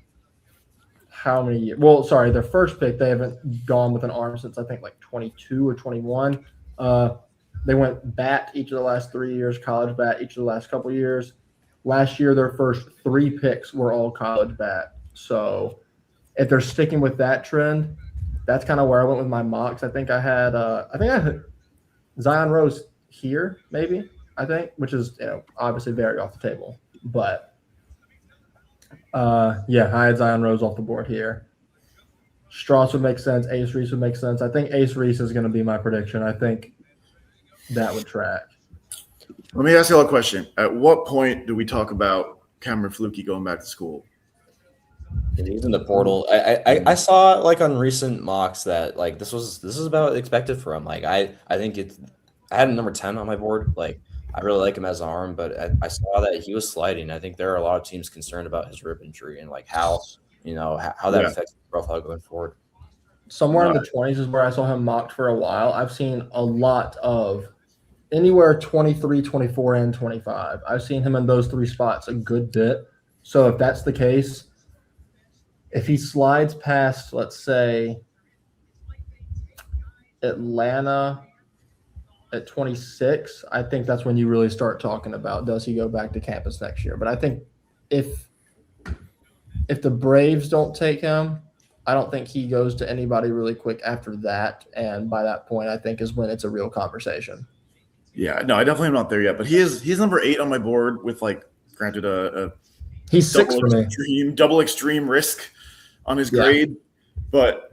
how many years? Well, sorry, their first pick, they haven't gone with an arm since I think like 22 or 21. They went bat each of the last 3 years, college bat each of the last couple years. Last year, their first 3 picks were all college bat. So if they're sticking with that trend, that's kind of where I went with my mocks. I think I had Zion Rose here, maybe. I think, which is obviously very off the table, but I had Zion Rose off the board here. Strauss would make sense. Ace Reese would make sense. I think Ace Reese is going to be my prediction. I think that would track. Let me ask you a question. At what point do we talk about Cameron Flukie going back to school? He's in the portal. I saw like on recent mocks that like this is about expected for him. Like I think I had him number 10 on my board. Like I really like him as an arm, but I saw that he was sliding. I think there are a lot of teams concerned about his rib injury and like how that affects the profile going forward. Somewhere in the 20s is where I saw him mocked for a while. I've seen a lot of anywhere 23, 24, and 25. I've seen him in those 3 spots a good bit. So if that's the case, if he slides past, let's say, Atlanta at 26, I think that's when you really start talking about, does he go back to campus next year? But I think if the Braves don't take him, I don't think he goes to anybody really quick after that. And by that point, I think is when it's a real conversation. Yeah, no, I definitely am not there yet. But he's number 8 on my board with, like, granted a he's 6 for me. Double extreme risk on his grade, but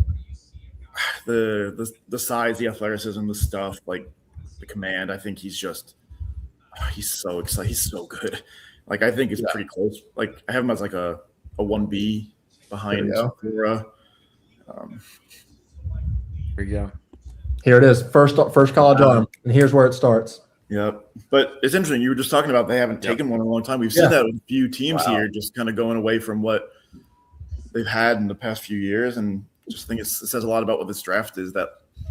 the size, the athleticism, the stuff, like the command, I think he's so excited. He's so good. Like I think it's pretty close. Like I have him as like a 1B behind Flora. Here you go. Here it is. First college arm, and here's where it starts. Yep. But it's interesting. You were just talking about they haven't taken one in a long time. We've seen that with a few teams here, just kind of going away from what they've had in the past few years, and just think it says a lot about what this draft is. That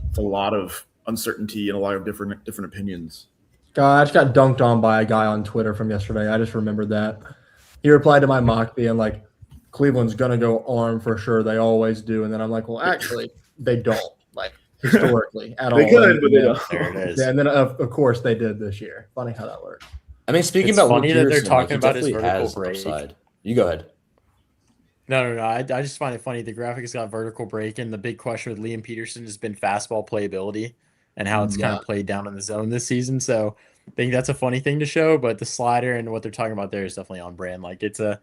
it's a lot of uncertainty and a lot of different opinions. God, I just got dunked on by a guy on Twitter from yesterday. I just remembered that. He replied to my mock being like, Cleveland's going to go arm for sure. They always do. And then I'm like, well, actually, they don't. Like, historically at all. They could, but they don't. There it is. Yeah, and then, of course, they did this year. Funny how that works. I mean, speaking It's about funny Luke that they're Pearson, talking he about his definitely vertical has break. upside. You go ahead. No. I just find it funny. The graphics got vertical break, and the big question with Liam Peterson has been fastball playability and how it's kind of played down in the zone this season. So I think that's a funny thing to show, but the slider and what they're talking about there is definitely on brand. Like it's a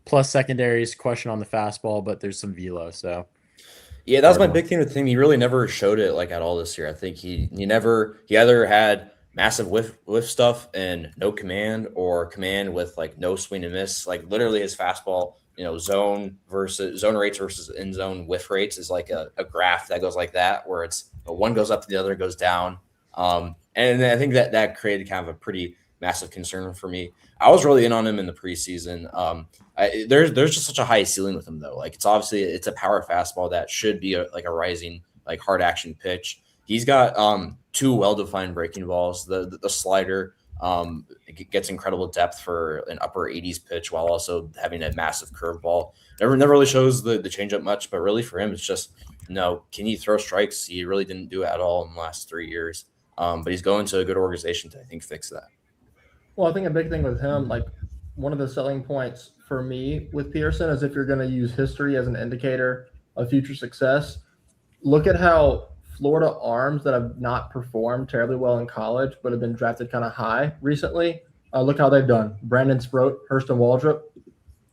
plus secondaries question on the fastball, but there's some velo. So yeah, that was my big thing with him. He really never showed it like at all this year. I think he either had massive whiff stuff and no command, or command with like no swing and miss. Like literally his fastball, zone rates versus in zone whiff rates is like a graph that goes like that, where it's one goes up, the other goes down. And I think that created kind of a pretty massive concern for me. I was really in on him in the preseason. There's just such a high ceiling with him though. Like it's a power fastball that should be a rising like hard action pitch. He's got 2 well-defined breaking balls. The slider it gets incredible depth for an upper 80s pitch while also having a massive curveball. Never really shows the changeup much, but really for him it's just can he throw strikes? He really didn't do it at all in the last 3 years. But he's going to a good organization to, I think, fix that. Well, I think a big thing with him, like one of the selling points for me with Peterson is if you're going to use history as an indicator of future success, look at how Florida arms that have not performed terribly well in college but have been drafted kind of high recently, look how they've done. Brandon Sproat, Hurston Waldrop,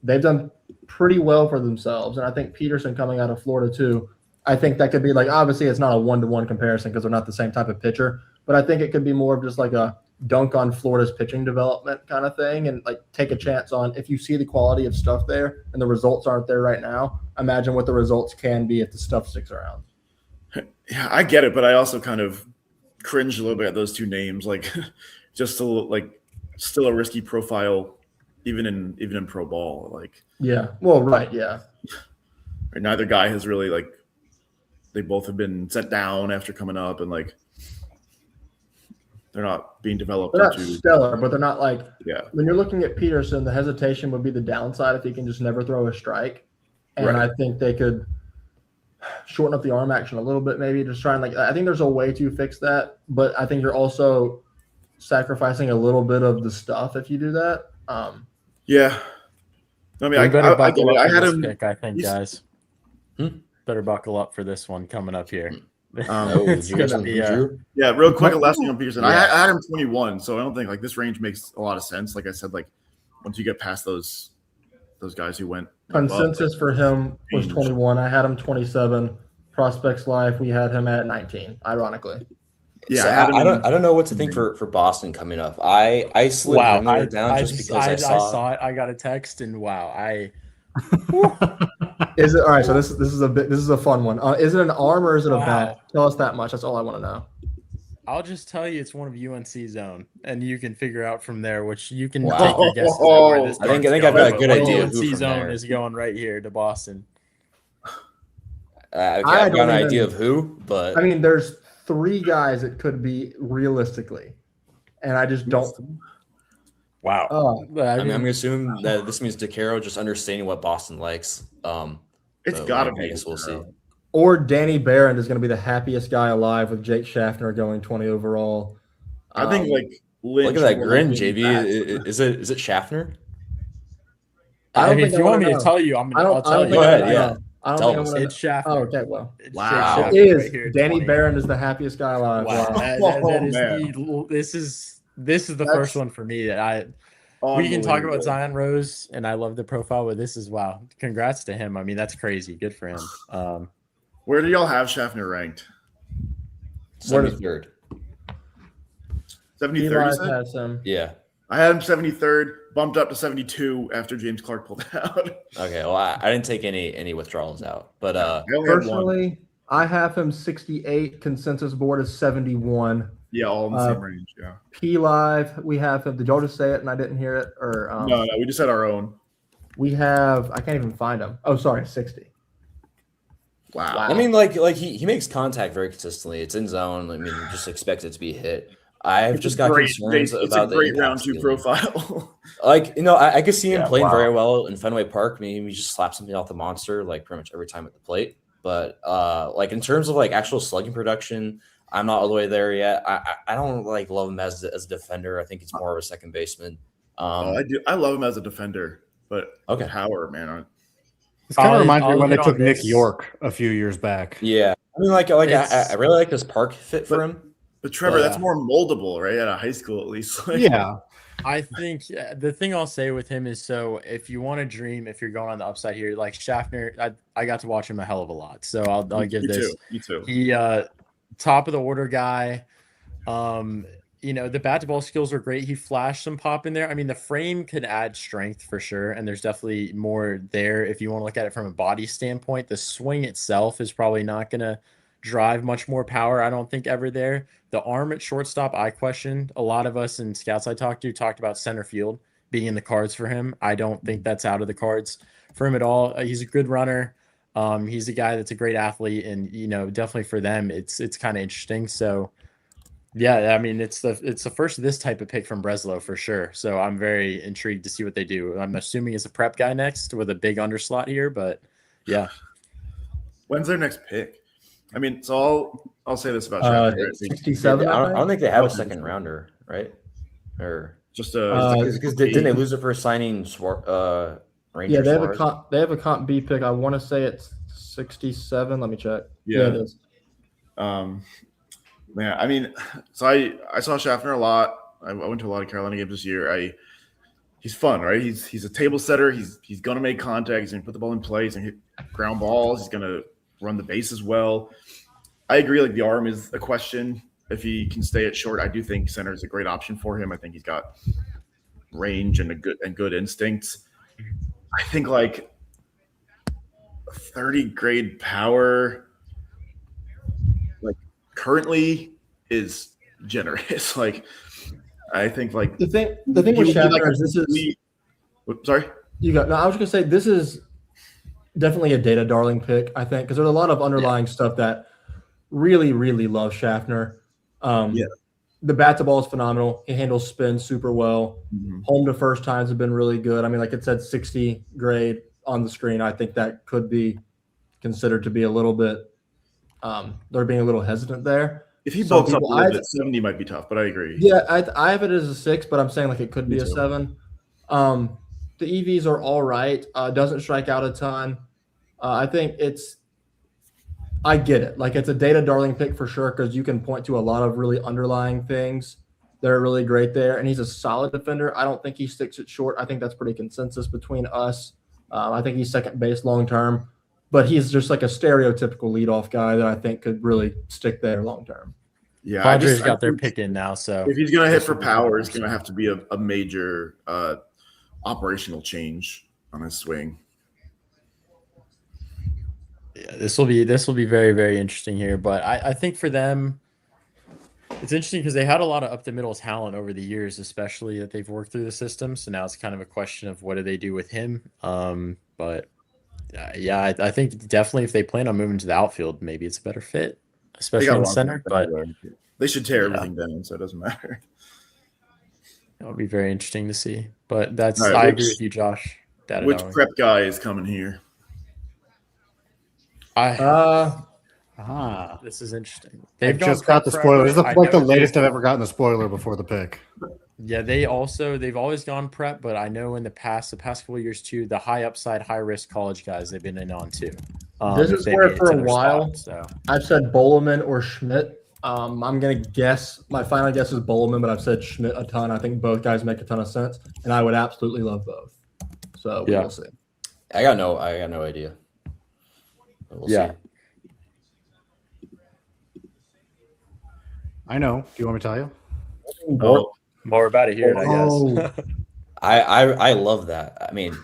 they've done pretty well for themselves. And I think Peterson coming out of Florida too, I think that could be like, obviously it's not a one-to-one comparison because they're not the same type of pitcher, but I think it could be more of just like a dunk on Florida's pitching development kind of thing and like take a chance on if you see the quality of stuff there and the results aren't there right now, imagine what the results can be if the stuff sticks around. Yeah, I get it, but I also kind of cringe a little bit at those two names. Like just still a risky profile even in pro ball. Like yeah. Well, right, yeah. Neither guy has really like they both have been set down after coming up and like they're not being developed. They're not stellar, but they're not like when you're looking at Peterson, the hesitation would be the downside if he can just never throw a strike. And I think they could shorten up the arm action a little bit, maybe just try and like I think there's a way to fix that, but I think you're also sacrificing a little bit of the stuff if you do that. Yeah. I mean, I had him pick, I think, guys. Better buckle up for this one coming up here. Real quick, last thing on Peterson. I had him 21, so I don't think like this range makes a lot of sense. Like I said, like once you get past those guys who went consensus for him was 21. I had him 27. Prospects Life, we had him at 19. Ironically, yeah. So I don't know what to think for Boston coming up. I slid down just because I saw it. I got a text and Is it all right? So this is a fun one. Is it an arm or is it a bat? Tell us that much. That's all I want to know. I'll just tell you it's one of UNC zone, and you can figure out from there, which you can take your guesses. Where this I think I've got a good idea. UNC zone is going right here to Boston. I've got an idea of who, but I mean, there's 3 guys it could be realistically, and I just don't. Wow. I'm assuming that this means DeCaro just understanding what Boston likes. It's got to be. I guess we'll see. Or Danny Barron is going to be the happiest guy alive with Jake Schaffner going 20 overall. I think like look at that grin, JB. Is it Schaffner? I mean, if you want me to tell you, I'll tell you. Go ahead. Yeah. I don't think it's Schaffner. Oh, okay. Well, wow. It is. Right Danny Barron is the happiest guy alive. Wow. This is the first one for me that we can talk about Zion Rose, and I love the profile, but this is wow. Congrats to him. I mean, that's crazy. Good for him. Where do y'all have Schaffner ranked? 73rd. 73rd? Yeah. I had him 73rd, bumped up to 72 after James Clark pulled out. Okay, well, I didn't take any withdrawals out, but personally, I have him 68. Consensus board is 71. Yeah, all in the same range. Yeah. P Live, we have him. Did y'all just say it and I didn't hear it? Or no, we just had our own. We have. I can't even find him. Oh, sorry, 60. Wow. I mean, like he makes contact very consistently. It's in zone. I mean, you just expect it to be hit. I've just got concerns about the great round 2 profile. Like, I could see him playing very well in Fenway Park. Maybe we just slap something off the monster, like pretty much every time at the plate. But like in terms of like actual slugging production, I'm not all the way there yet. I don't like love him as a defender. I think he's more of a second baseman. I do. I love him as a defender, but power, man. This kind of reminds me when they took Nick York a few years back. Yeah, I mean, I really like this park fit for him. But Trevor, that's more moldable, right? At a high school, at least. Yeah. I think the thing I'll say with him is, so if you want to dream, if you're going on the upside here, like Schaffner, I got to watch him a hell of a lot. So I'll give this. You too. He top of the order guy. The bat to ball skills are great. He flashed some pop in there. I mean, the frame could add strength for sure, and there's definitely more there if you want to look at it from a body standpoint. The swing itself is probably not going to drive much more power, I don't think, ever there. The arm at shortstop, I questioned. A lot of us in scouts I talked about center field being in the cards for him. I don't think that's out of the cards for him at all. He's a good runner. He's a guy that's a great athlete, and definitely for them, it's kind of interesting. So, yeah, I mean, it's the first of this type of pick from Breslow for sure. So I'm very intrigued to see what they do. I'm assuming it's a prep guy next with a big underslot here, but yeah. When's their next pick? I mean, so I'll say this about Schaffner. 67. I don't think they have a second rounder, right? Or just because didn't they lose it for signing Ranger? Yeah, they have Suarez? they have a comp B pick. I want to say it's 67. Let me check. Yeah, it is. Man, I mean, so I saw Schaffner a lot. I went to a lot of Carolina games this year. He's fun, right? He's a table setter. He's gonna make contact. He's gonna put the ball in play. He's gonna hit ground balls. He's gonna run the bases well. I agree. Like the arm is a question. If he can stay at short, I do think center is a great option for him. I think he's got range and good instincts. I think like 30 grade power, like currently, is generous. Like I think like the thing with Schaffner is this is. Sorry, you got. No, I was gonna say this is definitely a data darling pick. I think because there's a lot of underlying stuff that really love Schaffner. The bat to ball is phenomenal. He handles spin super well. Home to first times have been really good. I mean, like it said 60 grade on the screen. I think that could be considered to be a little bit they're being a little hesitant there. If he bulks up a little bit, 70 might be tough, but I agree. Yeah, I have it as a 6, but I'm saying like it could be a 7. The EVs are all right. Doesn't strike out a ton. I think I get it. Like it's a data darling pick for sure because you can point to a lot of really underlying things that are really great there. And he's a solid defender. I don't think he sticks it short. I think that's pretty consensus between us. I think he's second base long term, but he's just like a stereotypical leadoff guy that I think could really stick there long term. Yeah, Padres got their pick in now. So if he's going to hit for power, it's going to have to be a major operational change on his swing. Yeah, this will be very, very interesting here. But I think for them, it's interesting because they had a lot of up the middle talent over the years, especially that they've worked through the system. So now it's kind of a question of what do they do with him. But yeah, I think definitely if they plan on moving to the outfield, maybe it's a better fit, especially in center. But they should tear everything down, so it doesn't matter. It'll be very interesting to see. But that's right, I agree with you, Josh. Which prep guy is coming here? This is interesting. They've just got the spoiler. This is the latest I've ever gotten the spoiler before the pick. Yeah, they've always gone prep, but I know in the past couple of years too, the high upside, high risk college guys they've been in on too. This is where for a while I've said Bowleman or Schmidt. I'm gonna guess. My final guess is Bowleman, but I've said Schmidt a ton. I think both guys make a ton of sense, and I would absolutely love both. So we'll see. I got no idea. We'll see. I know. Do you want me to tell you? More about it here, I guess. I love that. I mean,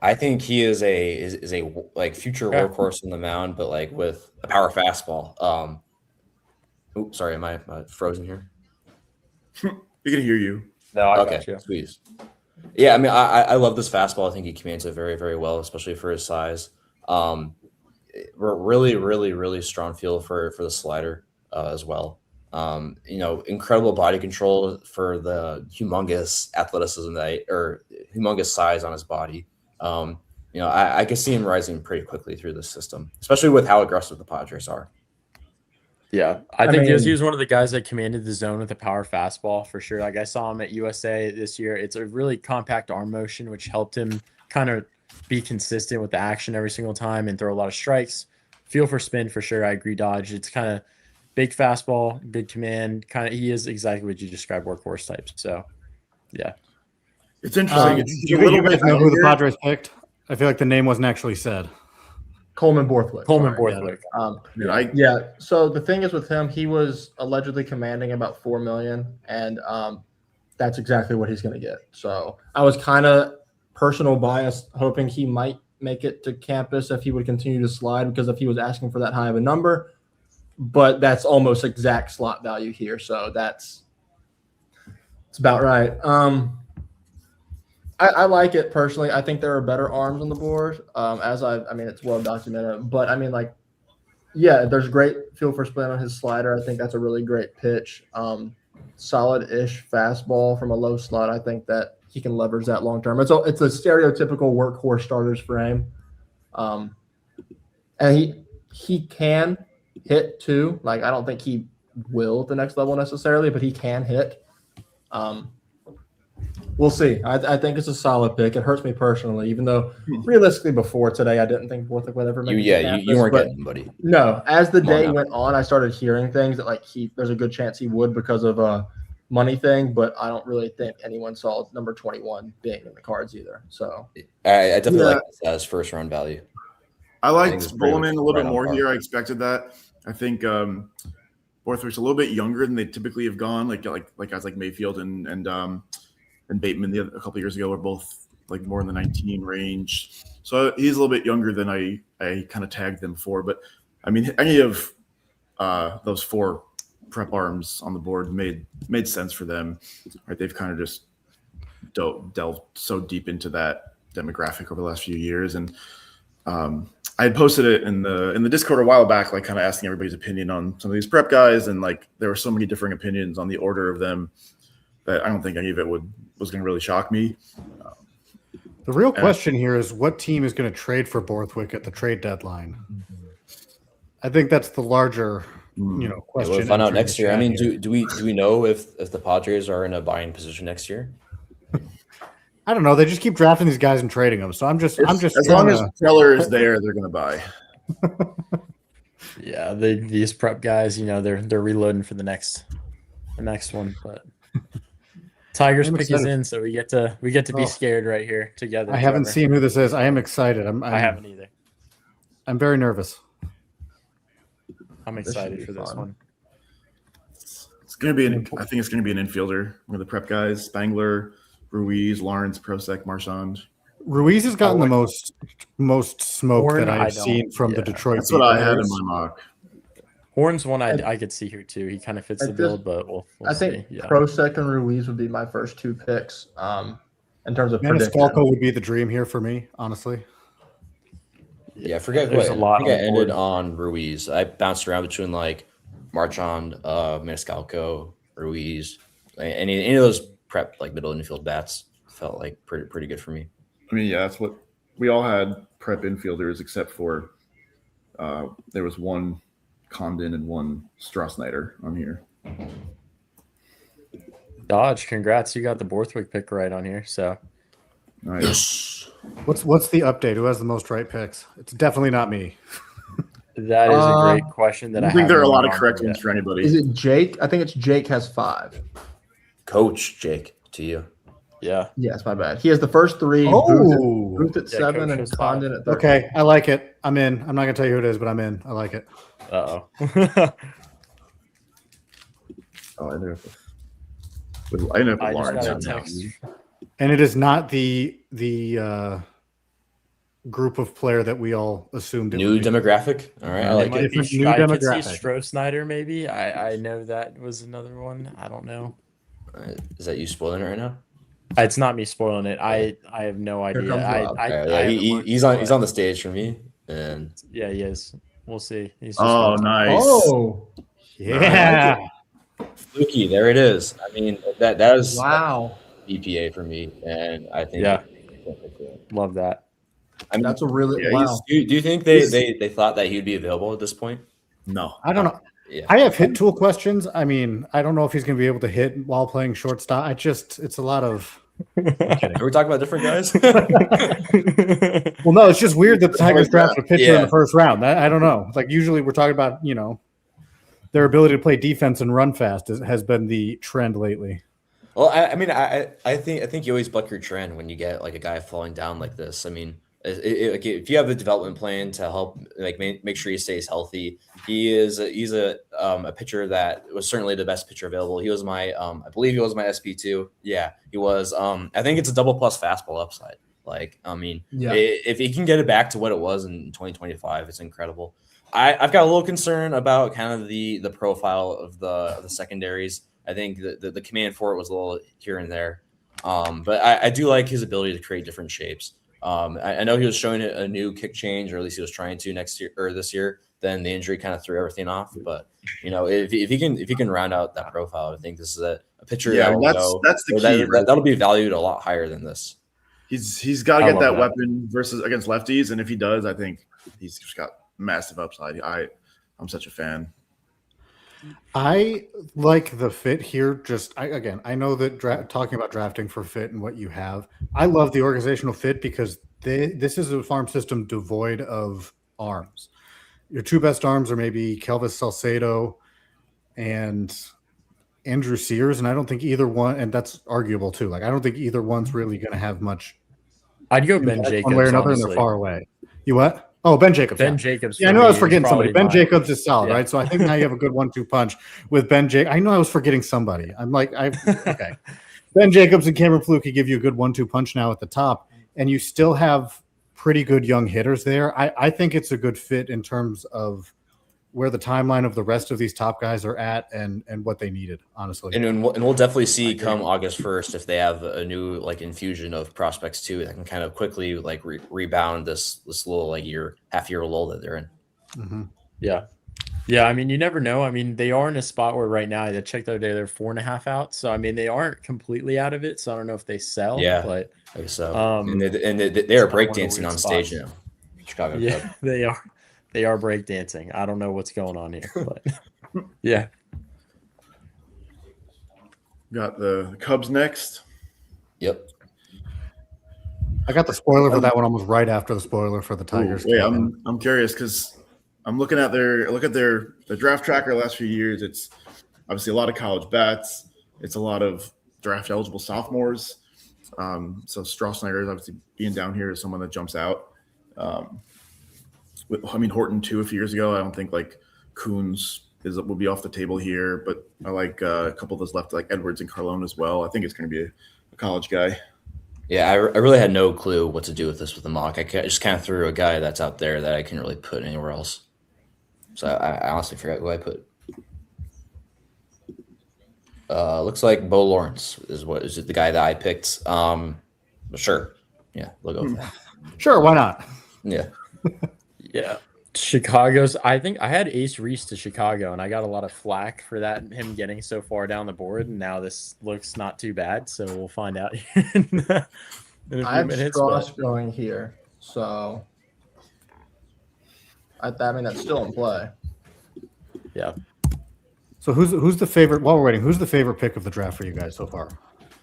I think he is a like future workhorse on the mound, but like with a power fastball. Oops, sorry, am I frozen here? We can hear you. No, I got got you. Please. Yeah, I mean, I love this fastball. I think he commands it very, very well, especially for his size. Really strong feel for the slider as well. Incredible body control for the humongous athleticism or humongous size on his body. I can see him rising pretty quickly through the system, especially with how aggressive the Padres are. Yeah, I think he was one of the guys that commanded the zone with a power fastball for sure. Like I saw him at USA this year. It's a really compact arm motion, which helped him kind of be consistent with the action every single time and throw a lot of strikes. Feel for spin for sure. I agree, Dodge. It's kind of big fastball, good command. He is exactly what you described, workhorse types. So, yeah. It's interesting. Do you guys know who the Padres picked? I feel like the name wasn't actually said. Coleman Borthwick. Yeah. So the thing is with him, he was allegedly commanding about $4 million, and that's exactly what he's going to get. So I was kind of personal bias, hoping he might make it to campus if he would continue to slide, because if he was asking for that high of a number, but that's almost exact slot value here. So it's about right. I like it personally. I think there are better arms on the board. It's well documented, but there's great feel for spin on his slider. I think that's a really great pitch. Solid-ish fastball from a low slot. I think that he can leverage that long term. It's a stereotypical workhorse starter's frame, and he can hit too. Like I don't think he will at the next level necessarily, but he can hit. We'll see. I think it's a solid pick. It hurts me personally, even though realistically before today I didn't think Borthwick would ever make it. You weren't getting anybody. No, as the day went on, I started hearing things that like there's a good chance he would because of a money thing, but I don't really think anyone saw number 21 being in the cards either. So I definitely like this as first round value. I liked Bowman a little bit more here. I expected that. I think Borthwick's a little bit younger than they typically have gone. Like guys like Mayfield and Bateman a couple years ago were both like more in the 19 range. So he's a little bit younger than I kind of tagged them for. But I mean, any of those 4 prep arms on the board made sense for them. Right? They've kind of just delved so deep into that demographic over the last few years. And I had posted it in the Discord a while back, like kind of asking everybody's opinion on some of these prep guys. And like there were so many differing opinions on the order of them that I don't think any of it was going to really shock me. The real question here is what team is going to trade for Borthwick at the trade deadline? I think that's the larger, question. We'll find out next year. I mean, do we know if the Padres are in a buying position next year? I don't know. They just keep drafting these guys and trading them. So I'm just as long as Keller is there, they're going to buy. Yeah, these prep guys, they're reloading for the next one, but Tigers pick is in, so we get to be scared right here together. I haven't seen who this is. I am excited. I haven't either. I'm very nervous. I'm excited for this one. It's going to be I think it's going to be an infielder. One of the prep guys: Spangler, Ruiz, Lawrence, Prosek, Marchand. Ruiz has gotten the most smoke that I've seen from the Detroit. That's what I had in my mock. Horn's one I could see here too. He kind of fits the build, but we'll I think Prosek and Ruiz would be my first 2 picks. In terms of Maniscalco would be the dream here for me, honestly. Yeah, I forget what I think I ended on Ruiz. I bounced around between like Marchand, Maniscalco, Ruiz. Any of those prep like middle infield bats felt like pretty good for me. I mean, yeah, that's what we all had prep infielders except for there was one Condon and one Strasnider on here. Dodge, congrats! You got the Borthwick pick right on here. So, nice. What's the update? Who has the most right picks? It's definitely not me. That is a great question. That I think there are a lot of correct ones for anybody. Is it Jake? I think it's Jake has 5. Coach Jake, to you. Yeah. Yes, my bad. He has the first 3. Oh, Booth at 7 and Condon at 13. Okay, I like it. I'm in. I'm not gonna tell you who it is, but I'm in. I like it. Oh, I ended up with Lawrence. And it is not the group of player that we all assumed. New demographic. All right, I like it. New demographic. Strosnider, maybe. I know that was another one. I don't know. Is that you spoiling it right now? It's not me spoiling it. I have no idea. He's on the stage for me, and yeah, he is. We'll see. Nice. Oh, yeah. Fluky, there it is. I mean, that is wow. EPA for me, and I think love that. I mean, that's a really wow. Do you think they thought that he'd be available at this point? No, I don't know. Yeah. I have hit tool questions. I mean, I don't know if he's going to be able to hit while playing shortstop. It's a lot of. Are we talking about different guys? Well, no, it's just weird that the Tigers draft a pitcher in the first round. I don't know. Like usually we're talking about, their ability to play defense and run fast has been the trend lately. Well, I think you always buck your trend when you get like a guy falling down like this. I mean, if you have the development plan to help make sure he stays healthy, he's a pitcher that was certainly the best pitcher available. He was my I believe he was my SP2. Yeah, he was. I think it's a double plus fastball upside. If he can get it back to what it was in 2025, it's incredible. I've got a little concern about kind of the profile of the secondaries. I think the command for it was a little here and there, but I do like his ability to create different shapes. I know he was showing a new kick change, or at least he was trying to next year or this year. Then the injury kind of threw everything off. But if he can round out that profile, I think this is a pitcher. Yeah, that's the key. That'll be valued a lot higher than this. He's got to get that weapon against lefties, and if he does, I think he's just got massive upside. I'm such a fan. I like the fit here. I know that talking about drafting for fit and what you have, I love the organizational fit because this is a farm system devoid of arms. Your two best arms are maybe Kelvis Salcedo and Andrew Sears, and I don't think either one, and that's arguable too. Like I don't think either one's really going to have much. I'd go Ben Jacobs one way or another, honestly. and they're far away. You what? Oh, Ben Jacobs. Ben Jacobs. Yeah, I know I was forgetting somebody. Ben Jacobs is solid, Yeah. right? So I think now you have a good 1-2 punch with Ben Jacobs. I know I was forgetting somebody. Okay. Ben Jacobs and Cameron Fluke give you a good 1-2 punch now at the top, and you still have pretty good young hitters there. I think it's a good fit in terms of where the timeline of the rest of these top guys are at and what they needed, honestly. And we'll definitely see come August 1st if they have a new like infusion of prospects too that can kind of quickly like rebound this little like half year lull that they're in. Mm-hmm. Yeah. Yeah, I mean, you never know. I mean, they are in a spot where right now, I checked the other day, they're 4.5 out. So, I mean, they aren't completely out of it. So, I don't know if they sell. Yeah, but I guess so. And they are breakdancing on stage now. Chicago yeah, Cubs. they are. They are breakdancing. I don't know what's going on here, but yeah. Got the Cubs next. Yep. I got the spoiler for that one almost right after the spoiler for the Tigers. Wait, I'm curious because I'm looking at their draft tracker the last few years. It's obviously a lot of college bats. It's a lot of draft eligible sophomores. So Strauss-Snyder is obviously being down here is someone that jumps out. Horton too a few years ago. I don't think like Coons will be off the table here, but I like a couple of those left, like Edwards and Carlone as well. I think it's going to be a college guy. Yeah, I really had no clue what to do with this with the mock. I just kind of threw a guy that's out there that I couldn't really put anywhere else. So I honestly forgot who I put. Looks like Bo Lawrence is the guy that I picked. Sure. Yeah, we'll go with that. Sure, why not? Yeah. Yeah. Chicago's, I think I had Ace Reese to Chicago, and I got a lot of flack for that, him getting so far down the board, and now this looks not too bad, so we'll find out in a few I have minutes. Strauss going here, so I mean that's still in play. Yeah. So who's the favorite? While we're waiting, who's the favorite pick of the draft for you guys so far?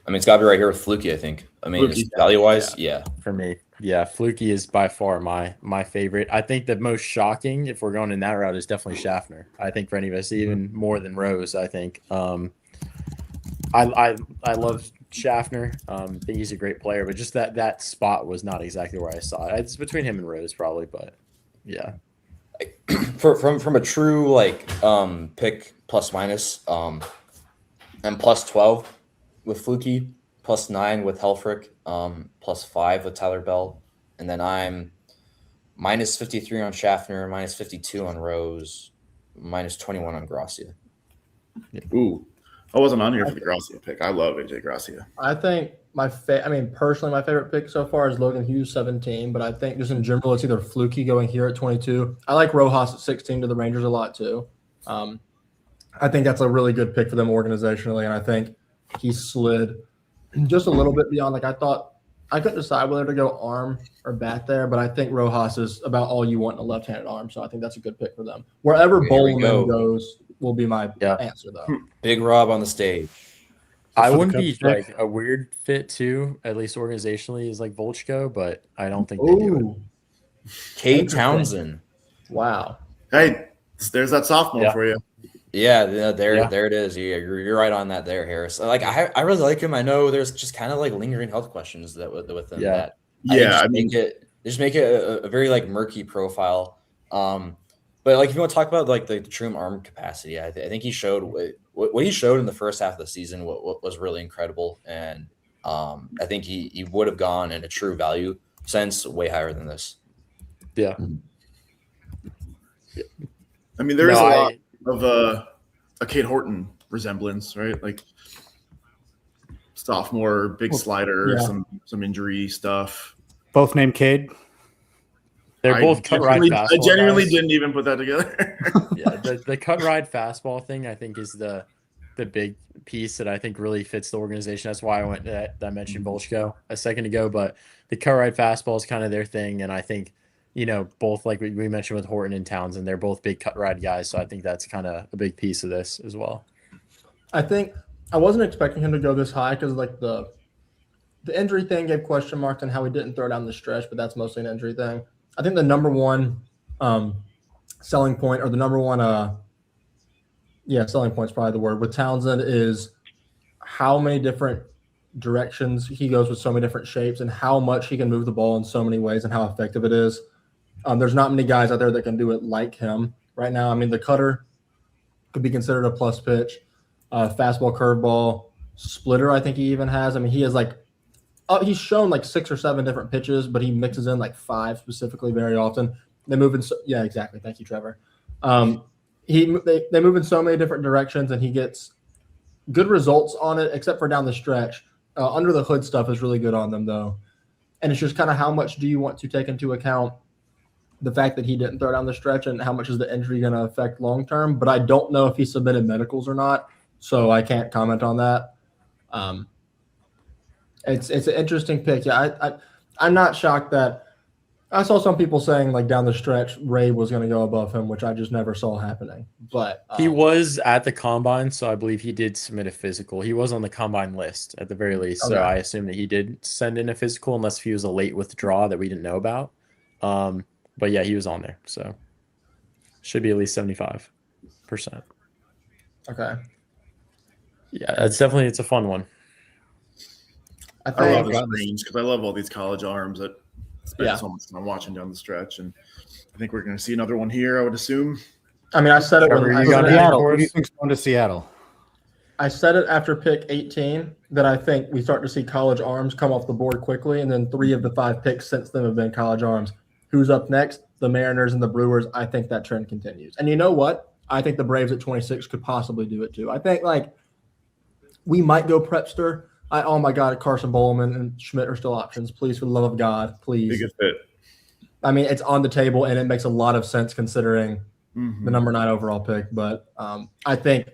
I mean, it's got to be right here with Fluky, I think. I mean, value-wise, yeah. For me, yeah, Fluky is by far my favorite. I think the most shocking, if we're going in that route, is definitely Schaffner. I think for any of us, even more than Rose, I think. I love Schaffner. Think he's a great player, but just that spot was not exactly where I saw it. It's between him and Rose probably, but yeah. From a true like pick plus minus, I'm plus 12 with Fluky, plus 9 with Helfrich, plus 5 with Tyler Bell, and then I'm minus 53 on Schaffner, minus 52 on Rose, minus 21 on Gracia. Ooh, I wasn't on here for the Gracia pick. I love AJ Gracia. I think personally, my favorite pick so far is Logan Hughes, 17. But I think just in general, it's either Fluky going here at 22. I like Rojas at 16 to the Rangers a lot too. I think that's a really good pick for them organizationally, and I think he slid just a little bit beyond. Like I thought, I couldn't decide whether to go arm or bat there, but I think Rojas is about all you want in a left-handed arm. So I think that's a good pick for them. Wherever Bowman goes will be my answer, though. Big Rob on the stage. I wouldn't be like a weird fit too, at least organizationally, is like Volchko, but I don't think they do it. Kate Townsend. Wow. Hey, there's that sophomore for you. Yeah, there it is. You're right on that there, Harris. Like I really like him. I know there's just kind of like lingering health questions that with him. They just make it a very like murky profile. But like if you want to talk about like the true arm capacity, I think he showed what he showed in the first half of the season. What was really incredible, and I think he would have gone in a true value sense way higher than this. Yeah. I mean, there is a lot of a Cade Horton resemblance, right? Like sophomore, big slider, some injury stuff. Both named Cade. They're both cut ride fastball. I genuinely didn't even put that together. Yeah, the cut ride fastball thing I think is the big piece that I think really fits the organization. That's why I mentioned Volchko a second ago, but the cut ride fastball is kind of their thing, and I think both like we mentioned with Horton and Townsend, they're both big cut ride guys. So I think that's kind of a big piece of this as well. I think I wasn't expecting him to go this high because like the injury thing gave question marks on how he didn't throw down the stretch, but that's mostly an injury thing. I think the number one selling point, or the number one selling point is probably the word, with Townsend is how many different directions he goes with so many different shapes and how much he can move the ball in so many ways and how effective it is. There's not many guys out there that can do it like him right now. I mean, the cutter could be considered a plus pitch. Fastball, curveball, splitter, I think he even has. I mean, he has he's shown like 6 or 7 different pitches, but he mixes in like 5 specifically very often. They move in. Yeah, exactly. Thank you, Trevor. They move in so many different directions, and he gets good results on it, except for down the stretch. Under the hood stuff is really good on them, though. And it's just kind of how much do you want to take into account the fact that he didn't throw down the stretch, and how much is the injury going to affect long term. But I don't know if he submitted medicals or not, so I can't comment on that. It's an interesting pick. Yeah, I'm not shocked that I saw some people saying like down the stretch Ray was going to go above him, which I just never saw happening. But he was at the combine, so I believe he did submit a physical. He was on the combine list at the very least, so I assume that he did send in a physical, unless he was a late withdrawal that we didn't know about. But yeah, he was on there, so should be at least 75%. Okay. Yeah, it's a fun one. I love this range because I love all these college arms that spend so much time watching down the stretch, and I think we're going to see another one here, I would assume. I mean, I said it when I got Seattle. What do you think's going to Seattle? I said it after pick 18 that I think we start to see college arms come off the board quickly, and then 3 of the 5 picks since then have been college arms. Who's up next? The Mariners and the Brewers. I think that trend continues. And you know what? I think the Braves at 26 could possibly do it too. I think we might go Prepster. Oh my God, Carson Bowman and Schmidt are still options. Please, for the love of God, please. Biggest fit. I mean, it's on the table, and it makes a lot of sense considering the number 9 overall pick. But I think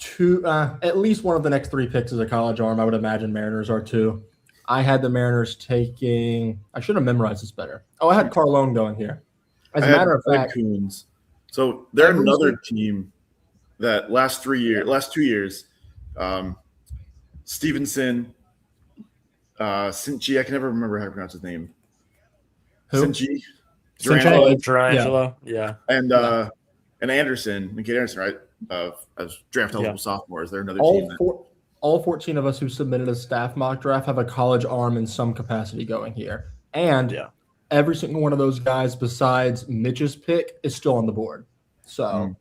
at least one of the next 3 picks is a college arm. I would imagine Mariners are too. I had the Mariners taking – I should have memorized this better. Oh, I had Carlone going here. As a matter of fact – Coons. So they're another team that last 2 years Stevenson, Sinchi, I can never remember how to pronounce his name. Who? Sinchi. Durangelo. Yeah. And Anderson, Nikkei Anderson, right? As draft eligible sophomores. They're another team. All 14 of us who submitted a staff mock draft have a college arm in some capacity going here. And every single one of those guys besides Mitch's pick is still on the board. So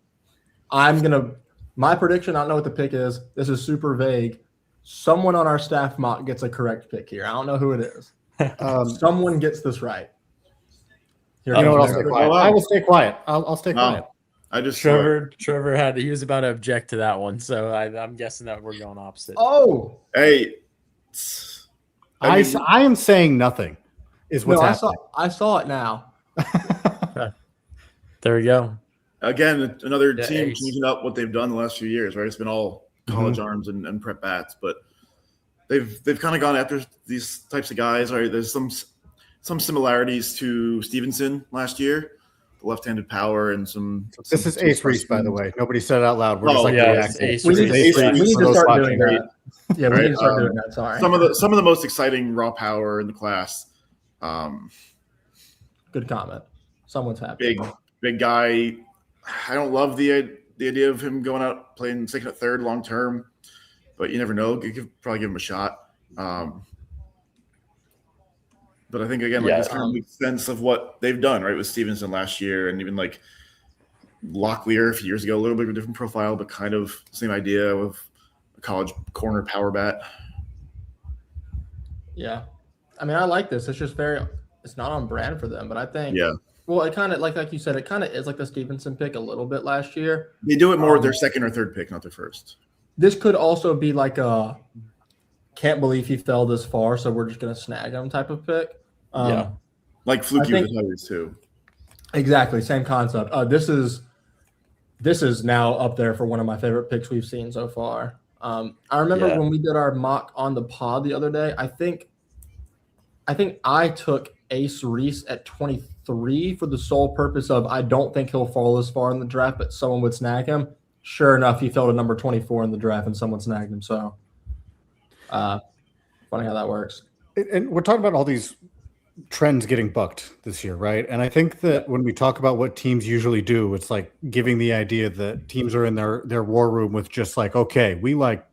my prediction, I don't know what the pick is. This is super vague. Someone on our staff mock gets a correct pick here. I don't know who it is. Someone gets this right. Here, you know what? I'll stay quiet. I will stay quiet. I'll stay quiet. Trevor he was about to object to that one, so I'm guessing that we're going opposite. Oh, hey, I am saying nothing. Is what's happening. I saw it now. There we go. Again, another team changing up what they've done the last few years, right? It's been all college arms and prep bats, but they've kind of gone after these types of guys. Right? There's some similarities to Stevenson last year. Left-handed power and some. This is Ace Reese, by the way. Nobody said it out loud. We're Ace we need to start doing that. Yeah, we need to start doing that. Sorry. Some of the most exciting raw power in the class. Good comment. Someone's happy. Big guy. I don't love the idea of him going out playing second or third long term, but you never know. You could probably give him a shot. But I think, again, this kind of makes sense of what they've done, right, with Stevenson last year, and even like Locklear a few years ago, a little bit of a different profile, but kind of same idea of a college corner power bat. Yeah. I mean, I like this. It's just it's not on brand for them, but I think, well, it kind of, like you said, it kind of is like the Stevenson pick a little bit last year. They do it more with their second or third pick, not their first. This could also be like a can't believe he fell this far, so we're just going to snag him type of pick. Like fluky with others too. Exactly, same concept. This is now up there for one of my favorite picks we've seen so far. I remember when we did our mock on the pod the other day. I think I took Ace Reese at 23 for the sole purpose of I don't think he'll fall this far in the draft, but someone would snag him. Sure enough, he fell to number 24 in the draft and someone snagged him. So funny how that works. And we're talking about all these trends getting bucked this year, right? And I think that when we talk about what teams usually do, it's like giving the idea that teams are in their war room with just like, okay, we like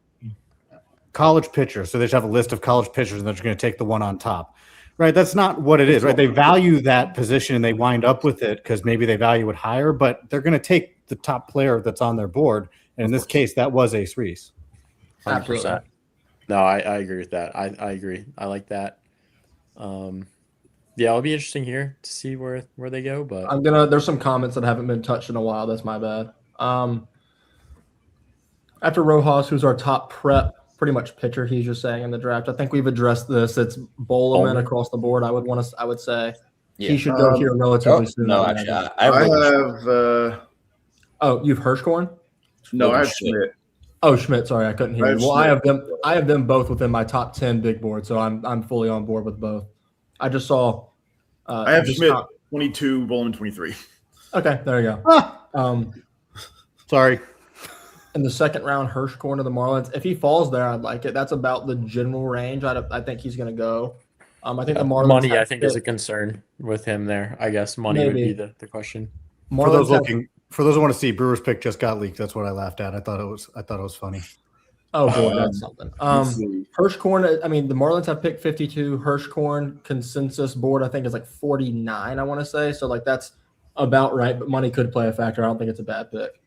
college pitchers, so they just have a list of college pitchers and they're just going to take the one on top, right? That's not what it is, right? They value that position and they wind up with it because maybe they value it higher, but they're going to take the top player that's on their board. And in this case, that was Ace Reese. 100%. No, I agree with that. I agree. I like that. Yeah, it'll be interesting here to see where they go. But there's some comments that haven't been touched in a while. That's my bad. After Rojas, who's our top prep, pretty much pitcher, he's just saying in the draft. I think we've addressed this. It's Bowman across the board. I would say he should go here relatively soon. No, actually, I have. Oh, you've Hirschhorn? No, I have Schmidt. Oh, Schmidt. Sorry, I couldn't hear you. Well, I have them both within my top 10 big board, so I'm fully on board with both. I just saw. I have Schmidt 22, Bowman 23. Okay, there you go. Sorry. In the second round, Hirschhorn of the Marlins. If he falls there, I'd like it. That's about the general range. I think he's going to go. I think the Marlins money, I think, is a concern with him there. I guess money would be the question. For those who want to see, Brewers pick just got leaked. That's what I laughed at. I thought it was funny. Oh boy, that's something. Hirschhorn. I mean, the Marlins have picked 52. Hirschhorn consensus board, I think, is like 49. I want to say so. Like that's about right. But money could play a factor. I don't think it's a bad pick.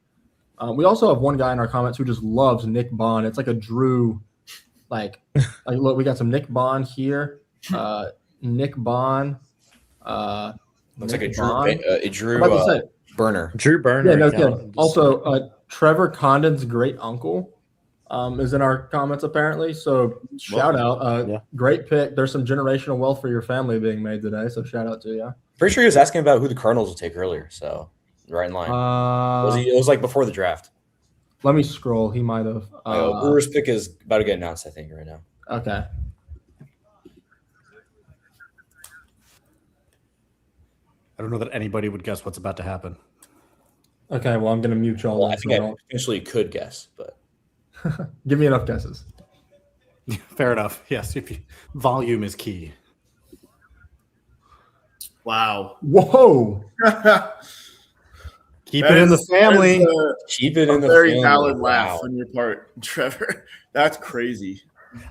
We also have one guy in our comments who just loves Nick Bond. It's like a Drew, like look, we got some Nick Bond here. Nick Bond. Looks like a Drew Burner. Drew Burner. Yeah, no kidding. Also, Trevor Condon's great uncle is in our comments apparently. So shout out. Great pick. There's some generational wealth for your family being made today. So shout out to you. Pretty sure he was asking about who the Cardinals will take earlier. So. Right in line. It was like before the draft. Let me scroll. He might have. Brewers pick is about to get announced, I think, right now. Okay. I don't know that anybody would guess what's about to happen. Okay, well, I'm going to mute y'all. Well, I think I potentially could guess, but give me enough guesses. Fair enough. Yes, volume is key. Wow. Whoa. Keep it in the family. Keep it in the very family. valid laugh on your part, Trevor. That's crazy.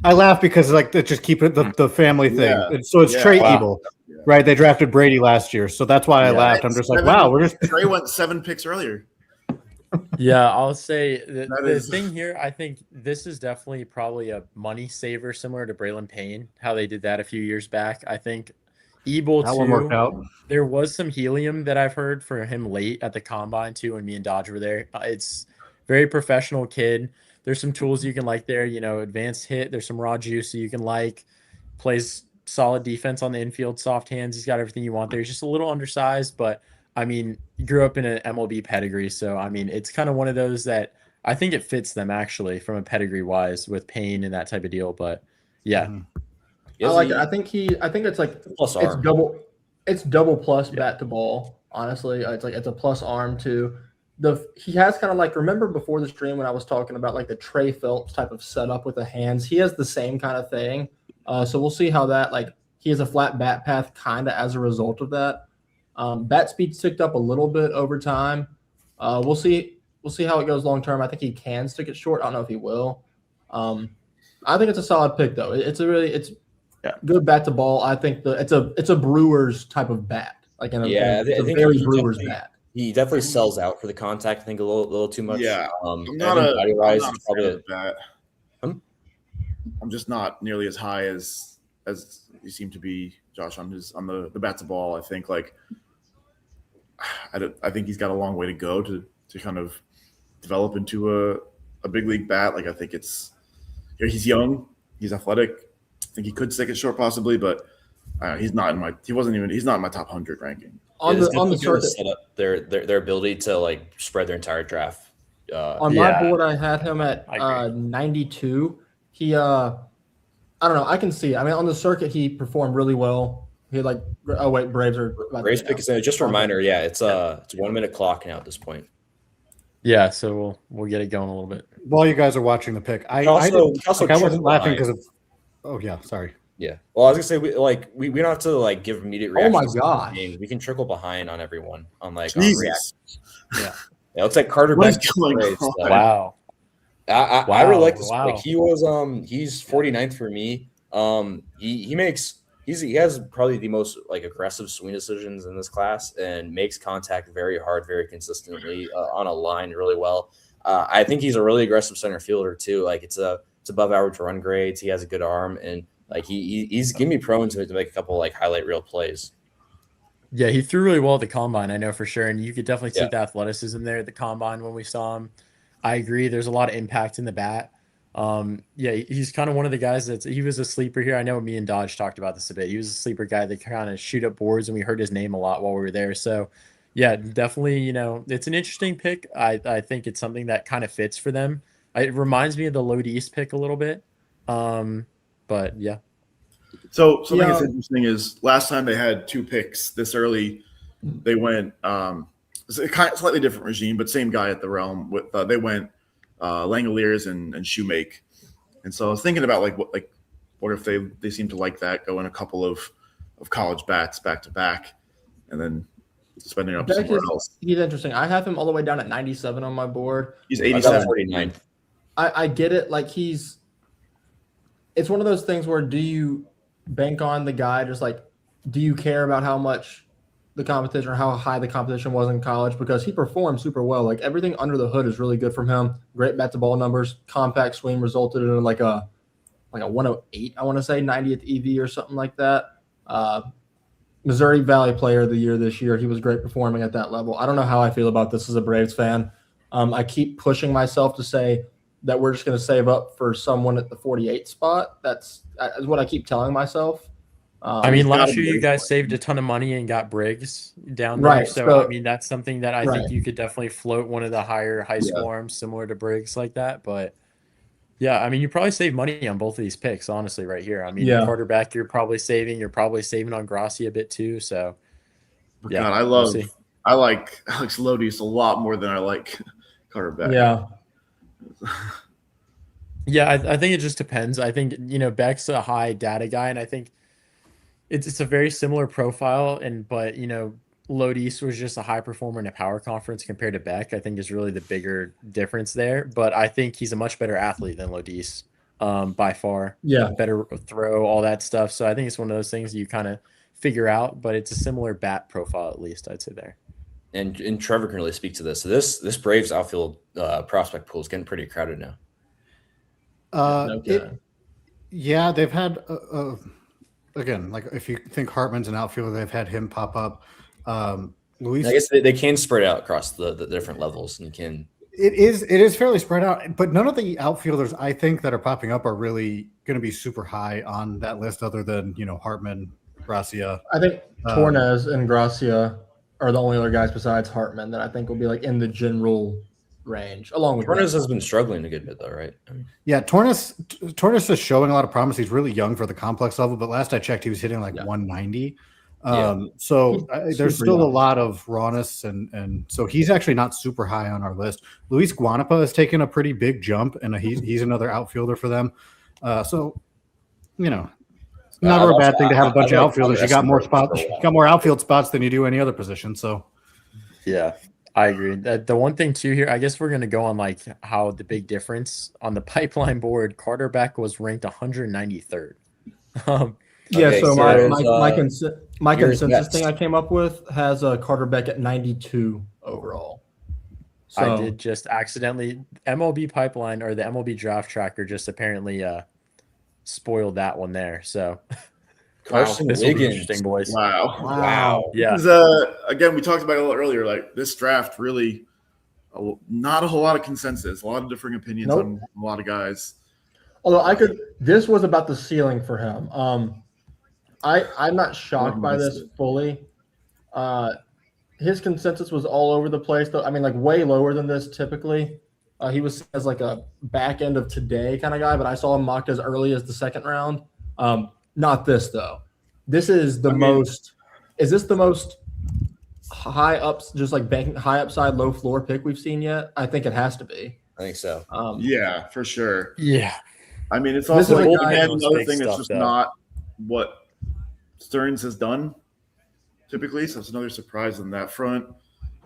I laugh because just keep it the family thing. Yeah. So it's Trey Ebel, right? They drafted Brady last year, so that's why I laughed. I'm just like, wow, Trey went 7 picks earlier. Yeah, I'll say the thing here, I think this is definitely probably a money saver similar to Braylon Payne, how they did that a few years back. I think Ebel that one worked out. There was some helium that I've heard for him late at the combine too when me and Dodge were there. It's very professional kid. There's some tools you can like there, advanced hit. There's some raw juice you can like. Plays solid defense on the infield, soft hands. He's got everything you want there. He's just a little undersized, but I mean, he grew up in an MLB pedigree. So, I mean, it's kind of one of those that I think it fits them actually from a pedigree wise with Payne and that type of deal. But yeah. Mm-hmm. I like it. I think it's like plus arm. It's double plus bat to ball. Honestly, it's a plus arm too. He has kind of like, remember before the stream when I was talking about like the Trey Phelps type of setup with the hands. He has the same kind of thing. So we'll see how that he has a flat bat path kind of as a result of that. Bat speed ticked up a little bit over time. We'll see how it goes long term. I think he can stick it short. I don't know if he will. I think it's a solid pick though. It's good bat to ball. I think it's a Brewers type of bat. I think very Brewers bat. He definitely sells out for the contact. I think a little too much. Yeah, I'm not a bat. I'm just not nearly as high as you seem to be, Josh, on the bat to ball. I think I think he's got a long way to go to kind of develop into a big league bat. I think he's young, he's athletic. I think he could stick it short possibly, but he's not in my top 100 ranking. On the circuit, set up their ability to spread their entire draft. On my board, I had him at 92. He I don't know. I can see it. I mean, on the circuit, he performed really well. He oh wait, Braves are Braves pick is just a reminder. Yeah, it's 1 minute clock now at this point. Yeah, so we'll get it going a little bit. While you guys are watching the pick, I wasn't laughing because of. Oh yeah, sorry. Yeah. Well, I was gonna say we don't have to give immediate reactions. Oh my gosh. We can trickle behind on everyone on on Jesus. reactions. Yeah. Yeah. Looks like Carter Beck. Wow. I really like this. Wow. He's 49th for me. He has probably the most aggressive swing decisions in this class and makes contact very hard, very consistently on a line really well. I think he's a really aggressive center fielder too. It's above average run grades. He has a good arm and he's giving me prone to make a couple highlight reel plays. Yeah, he threw really well at the combine, I know for sure, and you could definitely see the athleticism there at the combine when we saw him. I agree. There's a lot of impact in the bat. Yeah, he's kind of one of the guys he was a sleeper here. I know me and Dodge talked about this a bit. He was a sleeper guy that kind of shoot up boards, and we heard his name a lot while we were there. So, yeah, definitely, it's an interesting pick. I think it's something that kind of fits for them. It reminds me of the Lodis pick a little bit. But yeah. So something that's interesting is last time they had 2 picks this early, they went it's a slightly different regime, but same guy at the realm. With they went Langoliers and Shoemake, and so I was thinking about what if they seem to like that, going a couple of college bats back to back, and then spending up somewhere else. He's interesting. I have him all the way down at 97 on my board. He's 87. 49. I get it. It's one of those things where do you bank on the guy do you care about how much the competition or how high the competition was in college, because he performed super well. Everything under the hood is really good from him. Great bat to ball numbers, compact swing resulted in a 108, I want to say 90th EV or something like that. Missouri Valley Player of the Year this year. He was great performing at that level. I don't know how I feel about this as a Braves fan. I keep pushing myself to say that we're just going to save up for someone at the 48 spot. That's what I keep telling myself. Last year you guys saved a ton of money and got Briggs down there. Right. So that's something that I think you could definitely float one of the higher high school arms similar to Briggs like that. But yeah, you probably save money on both of these picks, honestly, right here. Carter Beck, you're probably saving on Grassi a bit too. So yeah, God, I like Alex Lodis a lot more than I like Carter Beck. Yeah. Yeah, I think it just depends. I think, Beck's a high data guy, and I think it's a very similar profile. But Lodis was just a high performer in a power conference compared to Beck, I think is really the bigger difference there. But I think he's a much better athlete than Lodis by far. Yeah. Better throw, all that stuff. So I think it's one of those things you kind of figure out, but it's a similar bat profile, at least, I'd say there. And Trevor can really speak to this. So this Braves outfield prospect pool is getting pretty crowded now. They've had again, if you think Hartman's an outfielder, they've had him pop up. Luis, I guess they can spread out across the different levels, and you can. It is fairly spread out, but none of the outfielders I think that are popping up are really going to be super high on that list, other than Hartman, Gracia. I think Tornes and Gracia are the only other guys besides Hartman that I think will be in the general range, along with Tornes has been struggling a good bit though, right? Yeah, Tornes is showing a lot of promise. He's really young for the complex level, but last I checked, he was hitting 190. So there's still a lot of rawness, and so he's actually not super high on our list. Luis Guanapa has taken a pretty big jump, and he's another outfielder for them. Not a bad thing to have a bunch of outfielders. You got more spots. You got more outfield spots than you do any other position. So, yeah, I agree. The one thing too here, I guess we're gonna go on how the big difference on the pipeline board. Carter Beck was ranked 193rd. My consensus thing I came up with has Carter Beck at 92 overall. So, I did just accidentally MLB pipeline or the MLB draft tracker just apparently spoiled that one there. So Carson this will be interesting, boys. Wow. Yeah. Again, we talked about it a little earlier. This draft really, not a whole lot of consensus. A lot of differing opinions on a lot of guys. Although this was about the ceiling for him. I'm not shocked by this fully. His consensus was all over the place, though. Way lower than this typically. He was as a back end of today kind of guy, but I saw him mocked as early as the second round. Not this though. this is the most. Is this the most high ups, just like banking high upside, low floor pick we've seen yet? I think it has to be. I think so. Yeah, for sure. Yeah. I mean, it's also This is like, a guy another thing that's just not what Stearns has done typically. So it's another surprise on that front.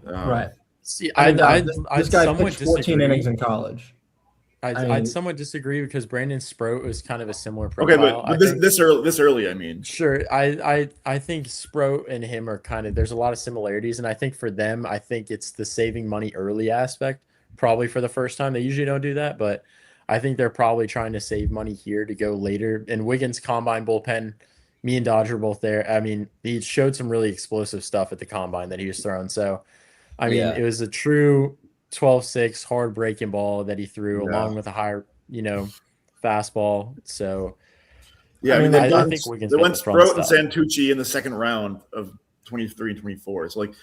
Right. See, I'd I'd guy somewhat pitched 14 disagree. innings in college. I'd somewhat disagree because Brandon Sproat was kind of a similar Okay, profile. but this early, I mean. Sure. I think Sproat and him are kind of, there's a lot of similarities. And I think for them, I think it's the saving money early aspect, probably for the first time. They usually don't do that, but I think they're probably trying to save money here to go later. And Wiggins combine bullpen, me and Dodge are both there. I mean, he showed some really explosive stuff at the combine that he was throwing. So, I mean, it was a true 12-6 hard breaking ball that he threw along with a higher, fastball. So, yeah, I mean, I went, think Wiggins they went front Sproat and stuff. Santucci in the second round of 23 and 24. So, like,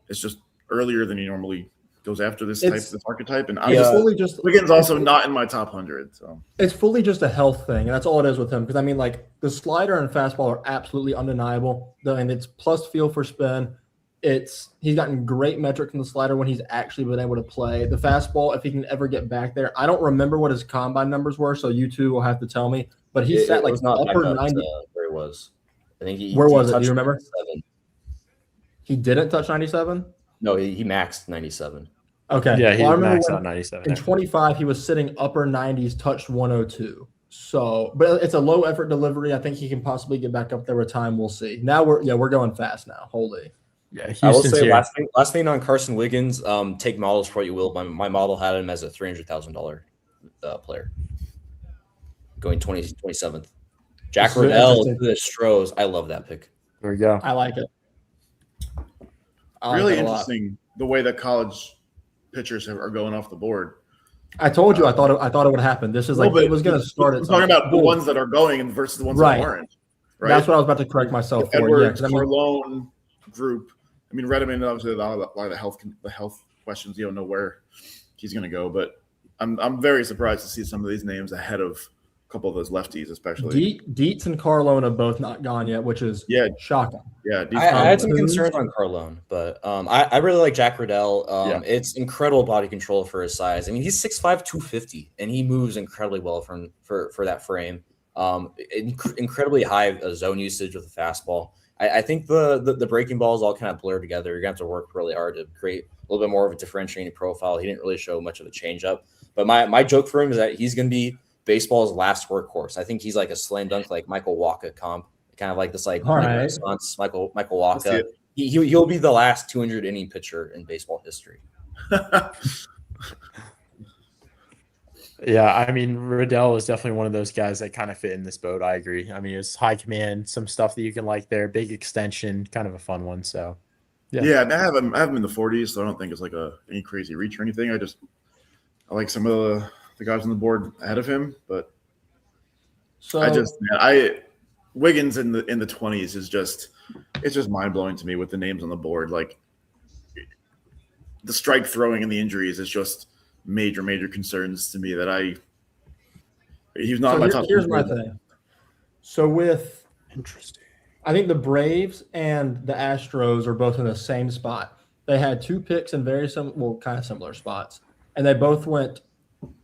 it's just earlier than he normally goes after this archetype. And Wiggins also not in my top 100. So it's fully just a health thing, and that's all it is with him. Because I mean, like the slider and fastball are absolutely undeniable, and it's plus feel for spin. He's gotten great metrics in the slider when he's actually been able to play the fastball. If he can ever get back there, I don't remember what his combine numbers were, so you two will have to tell me. But he sat like upper 90. Where he was, I think where was it? Do you remember? 97. He didn't touch 97. No, he maxed 97. Okay. Yeah, he maxed out 97. In 25, he was sitting upper 90s, touched 102. So, but it's a low effort delivery. I think he can possibly get back up there with time. We'll see. Now we're going fast now. Holy. Yeah, I will say last thing on Carson Wiggins. Take models for what you will. My model had him as a $300,000 player, going 27th. Jack Riddell to the Stros. I love that pick. There we go. I like it. Really interesting the way that college pitchers are going off the board. I told you I thought it would happen. This is like it was going to start. I'm talking about the ones that are going versus the ones that aren't. Right. That's what I was about to correct myself for. Edwards, Carlone group. I mean, Redmond obviously a lot of the health questions. You don't know where he's going to go, but I'm very surprised to see some of these names ahead of a couple of those lefties, especially. Dietz and Carlone have both not gone yet, which is shocking. Yeah, I had some concerns on Carlone, but I really like Jack Riddell. It's incredible body control for his size. I mean, he's 6'5", 250, and he moves incredibly well for that frame. Incredibly high zone usage with the fastball. I think the breaking balls all kind of blur together. You're going to have to work really hard to create a little bit more of a differentiating profile. He didn't really show much of a changeup. But my joke for him is that he's going to be baseball's last workhorse. I think he's like a slam dunk, like Michael Wacha comp, kind of like this like Renaissance Michael Wacha. He'll be the last 200 inning pitcher in baseball history. Yeah, I mean, Riddell is definitely one of those guys that kind of fit in this boat. I agree. I mean, it's high command, some stuff that you can like there, big extension, kind of a fun one. So, yeah, and I have him in the 40s, so I don't think it's like any crazy reach or anything. I like some of the guys on the board ahead of him, but Wiggins in the 20s is just mind blowing to me with the names on the board. Like the strike throwing and the injuries is just major concerns to me that he's not in my top. Here's my thing. So I think the Braves and the Astros are both in the same spot. They had two picks in kind of similar spots, and they both went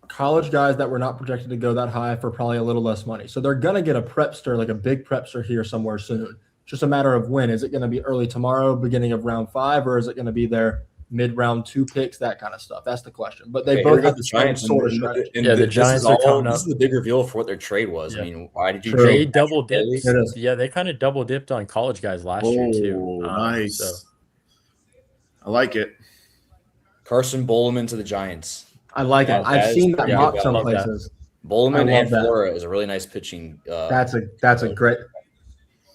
college guys that were not projected to go that high for probably a little less money. So they're gonna get a prepster, like a big prepster here somewhere soon. Just a matter of when. Is it going to be early tomorrow, beginning of round 5, or is it going to be their mid-round 2 picks, that kind of stuff? That's the question. But they both have the Giants sort of strategy. The Giants are coming up. This is the big reveal for what their trade was. Yeah. I mean, why did you trade? They double dipped. Yeah, they kind of double dipped on college guys last year too. Nice. So. I like it. Carson Bowman to the Giants. I like it. I've seen that mock some places. Bowman and Flora is a really nice pitching. That's a great.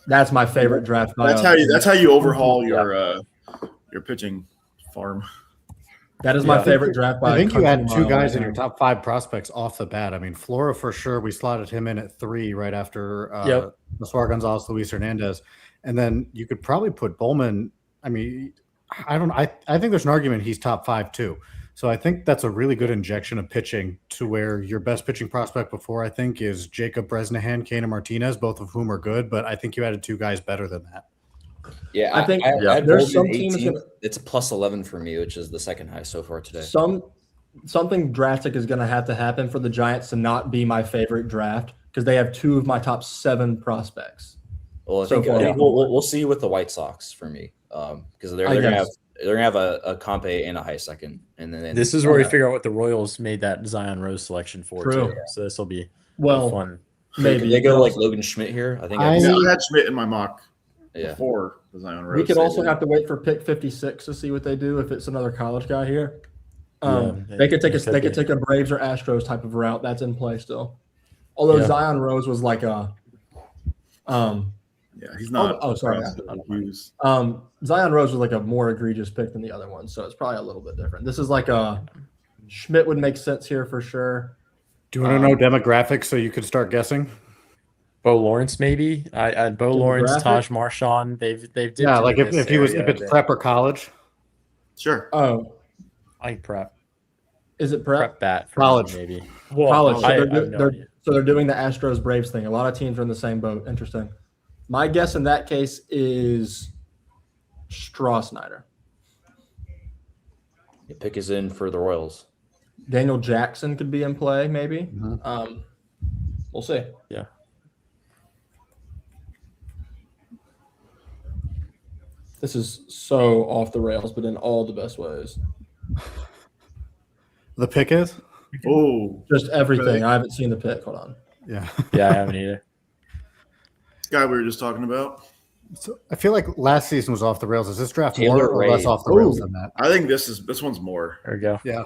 That's my favorite draft. That's how you overhaul your pitching farm. That is my favorite draft. I think you had 2 guys in your top 5 prospects off the bat. I mean, Flora for sure. We slotted him in at 3 right after Masuar Gonzalez, Luis Hernandez, and then you could probably put Bowman. I mean, I think there's an argument he's top 5 too. So I think that's a really good injection of pitching to where your best pitching prospect before, I think, is Jacob Bresnahan, Kena Martinez, both of whom are good, but I think you added 2 guys better than that. Yeah, I think I there's some teams it's a plus 11 for me, which is the second highest so far today. Something drastic is going to have to happen for the Giants to not be my favorite draft because they have 2 of my top 7 prospects. Well, I think we'll see with the White Sox for me, because they're gonna have a Compe and a high second, and then this is where we figure out what the Royals made that Zion Rose selection for. True. Too. So this will be fun. Maybe they go like Logan Schmidt here. I think I had Schmidt in my mock before the Zion Rose. We could also have to wait for pick 56 to see what they do if it's another college guy here. They could take a Braves or Astros type of route. That's in play still. Although Zion Rose was like a he's not. Oh, sorry. Zion Rose was like a more egregious pick than the other one, so it's probably a little bit different. This is like a Schmidt would make sense here for sure. Do you want to know demographics so you could start guessing? Bo Lawrence, maybe. Bo Lawrence, Taj Marchand. They've if it's prep or college. Sure. Oh, I think prep. Is it prep? Prep bat for college? Maybe. Well, college. So they're doing the Astros Braves thing. A lot of teams are in the same boat. Interesting. My guess in that case is Strasnyder. The pick is in for the Royals. Daniel Jackson could be in play, maybe. Mm-hmm. We'll see. Yeah. This is so off the rails, but in all the best ways. The pick is? Oh, just everything. Really? I haven't seen the pick. Hold on. Yeah. Yeah, I haven't either. This guy we were just talking about. So I feel like last season was off the rails. Is this draft more or less off the rails than that? I think this one's more. There we go. Yeah.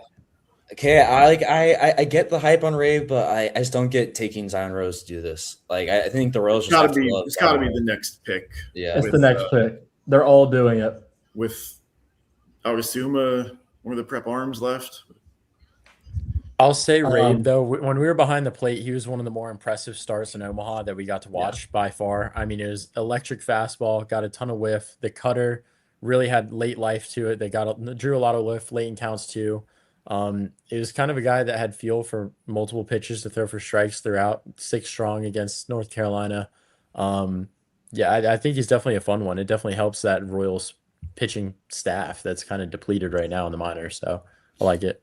Okay, I get the hype on Ray, but I just don't get taking Zion Rose to do this. Like I think the Royals it's got to be the next pick. Yeah, it's the next pick. They're all doing it with, I would assume, one of the prep arms left. I'll say Rabe, though, when we were behind the plate, he was one of the more impressive starts in Omaha that we got to watch by far. I mean, it was electric fastball, got a ton of whiff. The cutter really had late life to it. They drew a lot of whiff, late in counts too. It was kind of a guy that had feel for multiple pitches to throw for strikes throughout. 6 strong against North Carolina. I think he's definitely a fun one. It definitely helps that Royals pitching staff that's kind of depleted right now in the minors. So I like it.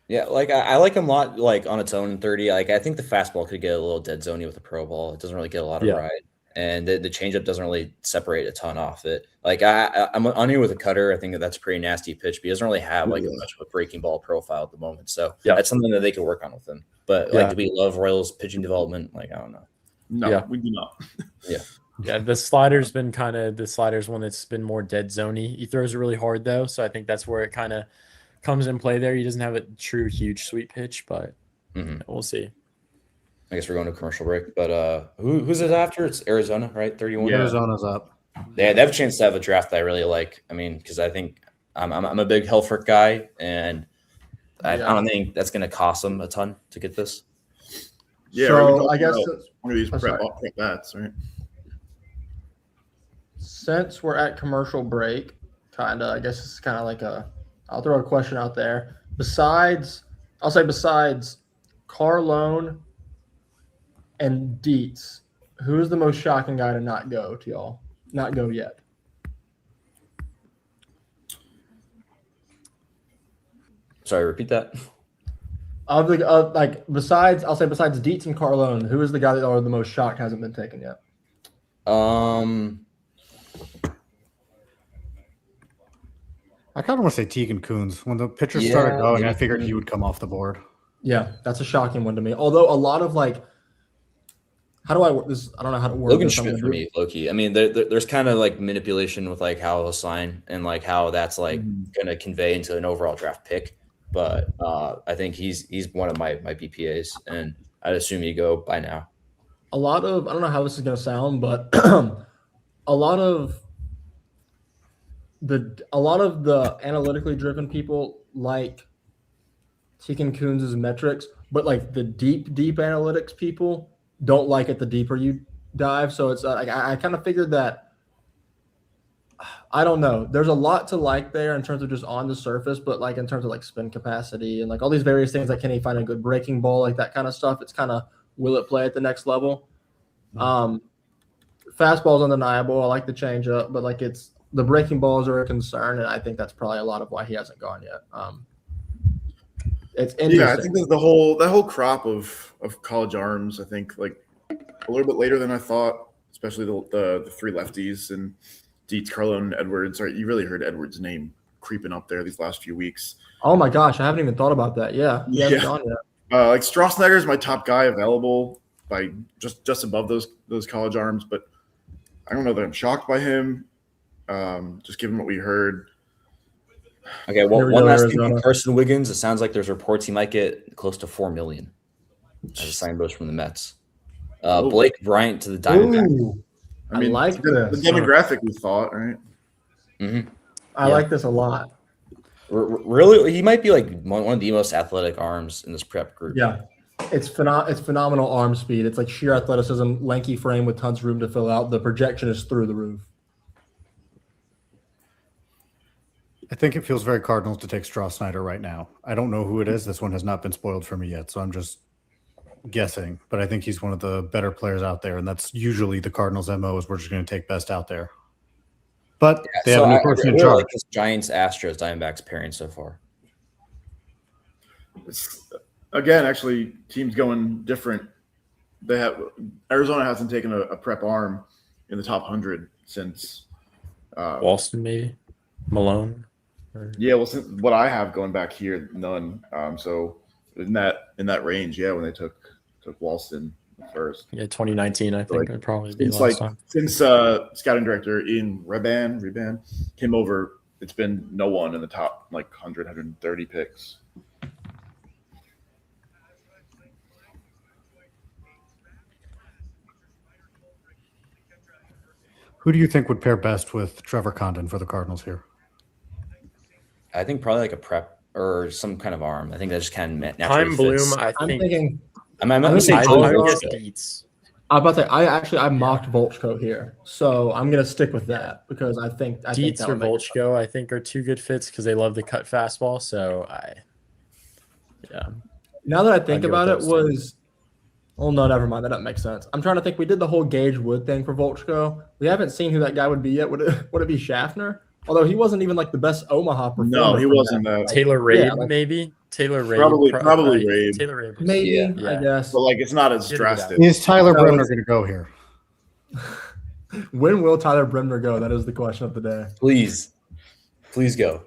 Yeah, like I like him a lot. Like on its own in 30, like I think the fastball could get a little dead zoney with the pro ball. It doesn't really get a lot of ride, and the changeup doesn't really separate a ton off it. Like I'm on here with a cutter. I think that's a pretty nasty pitch, but he doesn't really have like much of a breaking ball profile at the moment. So that's something that they could work on with him. But like, do we love Royals pitching development? Like I don't know. No, we do not. Yeah, the slider's been one that's been more dead zoney. He throws it really hard though, so I think that's where it kind of comes in play there. He doesn't have a true huge sweet pitch, but we'll see. I guess we're going to commercial break, but who's it after? It's Arizona, right? 31. Yeah, Arizona's up. They have a chance to have a draft that I really like. I mean, because I think I'm a big Helfrich guy, and I don't think that's going to cost them a ton to get this. Yeah, so I guess one of these prep bats, right? Since we're at commercial break, I guess it's kind of like I'll throw a question out there. Besides Carlone and Dietz, who's the most shocking guy to not go to y'all? Not go yet. Sorry, repeat that. Besides Dietz and Carlone, who is the guy that are the most shocked hasn't been taken yet? I kind of want to say Tegan Kuhns. When the pitchers started going, I figured he would come off the board. Yeah, that's a shocking one to me. Although a lot of how do I work this? I don't know how to work Logan Schmidt for me, low-key. I mean, there's kind of like manipulation with like how he'll sign and like how that's like going to convey into an overall draft pick. But I think he's one of my BPAs, and I'd assume you go by now. I don't know how this is going to sound, but a lot of the analytically driven people like Tegan Kuhns' metrics, but like the deep analytics people don't like it the deeper you dive. So it's I kind of figured that I don't know. There's a lot to like there in terms of just on the surface, but like in terms of like spin capacity and like all these various things, like can he find a good breaking ball, like that kind of stuff. It's kind of will it play at the next level. Fastball's undeniable. I like the changeup, but like it's the breaking balls are a concern, and I think that's probably a lot of why he hasn't gone yet. It's interesting. Yeah, I think that whole crop of college arms, I think like a little bit later than I thought, especially the three lefties and Dietz, Carlo, and Edwards. Right, you really heard Edwards' name creeping up there these last few weeks. Oh my gosh, I haven't even thought about that. Yeah, he hasn't gone yet. Like Strasniger is my top guy available by just above those college arms, but I don't know that I'm shocked by him. Just given what we heard. Okay, well, one last thing on Carson Wiggins. It sounds like there's reports he might get close to $4 million as a sign bonus from the Mets. Blake Bryant to the Diamondbacks. I mean, like the demographic we thought, right? Mm-hmm. I like this a lot. Really, he might be like one of the most athletic arms in this prep group. Yeah, it's phenomenal arm speed. It's like sheer athleticism, lanky frame with tons of room to fill out. The projection is through the roof. I think it feels very Cardinals to take Strasniger right now. I don't know who it is. This one has not been spoiled for me yet, so I'm just guessing. But I think he's one of the better players out there, and that's usually the Cardinals' MO is we're just going to take best out there. But they have a new person in charge. Like this Giants, Astros, Diamondbacks pairing so far. Again, actually, teams going different. Arizona hasn't taken a prep arm in the top 100 since Walston, maybe Malone. Yeah, well, since what I have going back here, none. So in that range, yeah, when they took Walston first. Yeah, 2019, I think would probably be it's last time. Since scouting director Ian Reban came over, it's been no one in the top like 100, 130 picks. Who do you think would pair best with Trevor Condon for the Cardinals here? I think probably like a prep or some kind of arm. I think that just can naturally Time Bloom, fits. I I'm think. thinking. I'm going to say I Joe. guess Dietz. I'm about to say I mocked Volchko here, so I'm gonna stick with that because I think Dietz that or would make it Volchko, I think, are two good fits because they love the cut fastball. So Now that I think I'd go about it, with those well, no, never mind. That doesn't make sense. I'm trying to think. We did the whole Gage Wood thing for Volchko. We haven't seen who that guy would be yet. Would it be Schaffner? Although he wasn't even like the best Omaha performer. No, he wasn't. Taylor Rabe, maybe. Taylor Rabe, probably Rabe. Taylor Rabe. Maybe, Yeah. I guess. But like, it's not as drastic. Is Tyler Bremner going to go here? When will Tyler Bremner go? That is the question of the day. Please go.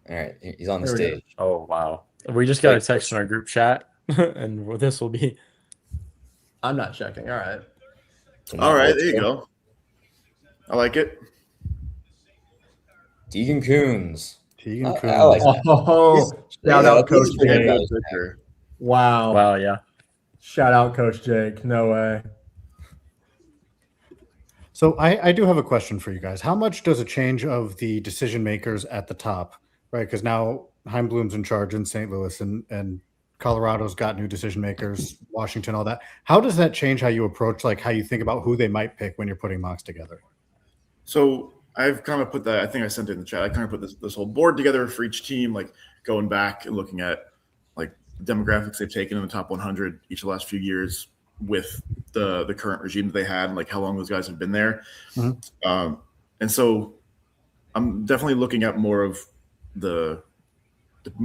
All right, he's on the There we stage. Oh, wow. We just got a text in our group chat, and this will be. I'm not checking. All right. All right, there you go. I like it. Deegan Coons. Tegan Coons. I like that. Oh, shout out Coach he's pretty Jake. good. Wow. Wow, yeah. Shout out Coach Jake. No way. So I do have a question for you guys. How much does a change of the decision makers at the top, right? Because now Heimblum's in charge in St. Louis and Colorado's got new decision makers, Washington, all that. How does that change how you approach, like how you think about who they might pick when you're putting mocks together? So I've kind of put that. I think I sent it in the chat. I kind of put this whole board together for each team, like going back and looking at like demographics they've taken in the top 100 each of the last few years with the current regime that they had, and like how long those guys have been there. Mm-hmm. And so I'm definitely looking at more of the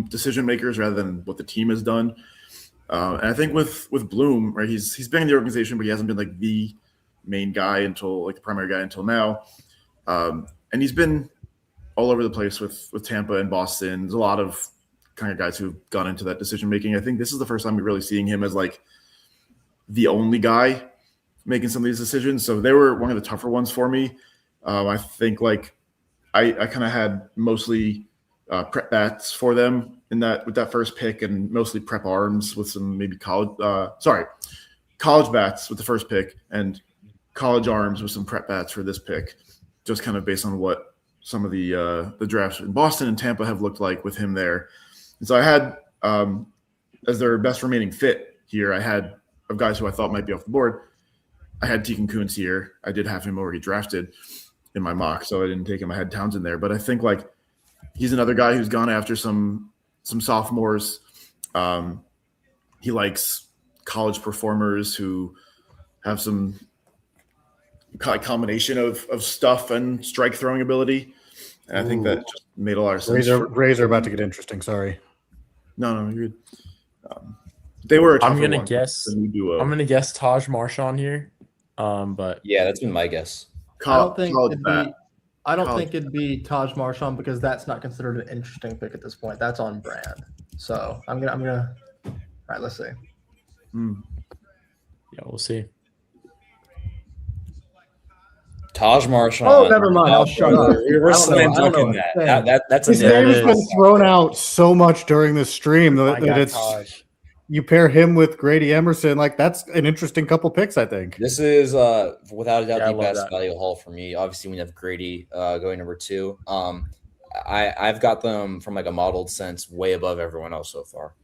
decision makers rather than what the team has done. And I think with Bloom, right, he's been in the organization, but he hasn't been like the main guy until like the primary guy until now. And he's been all over the place with Tampa and Boston. There's a lot of kind of guys who've gone into that decision making. I think this is the first time we're really seeing him as like the only guy making some of these decisions. So they were one of the tougher ones for me. I think like I kind of had mostly prep bats for them with that first pick, and mostly prep arms with some maybe college bats with the first pick and college arms with some prep bats for this pick, just kind of based on what some of the drafts in Boston and Tampa have looked like with him there. And so I had, as their best remaining fit here, I had of guys who I thought might be off the board. I had Tegan Kuntz here. I did have him already drafted. in my mock, so I didn't take him. I had Townsend there, but I think like he's another guy who's gone after some sophomores. He likes college performers who have some combination of stuff and strike throwing ability. And I think that just made a lot of sense. Rays are about to get interesting. Sorry. No, you're good. They were. I'm gonna guess Taj Marchand here. But yeah, that's been my guess. I don't think it'd be Taj Marchand because that's not considered an interesting pick at this point. That's on brand. So I'm gonna. All right, let's see. Yeah, we'll see. Taj Marchand. Oh, never mind. I'll shut up. We're slam dunking that. That's his name has been thrown out so much during this stream that it's. Taj. You pair him with Grady Emerson, like that's an interesting couple picks, I think. This is without a doubt the best value haul for me. Obviously, when you have Grady going number 2, I've got them from like a modeled sense way above everyone else so far.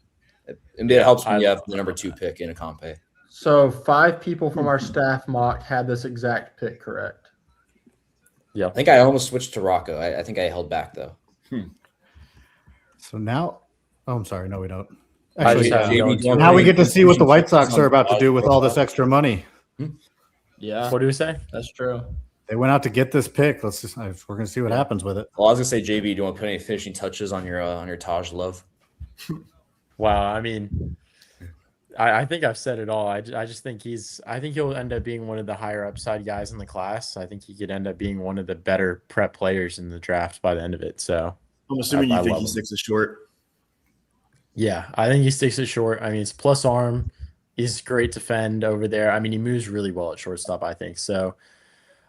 It helps when you have the number 2 pick in a comp. So 5 people from our staff mock had this exact pick correct. Yeah, I think I almost switched to Rocco. I think I held back though. So now, I'm sorry, no, we don't. Actually, now we get to see what the White Sox are about to do with all this extra money. Yeah. What do we say? That's true. They went out to get this pick. We're going to see what happens with it. Well, I was going to say, JB, do you want to put any finishing touches on your Taj love? Wow. I mean, I think I've said it all. I just think he'll end up being one of the higher upside guys in the class. I think he could end up being one of the better prep players in the draft by the end of it. So I'm assuming you think he sticks it short. Yeah, I think he sticks it short. I mean, it's plus arm. He's great to fend over there. I mean, he moves really well at shortstop, I think. So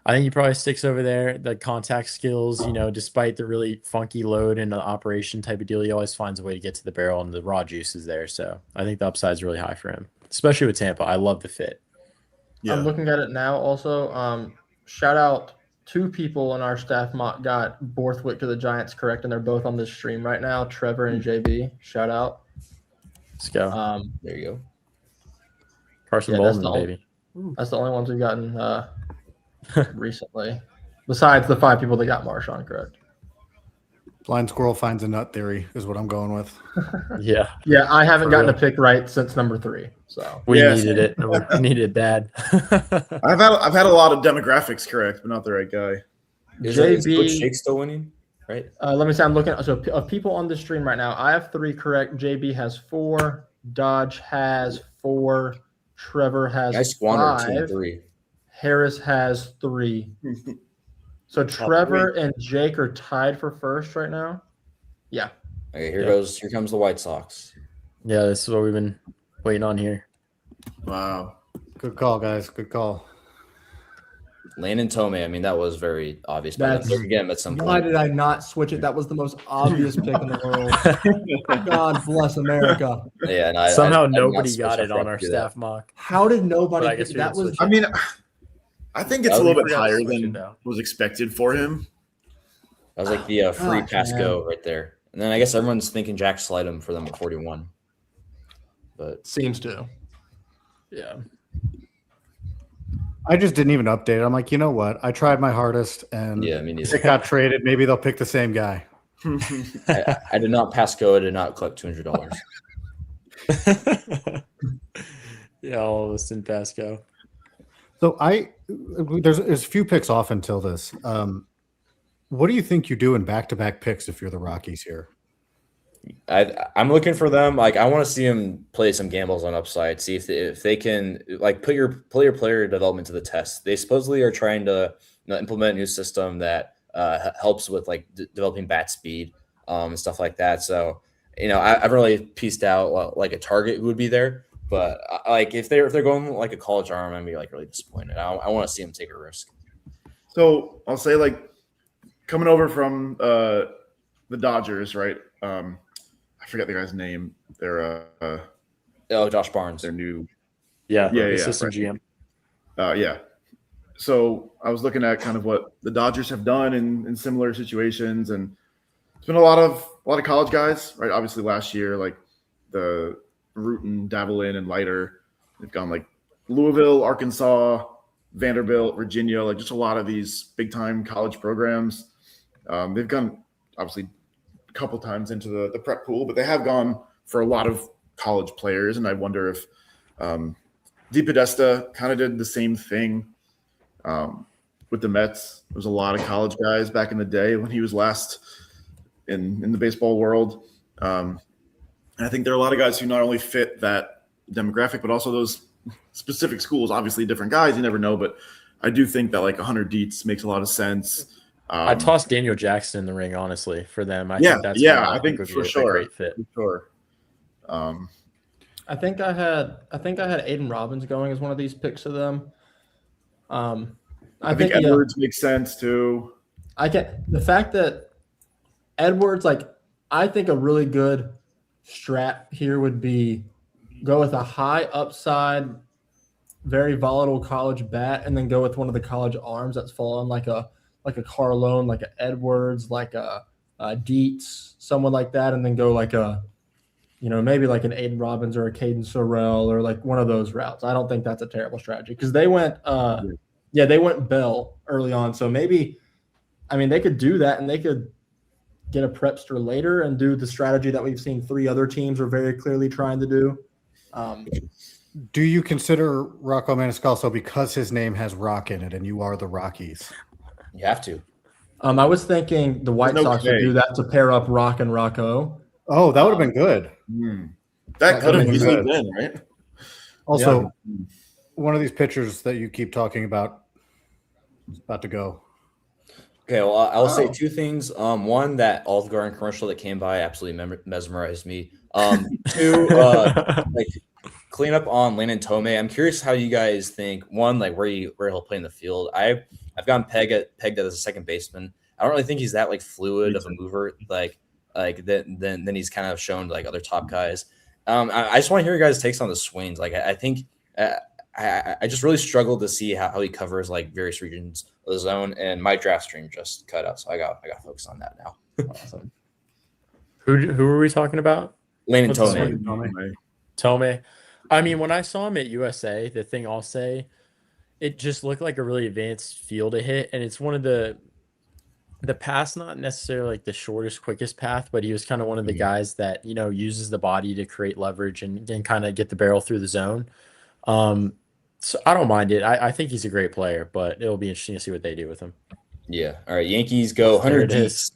I think he probably sticks over there. The contact skills, despite the really funky load and the operation type of deal, he always finds a way to get to the barrel, and the raw juice is there. So I think the upside is really high for him, especially with Tampa. I love the fit. Yeah. I'm looking at it now also. Shout out 2 people in our staff mock got Borthwick to the Giants correct, and they're both on this stream right now. Trevor and JB. Shout out. Let's go. There you go. Carson Bowman, baby. That's the only ones we've gotten recently, besides the 5 people that got Marchand correct. Blind squirrel finds a nut theory is what I'm going with. Yeah. Yeah, I haven't gotten a pick right since number 3. So we needed it. We needed it bad. I've had a lot of demographics correct, but not the right guy. Is Coach Shake still winning? Right. Let me see. I'm looking. So of people on the stream right now, I have 3 correct. JB has 4. Dodge has 4. Trevor has 5. 3. Harris has 3. So Trevor and Jake are tied for first right now. Yeah. Okay, here comes the White Sox. Yeah, this is what we've been waiting on here. Wow. Good call, guys. Good call. Landon Tomei. I mean, that was very obvious. But again, at some point. Why did I not switch it? That was the most obvious pick in the world. God bless America. Yeah, and somehow nobody got it on our staff mock. How did nobody get that? Was I mean, I think it's a little bit higher than was expected for him. That was like the free pass go right there. And then I guess everyone's thinking Jack Slidham for them at 41. But seems to. Yeah. I just didn't even update it. I'm like, you know what? I tried my hardest, and it got traded. Maybe they'll pick the same guy. I did not pass go. I did not collect $200. Yeah, all of us didn't pass go. So there's a few picks off until this. What do you think you do in back-to-back picks if you're the Rockies here? I'm looking for them. Like, I want to see them play some gambles on upside. See if they can like put your player development to the test. They supposedly are trying to implement a new system that helps with like developing bat speed and stuff like that. So I've really pieced out like a target who would be there. But like if they're going like a college arm, I'd be like really disappointed. I want to see them take a risk. So I'll say like coming over from the Dodgers, right? I forget the guy's name. They're Josh Barnes. Their new assistant right. GM. Yeah. So I was looking at kind of what the Dodgers have done in similar situations, and it's been a lot of college guys, right? Obviously last year, like the Rutan, Davelin, and Leiter, they've gone like Louisville, Arkansas, Vanderbilt, Virginia, like just a lot of these big time college programs. They've gone obviously a couple times into the prep pool, but they have gone for a lot of college players. And I wonder if DePodesta kind of did the same thing with the Mets. There was a lot of college guys back in the day when he was last in the baseball world. And I think there are a lot of guys who not only fit that demographic, but also those specific schools. Obviously, different guys, you never know. But I do think that like 100 Dietz makes a lot of sense. I tossed Daniel Jackson in the ring, honestly, for them. I think for sure a great fit. For sure. I think I had Aiden Robbins going as one of these picks to them. I think Edwards makes sense too. The fact that Edwards, like, I think a really good strat here would be go with a high upside, very volatile college bat, and then go with one of the college arms that's fallen, like a Carlone, like a Edwards, like a Dietz, someone like that, and then go like maybe like an Aiden Robbins or a Caden Sorrell or like one of those routes. I don't think that's a terrible strategy because they went they went Bell early on. So maybe, I mean, they could do that and they could get a prepster later and do the strategy that we've seen 3 other teams are very clearly trying to do. Do you consider Rocco Maniscalco because his name has rock in it and you are the Rockies? You have to. I was thinking the White Sox would do that to pair up Rock and Rocco. Oh, that would have been good. That could have easily been, right? Also, one of these pitchers that you keep talking about is about to go. Okay, well, I'll say 2 things. One, that Olive Garden commercial that came by absolutely mesmerized me. 2, like clean up on Landon Tome. I'm curious how you guys think. 1, like where he'll play in the field. I've gotten pegged as a second baseman. I don't really think he's that like fluid of a mover. Then he's kind of shown like other top guys. I just want to hear your guys' takes on the swings. Like I think I just really struggled to see how he covers like various regions of the zone, and my draft stream just cut out, so I got focused on that now. Awesome. Who were we talking about? Landon Tome. I mean, when I saw him at USA, the thing I'll say, it just looked like a really advanced field to hit, and it's one of the pass, not necessarily like the shortest, quickest path, but he was kind of one of the guys that, uses the body to create leverage and kind of get the barrel through the zone. So I don't mind it. I think he's a great player, but it'll be interesting to see what they do with him. Yeah. All right. Yankees go 100 Dietz.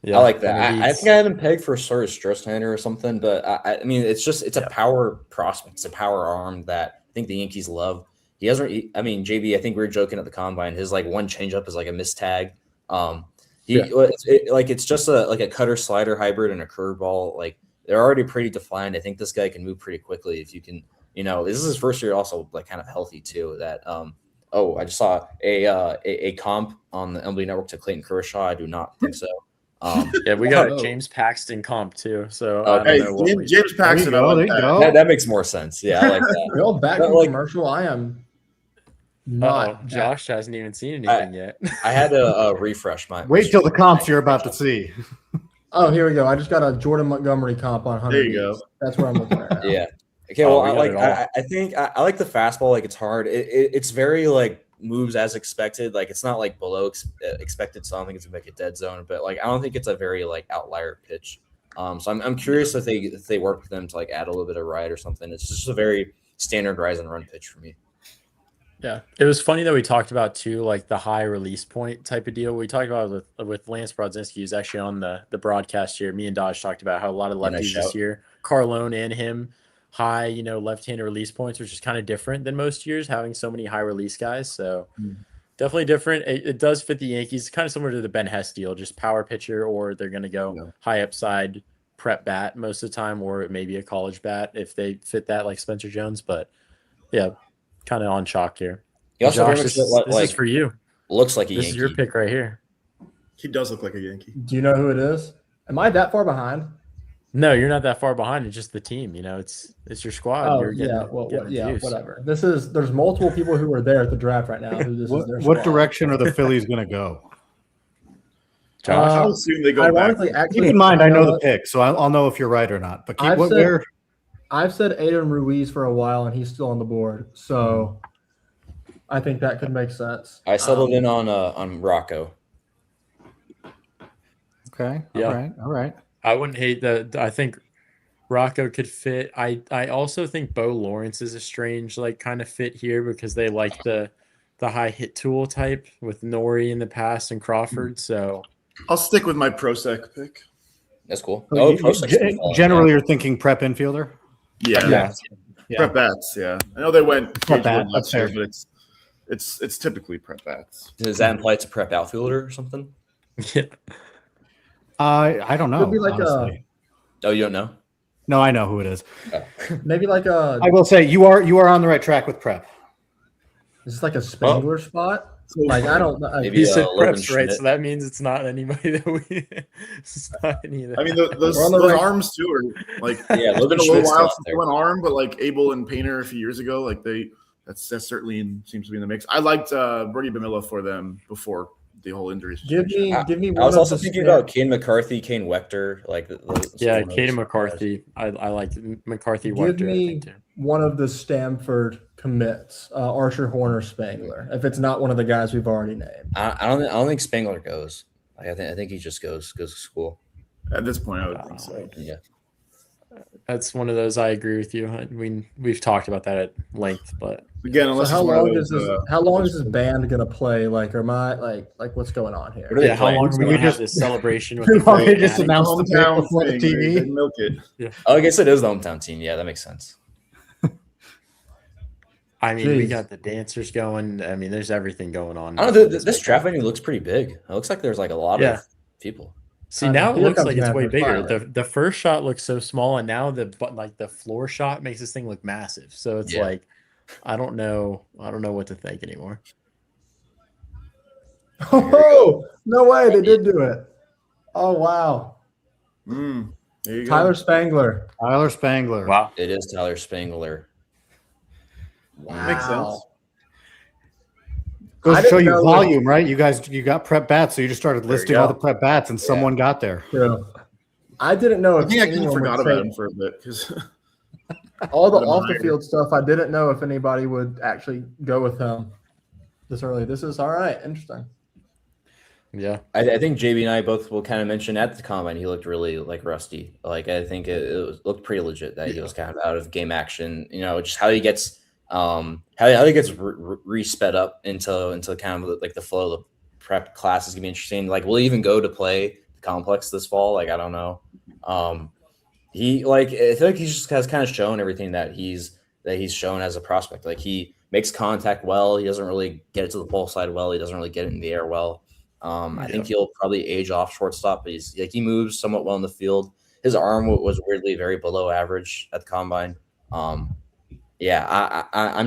Yeah, I like that. I think I have him pegged for sort of Strohsander or something, but I mean, it's a power prospect. It's a power arm that I think the Yankees love. JB, I think we were joking at the combine. His like one changeup is like a missed tag. It's just a cutter slider hybrid and a curveball. Like they're already pretty defined. I think this guy can move pretty quickly if you can. This is his first year, also like kind of healthy too. That I just saw a comp on the MLB Network to Clayton Kershaw. I do not think so. We got a James Paxton comp too. So James Paxton. That makes more sense. Yeah, I like that. Real back commercial. I am not. Josh hasn't even seen anything yet. I had to refresh my. Wait till the comps you're about to see. Oh, here we go. I just got a Jordan Montgomery comp on 100. There you go. That's where I'm looking at. Yeah. Okay. Well, I think I like the fastball. Like it's hard. It's very like moves as expected. Like it's not like below expected. So I don't think it's gonna make a dead zone. But like I don't think it's a very like outlier pitch. So I'm curious if they work with them to like add a little bit of ride or something. It's just a very standard rise and run pitch for me. Yeah, it was funny that we talked about too, like the high release point type of deal. We talked about with Lance Brodzinski, who's actually on the broadcast here. Me and Dodge talked about how a lot of lefties this year, Carlone and him, high, left-handed release points, which is kind of different than most years, having so many high release guys. So definitely different. It does fit the Yankees, kind of similar to the Ben Hess deal, just power pitcher, or they're going to go high upside prep bat most of the time, or it may be a college bat if they fit that, like Spencer Jones. But yeah, kind of on chalk here. Josh, this is for you. Looks like a Yankee. This is your pick right here. He does look like a Yankee. Do you know who it is? Am I that far behind? No, you're not that far behind. It's just the team. It's your squad. Oh, whatever. There's multiple people who are there at the draft right now. What direction are the Phillies going to go? Josh, I'll assume they go back. Keep in mind, I know the pick, so I'll know if you're right or not. But I've said Aiden Ruiz for a while, and he's still on the board. So I think that could make sense. I settled in on Rocco. Okay. Yeah. All right. I wouldn't hate that. I think Rocco could fit. I also think Bo Lawrence is a strange kind of fit here because they like the high hit tool type with Nori in the past and Crawford. So I'll stick with my Prosec pick. That's cool. So Oh, Prosec's been falling, generally, you're thinking prep infielder. Yeah. Prep bats. Yeah, I know they went Prep bat, last that's fair. year, but it's typically prep bats. Does that imply it's a prep outfielder or something? yeah. I don't know. Could be like honestly. Oh, you don't know? No, I know who it is. Maybe like a. I will say you are on the right track with prep. Is this like a Spangler spot? Like I don't know. Maybe He said Logan preps, right? Schmidt. So that means it's not anybody that we. It's not any of that. I mean, those We're on the right- arms too are like Yeah, it's Logan been a little Schmidt's while not since they there. went arm, but like Abel and Painter a few years ago, like that's certainly seems to be in the mix. I liked Brody Bamilla for them before the whole injury situation. Give me. I One was of also the thinking stamp- about Kane McCarthy, Kane Wechter, like Yeah, some of Kaden those McCarthy. I like McCarthy. Give Wechter, I me think, too. one of the Stanford commits, Archer, Horner, Spangler. If it's not one of the guys we've already named, I don't think Spangler goes. Like, I think he just goes to school. At this point, I would think so. Yeah. That's one of those. I agree with you. We've talked about that at length, but Again, so unless how it's one of long those, is this? How long is this band gonna play? Like, or my like what's going on here? What are they yeah, how playing? long are we We gonna have just- this celebration with We the wanted Freight just Natty? announce the pick hometown before the thing, TV. they milk it. Oh, I guess it is the hometown team. Yeah, that makes sense. I mean, we Jeez. got the dancers going. I mean, there's everything going on. I don't know. This draft venue looks pretty big. It looks like there's like a lot Yeah. of people. See, now it Here looks comes like it's way Matthew bigger. Tyler. The first shot looks so small, and now the floor shot makes this thing look massive. So it's Yeah. like, I don't know what to think anymore. Oh no way! They did do it. Oh wow! There you Tyler go. Spangler. Tyler Spangler. Wow. It is Tyler Spangler. Wow. Makes sense. Goes I to show didn't you know volume, right? You got prep bats, so you just started There you listing go. all the prep bats, and someone got there. True. I didn't know I if think I kind of anyone forgot would about say him for a bit because all the Put him off the higher. field stuff. I didn't know if anybody would actually go with him this early. This is all right. Interesting. Yeah. I think JB and I both will kind of mention at the combine he looked really like rusty. Like I think looked pretty legit that he was kind of out of game action. You know, just how he gets how he gets re-sped up into kind of like the flow of the prep class is gonna be interesting. Like, will he even go to play the complex this fall? Like, I don't know. He like I feel like he just has kind of shown everything that he's shown as a prospect. Like he makes contact well. He doesn't really get it to the pole side well. He doesn't really get it in the air well. I think he'll probably age off shortstop, but he moves somewhat well in the field. His arm was weirdly very below average at the combine. I'm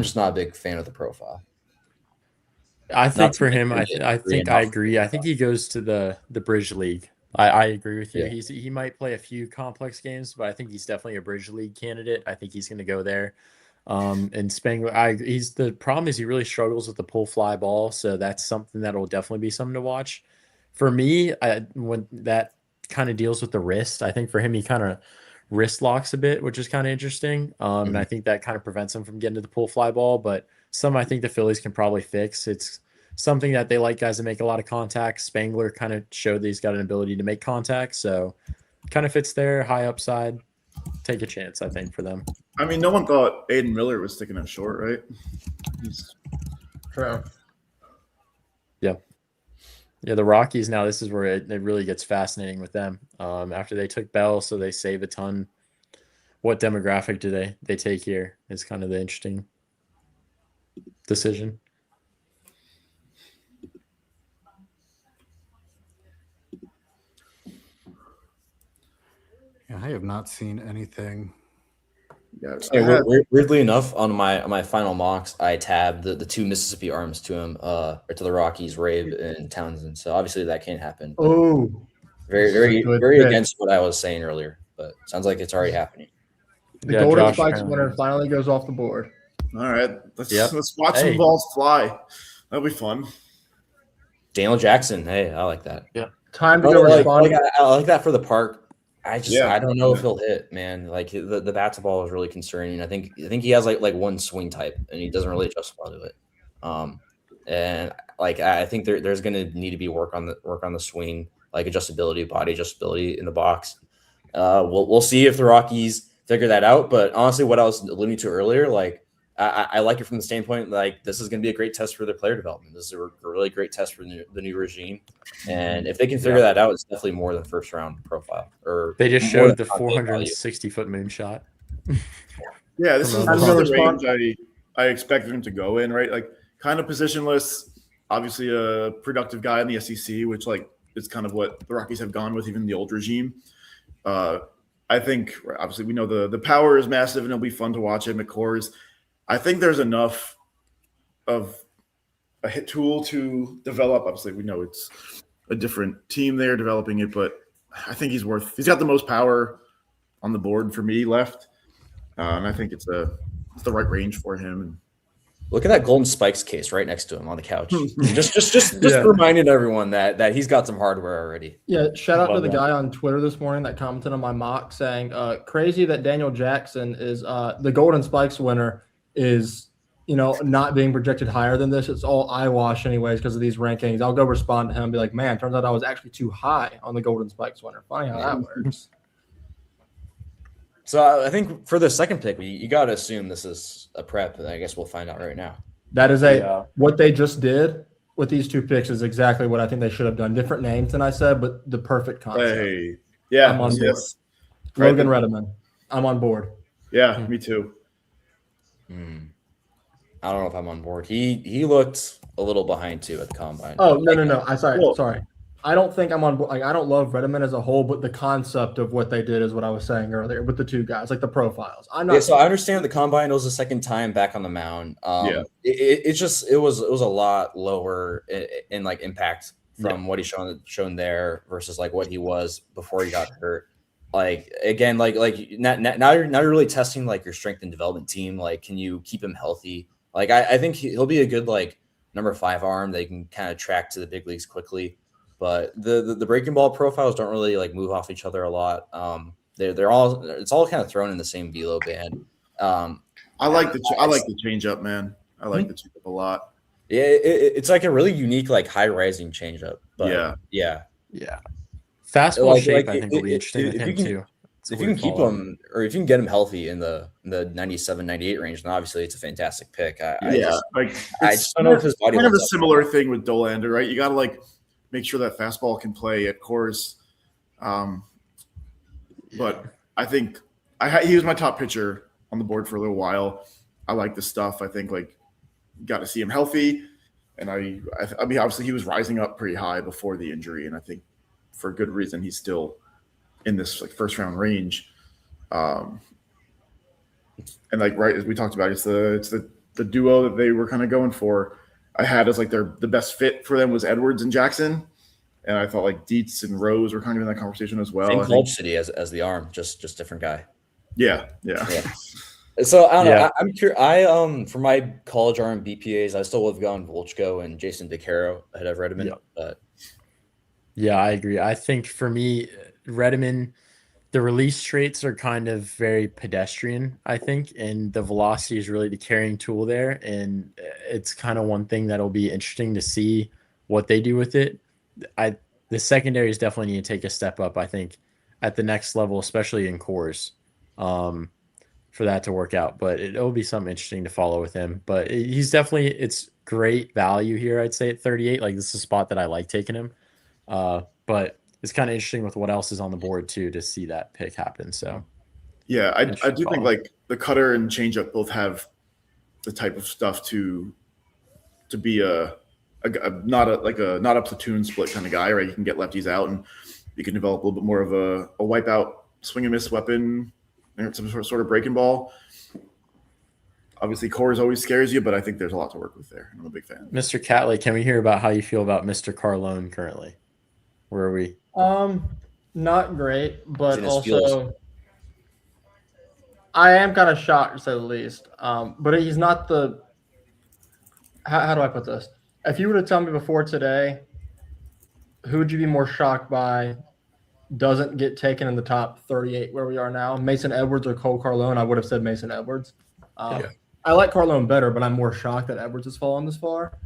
just not a big fan of the profile. I think Not for to him, make it I think I enough. agree. I think he goes to the Bridge League. I agree with you. Yeah. He might play a few complex games, but I think he's definitely a Bridge League candidate. I think he's going to go there. And Spangler, the problem is he really struggles with the pull fly ball, so that's something that will definitely be something to watch. For me, when that kind of deals with the wrist, I think for him he kind of wrist locks a bit, which is kind of interesting. And I think that kind of prevents him from getting to the pull fly ball. But I think the Phillies can probably fix. It's something that they like guys that make a lot of contact. Spangler kind of showed that he's got an ability to make contact, so kind of fits there. High upside. Take a chance, I think, for them. I mean, no one thought Aiden Miller was sticking out short, right? True. Yeah, the Rockies now, this is where it really gets fascinating with them. After they took Bell, so they save a ton. What demographic do they take here is kind of the interesting decision. Yeah, I have not seen anything. Yeah, Yeah, weirdly enough, on my final mocks, I tabbed the two Mississippi arms to him, or to the Rockies, Rave and Townsend. So obviously that can't happen. Oh, Very, this is a very, good very pick. against what I was saying earlier, but sounds like it's already happening. the Yeah, Golden Josh Spikes Catlett. winner finally goes off the board. all right. Let's Yep. watch Hey. some balls fly. That'll be fun. Daniel Jackson, hey, I like that. Time to I go like, respond. I like that for the park. I Yeah. don't know if he'll hit, man. Like the bat to ball is really concerning. I think he has like one swing type, and he doesn't really adjust well to it. And like I think there's going to need to be work on the swing, like adjustability, body adjustability in the box. We'll see if the Rockies figure that out. But honestly, what I was alluding to earlier, like I like it from the standpoint like this is going to be a great test for their player development. This is a really great test for the new regime, and if they can figure that out, it's definitely more than first round profile. Or they just showed the 460-foot moonshot. Yeah, this is the range I expected him to go in, right? Like kind of positionless, obviously a productive guy in the SEC, which like is kind of what the Rockies have gone with even the old regime. I think obviously we know the power is massive and it'll be fun to watch him at Coors. I think there's enough of a hit tool to develop. Obviously, we know it's a different team there developing it, but I think he's got the most power on the board for me left. And I think it's the right range for him. Look at that Golden Spikes case right next to him on the couch. just reminding everyone that he's got some hardware already. Yeah, shout out to the guy on Twitter this morning that commented on my mock saying, crazy that Daniel Jackson is the Golden Spikes winner is, not being projected higher than this. It's all eyewash anyways because of these rankings. I'll go respond to him and be like, man, turns out I was actually too high on the Golden Spikes winner. Funny how that works. So I think for the second pick, you got to assume this is a prep, and I guess we'll find out right now. That is what they just did with these two picks is exactly what I think they should have done. Different names than I said, but the perfect concept. Hey, yeah, I'm on board. Logan Redeman, I'm on board. Yeah, me too. I don't know if I'm on board. He looked a little behind too at the combine. Oh no! Sorry. I don't think I'm on board. Like I don't love Redeman as a whole, but the concept of what they did is what I was saying earlier with the two guys, like the profiles. I'm not. Yeah, so I understand the combine. It was the second time back on the mound. It was a lot lower in like impact from what he's shown there versus like what he was before he got hurt. Like again, like now you're really testing like your strength and development team. Like, can you keep him healthy? Like I think he'll be a good like number 5 arm that you can kind of track to the big leagues quickly. But the breaking ball profiles don't really like move off each other a lot. It's all kind of thrown in the same velo band. I like the changeup, man. I like the changeup a lot. Yeah, it's like a really unique like high rising changeup. But yeah. Fastball shape I think will be interesting with him too. If you can keep him or if you can get him healthy in the 97, 98 range, then obviously it's a fantastic pick. I just don't know if his body kind of a similar thing with Dolander, right? You got to like make sure that fastball can play at Coors. But I think he was my top pitcher on the board for a little while. I like the stuff. I think like got to see him healthy, and I mean obviously he was rising up pretty high before the injury, and I think for good reason he's still in this like first round range. And like right as we talked about, it's the duo that they were kind of going for. I had as like the best fit for them was Edwards and Jackson, and I thought like Dietz and Rose were kind of in that conversation as well. Same Clutch City as the arm, just different guy. Yeah. So I don't know. I'm curious. For my college arm BPAs, I still would have gone Volchko and Jason DeCaro ahead of Redeman. Yeah. But I agree. I think for me, Redeman, the release traits are kind of very pedestrian, I think, and the velocity is really the carrying tool there. And it's kind of one thing that'll be interesting to see what they do with it. The secondaries definitely need to take a step up, I think, at the next level, especially in Coors, for that to work out. But it'll be something interesting to follow with him. But he's definitely, it's great value here, I'd say, at 38. Like, this is a spot that I like taking him. But it's kind of interesting with what else is on the board too to see that pick happen. So yeah, I do think like the cutter and changeup both have the type of stuff to be not a platoon split kind of guy, right? You can get lefties out and you can develop a little bit more of a wipeout swing and miss weapon, some sort of breaking ball. Obviously, Coors always scares you, but I think there's a lot to work with there. I'm a big fan. Mr. Catlett, can we hear about how you feel about Mr. Carlone currently? Where are we? Not great, but also I am kind of shocked to say the least. But he's not the. How do I put this? If you were to tell me before today, who would you be more shocked by? Doesn't get taken in the top 38 where we are now, Mason Edwards or Cole Carlone? I would have said Mason Edwards. I like Carlone better, but I'm more shocked that Edwards has fallen this far.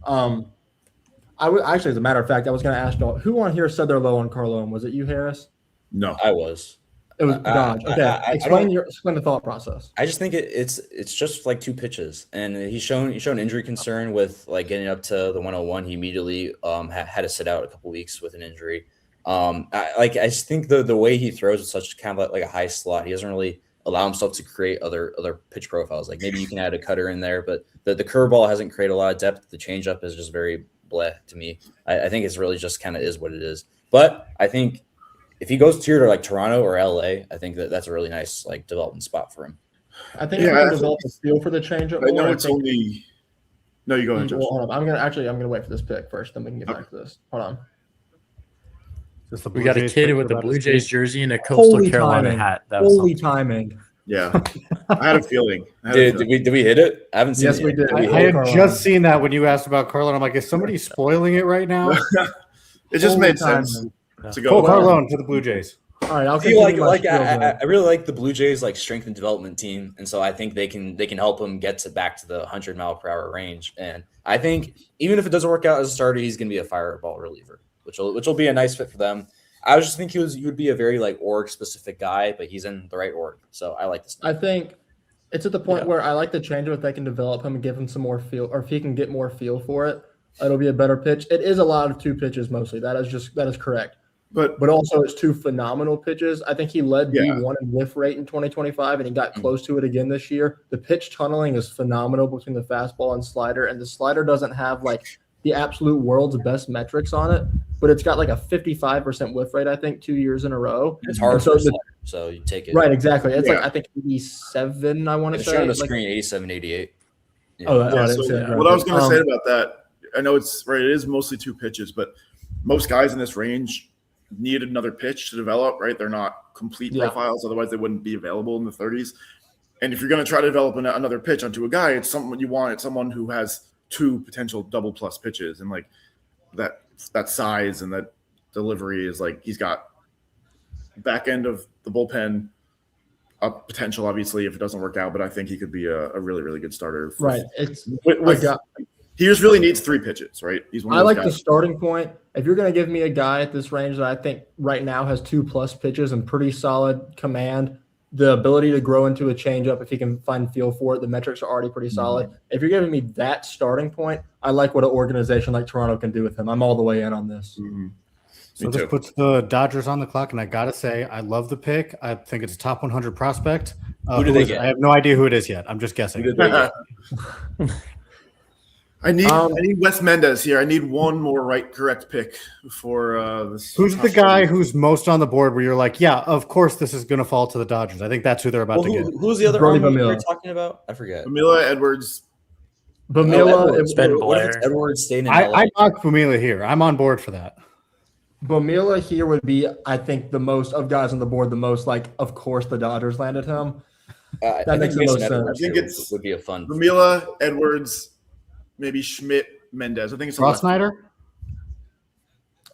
I would actually, as a matter of fact, I was going to ask y'all who on here said they're low on Carlone. Was it you, Harris? No, I was. It was Dodge. Okay, explain the thought process. I just think it's just like 2 pitches, and he's shown injury concern with like getting up to the 101. He immediately had to sit out a couple weeks with an injury. I just think the way he throws is such kind of like a high slot. He doesn't really allow himself to create other pitch profiles. Like maybe you can add a cutter in there, but the curveball hasn't created a lot of depth. The changeup is just very bleh to me. I think it's really just kind of is what it is. But I think if he goes to like Toronto or LA, I think that's a really nice like development spot for him. I think if he develops a feel for the changeup. I know it's only. No, you go ahead, Josh. Hold on. I'm gonna wait for this pick first, then we can get back to this. Hold on. We got a kid with a Blue Jays jersey and a Coastal Carolina hat. That was holy timing. Yeah, I had a feeling. Did we hit it? I haven't seen it. Yes, we did. I had just seen that when you asked about Carlone. I'm like, is somebody spoiling it right now? It just made sense to go. Cole Carlone to the Blue Jays. All right, I'll I really like the Blue Jays like strength and development team, and so I think they can help him get back to the 100-mile-per-hour range. And I think even if it doesn't work out as a starter, he's going to be a fireball reliever, which will be a nice fit for them. I just think he would be a very like org specific guy, but he's in the right org, so I like this. I think it's at the point where I like the change if they can develop him and give him some more feel, or if he can get more feel for it, it'll be a better pitch. It is a lot of 2 pitches mostly. That is correct. But also it's 2 phenomenal pitches. I think he led D1 in whiff rate in 2025, and he got close to it again this year. The pitch tunneling is phenomenal between the fastball and slider, and the slider doesn't have like the absolute world's best metrics on it, but it's got like a 55% whiff rate, I think, 2 years in a row. It's hard for so you take it. Right, exactly. It's like I think 87, I want to say. It's on the screen, 87, 88. Yeah. What I was going to say about that, I know it's right. It is mostly 2 pitches, but most guys in this range need another pitch to develop, right? They're not complete profiles. Otherwise, they wouldn't be available in the 30s. And if you're going to try to develop another pitch onto a guy, it's someone you want. It's someone who has 2 potential double plus pitches, and like that size and that delivery is like he's got back end of the bullpen up potential, obviously, if it doesn't work out. But I think he could be a really, really good starter. Right. He just really needs 3 pitches, right? He's one of those guys. The starting point. If you're going to give me a guy at this range that I think right now has 2+ pitches and pretty solid command, the ability to grow into a changeup, if he can find feel for it, the metrics are already pretty solid. If you're giving me that starting point, I like what an organization like Toronto can do with him. I'm all the way in on this. So this puts the Dodgers on the clock, and I got to say, I love the pick. I think it's a top 100 prospect. Who do they get? I have no idea who it is yet. I'm just guessing. I need Wes Mendez here. I need one more correct pick before this. Who's the guy who's most on the board where you're like, yeah, of course this is going to fall to the Dodgers? I think that's who they're about to get. Who's the other one we were talking about? I forget. Bamila, Edwards. Edwards staying in LA. I knock Bamila here. I'm on board for that. Bamila here would be, I think, the most of guys on the board, the most like, of course, the Dodgers landed him. That makes the most sense. I think it would be a fun. Bamila, Edwards, maybe Schmidt, Mendez. I think it's Ross Snyder.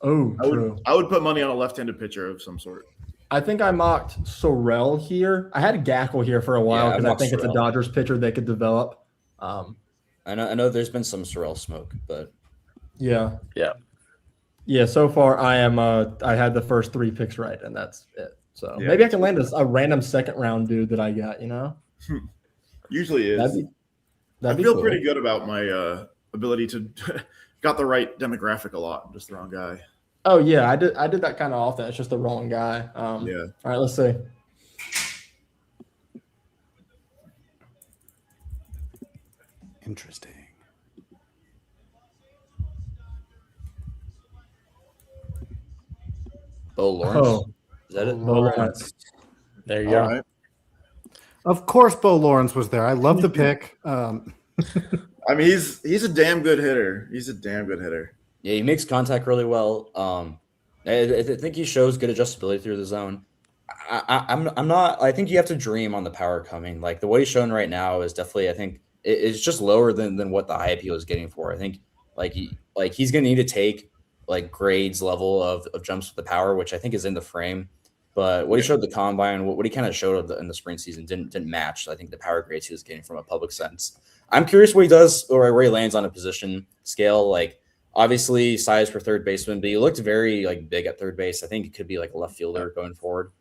Oh, true. I would put money on a left-handed pitcher of some sort. I think I mocked Sorrell here. I had Gackle here for a while because I think it's a Dodgers pitcher they could develop. I know there's been some Sorrell smoke, but yeah. So far, I had the first 3 picks right, and that's it. So maybe I can land a random second round dude that I got. Usually is. I feel pretty good about my ability to got the right demographic a lot. I'm just the wrong guy. Oh yeah, I did that kind of often. It's just the wrong guy. All right, let's see. Interesting. Bo Lawrence. Is that it? Bo Lawrence. There you go. Right. Of course, Bo Lawrence was there. I love the pick. I mean, he's a damn good hitter. Yeah, he makes contact really well. I think he shows good adjustability through the zone. I'm not. I think you have to dream on the power coming. Like the way he's shown right now is definitely. I think it's just lower than what the hype he was getting for. I think he's gonna need to take like grades level of jumps with the power, which I think is in the frame. but what he showed at the combine, what he kind of showed in the spring season didn't match, I think, the power grades he was getting from a public sense. I'm curious what he does or where he lands on a position scale. Like, obviously, size for third baseman, but he looked very like big at third base. I think he could be like a left fielder going forward.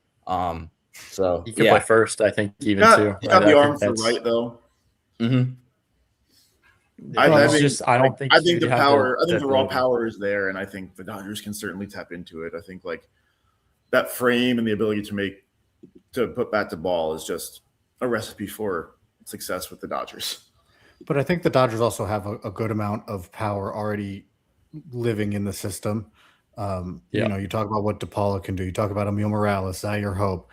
So he could play first, I think, too. He's got the arm for right, though. Mm-hmm. I I think the power. I think the raw power is there, and I think the Dodgers can certainly tap into it. I think like that frame and the ability to put bat to ball is just a recipe for success with the Dodgers. But I think the Dodgers also have a good amount of power already living in the system. You know, you talk about what DePaula can do. You talk about Emil Morales, Zaire Hope.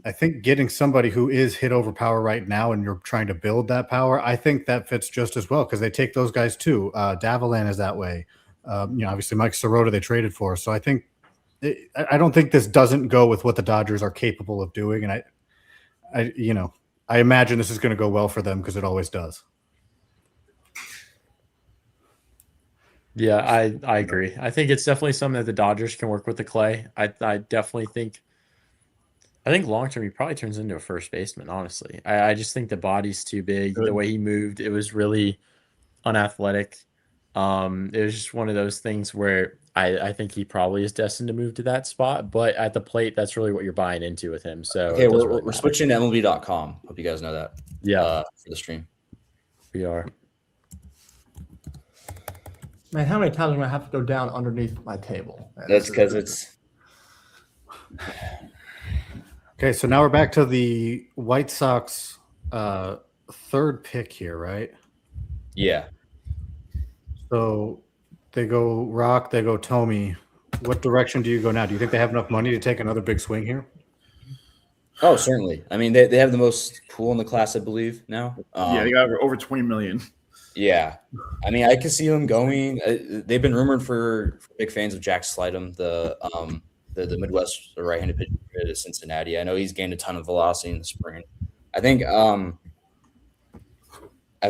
I think getting somebody who is hit over power right now and you're trying to build that power, I think that fits just as well because they take those guys too. Davilan is that way. You know, obviously Mike Sirota they traded for. So I think I don't think this doesn't go with what the Dodgers are capable of doing. And I imagine this is going to go well for them because it always does. Yeah, I agree. I think it's definitely something that the Dodgers can work with the clay. I definitely think long term he probably turns into a first baseman, honestly. I just think the body's too big. The way he moved, it was really unathletic. It was just one of those things where I think he probably is destined to move to that spot, but at the plate, that's really what you're buying into with him. So okay, we're switching to MLB.com. Hope you guys know that. Yeah, for the stream. We are. Man, how many times am I have to go down underneath my table? That's because it's okay. So now we're back to the White Sox third pick here, right? Yeah. So they go Rock, they go Tommy. What direction do you go now? Do you think they have enough money to take another big swing here? Oh, certainly. I mean, they have the most pool in the class, I believe, now. They got over 20 million. Yeah. I mean, I can see them going. They've been rumored for big fans of Jack Slidham, the Midwest right-handed pitcher at Cincinnati. I know he's gained a ton of velocity in the spring. I think I'd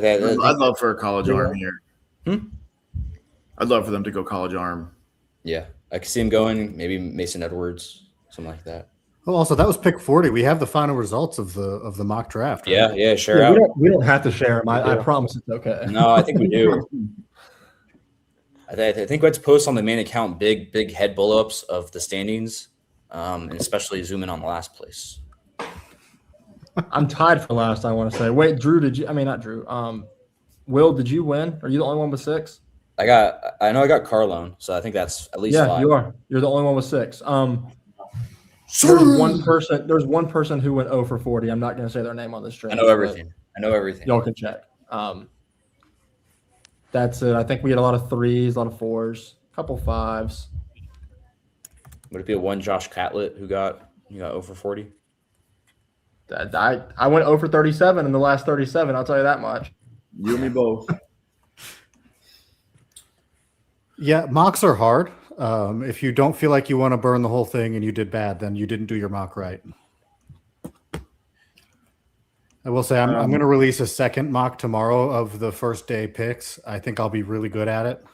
love for a college arm here. I'd love for them to go college arm. Yeah. I can see him going, maybe Mason Edwards, something like that. Oh, also, that was pick 40. We have the final results of the mock draft. Right? Yeah, sure. We don't have to share them. I promise it's okay. No, I think we do. I think let's post on the main account big head blow-ups of the standings, and especially zoom in on the last place. I'm tied for last, I want to say. Wait, Drew, not Drew. Will, did you win? Are you the only one with 6? I know I got Carlone, so I think that's at least 5. You are. You're the only one with 6. There's one person who went 0 for 40. I'm not going to say their name on this stream. I know everything. Y'all can check. That's it. I think we had a lot of 3s, a lot of 4s, a couple 5s. Would it be a one Josh Catlett who got 0 for 40? I went 0 for 37 in the last 37. I'll tell you that much. You and me both. Yeah, mocks are hard. If you don't feel like you want to burn the whole thing and you did bad, then you didn't do your mock right. I will say I'm going to release a second mock tomorrow of the first day picks. I think I'll be really good at it.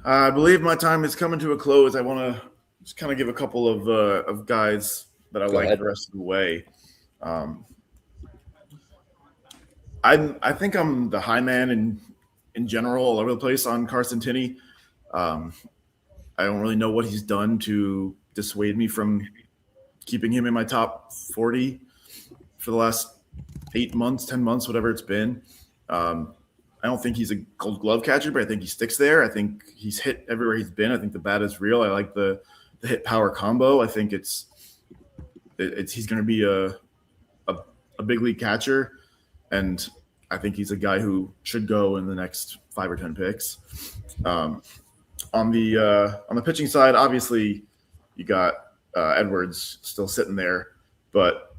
I believe my time is coming to a close. I want to just kind of give a couple of guys that I like the rest of the way. I think I'm the high man in general all over the place on Carson Tinney. I don't really know what he's done to dissuade me from keeping him in my top 40 for the last 8 months, 10 months, whatever it's been. I don't think he's a gold glove catcher, but I think he sticks there. I think he's hit everywhere he's been. I think the bat is real. I like the hit power combo. I think he's going to be a big league catcher. And I think he's a guy who should go in the next 5 or 10 picks. On the pitching side, obviously you got Edwards still sitting there, but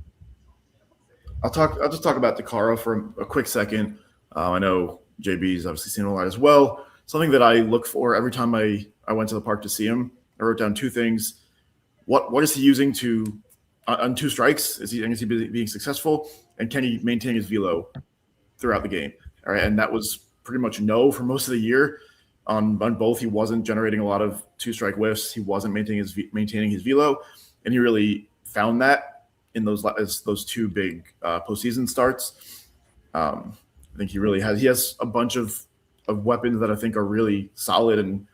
I'll just talk about DeCaro for a quick second. I know JB's obviously seen a lot as well. Something that I look for every time I went to the park to see him, I wrote down 2 things. What is he using on 2 strikes? Is he being successful? And can he maintain his velo throughout the game? All right. And that was pretty much no for most of the year. on both. He wasn't generating a lot of 2-strike whiffs. He wasn't maintaining his velo, and he really found that in those two big postseason starts. I think he has a bunch of weapons that I think are really solid and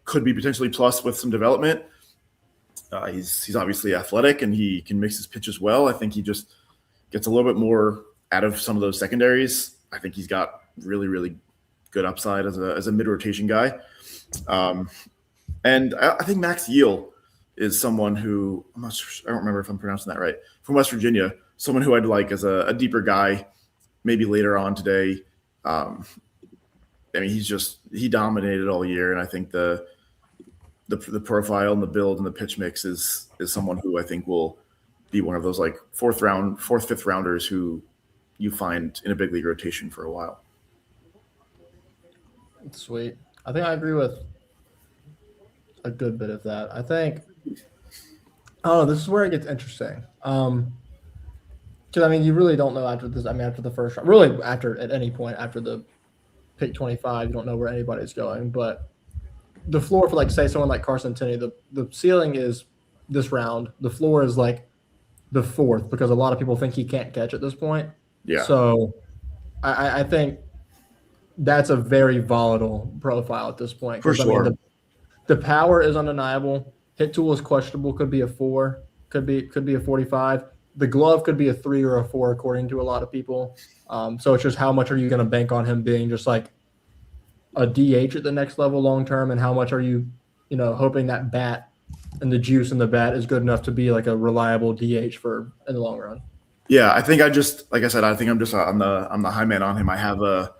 could be potentially plus with some development. He's obviously athletic and he can mix his pitches well. I think he just gets a little bit more out of some of those secondaries. I think he's got really, really good upside as a mid-rotation guy. And I think Max Yeel is someone who I don't remember if I'm pronouncing that right, from West Virginia, someone who I'd like as a deeper guy, maybe later on today. I mean, he dominated all year, and I think the profile and the build and the pitch mix is someone who I think will be one of those like fourth, fifth rounders who you find in a big league rotation for a while. Sweet. I think I agree with a good bit of that. I think, this is where it gets interesting. Because I mean, you really don't know after this. I mean, after the first round, really at any point after the pick 25, you don't know where anybody's going. But the floor for, like, say someone like Carson Tenney, the ceiling is this round. The floor is like the fourth, because a lot of people think he can't catch at this point. Yeah. So I think that's a very volatile profile at this point. For sure. I mean, the power is undeniable. Hit tool is questionable. Could be a 4. Could be a 45. The glove could be a 3 or a 4, according to a lot of people. So it's just how much are you going to bank on him being just like a DH at the next level long term, and how much are you hoping that bat and the juice in the bat is good enough to be like a reliable DH in the long run. Yeah, I think I'm just on the high man on him. I have a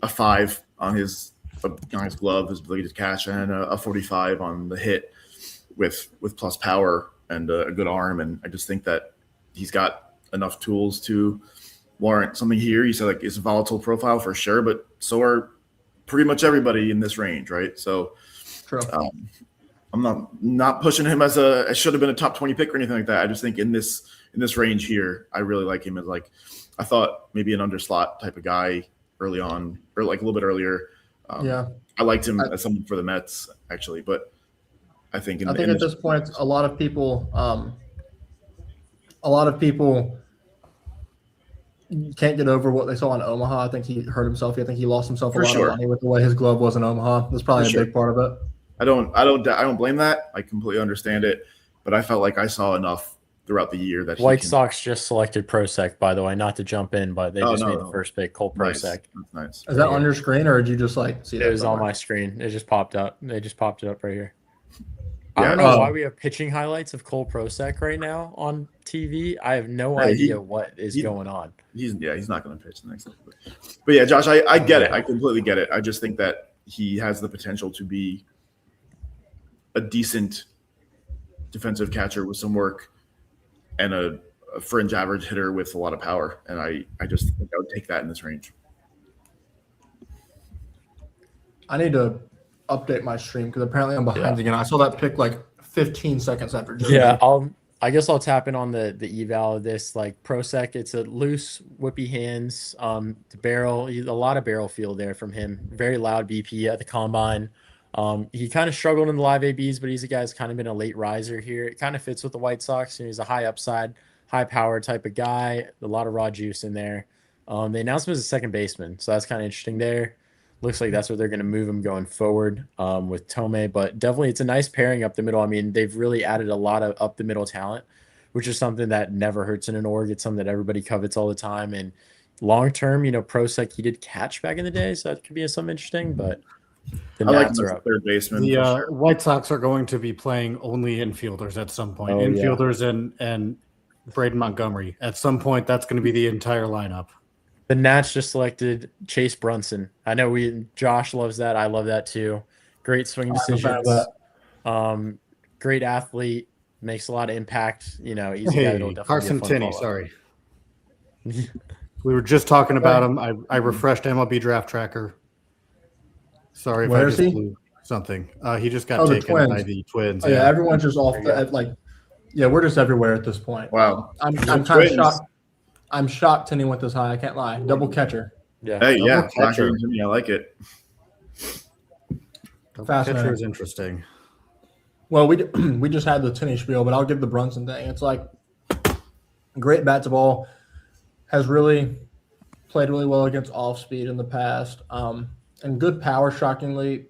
5 on his glove, his ability to catch, and a 45 on the hit with plus power and a good arm. And I just think that he's got enough tools to warrant something here. You said, like, it's a volatile profile for sure, but so are pretty much everybody in this range, right? So True. I'm not pushing him as it should have been a top 20 pick or anything like that. I just think in this range here, I really like him as, like, I thought maybe an underslot type of guy early on, or like a little bit earlier. Yeah. I liked him as someone for the Mets, actually, but I think at this point, a lot of people can't get over what they saw in Omaha. I think he hurt himself. I think he lost himself a lot of money with the way his glove was in Omaha. That's probably a big part of it. I don't blame that. I completely understand it, but I felt like I saw enough throughout the year that White Sox just selected Prosek, by the way, not to jump in, but they made the first pick, Cole Prosek. Nice. Is that on your screen, or did you just see that? It was on my screen. It just popped up. They just popped it up right here. Yeah. I don't know why we have pitching highlights of Cole Prosek right now on TV. I have no idea what is going on. He's not going to pitch the next level. But yeah, Josh, I get it. I completely get it. I just think that he has the potential to be a decent defensive catcher with some work and a fringe average hitter with a lot of power. And I just think I would take that in this range. I need to update my stream because apparently I'm behind again. I saw that pick like 15 seconds after. Yeah, I guess I'll tap in on the eval of this. Like, Prosek, it's a loose, whippy hands. The barrel, a lot of barrel feel there from him. Very loud BP at the combine. He kind of struggled in the live ABs, but he's a guy who's kind of been a late riser here. It kind of fits with the White Sox. He's a high upside, high power type of guy. A lot of raw juice in there. They announced him as a second baseman, so that's kind of interesting there. Looks like that's where they're going to move him going forward with Tomei. But definitely it's a nice pairing up the middle. I mean, they've really added a lot of up the middle talent, which is something that never hurts in an org. It's something that everybody covets all the time. And long term, Prosek, he did catch back in the day, so that could be something interesting. But the Nats are up. Third baseman. The White Sox are going to be playing only infielders at some point. Infielders and Braden Montgomery. At some point, that's going to be the entire lineup. The Nats just selected Chase Brunson. I know Josh loves that. I love that too. Great swing decisions. Great athlete. Makes a lot of impact. He's a guy that'll definitely Carson be a fun Tenney. follow-up. Sorry, we were just talking about him. I refreshed MLB Draft Tracker. Sorry if I just blew something. He just got taken by the Twins. Oh, yeah, everyone's just off. We're just everywhere at this point. Wow, I'm kind of shocked. I'm shocked Tenney went this high. I can't lie. Double catcher. Yeah. Hey, catcher. I like it. Fascinating. Catcher is interesting. Well, we just had the tennis spiel, but I'll give the Brunson thing. It's like great bat to ball, has really played really well against off speed in the past, and good power. Shockingly,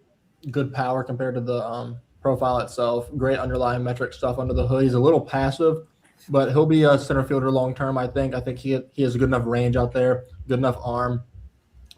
good power compared to the profile itself. Great underlying metric stuff under the hood. He's a little passive, but he'll be a center fielder long term. I think he has a good enough range out there, good enough arm.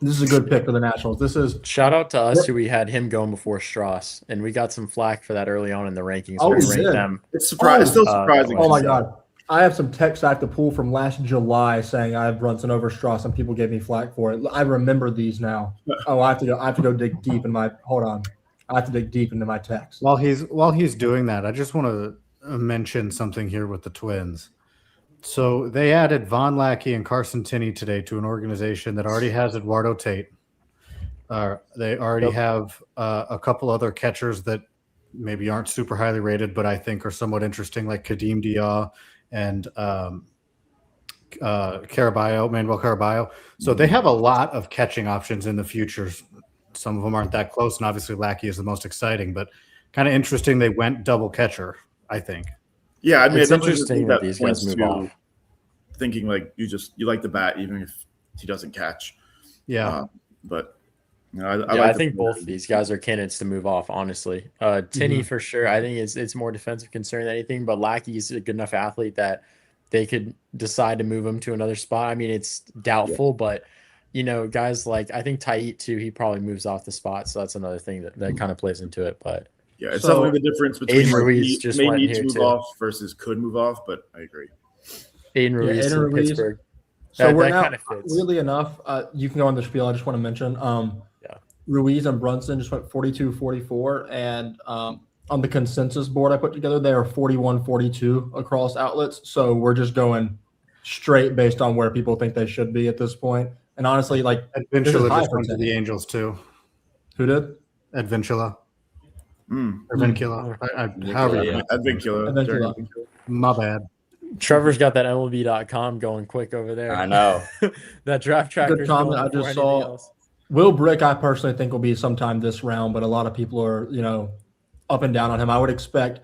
This is a good pick for the Nationals. This is shout out to us who we had him going before Strauss, and we got some flack for that early on in the rankings. Oh, we we ranked did. them. It's still surprising. Oh my God. I have some texts I have to pull from last July saying I have Brunson over Strauss, and people gave me flack for it. I remember these now. Oh, I have to go dig deep in my hold on. I have to dig deep into my text. While he's doing that, I just want to mention something here with the Twins. So they added Von Lackey and Carson Tinney today to an organization that already has Eduardo Tate. They already have a couple other catchers that maybe aren't super highly rated, but I think are somewhat interesting, like Kadeem Diaw and Manuel Caraballo. So they have a lot of catching options in the future. Some of them aren't that close, and obviously Lackey is the most exciting, but kind of interesting they went double catcher, I think. Yeah, I mean, It's interesting that these guys points move to off. Thinking like you like the bat even if he doesn't catch. Yeah. But I think both of these guys are candidates to move off, honestly. Tinney for sure. I think it's more defensive concern than anything, but Lackey's a good enough athlete that they could decide to move him to another spot. I mean, it's doubtful, but guys like I think Tait too, he probably moves off the spot, so that's another thing that kind of plays into it. But yeah, it's definitely the difference between Ruiz he may need to move off versus could move off, but I agree. Aiden Ruiz to Pittsburgh. So we're that now, kind of fits. weirdly enough, you can go on the spiel. I just want to mention Ruiz and Brunson just went 42-44, and on the consensus board I put together, they are 41-42 across outlets. So we're just going straight based on where people think they should be at this point. And honestly, like Advincula just went to the Angels too. Who did? Advincula. Or Vincula. Advincula. My bad. Trevor's got that MLB.com going quick over there. I know. That draft tracker. Good comment I just saw. Will Brick, I personally think will be sometime this round, but a lot of people are, up and down on him. I would expect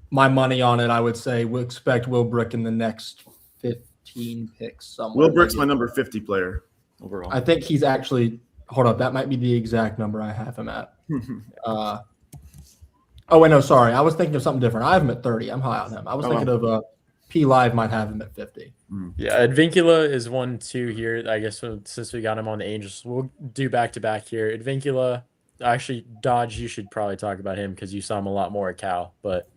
my money on it. I would say we'll expect Will Brick in the next 15 picks somewhere. Will Brick's my number 50 player overall. I think he's actually. Hold up, that might be the exact number I have him at. Oh wait, no, sorry. I was thinking of something different. I have him at 30. I'm high on him. I was thinking of P Live might have him at 50. Yeah, Advincula is 1-2 here. I guess since we got him on the Angels, we'll do back to back here. Advincula, actually, Dodge, you should probably talk about him because you saw him a lot more at Cal, but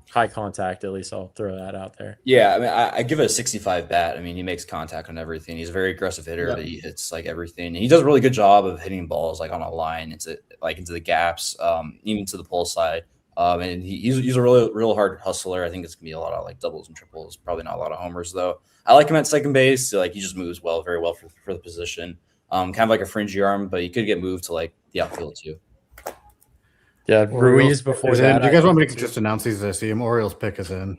high contact, at least I'll throw that out there. Yeah, I mean, I give it a 65 bat. I mean, he makes contact on everything. He's a very aggressive hitter, but he hits like everything. And he does a really good job of hitting balls like on a line into the gaps, even to the pull side. And he's a real hard hustler. I think it's gonna be a lot of like doubles and triples. Probably not a lot of homers though. I like him at second base. Like he just moves very well for the position. Kind of like a fringy arm, but he could get moved to like the outfield too. Yeah, Ruiz before that. Do you guys want me to just announce these as I see him? Orioles pick is in.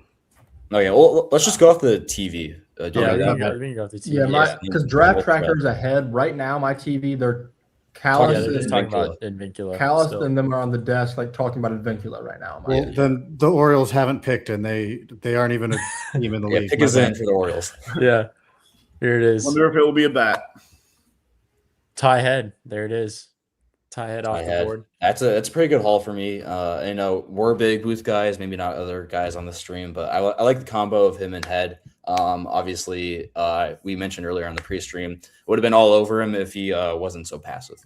Oh yeah, well let's just go off the TV. We can go off the TV. Yeah, because Draft Tracker's ahead right now. My TV, they're Callis just talking about Advincula. Callis and them are on the desk, like talking about Advincula right now. Well, then the Orioles haven't picked, and they aren't even a team in the league. Pick is in for the Orioles. Yeah, here it is. Wonder if it will be a bat. Tie head. There it is. Tie head off the board. That's a pretty good haul for me. We're big Booth guys, maybe not other guys on the stream, but I like the combo of him and Head. Obviously, we mentioned earlier on the pre-stream, would have been all over him if he wasn't so passive.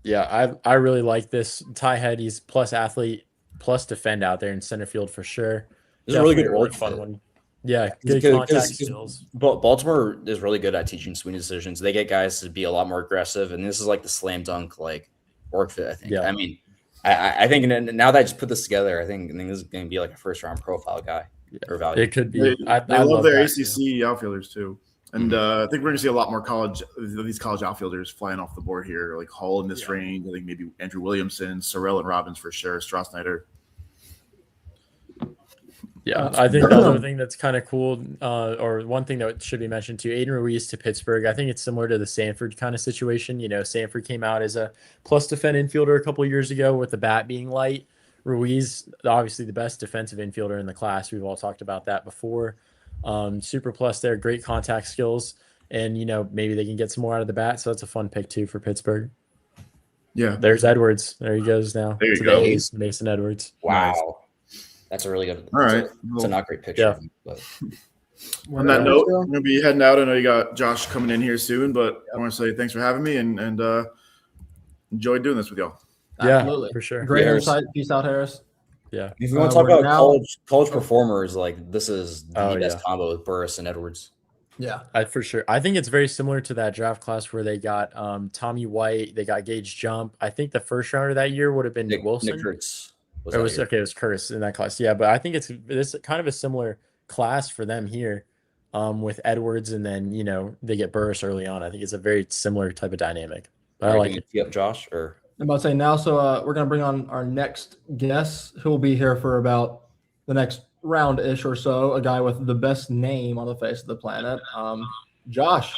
Yeah, I really like this. Ty Head, he's plus athlete, plus defend out there in center field for sure. This is a really good work fun one. Yeah, good contact skills. Baltimore is really good at teaching swing decisions. They get guys to be a lot more aggressive, and this is like the slam dunk like work fit. I think. Yeah. I mean, I think now that I just put this together, I think this is going to be like a first round profile guy or value. It could be. I love their ACC outfielders too, and I think we're going to see a lot more these college outfielders flying off the board here, like Hall in this range. I think maybe Andrew Williamson, Sorrell and Robbins for sure, Strauss-Snyder. Yeah, I think the other thing that's kind of cool, or one thing that should be mentioned too, Aiden Ruiz to Pittsburgh. I think it's similar to the Sanford kind of situation. You know, Sanford came out as a plus defend infielder a couple of years ago with the bat being light. Ruiz, obviously the best defensive infielder in the class. We've all talked about that before. Super plus there, great contact skills, and you know maybe they can get some more out of the bat. So that's a fun pick too for Pittsburgh. Yeah, There's Edwards. There he goes now. There you to go. the A's, Mason Edwards. Wow. That's a really good. All right. It's a not great picture. Yeah. But. On that note, I'm gonna be heading out. I know you got Josh coming in here soon, but I want to say thanks for having me and enjoyed doing this with y'all. Absolutely. Yeah, for sure. Great Harris. insight. Peace out, Harris. Yeah. If you want to talk about now- college performers, like this is the Oh, best yeah. combo with Burris and Edwards. Yeah. For sure. I think it's very similar to that draft class where they got Tommy White, they got Gage Jump. I think the first rounder that year would have been Wilson. Nick Kurtz It was okay. It was Curtis in that class. Yeah, but I think it's kind of a similar class for them here, with Edwards, and then you know they get Burris early on. I think it's a very similar type of dynamic. But I like it. Yep, Josh. Or I'm about to say now. So we're gonna bring on our next guest, who will be here for about the next round-ish or so. A guy with the best name on the face of the planet, Josh.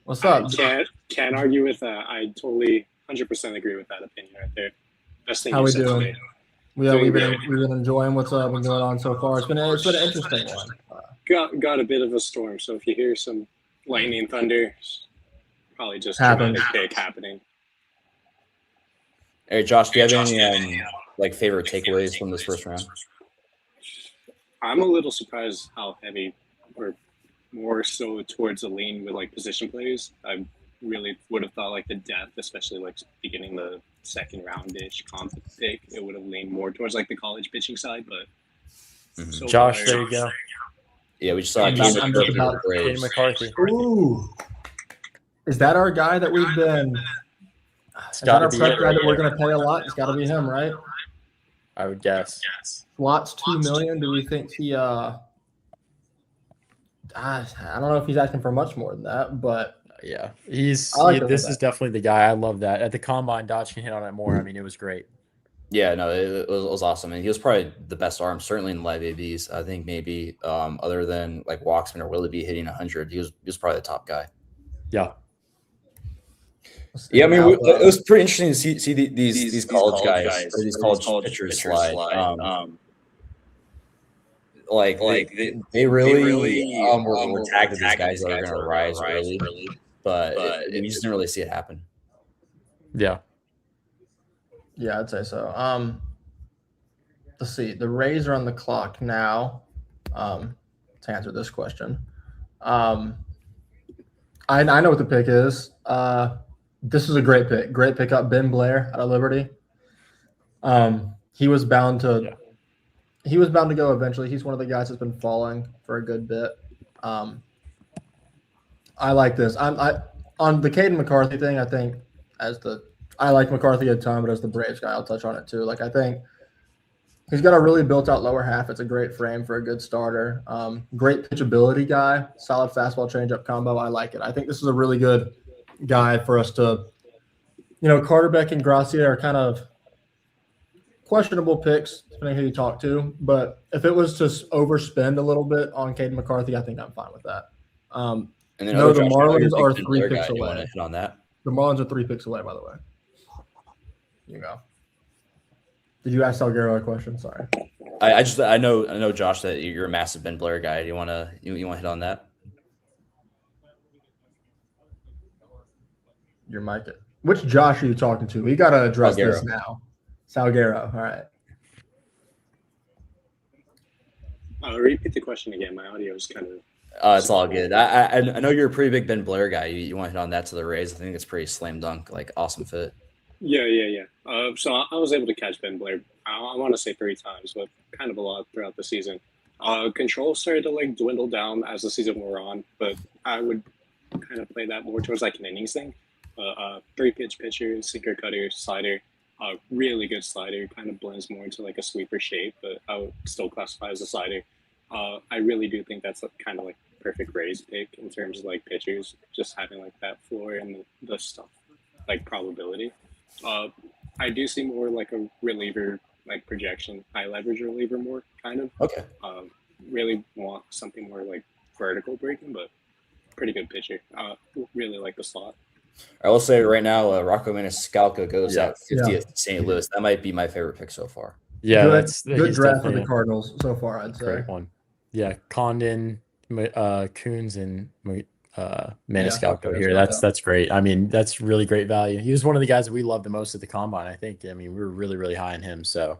What's up? Can't argue with that. I totally 100% agree with that opinion right there. Best thing How you we said doing? today. We've been enjoying what's been going on so far. It's been an interesting one. Got a bit of a storm, so if you hear some lightning and thunder, it's probably just Happens. dramatic pick happening. hey, Josh, do you have any like favorite takeaways from this first round? I'm a little surprised how heavy or more so towards a lean with like position players. I really would have thought like the depth, especially like beginning the second round-ish comp pick, it would have leaned more towards like the college pitching side, but so Josh, far, there you go. Yeah, we just saw I'm Caden just about- Caden McCarthy. Ooh, is that our guy that we've been? Is that our gotta be prep it guy right that we're here. going to pay a lot? It's got to be him, right? I would guess. Watts $2 million. Do we think he? I don't know if he's asking for much more than that, but Yeah, I like this is definitely the guy. I love that. At the combine, Dodge can hit on it more. I mean, it was great. Yeah, no, it was awesome, and he was probably the best arm, certainly in live ABs. I think maybe other than like Walksman or Willoughby hitting 100, he was probably the top guy. Yeah. Yeah, I mean, it was pretty interesting to see these college guys or these college pitchers slide. They really were tagged as these guys that are going to rise early, but we just didn't really see it happen. Yeah. yeah, I'd say so. Let's see. The Rays are on the clock now. To answer this question, I know what the pick is. This is a great pick. Great pickup, Ben Blair out of Liberty. He was bound to go eventually. He's one of the guys that's been falling for a good bit. I like this. I on the Caden McCarthy thing. I think I like McCarthy a ton, but as the Braves guy, I'll touch on it too. Like I think he's got a really built out lower half. It's a great frame for a good starter. Great pitchability guy. Solid fastball changeup combo. I like it. I think this is a really good guy for us to, Carter Beck and Gracia are kind of questionable picks, depending who you talk to. But if it was to overspend a little bit on Caden McCarthy, I think I'm fine with that. And then No, the Josh, Marlins you're a are big 3 Blair picks guy. You away. want to hit on that? The Marlins are 3 picks away, by the way. You go. Did you ask Salguero a question? Sorry. I know Josh that you're a massive Ben Blair guy. Do you want to hit on that? Your mic. Which Josh are you talking to? We got to address Salguero. this now. Salguero. All right. Repeat the question again. My audio is kind of. It's all good. I know you're a pretty big Ben Blair guy. You want to hit on that to the Rays? I think it's pretty slam dunk, like awesome fit. Yeah. So I was able to catch Ben Blair. I want to say 3 times, but kind of a lot throughout the season. Control started to dwindle down as the season wore on, but I would kind of play that more towards an innings thing. 3-pitch pitcher, sinker, cutter, slider. Really good slider. Kind of blends more into a sweeper shape, but I would still classify as a slider. I really do think that's kind of perfect Rays pick in terms of pitchers, just having that floor and the stuff probability. I do see more a reliever like projection, high leverage reliever more, kind of. Okay. Really want something more like vertical breaking, but pretty good pitcher. Really like the slot. I will say right now, Rocco Maniscalco goes Yeah. at 50th St. Louis. That might be my favorite pick so far. Yeah, good he's draft for definitely the Cardinals so far, I'd a say. great one. Yeah, Condon, Coons, and Maniscalco here. That's great. I mean, that's really great value. He was one of the guys that we loved the most at the combine, I think. I mean, we were really, really high on him, so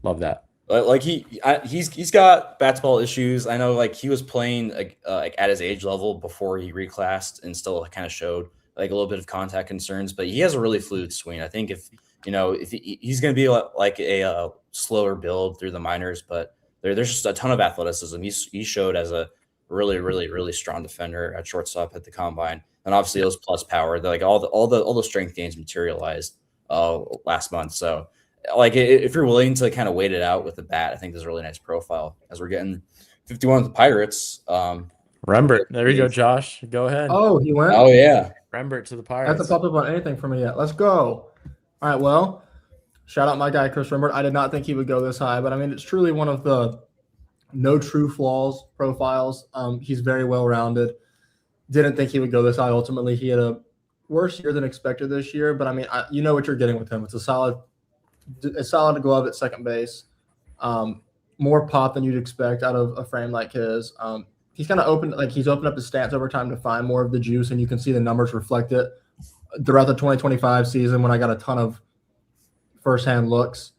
love that. Like he's got bat to ball issues. I know, like he was playing like at his age level before he reclassed, and still kind of showed like a little bit of contact concerns. But he has a really fluid swing. I think if he's going to be like a slower build through the minors, but there's just a ton of athleticism. He showed as a really, really, really strong defender at shortstop at the combine, and obviously those plus power. Like all the strength gains materialized last month. So. Like if you're willing to kind of wait it out with the bat, I think there's a really nice profile as we're getting 51 with the Pirates. Rembert, there you go, Josh. Go ahead. Oh, he went. Oh yeah, Rembert to the Pirates. Hasn't popped up on anything for me yet. Let's go. All right. Well, shout out my guy Chris Rembert. I did not think he would go this high, but I mean it's truly one of the no true flaws profiles. He's very well rounded. Didn't think he would go this high. Ultimately, he had a worse year than expected this year, but I mean you know what you're getting with him. It's a solid glove at second base, more pop than you'd expect out of a frame like his. He's kind of opened up his stats over time to find more of the juice, and you can see the numbers reflect it throughout the 2025 season. When I got a ton of firsthand looks,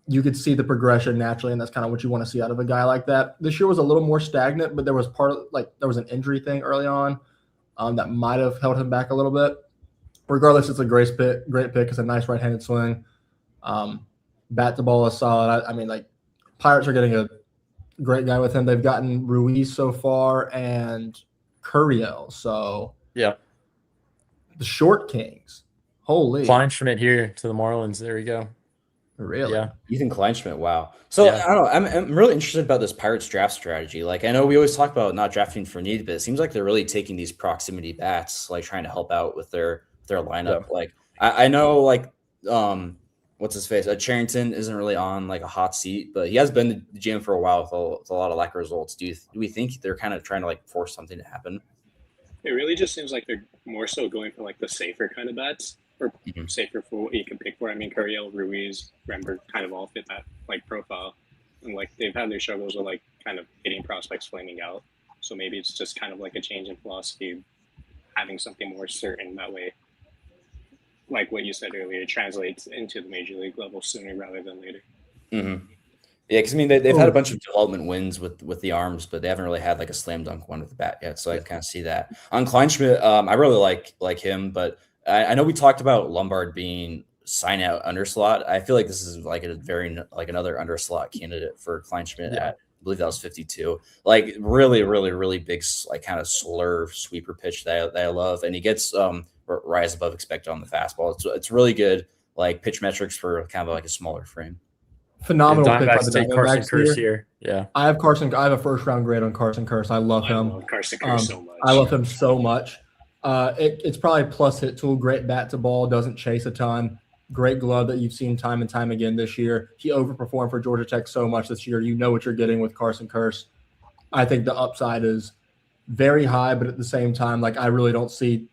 you could see the progression naturally, and that's kind of what you want to see out of a guy like that. This year was a little more stagnant, but there was an injury thing early on that might have held him back a little bit. Regardless, it's a great pick. It's a nice right-handed swing. Bat to ball is solid. I mean, like Pirates are getting a great guy with him. They've gotten Ruiz so far and Curiel. So yeah, the short kings. Holy Kleinschmidt here to the Marlins. There we go. Really? Yeah. Ethan Kleinschmidt. Wow. So Yeah. I don't know. I'm really interested about this Pirates draft strategy. Like I know we always talk about not drafting for need, but it seems like they're really taking these proximity bats, like trying to help out with their lineup. Yeah. Like I know like what's his face? Charrington isn't really on like a hot seat, but he has been the GM for a while with a lot of lack of results. Do we think they're kind of trying to like force something to happen? It really just seems like they're more so going for like the safer kind of bats, or safer for what you can pick for. I mean, Curiel, Ruiz, Rembert kind of all fit that like profile, and like they've had their struggles with like kind of hitting prospects flaming out. So maybe it's just kind of like a change in philosophy, having something more certain that way. Like what you said earlier, it translates into the major league level sooner rather than later. Mm-hmm. Yeah, because I mean they've had a bunch of development wins with the arms, but they haven't really had like a slam dunk one with the bat yet. So I kind of see that on Kleinschmidt. I really like him, but I know we talked about Lombard being sign out underslot. I feel like this is like a very like another underslot candidate for Kleinschmidt at I believe that was 52. Like really, really, really big like kind of slur sweeper pitch that I love, and he gets rise above expected on the fastball. It's really good like pitch metrics for kind of like a smaller frame. Phenomenal pick by the take Carson Diamondbacks Curse here. Yeah, I have a first round grade on Carson Curse. I love him. I love Carson Curse so much. I love him so much. It's probably plus hit tool, great bat to ball, doesn't chase a ton, great glove that you've seen time and time again this year. He overperformed for Georgia Tech so much this year. You know what you're getting with Carson Curse. I think the upside is very high, but at the same time, like I really don't see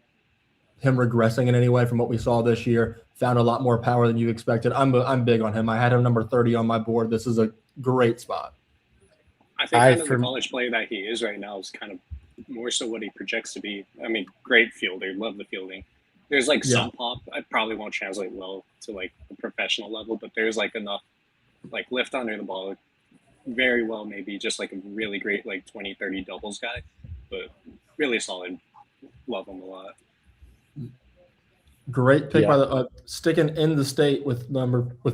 him regressing in any way from what we saw this year. Found a lot more power than you expected. I'm big on him. I had him number 30 on my board. This is a great spot. I think the college player that he is right now is kind of more so what he projects to be. I mean, great fielder, love the fielding. There's like some pop. I probably won't translate well to like the professional level, but there's like enough like lift under the ball. Very well, maybe just like a really great like 20, 30 doubles guy, but really solid. Love him a lot. Great pick by the sticking in the state with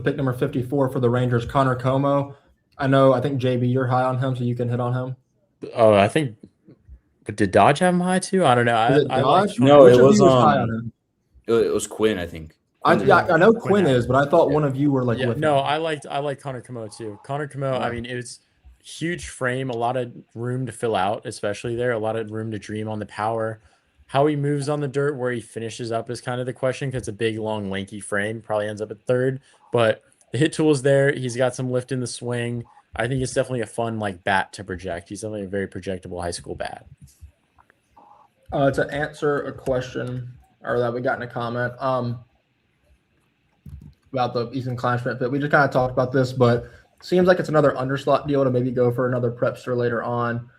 pick number 54 for the Rangers, Connor Como. I think JB, you're high on him, so you can hit on him. Oh, I think. But did Dodge have him high too? I don't know. No, it was high on him. It was Quinn, I think. I know Quinn is, but I thought one of you were like with him. No, I like Connor Como too. Connor Como, I mean, it's huge frame, a lot of room to fill out, especially there, a lot of room to dream on the power. How he moves on the dirt, where he finishes up is kind of the question, because it's a big, long, lanky frame. Probably ends up at third, but the hit tool is there. He's got some lift in the swing. I think it's definitely a fun like bat to project. He's definitely a very projectable high school bat. To answer a question or that we got in a comment about the Ethan Kleinschmidt fit. We just kind of talked about this, but seems like it's another underslot deal to maybe go for another prepster later on,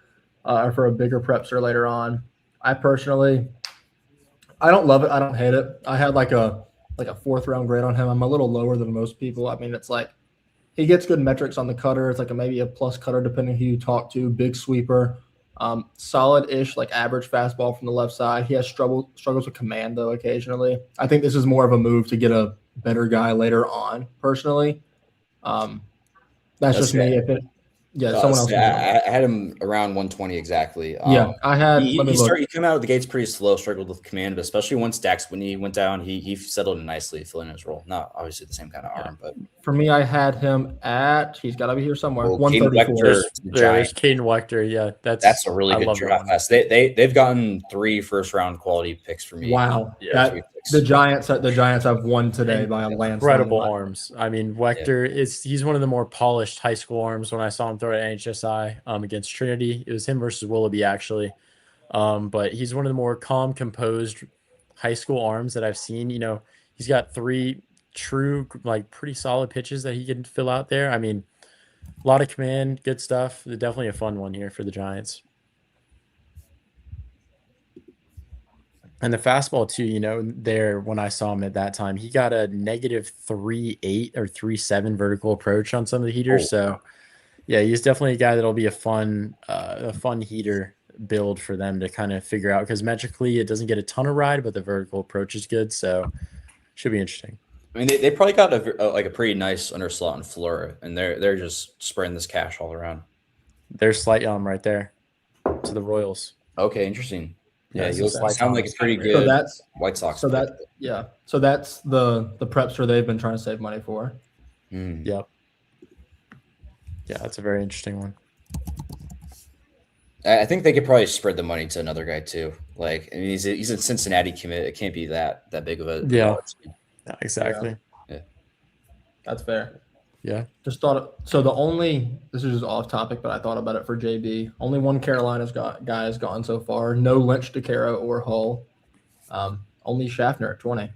or for a bigger prepster later on. I personally, I don't love it. I don't hate it. I had like a 4th round grade on him. I'm a little lower than most people. I mean, it's like he gets good metrics on the cutter. It's like maybe a plus cutter depending who you talk to. Big sweeper, solid-ish, like average fastball from the left side. He has struggles with command though occasionally. I think this is more of a move to get a better guy later on. Personally, that's just me. If it, someone else. I had him around 120 exactly. I had. He came out of the gates pretty slow, struggled with command, but especially once Dax Whitney went down, he settled in nicely, filling his role. Not obviously the same kind of arm, but for me, I had him at. He's got to be here somewhere. 134. There's Caden Wechter. Yeah, that's a really good draft class. They've gotten 3 first-round quality picks for me. Wow, the Giants have won today by a landslide. Incredible arms. I mean, Wechter he's one of the more polished high school arms. When I saw him throw at NHSI against Trinity, it was him versus Willoughby actually. But he's one of the more calm, composed high school arms that I've seen. You know, he's got 3 true, like pretty solid pitches that he can fill out there. I mean, a lot of command, good stuff. Definitely a fun one here for the Giants. And the fastball too, you know, there when I saw him at that time, he got a -3.8 or 3.7 vertical approach on some of the heaters. So yeah, he's definitely a guy that'll be a fun heater build for them to kind of figure out, because metrically it doesn't get a ton of ride, but the vertical approach is good. So should be interesting. I mean, they probably got a pretty nice underslot in Flora, and they're just spreading this cash all around. There's Slight right there to the Royals. Okay, interesting. Yeah, you sound like it's pretty good. So that's White Sox. So that's the prepster they've been trying to save money for. Yep. Yeah, that's a very interesting one. I think they could probably spread the money to another guy too. Like, I mean, he's a Cincinnati commit. It can't be that big of a exactly. Yeah. That's fair. Yeah. Just thought so. This is just off topic, but I thought about it for JB. Only one Carolina's guy has gone so far. No Lynch, DeCaro, or Hull. Only Schaffner at 20.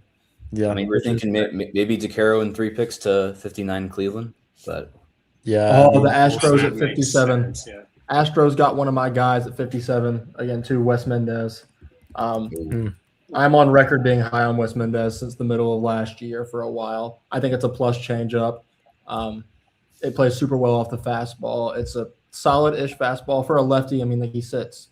Yeah, I mean, we're thinking maybe DeCaro in 3 picks to 59 in Cleveland, but yeah. Oh, the Astros at 57. Yeah. Astros got one of my guys at 57 again too. Wes Mendez. I'm on record being high on Wes Mendez since the middle of last year for a while. I think it's a plus changeup. It plays super well off the fastball. It's a solid-ish fastball for a lefty. I mean, like he sits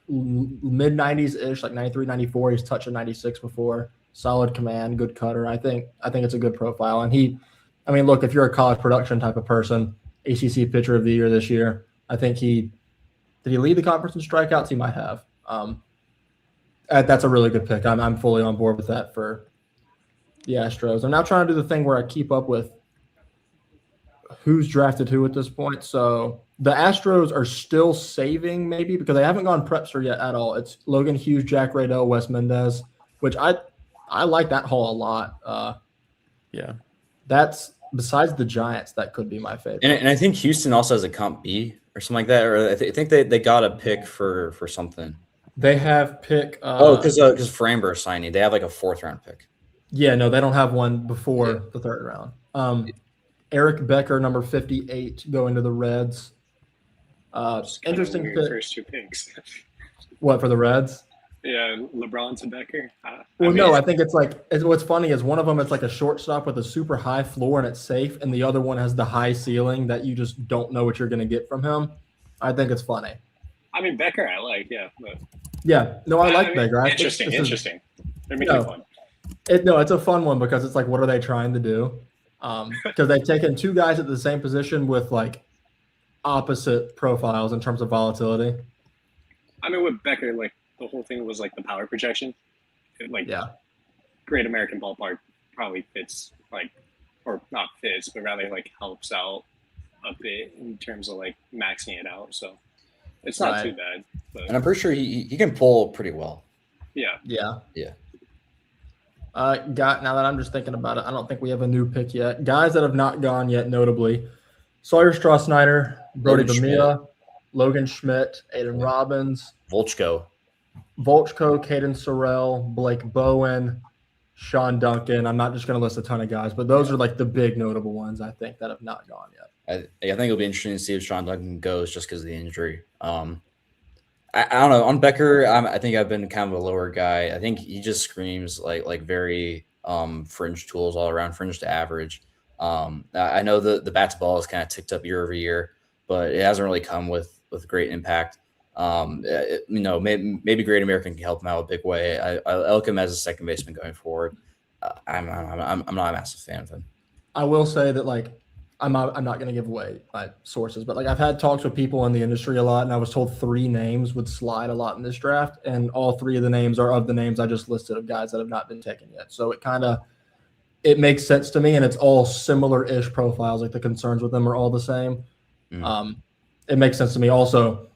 mid-90s-ish, like 93, 94. He's touched a 96 before. Solid command, good cutter. I think it's a good profile. And look, if you're a college production type of person, ACC Pitcher of the Year this year, I think did he lead the conference in strikeouts? He might have. That's a really good pick. I'm fully on board with that for the Astros. I'm now trying to do the thing where I keep up with who's drafted who at this point. So the Astros are still saving maybe because they haven't gone prepster yet at all. It's Logan Hughes, Jack Radell, Wes Mendez, which I like that haul a lot. That's besides the Giants, that could be my favorite. And I think Houston also has a comp B or something like that. Or I think they got a pick for something. They have pick. Because Framber signing, they have like a 4th round pick. Yeah, no, they don't have one before the 3rd round. Eric Becker, number 58, going to the Reds. Interesting pick. First 2 picks. What, for the Reds? Yeah, LeBron to Becker. I think what's funny is one of them, it's like a shortstop with a super high floor and it's safe, and the other one has the high ceiling that you just don't know what you're going to get from him. I think it's funny. I mean, Becker, I like, yeah. But, I like Becker. Interesting. They're making it fun. It's a fun one because it's like, what are they trying to do? Because they've taken 2 guys at the same position with like opposite profiles in terms of volatility. I mean, with Becker, like the whole thing was like the power projection. Great American Ballpark probably fits or not fits, but rather like helps out a bit in terms of like maxing it out. So it's not too bad. But. And I'm pretty sure he can pull pretty well. Yeah. Now that I'm just thinking about it, I don't think we have a new pick yet. Guys that have not gone yet, notably Sawyer Stroh-Snyder, Brody Bamia, Logan Schmidt, Aiden Robbins, Volchko, Caden Sorrell, Blake Bowen, Sean Duncan. I'm not just going to list a ton of guys, but those are like the big notable ones I think that have not gone yet. I think it'll be interesting to see if Sean Duncan goes just because of the injury. I don't know. On Becker, I think I've been kind of a lower guy. I think he just screams like very fringe tools all around, fringe to average. I know the bat to ball has kind of ticked up year over year, but it hasn't really come with great impact. Maybe Great American can help him out a big way. I look him as a second baseman going forward. I'm not a massive fan of him. I will say that like I'm not going to give away my sources, but like I've had talks with people in the industry a lot, and I was told 3 names would slide a lot in this draft, and all 3 of the names are of the names I just listed of guys that have not been taken yet. So it makes sense to me, and it's all similar-ish profiles. Like the concerns with them are all the same. It makes sense to me. Also,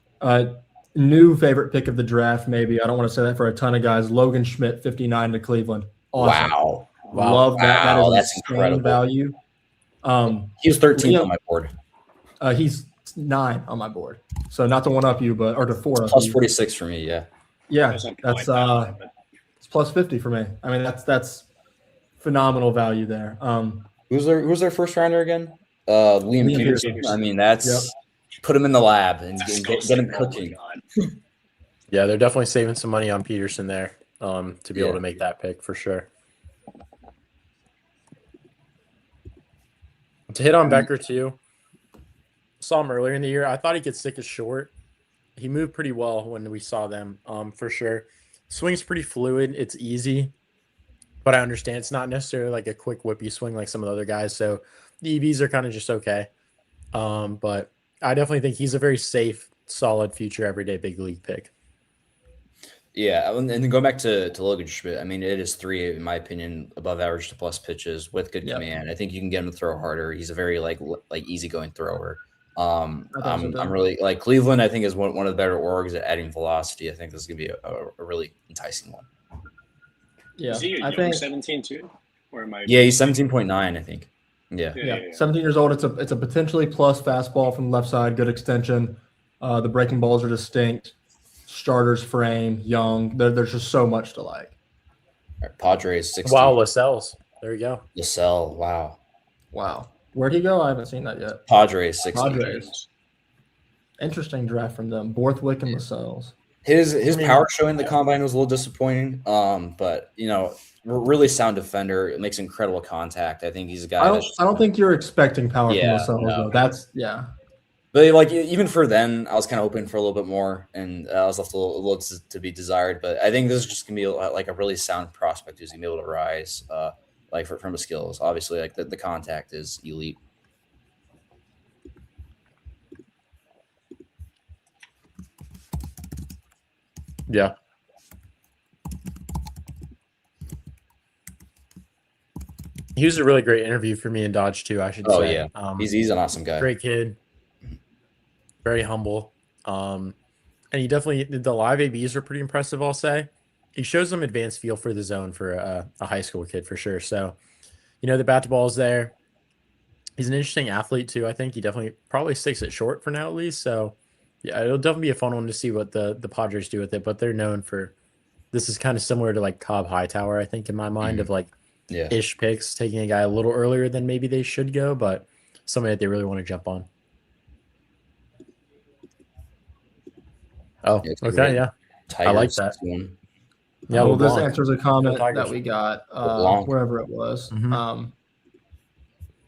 new favorite pick of the draft, maybe. I don't want to say that for a ton of guys. Logan Schmidt, 59 to Cleveland. Awesome. Wow. Love that. Wow, that is incredible value. He was 13th on my board. He's 9 on my board. So not to one up you, but or to 4 up plus you. 46 for me. Yeah. Yeah, that's it's plus 50 for me. I mean, that's phenomenal value there. Who's their first rounder again? Liam Peterson. I mean, that's put him in the lab and get him cooking. Yeah, they're definitely saving some money on Peterson there to be able to make that pick for sure. To hit on Becker too, saw him earlier in the year. I thought he could stick his short. He moved pretty well when we saw them, for sure. Swing's pretty fluid. It's easy, but I understand it's not necessarily like a quick whippy swing like some of the other guys. So the EVs are kind of just okay. But I definitely think he's a very safe, solid future everyday big league pick. Yeah, and then going back to Logan Schmidt, I mean, it is 3, in my opinion, above average to plus pitches with good command. I think you can get him to throw harder. He's a very like easygoing thrower. I'm really like Cleveland. I think is one of the better orgs at adding velocity. I think this is gonna be a really enticing one. Yeah, is he I think 17 too, or am I? Yeah, he's 17.9. I think. Yeah. 17 years old. It's a potentially plus fastball from the left side. Good extension. The breaking balls are distinct. Starters frame, young. There's just so much to like. Right, Padres 16. Wow, Lascelles. There you go. Lascelles. Wow. Where'd he go? I haven't seen that yet. Padres 16. Padres. Interesting draft from them. Borthwick and Lascelles. His power show in the combine was a little disappointing. But really sound defender. It makes incredible contact. I think he's a guy. I don't think you're expecting power from Lascelles though. That's But like even for then, I was kind of hoping for a little bit more, and I was left a little to be desired. But I think this is just gonna be like a really sound prospect who's gonna be able to rise, from the skills. Obviously, like the contact is elite. Yeah. He was a really great interview for me in Dodge too, I should say. Oh yeah, he's an awesome guy. Great kid. Very humble. And he definitely, the live ABs are pretty impressive, I'll say. He shows some advanced feel for the zone for a high school kid for sure. So, the bat to ball is there. He's an interesting athlete too. I think he definitely probably sticks it short for now at least. So, yeah, it'll definitely be a fun one to see what the Padres do with it. But they're known for, this is kind of similar to like Cobb Hightower, I think, in my mind, of like ish picks, taking a guy a little earlier than maybe they should go, but somebody that they really want to jump on. Oh, okay, yeah. I like that. Yeah, well, this answers a comment that we got wherever it was.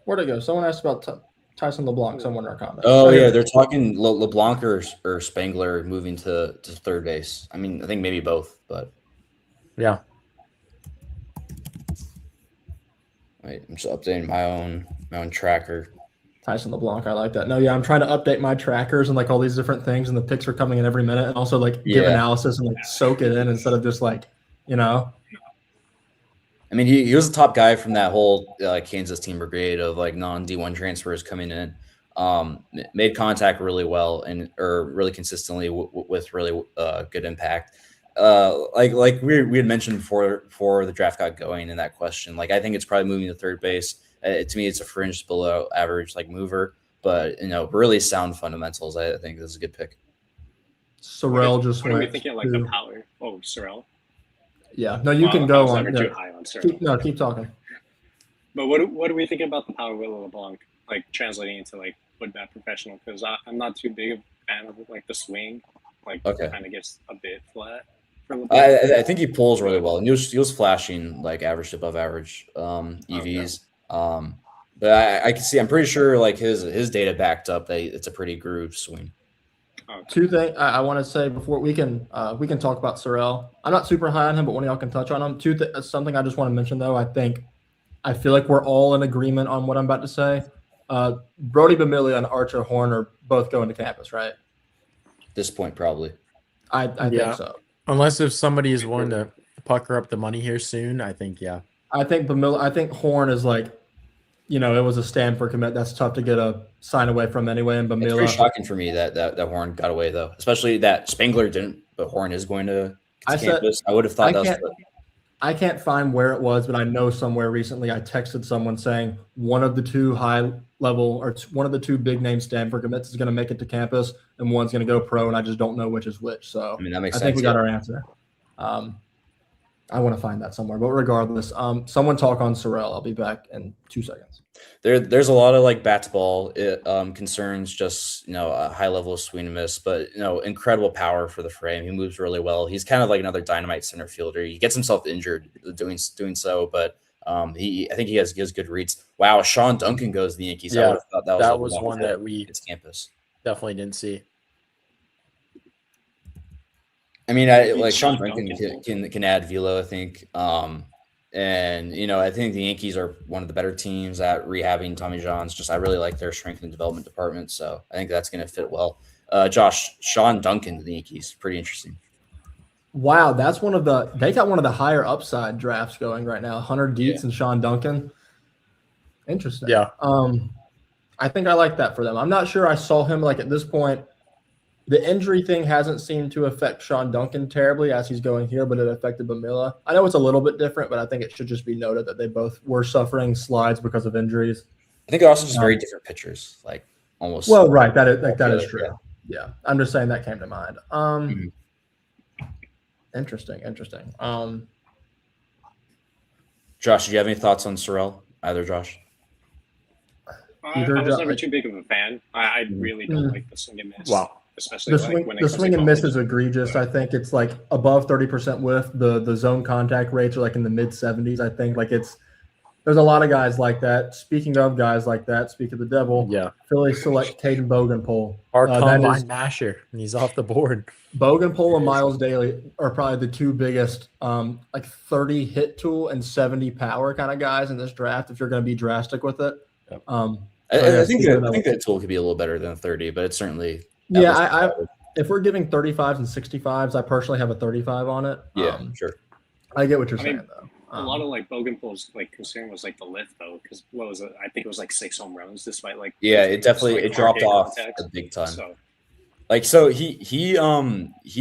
Where'd it go? Someone asked about Tyson LeBlanc. Someone in our comments. Oh yeah, they're talking LeBlanc or Spangler moving to third base. I mean, I think maybe both, but yeah. Wait, I'm just updating my own tracker. Tyson LeBlanc, I like that. No, yeah, I'm trying to update my trackers and like all these different things, and the picks are coming in every minute, and also like give analysis and like soak it in instead of just like, I mean, he was the top guy from that whole Kansas team brigade of like non-D1 transfers coming in. Made contact really well or really consistently with really good impact. like we had mentioned before the draft got going in that question. Like I think it's probably moving to third base. To me, it's a fringe below average like mover, but really sound fundamentals. I think this is a good pick. Sorrell just what went. Are we thinking like the power? Oh, Sorrell. Yeah, no, you can go on. Too high on Sorrell. Keep talking. But what do we think about the power Willow LeBlanc, like translating into like wood bat professional? Because I'm not too big a fan of like the swing, like kind of gets a bit flat. I think he pulls really well, and he was flashing like average to above average EVs. Okay. But I can see. I'm pretty sure like his data backed up that it's a pretty groove swing. Okay. Two things I want to say before we can talk about Sorrell. I'm not super high on him, but one of y'all can touch on him. Something I just want to mention though. I feel like we're all in agreement on what I'm about to say. Brody Bamilia and Archer Horn are both going to campus, right? At this point, probably. I think so. Unless if somebody is willing to pucker up the money here soon, I think I think Horn is like, it was a Stanford commit. That's tough to get a sign away from anyway. And Bamilia, it's pretty shocking for me that Horn got away though, especially that Spangler didn't, but Horn is going to campus. I would have thought I can't find where it was, but I know somewhere recently I texted someone saying one of the two high level or one of the two big name Stanford commits is going to make it to campus and one's going to go pro, and I just don't know which is which. So that makes sense. I think we got our answer. I want to find that somewhere, but regardless, someone talk on Sorrell. I'll be back in 2 seconds. There's a lot of like bat to ball concerns, just a high level of swing and miss, but incredible power for the frame. He moves really well. He's kind of like another dynamite center fielder. He gets himself injured doing so, but I think he has good reads. Wow, Sean Duncan goes to the Yankees. Yeah, I thought that was one that we campus definitely didn't see. I mean, Sean Duncan can add velo, I think. And I think the Yankees are one of the better teams at rehabbing Tommy John's. I really like their strength and development department, so I think that's going to fit well. Josh, Sean Duncan to the Yankees, pretty interesting. Wow, that's they got one of the higher upside drafts going right now. Hunter Dietz and Sean Duncan. Interesting. Yeah. I think I like that for them. I'm not sure I saw him like at this point. The injury thing hasn't seemed to affect Sean Duncan terribly as he's going here, but it affected Bamila. I know it's a little bit different, but I think it should just be noted that they both were suffering slides because of injuries. I think they're also just very different pitchers, like almost. Well, right. That is true. Yeah. I'm just saying that came to mind. Interesting. Josh, do you have any thoughts on Sorrell? Either Josh? I was never too big of a fan. I really don't like the swing and miss. Wow. Especially the swing and miss is egregious. I think it's like above 30% whiff. The zone contact rates are like in the mid 70s. I think there's a lot of guys like that. Speaking of guys like that, speak of the devil. Yeah. Philly select Caden Bogenpole. Our combine masher, and he's off the board. Bogenpole and Miles Daly are probably the two biggest 30 hit tool and 70 power kind of guys in this draft. If you're going to be drastic with it, I think that tool could be a little better than 30, but it's certainly. Yeah, if we're giving 35s and 65s, I personally have a 35 on it. Yeah, sure. I get what you're saying though. A lot of like Bogenpole's like concern was like the lift though, because what was it? I think it was like 6 home runs despite like. Yeah, it definitely dropped off a big time. So he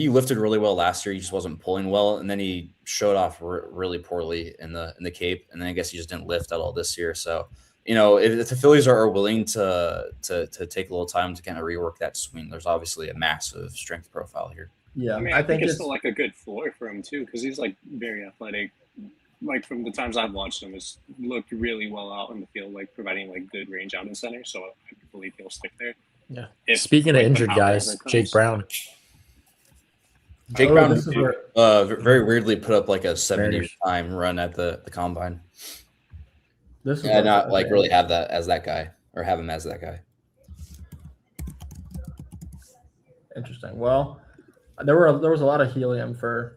lifted really well last year. He just wasn't pulling well, and then he showed off really poorly in the Cape, and then I guess he just didn't lift at all this year. So. If the Phillies are willing to take a little time to kind of rework that swing, there's obviously a massive strength profile here. Yeah, I think it's still like a good floor for him too, because he's like very athletic. Like from the times I've watched him, he's looked really well out in the field, like providing like good range out in center. So I believe he'll stick there. Yeah. Speaking of injured guys, Jake Brown. Jake Brown very weirdly put up like a 70-time run at the combine. Not like really have that as that guy or have him as that guy. Interesting. Well, there was a lot of helium for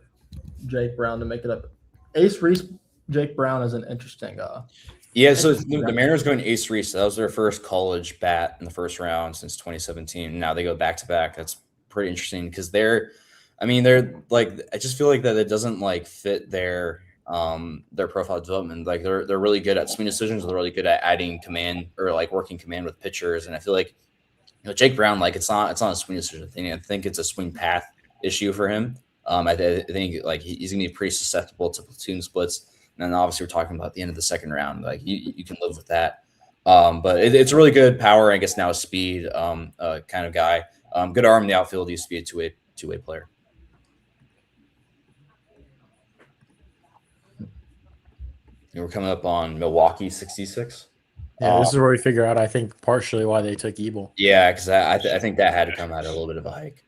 Jake Brown to make it up. Ace Reese, Jake Brown is an interesting. So the Mariners going Ace Reese. That was their first college bat in the first round since 2017. Now they go back to back. That's pretty interesting because they're like I just feel like that it doesn't like fit their profile development. Like they're really good at swing decisions. They're really good at adding command or like working command with pitchers. And I feel like Jake Brown, like it's not a swing decision thing. I think it's a swing path issue for him. I think like he's going to be pretty susceptible to platoon splits. And then obviously we're talking about the end of the second round. Like you can live with that. But it's a really good power, I guess now speed kind of guy. Good arm in the outfield. Used to be a two-way player. And we're coming up on Milwaukee 66. Yeah, this is where we figure out, I think, partially why they took Ebel. Yeah, because I think that had to come at a little bit of a hike.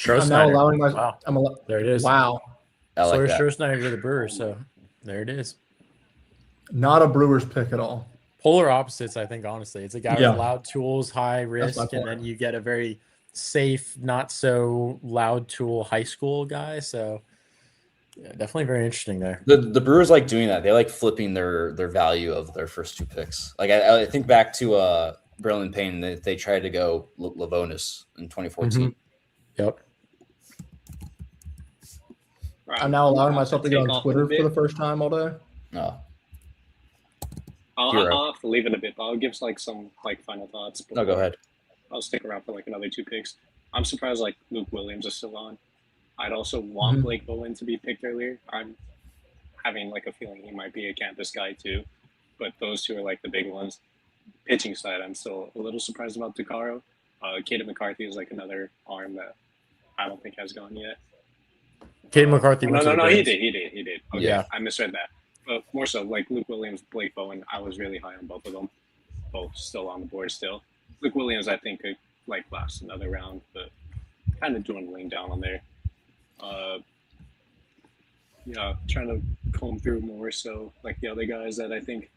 I'm now allowing my. Wow. There it is. Wow. Sawyer Strohsnyder to the Brewers, so there it is. Not a Brewers pick at all. Polar opposites, I think, honestly. It's a guy with loud tools, high risk, and then you get a very safe, not so loud tool high school guy. So yeah, definitely very interesting there. The Brewers like doing that. They like flipping their value of their first two picks. Like I think back to Berlin Payne, they tried to go Lavonis in 2014. Yep. I'm now allowing myself to go on Twitter for the first time all day. No. I'll have to leave it a bit, but I'll give some final thoughts. No, go ahead. I'll stick around for another 2 picks. I'm surprised Luke Williams is still on. I'd also want Blake Bowen to be picked earlier. I'm having a feeling he might be a campus guy too, but those two are the big ones. Pitching side, I'm still a little surprised about DeCaro. Caden McCarthy is another arm that I don't think has gone yet. Caden McCarthy. No, he did. Okay, yeah, I misread that. But more so, Luke Williams, Blake Bowen, I was really high on both of them. Both still on the board still. Luke Williams, I think, could last another round, but kind of dwindling down on there. Trying to comb through more so the other guys that I think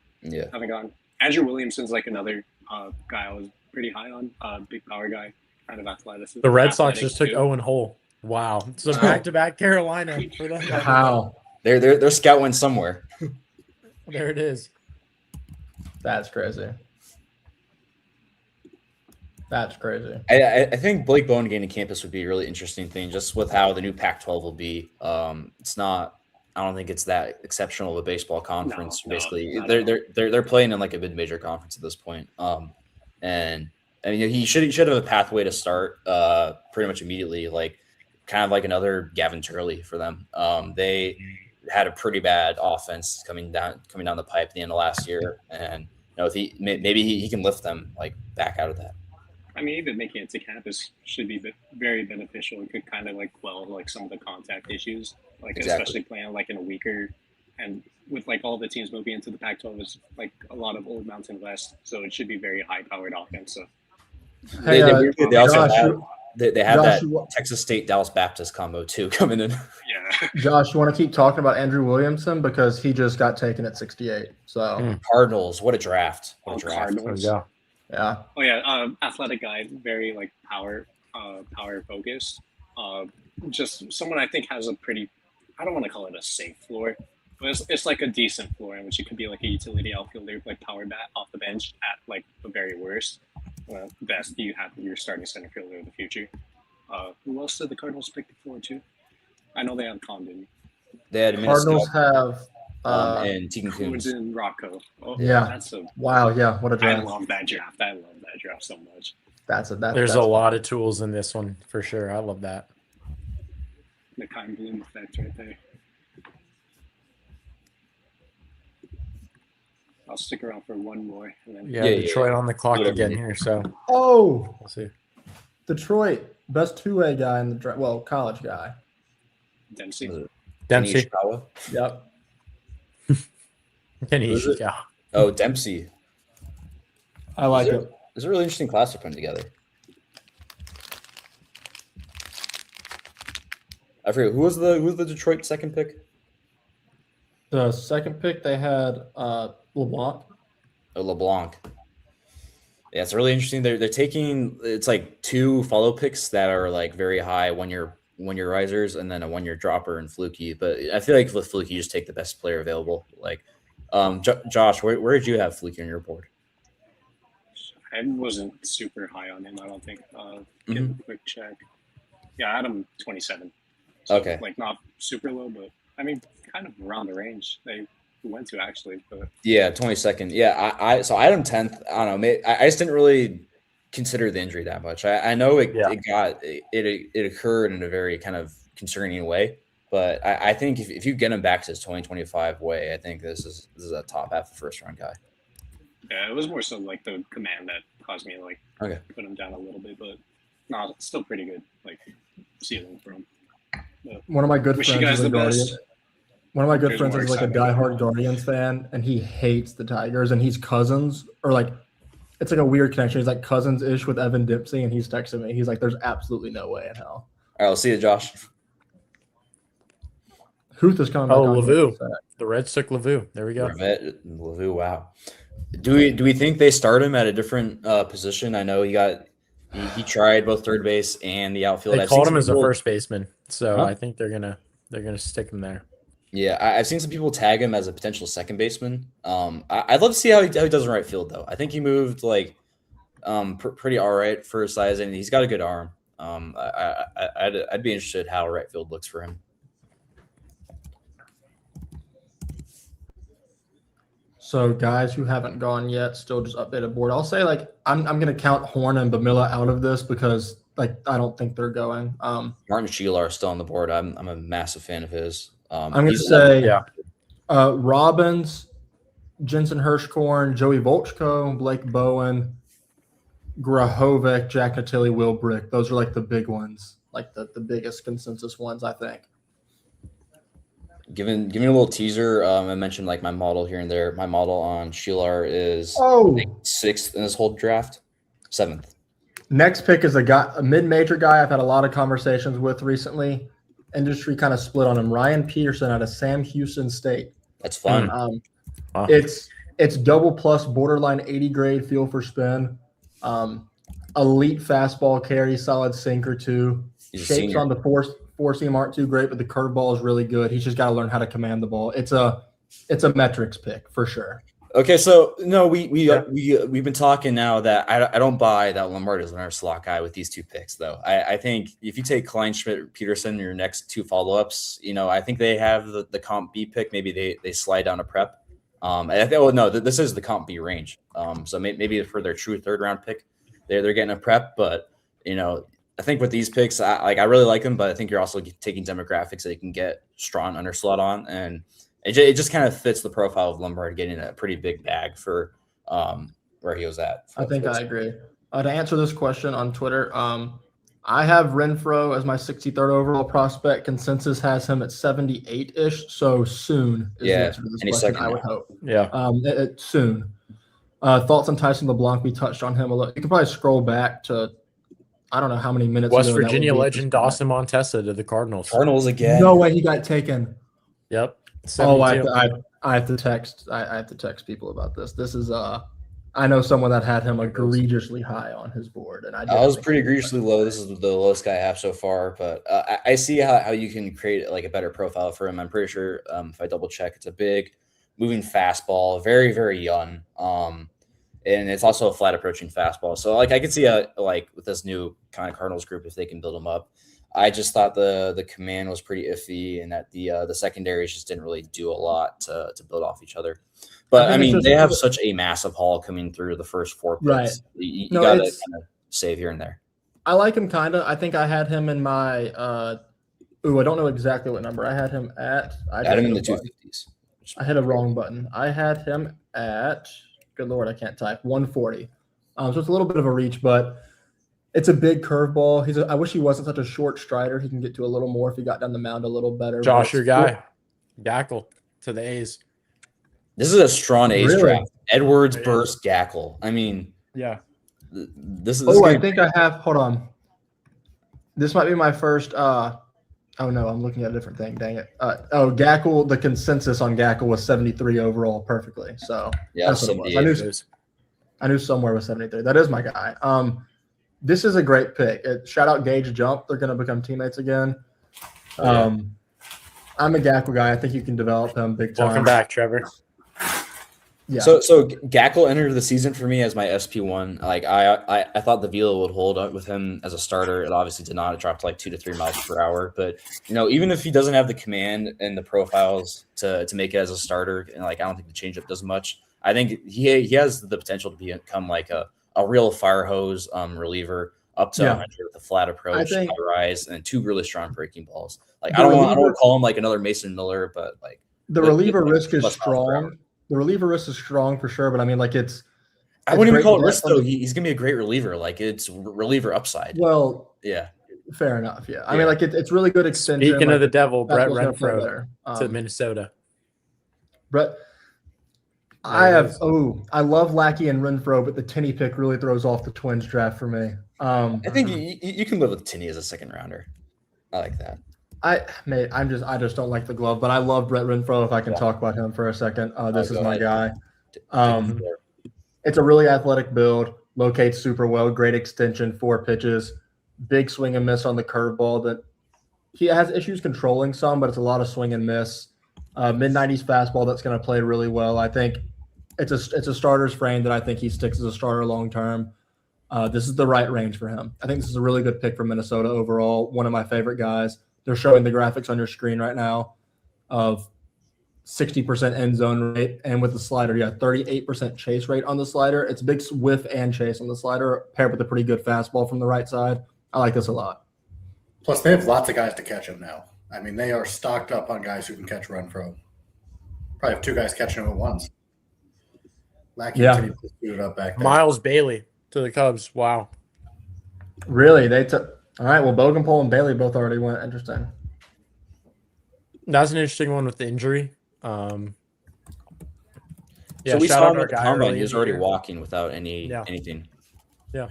haven't gone. Andrew Williamson's another guy I was pretty high on. Big power guy, kind of athletic. The Red Sox just took Owen Hull. Wow, so back-to-back Carolina for them. Wow, they're scouting somewhere. There it is. That's crazy. That's crazy. I think Blake Bowen getting to campus would be a really interesting thing, just with how the new Pac-12 will be. It's not. I don't think it's that exceptional of a baseball conference. Basically, they're playing in a mid-major conference at this point. And I mean, he should have a pathway to start pretty much immediately, kind of another Gavin Turley for them. They had a pretty bad offense coming down the pipe at the end of last year, and if maybe he can lift them back out of that. I mean, even making it to campus should be very beneficial. It could kind of quell some of the contact issues, especially playing in a weaker, and with all the teams moving into the Pac-12 is a lot of old Mountain West, so it should be very high-powered offense. So they also have that Texas State Dallas Baptist combo too coming in. Yeah, Josh, you want to keep talking about Andrew Williamson because he just got taken at 68. So Cardinals, what a draft! Cardinals. Yeah. Oh yeah, athletic guy, very power focused. Just someone I think has a pretty, I don't want to call it a safe floor, but it's a decent floor in which it could be a utility outfielder, power bat off the bench at the very worst. Best you have your starting center fielder in the future. Who else did the Cardinals pick before too? I know they have Condon. They had Cardinals have and Tegan Coons and Rocco. Oh, yeah, that's wow. Yeah, what a draft! I love that draft so much. There's a lot of tools in this one for sure. I love that. The Kind Bloom effect right there. I'll stick around for one more. And then Detroit on the clock again here. So we'll see. Detroit, best two-way guy in the draft. Well, college guy. Dempsey. Yep. Kenny Ishikawa. Oh, Dempsey. I like it. It's a really interesting class they're putting together. I forget who was the Detroit second pick. The second pick they had LeBlanc. Oh, LeBlanc. Yeah, it's really interesting. They're taking it's 2 follow picks that are very high 1 year risers and then a 1 year dropper and Fluky. But I feel with Fluky you just take the best player available. Josh, where did you have Fluky on your board? I wasn't super high on him, I don't think. Give a quick check. Yeah, I had him 27. So, okay. Not super low, but I mean, kind of around the range they went to actually. But yeah, 22nd. Yeah, I had him 10th. I don't know. I just didn't really consider the injury that much. I know it occurred in a very kind of concerning way. But I think if you get him back to his 2025 way, I think this is a top half of first round guy. Yeah, it was more so like the command that caused me to like put him down a little bit, but no, it's still pretty good. Like ceiling from. One of my good wish friends you guys is a the Guardian. best. One of my good There's friends more is like a excitement. diehard Guardians fan, and he hates the Tigers, and he's cousins or like it's like a weird connection. He's like cousins-ish with Evan Dempsey, and he's texting me. He's like, "There's absolutely no way in hell." All right, I'll see you, Josh. Hooth is coming back. Oh, on Lavu. here. The Reds took Lavu. There we go. Lavu, wow. Do we think they start him at a different position? I know he tried both third base and the outfield. They called him as a first baseman, so Huh? I think they're gonna stick him there. Yeah, I've seen some people tag him as a potential second baseman. I'd love to see how he does in right field, though. I think he moved like pretty all right for his size, and he's got a good arm. I'd be interested how right field looks for him. So guys who haven't gone yet, still just update a board. I'll say like I'm gonna count Horn and Bamila out of this because like I don't think they're going. Martin Sheelar is still on the board. I'm a massive fan of his. I'm gonna say Robbins, Jensen Hirschkorn, Joey Volchko, Blake Bowen, Grahovic, Jack Natilli, Will Brick. Those are like the big ones, like the biggest consensus ones, I think. Giving a little teaser. I mentioned like my model here and there. My model on Sheelar is sixth in this whole draft, seventh. Next pick is a mid-major guy I've had a lot of conversations with recently. Industry kind of split on him. Ryan Peterson out of Sam Houston State. That's fun. It's double plus borderline 80 grade feel for spin. Elite fastball carry, solid sinker too. Shapes on the four seam aren't too great, but the curveball is really good. He's just got to learn how to command the ball. It's a metrics pick for sure. Okay, so no, we've been talking now that I don't buy that Lombard is another slot guy with these two picks though. I think if you take Kleinschmidt, Peterson, your next two follow-ups, I think they have the comp B pick. Maybe they slide down a prep. I think this is the comp B range. So maybe for their true third round pick, they're getting a prep. But I think with these picks, I really like them. But I think you're also taking demographics that you can get Strawn under slot on, and it just kind of fits the profile of Lombard getting a pretty big bag for where he was at. I think I agree. To answer this question on Twitter, I have Renfroe as my 63rd overall prospect. Consensus has him at 78-ish, so soon is the answer to this question, I would hope. Yeah. Soon. Thoughts on Tyson LeBlanc? We touched on him a little. You can probably scroll back to I don't know how many minutes West ago that Virginia would be. legend Dawson Montesa to the Cardinals. Cardinals again. No way he got taken. Yep. Oh, I have to text. I have to text people about this. This is I know someone that had him egregiously high on his board, and I was pretty egregiously low. This is the lowest guy I have so far, but I see how you can create like a better profile for him. I'm pretty sure if I double check, it's a big moving fastball, very very young, and it's also a flat approaching fastball. So like I could see like with this new kind of Cardinals group if they can build him up. I just thought the command was pretty iffy and that the secondaries just didn't really do a lot to build off each other. But I mean, they have such a massive haul coming through the first four picks. Right. You got to kind of save here and there. I like him kind of. I think I had him in my I don't know exactly what number I had him at. I had him in the 250s. I hit a wrong button. I had him at, good Lord, I can't type, 140. So it's a little bit of a reach, but it's a big curveball. I wish he wasn't such a short strider. He can get to a little more if he got down the mound a little better. Josh, your guy. Gackle to the A's. This is a strong A's draft. Edwards, Burst, Gackle. I mean, yeah. This is. I think I have. Hold on. This might be my first. Oh no, I'm looking at a different thing. Dang it. Gackle. The consensus on Gackle was 73 overall, perfectly. So yeah, that's what it was. I knew somewhere was 73. That is my guy. This is a great pick. Shout out Gage Jump. They're going to become teammates again. I'm a Gackle guy. I think you can develop him big time. Welcome back, Trevor. Yeah. So Gackle entered the season for me as my SP1. Like I thought the Vila would hold up with him as a starter. It obviously did not. It dropped to like 2 to 3 miles per hour. But even if he doesn't have the command and the profiles to make it as a starter, and like I don't think the changeup does much. I think he has the potential to become like a real fire hose reliever. up to 100 with a flat approach, high rise, and 2 really strong breaking balls. Like I don't want to call him like another Mason Miller, but like the reliever risk is strong. The reliever risk is strong for sure, but I mean, like I wouldn't even call it risk though. He's gonna be a great reliever. Like it's reliever upside. Well, yeah, fair enough. Yeah, I mean, like it's really good extension. Speaking like, of the devil, Brett Renfroe to Minnesota. Brett, I love Lackey and Renfroe, but the Tinney pick really throws off the Twins draft for me. I think you can live with Tinney as a second rounder. I like that. I just don't like the glove, but I love Brett Renfroe. If I can talk about him for a second, this is my guy. It's a really athletic build, locates super well, great extension, 4 pitches, big swing and miss on the curveball. That he has issues controlling some, but it's a lot of swing and miss. Mid-90s fastball that's going to play really well. I think it's a starter's frame that I think he sticks as a starter long term. This is the right range for him. I think this is a really good pick for Minnesota overall. One of my favorite guys. They're showing the graphics on your screen right now of 60% end zone rate, and with the slider, 38% chase rate on the slider. It's big whiff and chase on the slider, paired with a pretty good fastball from the right side. I like this a lot. Plus, they have lots of guys to catch him now. I mean, they are stocked up on guys who can catch Renfroe. Probably have 2 guys catching him at once. Lackey suited up back there. Miles Bailey to the Cubs. Wow. Really? They took. All right. Well, Bogenpole and Bailey both already went. Interesting. That's an interesting one with the injury. So we saw him at the combine. He was already walking without anything. Yeah.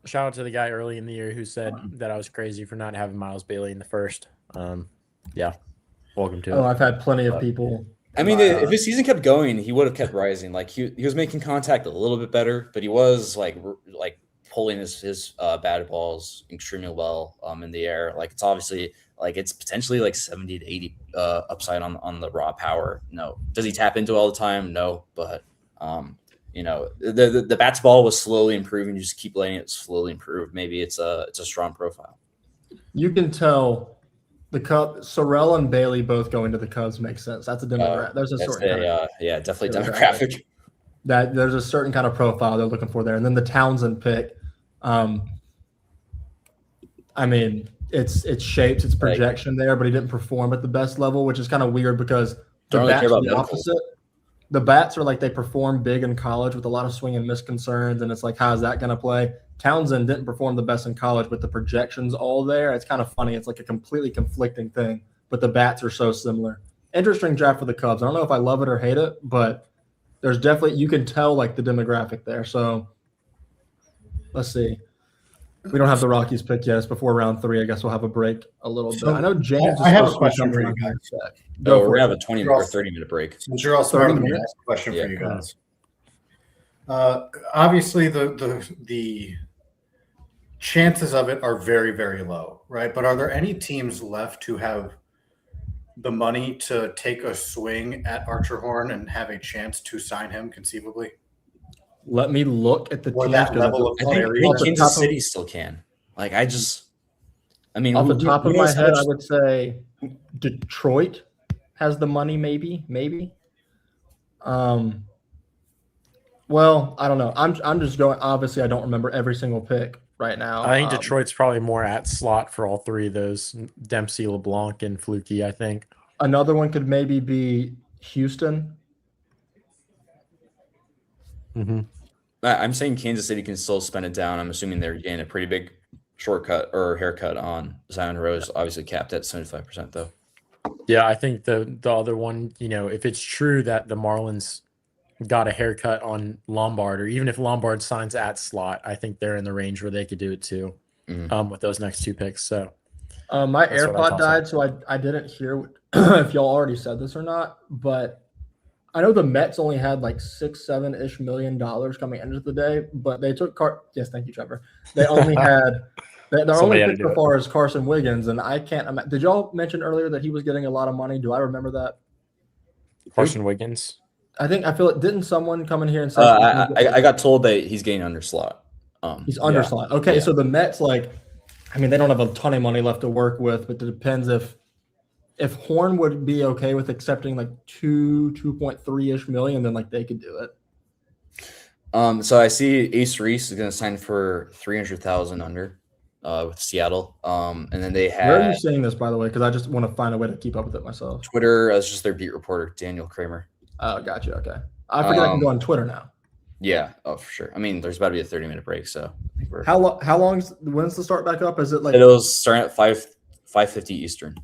Shout out to the guy early in the year who said that I was crazy for not having Miles Bailey in the first. Welcome to it. I've had plenty of people. I mean, if his season kept going, he would have kept rising. Like he was making contact a little bit better, but he was like pulling his batted balls extremely well in the air. Like it's obviously like it's potentially like 70 to 80 upside on the raw power. No, does he tap into it all the time? No, but the bat's ball was slowly improving. You just keep letting it slowly improve. Maybe it's a strong profile. You can tell the Cubs, Sorrell and Bailey both going to the Cubs makes sense. That's a demographic. There's a certain definitely demographic. That there's a certain kind of profile they're looking for there. And then the Townsend pick, I mean, it's shapes, it's projection there, but he didn't perform at the best level, which is kind of weird because the bats are the opposite. The bats are like they perform big in college with a lot of swing and miss concerns, and it's like, how is that going to play? Townsend didn't perform the best in college, but the projections all there. It's kind of funny. It's like a completely conflicting thing, but the bats are so similar. Interesting draft for the Cubs. I don't know if I love it or hate it, but there's definitely, you can tell like the demographic there. So let's see. We don't have the Rockies pick yet. It's before round 3. I guess we'll have a break a little bit. I know James. I have a question for you guys. We're gonna have a 20 or 30-minute break. Since you're all smart, let me ask a question for you guys. Obviously, the chances of it are very, very low, right? But are there any teams left who have the money to take a swing at Archer Horn and have a chance to sign him conceivably? Let me look at the teams. That level of I think Kansas City still can. Like I mean, off the top of my head, I would say Detroit has the money. Maybe. Well, I don't know. I'm just going. Obviously, I don't remember every single pick right now. I think Detroit's probably more at slot for all 3 of those: Dempsey, LeBlanc, and Fluky. I think another one could maybe be Houston. Mm-hmm. I'm saying Kansas City can still spend it down. I'm assuming they're getting a pretty big shortcut or haircut on Zion Rose, obviously capped at 75% though. Yeah, I think the other one, if it's true that the Marlins got a haircut on Lombard, or even if Lombard signs at slot, I think they're in the range where they could do it too, with those next 2 picks. So my AirPod died, so I didn't hear if y'all already said this or not, but I know the Mets only had like $6-7-ish million coming into the day, but they took yes, thank you, Trevor. They only had their only pick so far is Carson Wiggins, and I can't imagine. Did y'all mention earlier that he was getting a lot of money? Do I remember that? Carson Wiggins. I feel it. Didn't someone come in here and say? I got told that he's getting under slot. He's under slot. Okay, so the Mets, they don't have a ton of money left to work with, but it depends if Horn would be okay with accepting like 2.3-ish million, then like they could do it. So I see Ace Reese is going to sign for 300,000 under with Seattle. And then they Where are you had seeing this, by the way? Because I just want to find a way to keep up with it myself. Twitter as just their beat reporter, Daniel Kramer. Oh, gotcha. Okay. I forget I can go on Twitter now. Yeah. Oh, for sure. I mean, there's about to be a 30-minute break, so I think we're. How long? When's the start back up? Is it like? It'll start at 5:50 Eastern.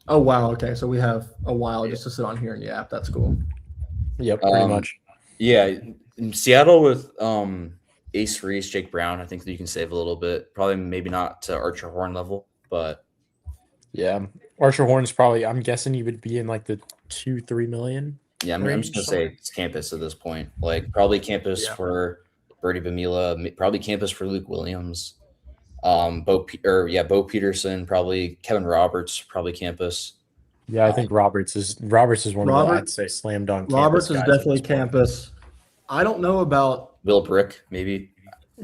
Oh wow. Okay, so we have a while just to sit on here and yap. That's cool. Yep, pretty much. Yeah, in Seattle with Ace Reese, Jake Brown, I think that you can save a little bit. Probably maybe not to Archer Horn level, but yeah, Archer Horn's probably. I'm guessing he would be in like the 2-3 million. Yeah, I'm just gonna say it's campus at this point. Like probably campus for Bertie Bamila, probably campus for Luke Williams, Bo Peterson, probably Kevin Roberts, probably campus. Yeah, I think Roberts is one of the, I'd say, slam dunk. Roberts is definitely campus. I don't know about Will Brick, maybe.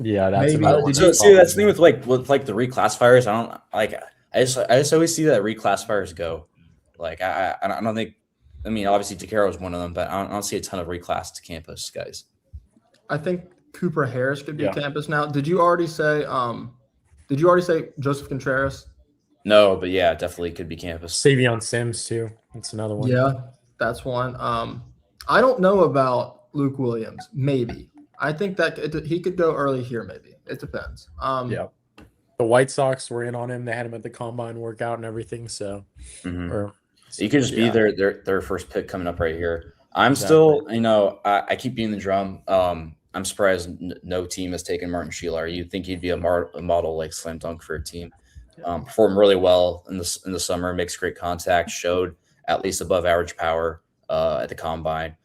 Yeah, that's maybe. See, that's the thing with the reclassifiers. I don't like. I just always see that reclassifiers go. Like I don't think. I mean, obviously DeCaro is one of them, but I don't see a ton of reclass to campus guys. I think Cooper Harris could be campus now. Did you already say Joseph Contreras? No, but yeah, definitely could be campus. Savion Sims too. That's another one. Yeah, that's one. I don't know about Luke Williams. Maybe. I think that he could go early here. Maybe it depends. Yeah. The White Sox were in on him. They had him at the combine workout and everything. So, he could just be their first pick coming up right here. I'm still, I keep beating the drum. I'm surprised no team has taken Martin Sheelar. You'd think he'd be a model like slam dunk for a team. Performed really well in the summer, makes great contact, showed at least above average power at the combine.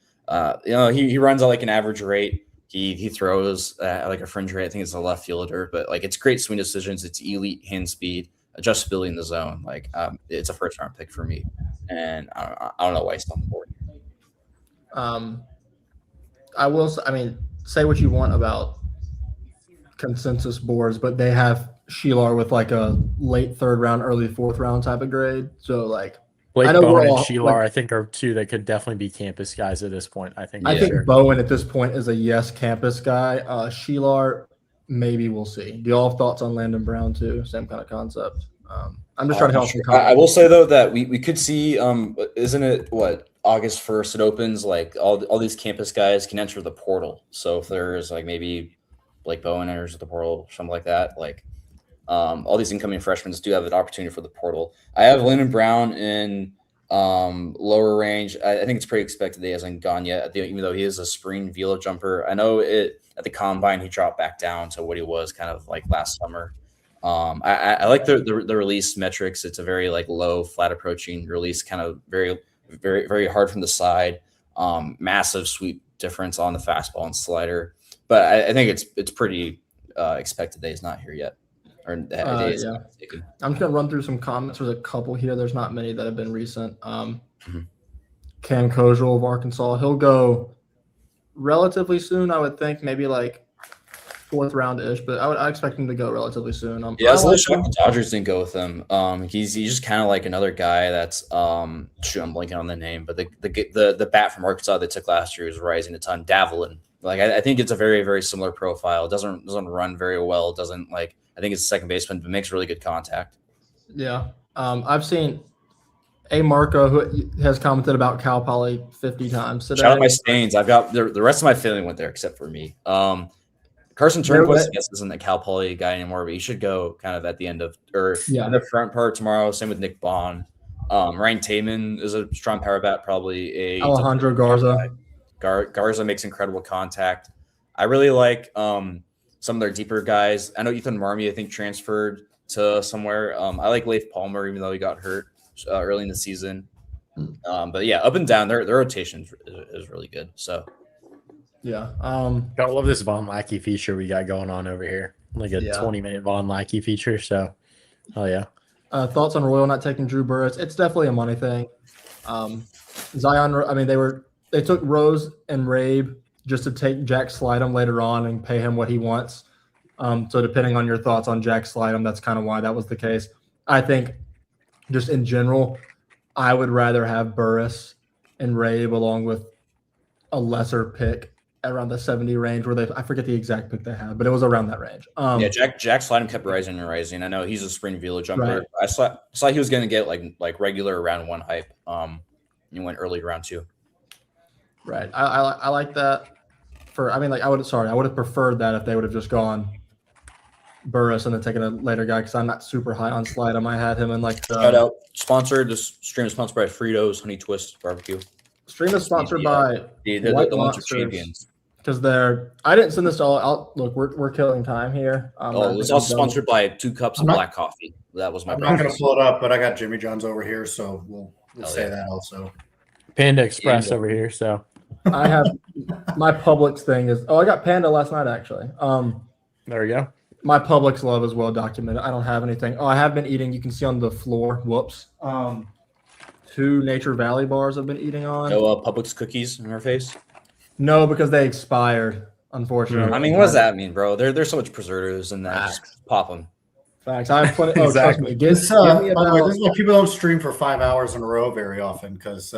He runs at like an average rate. He throws at like a fringe rate. I think it's a left fielder, but like it's great swing decisions. It's elite hand speed, adjustability in the zone. Like it's a first round pick for me, and I don't know why he's on the board. I will. I mean, say what you want about consensus boards, but they have Sheelar with like a late third round, early fourth round type of grade. So like Blake Bowen and Sheelar, I think, are two that could definitely be campus guys at this point. I think Bowen at this point is a yes campus guy. Sheelar, maybe we'll see. Do you all have thoughts on Landon Brown too? Same kind of concept. I'm just trying to help. I will say though that we could see. Isn't it what August 1st it opens? Like all these campus guys can enter the portal. So if there's like maybe Blake Bowen enters the portal, something like that, like. All these incoming freshmen do have an opportunity for the portal. I have Landon Brown in lower range. I think it's pretty expected that he hasn't gone yet, even though he is a spring velo jumper. I know at the combine he dropped back down to what he was kind of like last summer. I like the release metrics. It's a very like low, flat approaching release, kind of very, very, very hard from the side. Massive sweep difference on the fastball and slider. But I think it's pretty expected that he's not here yet. I'm just gonna run through some comments. There's a couple here. There's not many that have been recent. Cam Kozel of Arkansas. He'll go relatively soon, I would think, maybe like fourth round ish. But I expect him to go relatively soon. It's a little shocked the Dodgers didn't go with him. He's just kind of like another guy that's I'm blanking on the name, but the bat from Arkansas they took last year is rising a ton. Davelin. Like I think it's a very, very similar profile. Doesn't run very well. Doesn't like. I think it's a second baseman, but makes really good contact. Yeah. I've seen A. Marco, who has commented about Cal Poly 50 times today. Shout out my Stains. I've got the rest of my family went there except for me. Carson Turnquist, I guess, isn't a Cal Poly guy anymore, but he should go kind of at the end of in the front part tomorrow. Same with Nick Bond. Ryan Taman is a strong power bat, probably Alejandro Garza. Garza makes incredible contact. I really like some of their deeper guys. I know Ethan Marmie, I think, transferred to somewhere. I like Leif Palmer, even though he got hurt early in the season. But yeah, up and down, their rotation is really good. So yeah, gotta love this Von Lackey feature we got going on over here, like a 20-minute Von Lackey feature. So, yeah. Thoughts on Royal not taking Drew Burris? It's definitely a money thing. Zion, I mean, they took Rose and Rabe just to take Jack Slidham later on and pay him what he wants. So depending on your thoughts on Jack Slidham, that's kind of why that was the case. I think just in general, I would rather have Burris and Rabe along with a lesser pick around the 70 range where I forget the exact pick they had, but it was around that range. Jack's line kept rising and rising. I know he's a spring velo jumper. Right. I saw he was going to get like regular round 1 hype. He went early round 2. Right. I like that. I would have preferred that if they would have just gone Burris and then taken a later guy because I'm not super high on Slide. I might have him in like the Shout out sponsored. This stream is sponsored by Fritos Honey Twist Barbecue. Stream is sponsored by the White Monster Monsters Champions. because I didn't send this to all out. Look, we're killing time here. It's also sponsored by 2 cups of black coffee. That was my. I'm not going to pull it up, but I got Jimmy John's over here, so we'll say that also. Panda Express over here. So I have my Publix thing is. Oh, I got Panda last night actually. there we go. My Publix love is well documented. I don't have anything. Oh, I have been eating. You can see on the floor. Whoops. 2 Nature Valley bars I've been eating on. No Publix cookies in her face. No, because they expired. Unfortunately. I mean, what does that mean, bro? There's so much preservatives in that. Just pop them. Facts. I have plenty. Oh, Exactly. Trust me. By the way, this is why people don't stream for 5 hours in a row very often because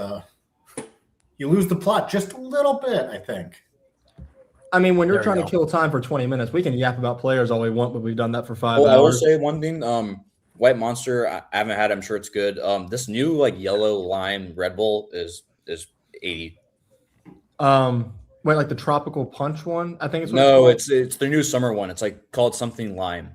you lose the plot just a little bit, I think. I mean, when you're trying to kill time for 20 minutes, we can yap about players all we want, but we've done that for 5 hours. I will say one thing. White Monster, I haven't had. I'm sure it's good. This new like yellow lime Red Bull is 80. Wait, like the tropical punch one? I think it's it's their new summer one. It's like called something lime.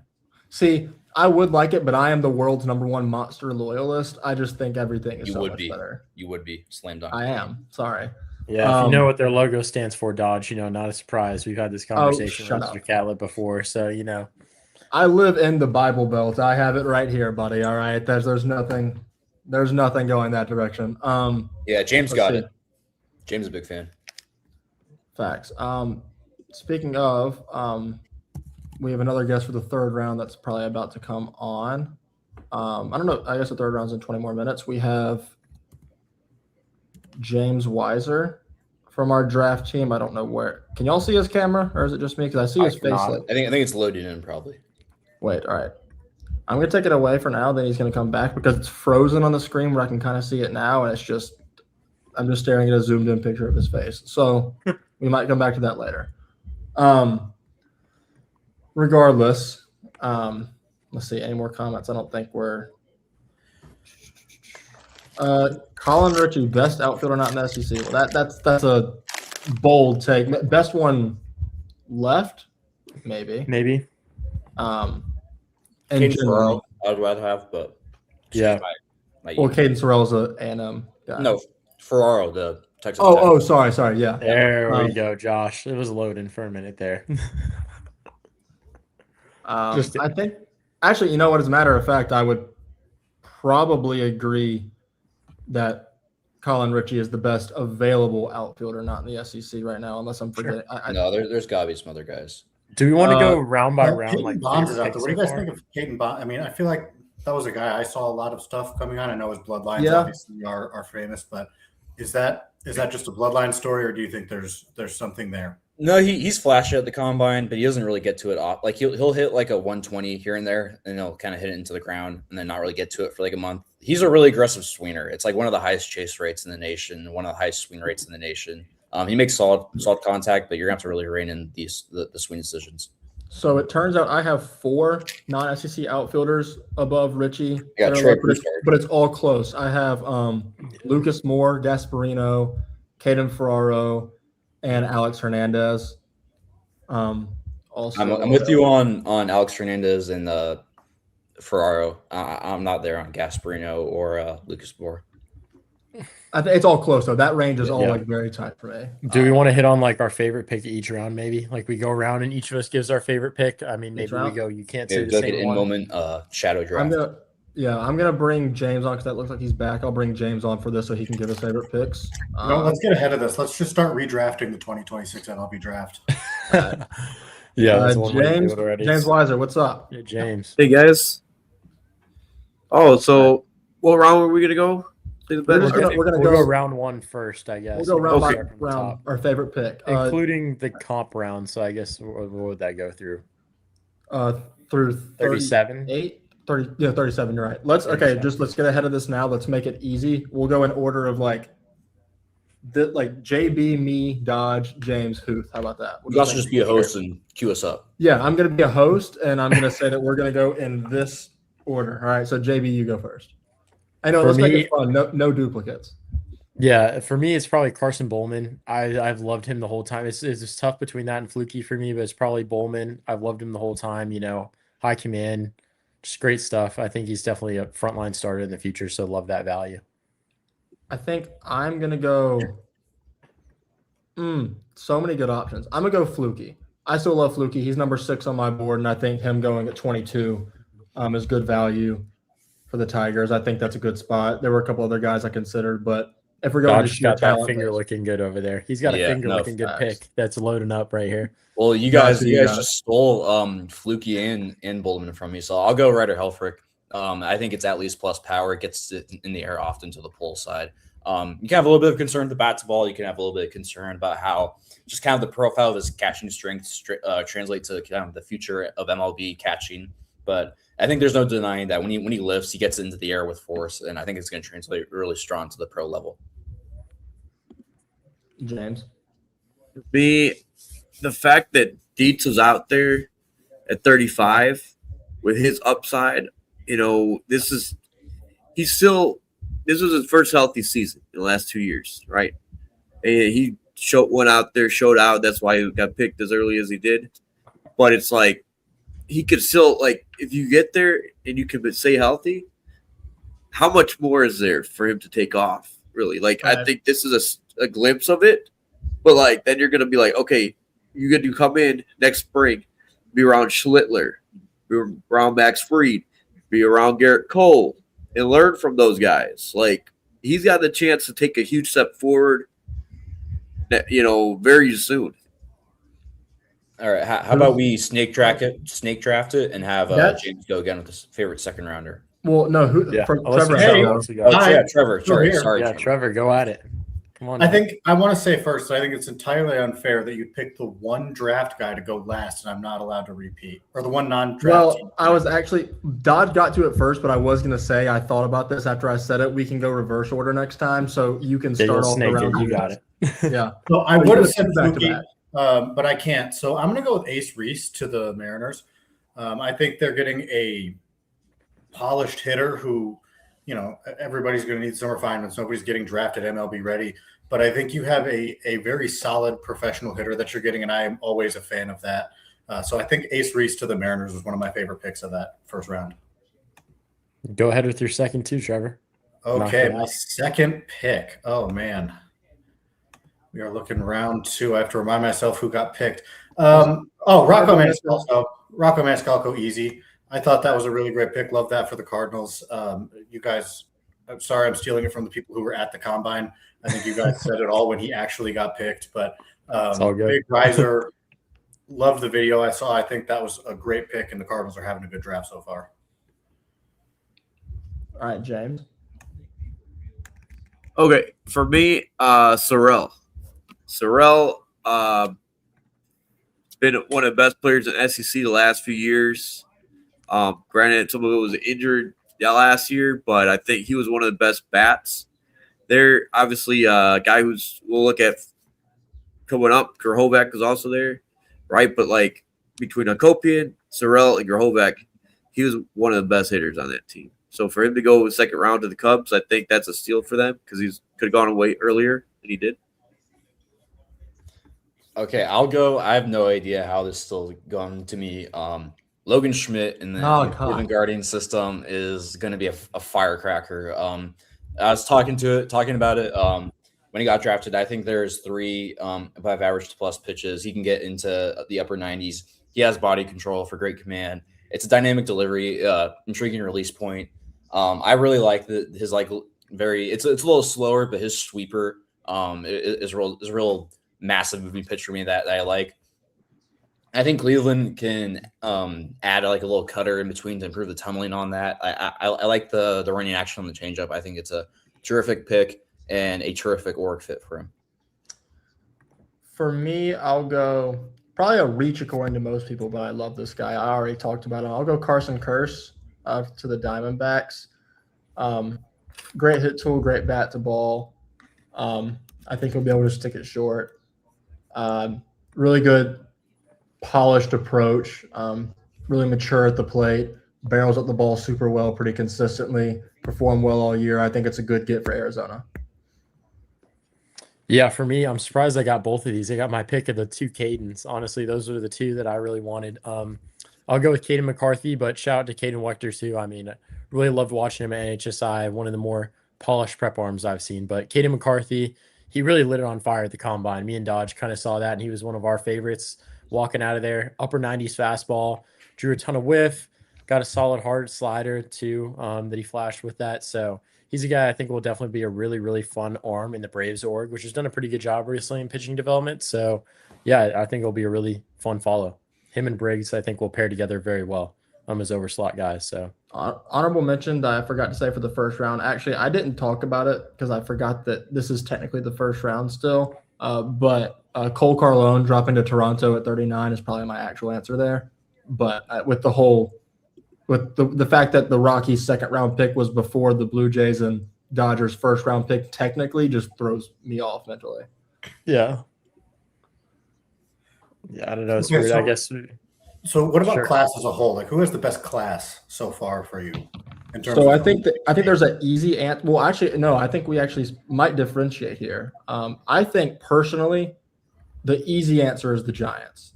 See, I would like it, but I am the world's #1 Monster loyalist. I just think everything is much better. You would be slam dunk. I am. Sorry. Yeah, if you know what their logo stands for, Dodge, not a surprise. We've had this conversation with Mr. Catlett before, so I live in the Bible Belt. I have it right here, buddy. All right. There's nothing going that direction. James got it. James is a big fan. Facts. Speaking of, we have another guest for the 3rd round that's probably about to come on. I don't know. I guess the 3rd round's in 20 more minutes. We have James Weiser from our draft team. I don't know where. Can y'all see his camera, or is it just me? Because I see his face. I think it's loaded in probably. Wait. All right. I'm gonna take it away for now. Then he's gonna come back because it's frozen on the screen where I can kind of see it now, and I'm just staring at a zoomed in picture of his face. So we might come back to that later. Regardless, let's see. Any more comments? I don't think we're. Colin Ritchie, best outfielder not in the SEC. Well, that's a bold take. Best one left, maybe. And Caden Sorrell, I'd rather have, but yeah. Caden Sorrell's a A&M guy. No, Ferraro, the Texas. Oh, sorry, yeah. There we go, Josh. It was loading for a minute there. I think, actually, as a matter of fact, I would probably agree that Colin Ritchie is the best available outfielder not in the SEC right now, unless I'm forgetting. No, there's got to be some other guys. Do we want to go round by round? Peyton Bonds is out there. What do you guys think of Peyton Bonds? I mean, I feel like that was a guy I saw a lot of stuff coming on. I know his bloodlines obviously are famous, but is that just a bloodline story, or do you think there's something there? No, he's flashy at the combine, but he doesn't really get to it off. Like he'll hit like a 120 here and there, and he'll kind of hit it into the ground, and then not really get to it for like a month. He's a really aggressive swingner. It's like one of the highest chase rates in the nation, one of the highest swing rates in the nation. He makes solid contact, but you're gonna have to really rein in the swing decisions. So it turns out I have 4 non-SEC outfielders above Ritchie, but it's all close. I have Lucas Moore, Gasparino, Caden Ferraro, and Alex Hernandez. Also, I'm with you on Alex Hernandez and Ferraro. I'm not there on Gasparino or Lucas Moore. I think it's all close though. That range is all like very tight for me. Do we want to hit on like our favorite pick each round? Maybe like we go around and each of us gives our favorite pick. I mean, maybe we go. You can't say the same one. In-moment shadow draft. I'm gonna bring James on because that looks like he's back. I'll bring James on for this so he can give his favorite picks. Let's get ahead of this. Let's just start redrafting the 2026 MLB Draft. James Weiser, what's up? Yeah, James. Hey guys. Oh, so what round are we gonna go? We're gonna go round 1 first, I guess. We'll go round by round. Our favorite pick, including the comp round. So I guess what would that go through? Through 37. 37. You're right. Let's get ahead of this now. Let's make it easy. We'll go in order of like like JB, me, Dodge, James, Hooth. How about that? You also just be a host and cue us up. Yeah, I'm going to be a host, and I'm going to say that we're going to go in this order. All right, so JB, you go first. I know. Let's make it fun. No duplicates. Yeah, for me, it's probably Carson Bowman. I've loved him the whole time. It's tough between that and Fluky for me, but it's probably Bowman. I've loved him the whole time. High command, just great stuff. I think he's definitely a frontline starter in the future, so love that value. I think I'm gonna go. So many good options. I'm gonna go Fluky. I still love Fluky. He's number 6 on my board, and I think him going at 22 is good value for the Tigers. I think that's a good spot. There were a couple other guys I considered, but if we're going to got that finger looking good over there. He's got a finger looking good pick that's loading up right here. Well, you guys just stole Fluky and Bowman from me, so I'll go Ryder Helfrich. I think it's at least plus power. It gets it in the air often to the pull side. You can have a little bit of concern with the bat to ball. You can have a little bit of concern about how just kind of the profile of his catching strength translate to kind of the future of MLB catching. But I think there's no denying that when he lifts, he gets into the air with force, and I think it's going to translate really strong to the pro level. James, the fact that Dietz was out there at 35 with his upside, this was his first healthy season in the last 2 years, right? And he went out there, showed out. That's why he got picked as early as he did. But it's like he could still, like, if you get there and you can stay healthy, how much more is there for him to take off? Really, like I think this is a glimpse of it, but like then you're gonna be like, okay, you get to come in next spring, be around Schlittler, be around Max Fried, be around Garrett Cole, and learn from those guys. Like he's got the chance to take a huge step forward, very soon. All right, how about we snake draft it, and have James go again with his favorite second rounder. Well, no, Trevor. Trevor. Sorry, Trevor, go at it. Come on. I think I want to say first, I think it's entirely unfair that you pick the one draft guy to go last, and I'm not allowed to repeat, or the one non-draft. Well, I was actually Dodge got to it first, but I was going to say I thought about this after I said it. We can go reverse order next time, so you can start off the round. You got it. Yeah. So I would have said Fluky, but I can't. So I'm going to go with Ace Reese to the Mariners. I think they're getting a polished hitter who, everybody's going to need some refinements. Nobody's getting drafted MLB ready, but I think you have a very solid professional hitter that you're getting, and I am always a fan of that. So I think Ace Reese to the Mariners was one of my favorite picks of that first round. Go ahead with your second too, Trevor. Okay, my second pick. Oh, man. We are looking round 2. I have to remind myself who got picked. Rocco Maniscalco. Rocco Maniscalco, easy. I thought that was a really great pick. Love that for the Cardinals. You guys, I'm sorry I'm stealing it from the people who were at the Combine. I think you guys said it all when he actually got picked. But it's all good. Big riser. Love the video I saw. I think that was a great pick, and the Cardinals are having a good draft so far. All right, James. Okay, for me, Sorrell. Sorrell been one of the best players in SEC the last few years. Granted, some of it was injured last year, but I think he was one of the best bats. They're obviously a guy we'll look at coming up. Grahovac is also there, right? But like between Akopian, Sorrell, and Grahovac, he was one of the best hitters on that team. So for him to go second round to the Cubs, I think that's a steal for them because he could have gone away earlier than he did. Okay, I'll go. I have no idea how this is still going to me. Logan Schmidt in the Cleveland Guardian system is going to be a firecracker. I was talking about it when he got drafted. I think there's 3 above average to plus pitches. He can get into the upper 90s. He has body control for great command. It's a dynamic delivery, intriguing release point. I really like his it's a little slower, but his sweeper is real massive moving pitch for me that I like. I think Cleveland can add like a little cutter in between to improve the tumbling on that. I like the running action on the changeup. I think it's a terrific pick and a terrific org fit for him. For me, I'll go probably a reach according to most people, but I love this guy. I already talked about him. I'll go Carson Curse to the Diamondbacks. Great hit tool, great bat to ball. I think he'll be able to stick it short. Really good, polished approach. Really mature at the plate. Barrels at the ball super well, pretty consistently. Performed well all year. I think it's a good get for Arizona. Yeah, for me, I'm surprised I got both of these. I got my pick of the two Cadens. Honestly, those are the two that I really wanted. I'll go with Caden McCarthy, but shout out to Caden Wechter too. I mean, I really loved watching him at NHSI, one of the more polished prep arms I've seen. But Caden McCarthy, he really lit it on fire at the combine. Me and Dodge kind of saw that, and he was one of our favorites walking out of there. Upper 90s fastball, drew a ton of whiff, got a solid hard slider too that he flashed with that. So he's a guy I think will definitely be a really, really fun arm in the Braves org, which has done a pretty good job recently in pitching development. So, yeah, I think it'll be a really fun follow. Him and Briggs, I think, will pair together very well as overslot guys. So, honorable mention that I forgot to say for the first round. Actually, I didn't talk about it because I forgot that this is technically the first round still. But Cole Carlone dropping to Toronto at 39 is probably my actual answer there. But with the whole with the fact that the Rockies' second round pick was before the Blue Jays and Dodgers' first round pick, technically just throws me off mentally. Yeah. Yeah, I don't know. It's weird, I guess. So what about Sure. class as a whole? Like, who has the best class so far for you? In terms So of I think there's an easy answer. Well, actually, no. I think we actually might differentiate here. I think personally, the easy answer is the Giants.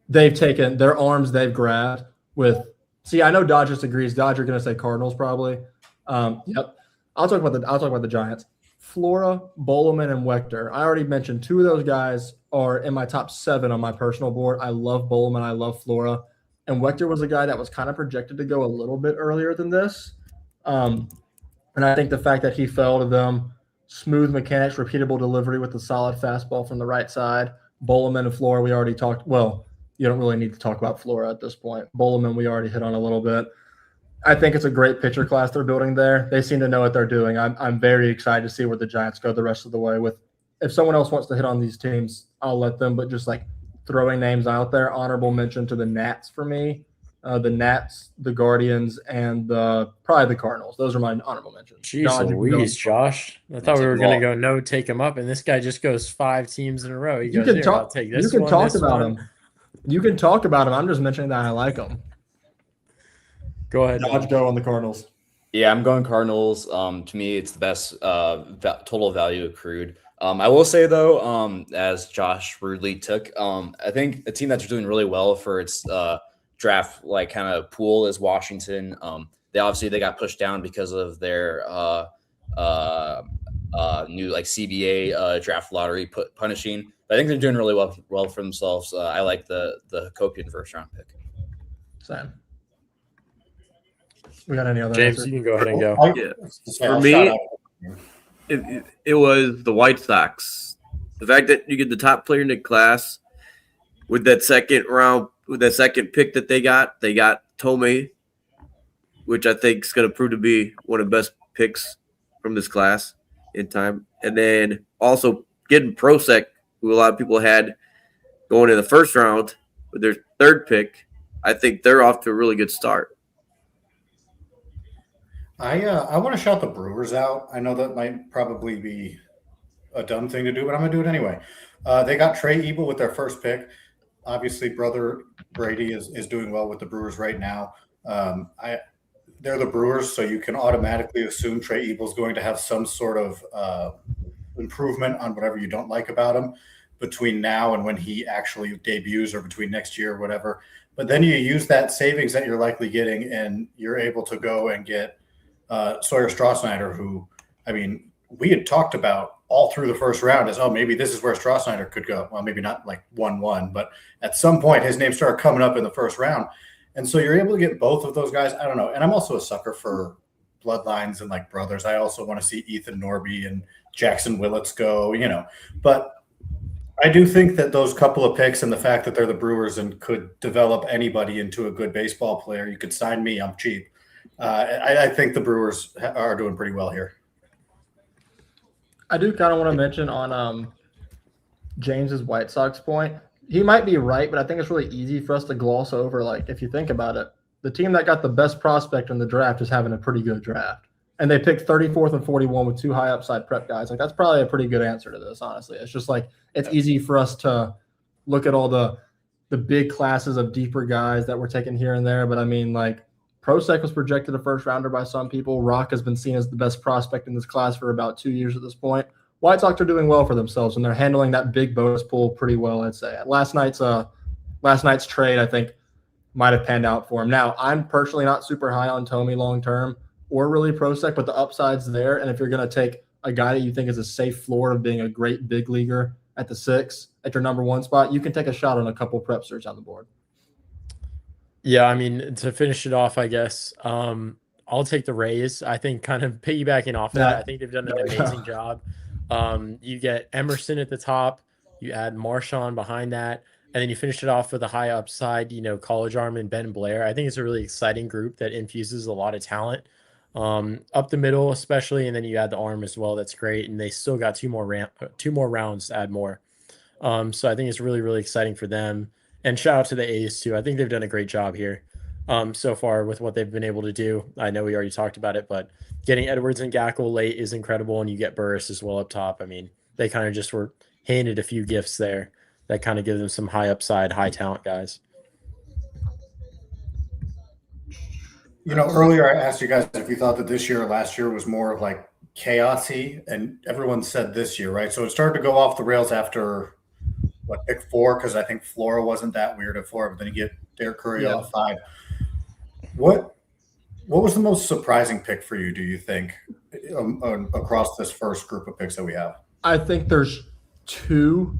They've taken their arms they've grabbed with. See, I know Dodge disagrees. Dodge are going to say Cardinals probably. Yep. I'll talk about the Giants. Flora, Bowleman, and Wechter. I already mentioned two of those guys are in my top 7 on my personal board. I love Bowleman. I love Flora. And Wechter was a guy that was kind of projected to go a little bit earlier than this. And I think the fact that he fell to them, smooth mechanics, repeatable delivery with a solid fastball from the right side. Bowleman and Flora, we already talked. Well, you don't really need to talk about Flora at this point. Bowleman, we already hit on a little bit. I think it's a great pitcher class they're building there. They seem to know what they're doing. I'm very excited to see where the Giants go the rest of the way. If someone else wants to hit on these teams, I'll let them. But just like throwing names out there, honorable mention to the Nats for me. The Nats, the Guardians, and probably the Cardinals. Those are my honorable mentions. Jeez Louise, Josh. I thought we were going to go no, take him up, and this guy just goes 5 teams in a row. He goes, I'll take this one. You can talk about him. You can talk about him. I'm just mentioning that I like him. Go ahead. Dodge go on the Cardinals. Yeah, I'm going Cardinals. To me, it's the best total value accrued. I will say, though, as Josh rudely took, I think a team that's doing really well for its draft like kind of pool is Washington. They got pushed down because of their new like CBA draft lottery punishing. But I think they're doing really well for themselves. I like the Hakopian first round pick. Same. We got any other James, answers? you can go ahead and go. Yeah. For me, it was the White Sox. The fact that you get the top player in the class with that second round, with that second pick that they got Tomei, which I think is going to prove to be one of the best picks from this class in time. And then also getting Prosek, who a lot of people had going in the first round with their third pick. I think they're off to a really good start. I want to shout the Brewers out. I know that might probably be a dumb thing to do, but I'm going to do it anyway. They got Trey Ebel with their first pick. Obviously, brother Brady is doing well with the Brewers right now. They're the Brewers, so you can automatically assume Trey Ebel's going to have some sort of improvement on whatever you don't like about him between now and when he actually debuts, or between next year or whatever. But then you use that savings that you're likely getting, and you're able to go and get Sawyer Strasnyder, who, I mean, we had talked about all through the first round as, maybe this is where Strasnyder could go. Well, maybe not like 1-1, but at some point his name started coming up in the first round. And so you're able to get both of those guys. I don't know. And I'm also a sucker for bloodlines and like brothers. I also want to see Ethan Norby and Jackson Willits go, but I do think that those couple of picks and the fact that they're the Brewers and could develop anybody into a good baseball player, you could sign me, I'm cheap. I think the Brewers are doing pretty well here. I do kind of want to mention on James's White Sox point. He might be right, but I think it's really easy for us to gloss over. Like, if you think about it, the team that got the best prospect in the draft is having a pretty good draft. and they picked 34th and 41 with 2 high upside prep guys. Like that's probably a pretty good answer to this, honestly. It's just like it's easy for us to look at all the big classes of deeper guys that were taken here and there. But I mean, like Prosek was projected a first rounder by some people. Rock has been seen as the best prospect in this class for about 2 years at this point. White Sox are doing well for themselves, and they're handling that big bonus pool pretty well, I'd say. Last night's trade, I think, might have panned out for him. Now, I'm personally not super high on Tommy long term or really Prosek, but the upside's there. And if you're going to take a guy that you think is a safe floor of being a great big leaguer at the 6 at your number 1 spot, you can take a shot on a couple prepsters on the board. Yeah, I mean, to finish it off, I guess I'll take the Rays. I think kind of piggybacking off of that, I think they've done an amazing job. You get Emerson at the top, you add Marshawn behind that, and then you finish it off with a high upside, college arm and Ben Blair. I think it's a really exciting group that infuses a lot of talent up the middle, especially, and then you add the arm as well. That's great, and they still got 2 more rounds to add more. So I think it's really, really exciting for them. And shout out to the A's too. I think they've done a great job here so far with what they've been able to do. I know we already talked about it, but getting Edwards and Gackle late is incredible, and you get Burris as well up top. I mean, they kind of just were handed a few gifts there that kind of give them some high upside, high talent guys. Earlier I asked you guys if you thought that this year or last year was more like chaos-y, and everyone said this year, right? So it started to go off the rails after pick 4, because I think Flora wasn't that weird at 4, but then you get Derek Curiel at 5. What was the most surprising pick for you, do you think, across this first group of picks that we have? I think there's 2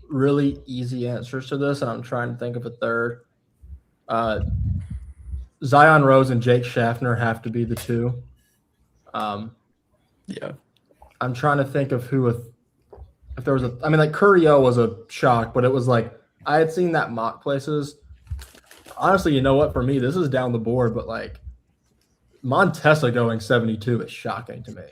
really easy answers to this, and I'm trying to think of a third. Zion Rose and Jake Schaffner have to be the 2. Yeah. I'm trying to think of who if there was Curiel was a shock, but it was like I had seen that mock places. Honestly, you know what? For me, this is down the board, but like Montesa going 72 is shocking to me.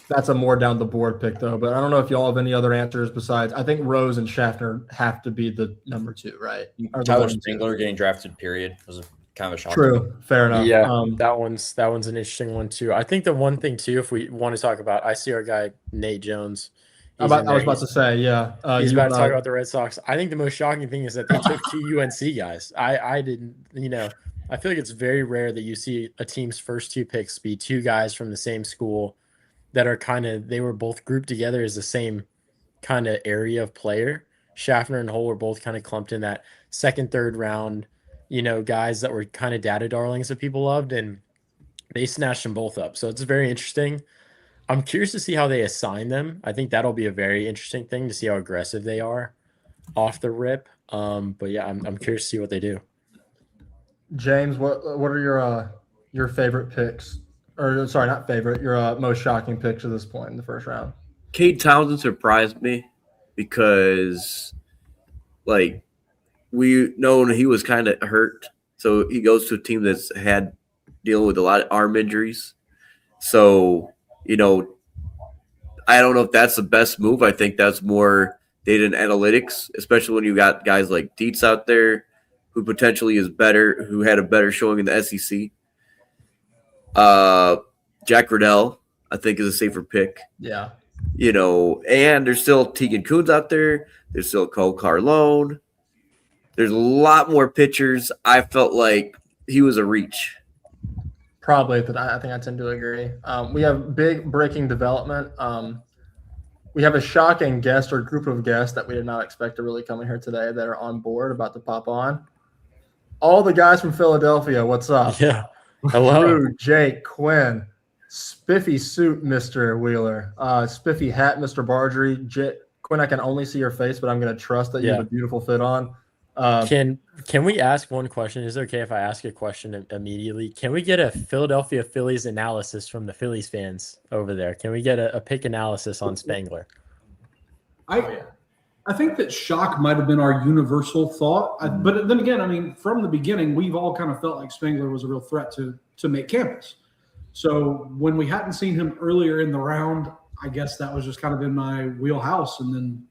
That's a more down the board pick though, but I don't know if y'all have any other answers besides. I think Rose and Schaffner have to be the number 2, right? Tyler Spangler getting drafted, period, was kind of a shock. True, fair enough. Yeah, that one's an interesting one too. I think the one thing too, if we want to talk about, I see our guy Nate Jones. I was about to say, yeah. He's about to talk about the Red Sox. I think the most shocking thing is that they took 2 UNC guys. I didn't, I feel like it's very rare that you see a team's first 2 picks be 2 guys from the same school that are they were both grouped together as the same kind of area of player. Schaffner and Hull were both kind of clumped in that 2nd, 3rd round, guys that were kind of data darlings that people loved, and they snatched them both up. So it's very interesting. I'm curious to see how they assign them. I think that'll be a very interesting thing to see how aggressive they are off the rip. But yeah, I'm curious to see what they do. James, what are your favorite picks? Or sorry, not favorite. Your most shocking picks at this point in the first round? Cade Townsend surprised me because, we know he was kind of hurt, so he goes to a team that's had dealing with a lot of arm injuries. So, I don't know if that's the best move. I think that's more data and analytics, especially when you got guys like Dietz out there who potentially is better, who had a better showing in the SEC. Jack Riddell, I think, is a safer pick. Yeah. And there's still Tegan Kuhn's out there. There's still Cole Carlone. There's a lot more pitchers. I felt like he was a reach. Probably, but I think I tend to agree. We have big breaking development. We have a shocking guest or group of guests that we did not expect to really come in here today that are on board, about to pop on. All the guys from Philadelphia, what's up? Yeah. Hello. Drew, Jake, Quinn, Spiffy suit, Mr. Wheeler, Spiffy hat, Mr. Bargery. Quinn, I can only see your face, but I'm going to trust that you have a beautiful fit on. Can we ask one question? Is it okay if I ask a question immediately? Can we get a Philadelphia Phillies analysis from the Phillies fans over there? Can we get a pick analysis on Spangler? I think that shock might have been our universal thought. But then again, from the beginning, we've all kind of felt like Spangler was a real threat to make campus. So when we hadn't seen him earlier in the round, I guess that was just kind of in my wheelhouse. And then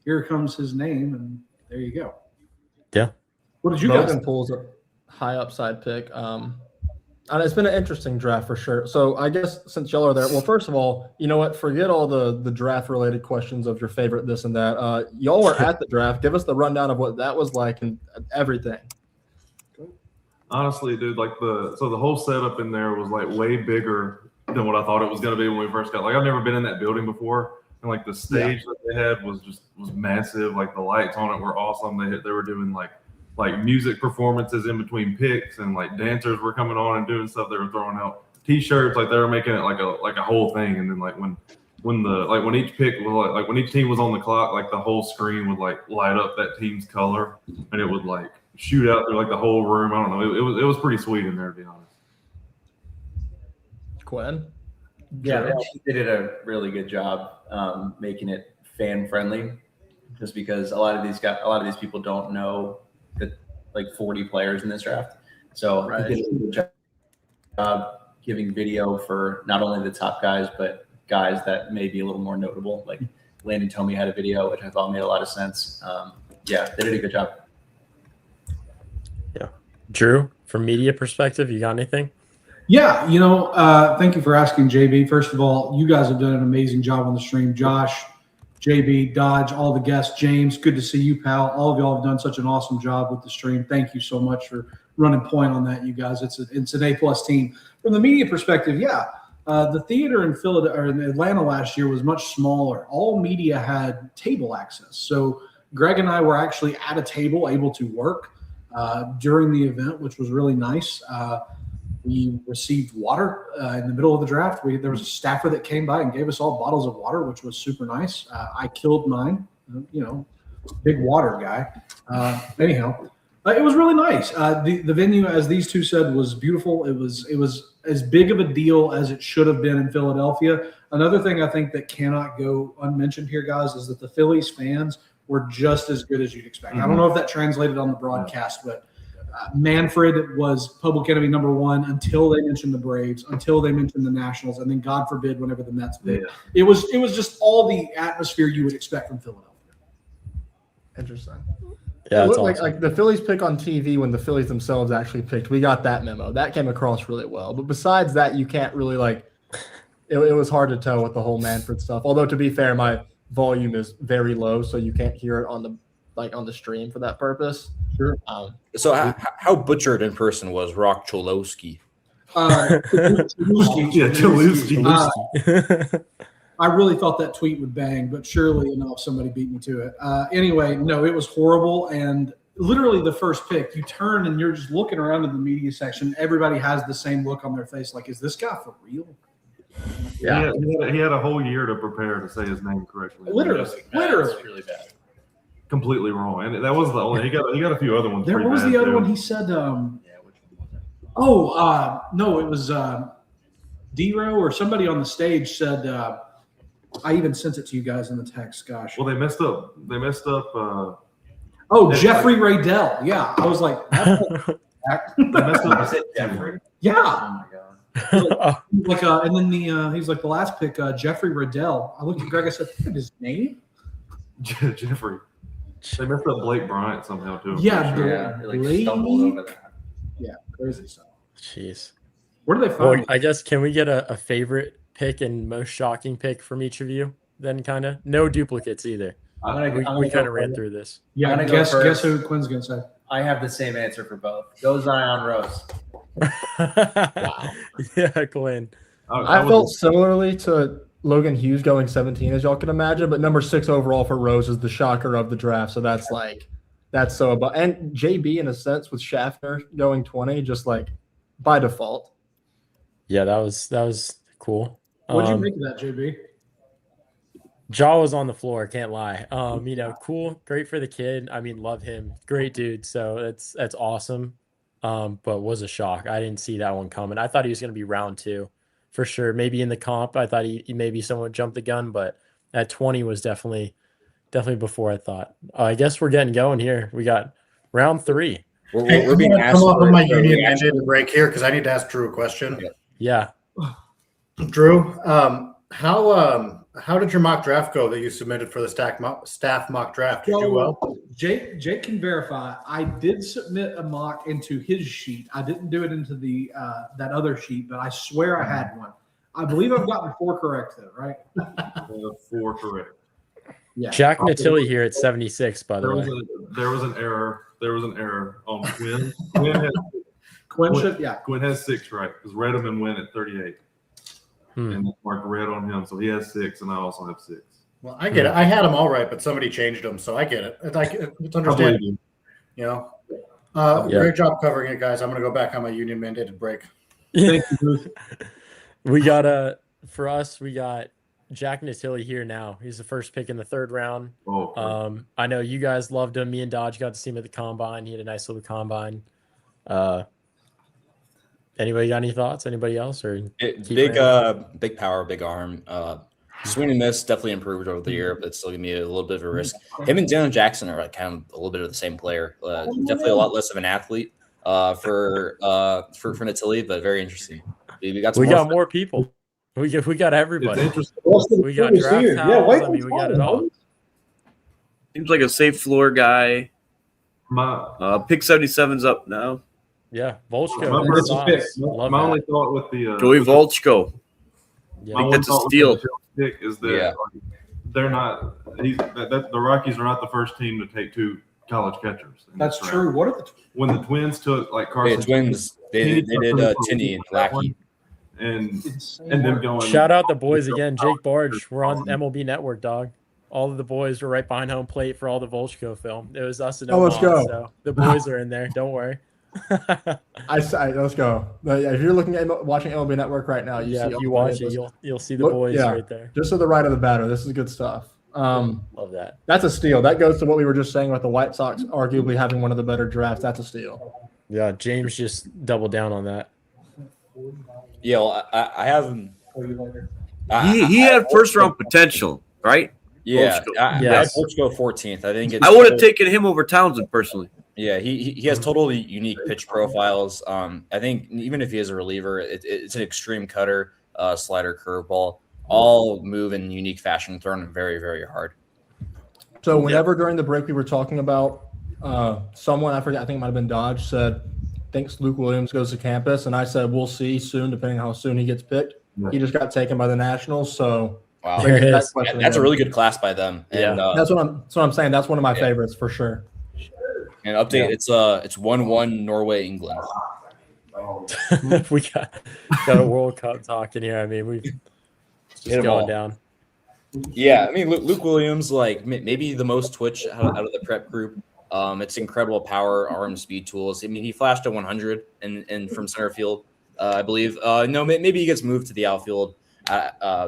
here comes his name, and there you go. Yeah. What did you guys? Logan pulls a high upside pick. And it's been an interesting draft for sure. So I guess since y'all are there, well, first of all, you know what? Forget all the draft related questions of your favorite this and that. Y'all were at the draft. Give us the rundown of what that was like and everything. Honestly, dude, like the whole setup in there was like way bigger than what I thought it was going to be when we first got. Like I've never been in that building before, and like the stage that they had was massive. Like the lights on it were awesome. They were doing like music performances in between picks, and like dancers were coming on and doing stuff. They were throwing out T-shirts, like they were making it like a whole thing. And then like when each pick was like when each team was on the clock, like the whole screen would like light up that team's color, and it would like shoot out through like the whole room. I don't know. It was pretty sweet in there, to be honest. Quinn? Yeah, they did a really good job making it fan friendly, just because a lot of these people don't know that like 40 players in this draft. So they did a good job giving video for not only the top guys, but guys that may be a little more notable. Like Landon Tomey had a video, which I thought made a lot of sense. They did a good job. Yeah. Drew, from media perspective, you got anything? Yeah, thank you for asking, JB. First of all, you guys have done an amazing job on the stream. Josh, JB, Dodge, all the guests, James, good to see you, pal. All of y'all have done such an awesome job with the stream. Thank you so much for running point on that, you guys. It's an A+ team. From the media perspective, the theater in Philadelphia or in Atlanta last year was much smaller. All media had table access. So Greg and I were actually at a table able to work during the event, which was really nice. We received water in the middle of the draft. There was a staffer that came by and gave us all bottles of water, which was super nice. I killed mine, big water guy. Anyhow, it was really nice. The venue, as these two said, was beautiful. It was as big of a deal as it should have been in Philadelphia. Another thing I think that cannot go unmentioned here, guys, is that the Phillies fans were just as good as you'd expect. I don't know if that translated on the broadcast, but Manfred was public enemy number one until they mentioned the Braves, until they mentioned the Nationals, and then God forbid whenever the Mets did. Yeah. It was just all the atmosphere you would expect from Philadelphia. Interesting. Yeah, it looked awesome. like the Phillies pick on TV when the Phillies themselves actually picked. We got that memo. That came across really well. But besides that, you can't really it was hard to tell with the whole Manfred stuff. Although to be fair, my volume is very low, so you can't hear it on the stream for that purpose. Sure. So how butchered in person was Rock Cholowski? I really thought that tweet would bang, but surely enough, somebody beat me to it. Anyway, no, it was horrible. And literally the first pick, you turn and you're just looking around in the media section. Everybody has the same look on their face. Like, is this guy for real? Yeah. He had a whole year to prepare to say his name correctly. Literally. Really bad. Completely wrong. And that was the only, he got a few other ones. What was the other one? He said, which one was it? no, it was D-Row or somebody on the stage said, I even sent it to you guys in the text. Gosh. Well, they messed up. Jeffrey Raydell. Yeah. I was like, they messed up. Is it Jeffrey? Yeah. Oh my God. And then he's like the last pick, Jeffrey Raydell. I looked at Greg. I said, his name? Jeffrey. They messed up Blake Bryant somehow too. Yeah. Sure. Yeah. Really stumbled over that. Yeah. Crazy stuff. Jeez. Where do they find I guess, can we get a favorite pick and most shocking pick from each of you? Then kind of no duplicates either. We kind of ran through this. Yeah, guess who Quinn's gonna say. I have the same answer for both. Go Zion Rose. Wow. Yeah, Quinn. I felt similarly to Logan Hughes going 17, as y'all can imagine, but number 6 overall for Rose is the shocker of the draft. So that's so about. And JB in a sense with Schaffner going 20, just like by default. Yeah, that was cool. What'd you make of that, JB? Jaw was on the floor, can't lie. Cool, great for the kid. I mean, love him, great dude. So that's awesome. But was a shock. I didn't see that one coming. I thought he was going to be round 2 for sure. Maybe in the comp, I thought he maybe someone jumped the gun, but at 20 was definitely before I thought. I guess we're getting going here. We got round 3. We're being asked. Come off of my union mandate break here because I need to ask Drew a question. Yeah. Drew, how How did your mock draft go that you submitted for the staff mock draft? Did you do well? Jake can verify. I did submit a mock into his sheet. I didn't do it into the that other sheet, but I swear I had one. I believe I've gotten 4 correct though, right? 4 correct. Yeah. Jack Natilli here at 76, by the way. There was an error. There was an error on Quinn. Quinn has 6 right because Redham and Win at 38. And marked red on him, so he has 6, and I also have 6. Well, I get it. I had them all right, but somebody changed them, so I get it. It's understandable. You know, great job covering it, guys. I'm going to go back on my union mandated break. Thank you. We got for us, we got Jack Natilli here now. He's the first pick in the 3rd round. I know you guys loved him. Me and Dodge got to see him at the combine. He had a nice little combine. Anybody got any thoughts? Anybody else? Or big power, big arm. Swing and miss definitely improved over the year, but still give me a little bit of a risk. Him and Dylan Jackson are like kind of a little bit of the same player. Definitely a lot less of an athlete for Natilli, but very interesting. We got more people. We got everybody. We got draft house. I mean, we got it all. Seems like a safe floor guy. Pick 77's up now. Yeah, Volchko. My only thought with the Joey Volchko. Yeah. I think that's a steal. Pick is that they're not. The Rockies are not the first team to take 2 college catchers. That's true. What are when the Twins took like Carson? Twins. They did Tinney and Lackey. And them going. Shout out the boys again. Jake Barge. We're on MLB Network, dog. All of the boys were right behind home plate for all the Volchko film. It was us and let's go. So the boys are in there. Don't worry. Let's go. If you're looking at watching MLB Network right now, if you watch it, you'll see the boys right there. Just to the right of the batter. This is good stuff. Love that. That's a steal. That goes to what we were just saying about the White Sox arguably having one of the better drafts. That's a steal. Yeah, James just doubled down on that. Yeah, well, I have him. He had first round potential, right? Yeah, let's go 14th. I think I would have taken him over Townsend personally. Yeah, he has totally unique pitch profiles. I think even if he is a reliever, it's an extreme cutter, slider, curveball, all move in unique fashion, thrown very, very hard. So whenever during the break we were talking about someone, I forget, I think it might have been Dodge, said, thinks Luke Williams goes to campus, and I said, we'll see soon, depending on how soon he gets picked. He just got taken by the Nationals, so wow, that's a really good class by them. And, that's what I'm saying. That's one of my favorites for sure. And update, it's 1-1 Norway, England. We got a World Cup talking here. I mean, we've just going down. Yeah, I mean, Luke Williams, like maybe the most twitch out of the prep group. It's incredible power, arm, speed, tools. I mean, he flashed a 100 and from center field, I believe. No, maybe he gets moved to the outfield.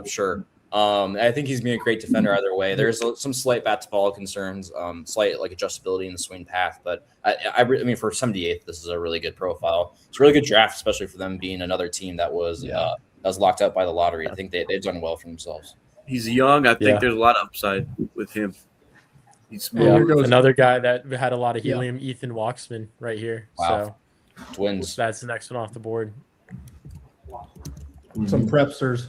Sure. I think he's being a great defender either way. There's some slight bat to ball concerns, slight like adjustability in the swing path, but I mean for 78th, this is a really good profile. It's a really good draft, especially for them being another team that was locked up by the lottery. I think they've done well for themselves. He's young. I think there's a lot of upside with him. He's smooth. Another guy that had a lot of helium, Ethan Waxman, right here. Wow. So Twins. That's the next one off the board. Some prepsters.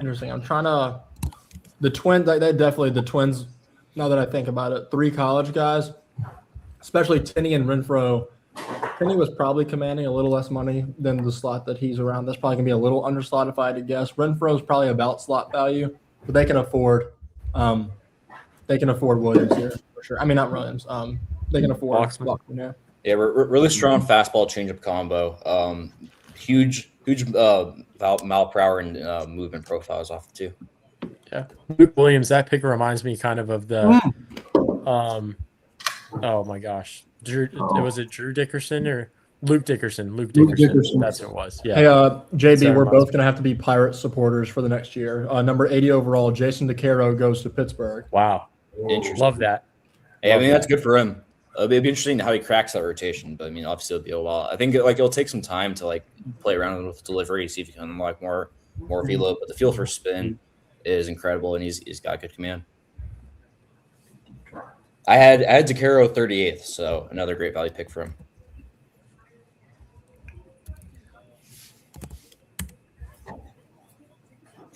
Interesting. I'm trying to the Twins. They definitely the Twins. Now that I think about it, 3 college guys, especially Tinney and Renfroe. Tinney was probably commanding a little less money than the slot that he's around. That's probably gonna be a little underslot if I had to guess. Renfroe's probably about slot value, but they can afford Williams here for sure. I mean, not Williams. They can afford Walkman. Yeah, really strong fastball changeup combo. Huge Malprower and movement profiles off the 2. Yeah, Luke Williams. That pick reminds me kind of the. Oh my gosh, was it Drew Dickerson or Luke Dickerson? Luke Dickerson. That's what it was. Yeah. Hey, JB, we're both going to have to be Pirates supporters for the next year. Number 80 overall, Jason DeCaro goes to Pittsburgh. Wow, interesting. Love that. Hey, I mean that's good for him. It'll be interesting how he cracks that rotation, but I mean, obviously it'll be a while. I think it'll take some time to play around with delivery, see if he can unlock more velo. But the feel for spin is incredible, and he's got good command. I had DeCaro 38th, so another great value pick for him.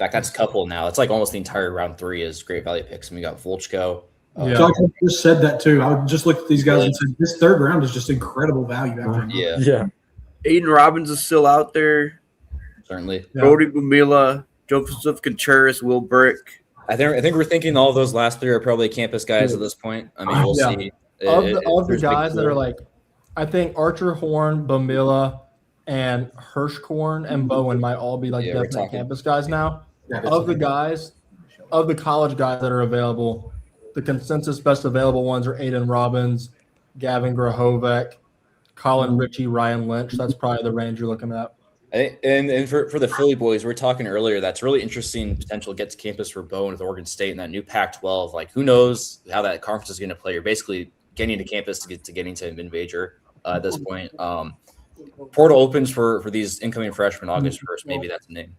fact, that's a couple now. It's like almost the entire round 3 is great value picks. And we got Volchko. So I just said that too. I just looked at these guys and said this third round is just incredible value after. Yeah. Aiden Robbins is still out there. Certainly. Brody Bumila, Joseph Contreras, Will Brick. I think we're thinking all those last 3 are probably campus guys at this point. I mean, we'll see. Of the guys that are like, I think Archer Horn, Bumila, and Hirschkorn and Bowen might all be like definite campus guys now. Of the college guys that are available, the consensus best available ones are Aiden Robbins, Gavin Grahovec, Colin Ritchie, Ryan Lynch. That's probably the range you're looking at. And for the Philly boys, we were talking earlier, that's really interesting potential get to campus for Bowen with Oregon State and that new Pac-12. Like, who knows how that conference is going to play? You're basically getting to campus to getting to mid-major at this point. Portal opens for these incoming freshmen August 1st. Maybe that's the name.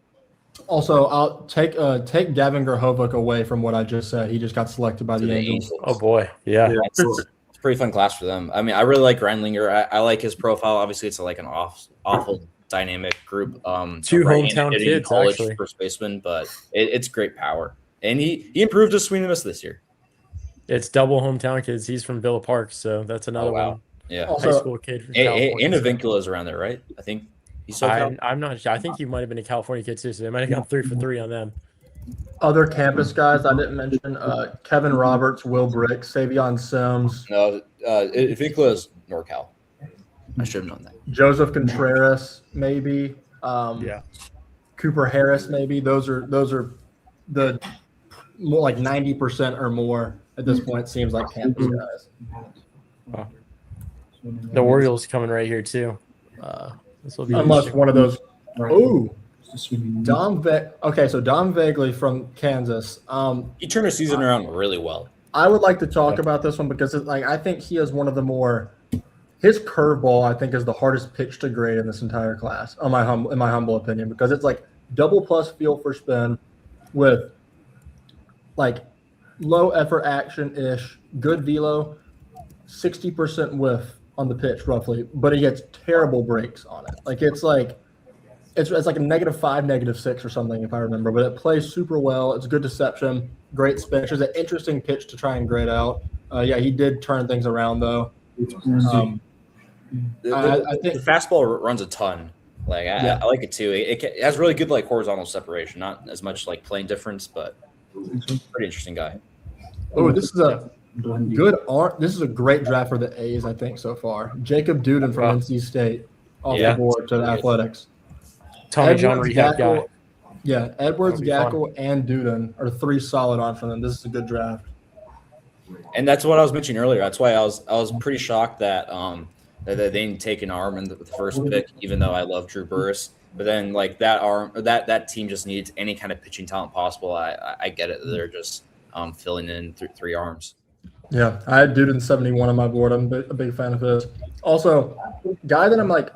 Also, I'll take Gavin Grahovec away from what I just said. He just got selected by the Angels. Oh boy, yeah. It's a pretty fun class for them. I mean, I really like Grindlinger. I like his profile. Obviously, it's like an awful dynamic group. 2 hometown kids, college actually. First baseman, but it's great power. And he improved his swing and miss this year. It's double hometown kids. He's from Villa Park, so that's another one. Yeah, Also, high school kid from California. And Avincula is around there, right? I think he's I'm not sure. I think he might have been a California kid too, so they might have gone 3 for 3 on them. Other campus guys I didn't mention: Kevin Roberts, Will Brick, Savion Sims. No, Avincula is NorCal. I should have known that. Joseph Contreras, maybe. Cooper Harris, maybe. Those are the more like 90% or more at this point. It seems like campus guys. Wow. The Orioles coming right here too. This will be unless one of those. Oh, Dom Vagley from Kansas. He turned his season around really well. I would like to talk about this one because I think he is one of the more. His curveball, I think, is the hardest pitch to grade in this entire class, in my humble opinion, because it's like double plus feel for spin with like low effort action ish, good velo, 60% whiff on the pitch roughly, but he gets terrible breaks on it. Like it's like a -5, -6 or something if I remember, but it plays super well. It's good deception, great spin. It's an interesting pitch to try and grade out. He did turn things around though. I think the fastball runs a ton. Like I like it too. It has really good like horizontal separation, not as much like plane difference, but pretty interesting guy. Oh, this is a good art. This is a great draft for the A's, I think, so far. Jacob Duden from NC State off the board to the Athletics. Tommy John rehab guy. Yeah, Edwards, Gackle, and Duden are 3 solid on for them. This is a good draft. And that's what I was mentioning earlier. That's why I was pretty shocked that that they didn't take an arm in the first pick, even though I love Drew Burris. But then like that team just needs any kind of pitching talent possible. I get it. They're just filling in 3 arms. Yeah, I had Duden 71 on my board. I'm a big fan of his. Also, guy that I'm like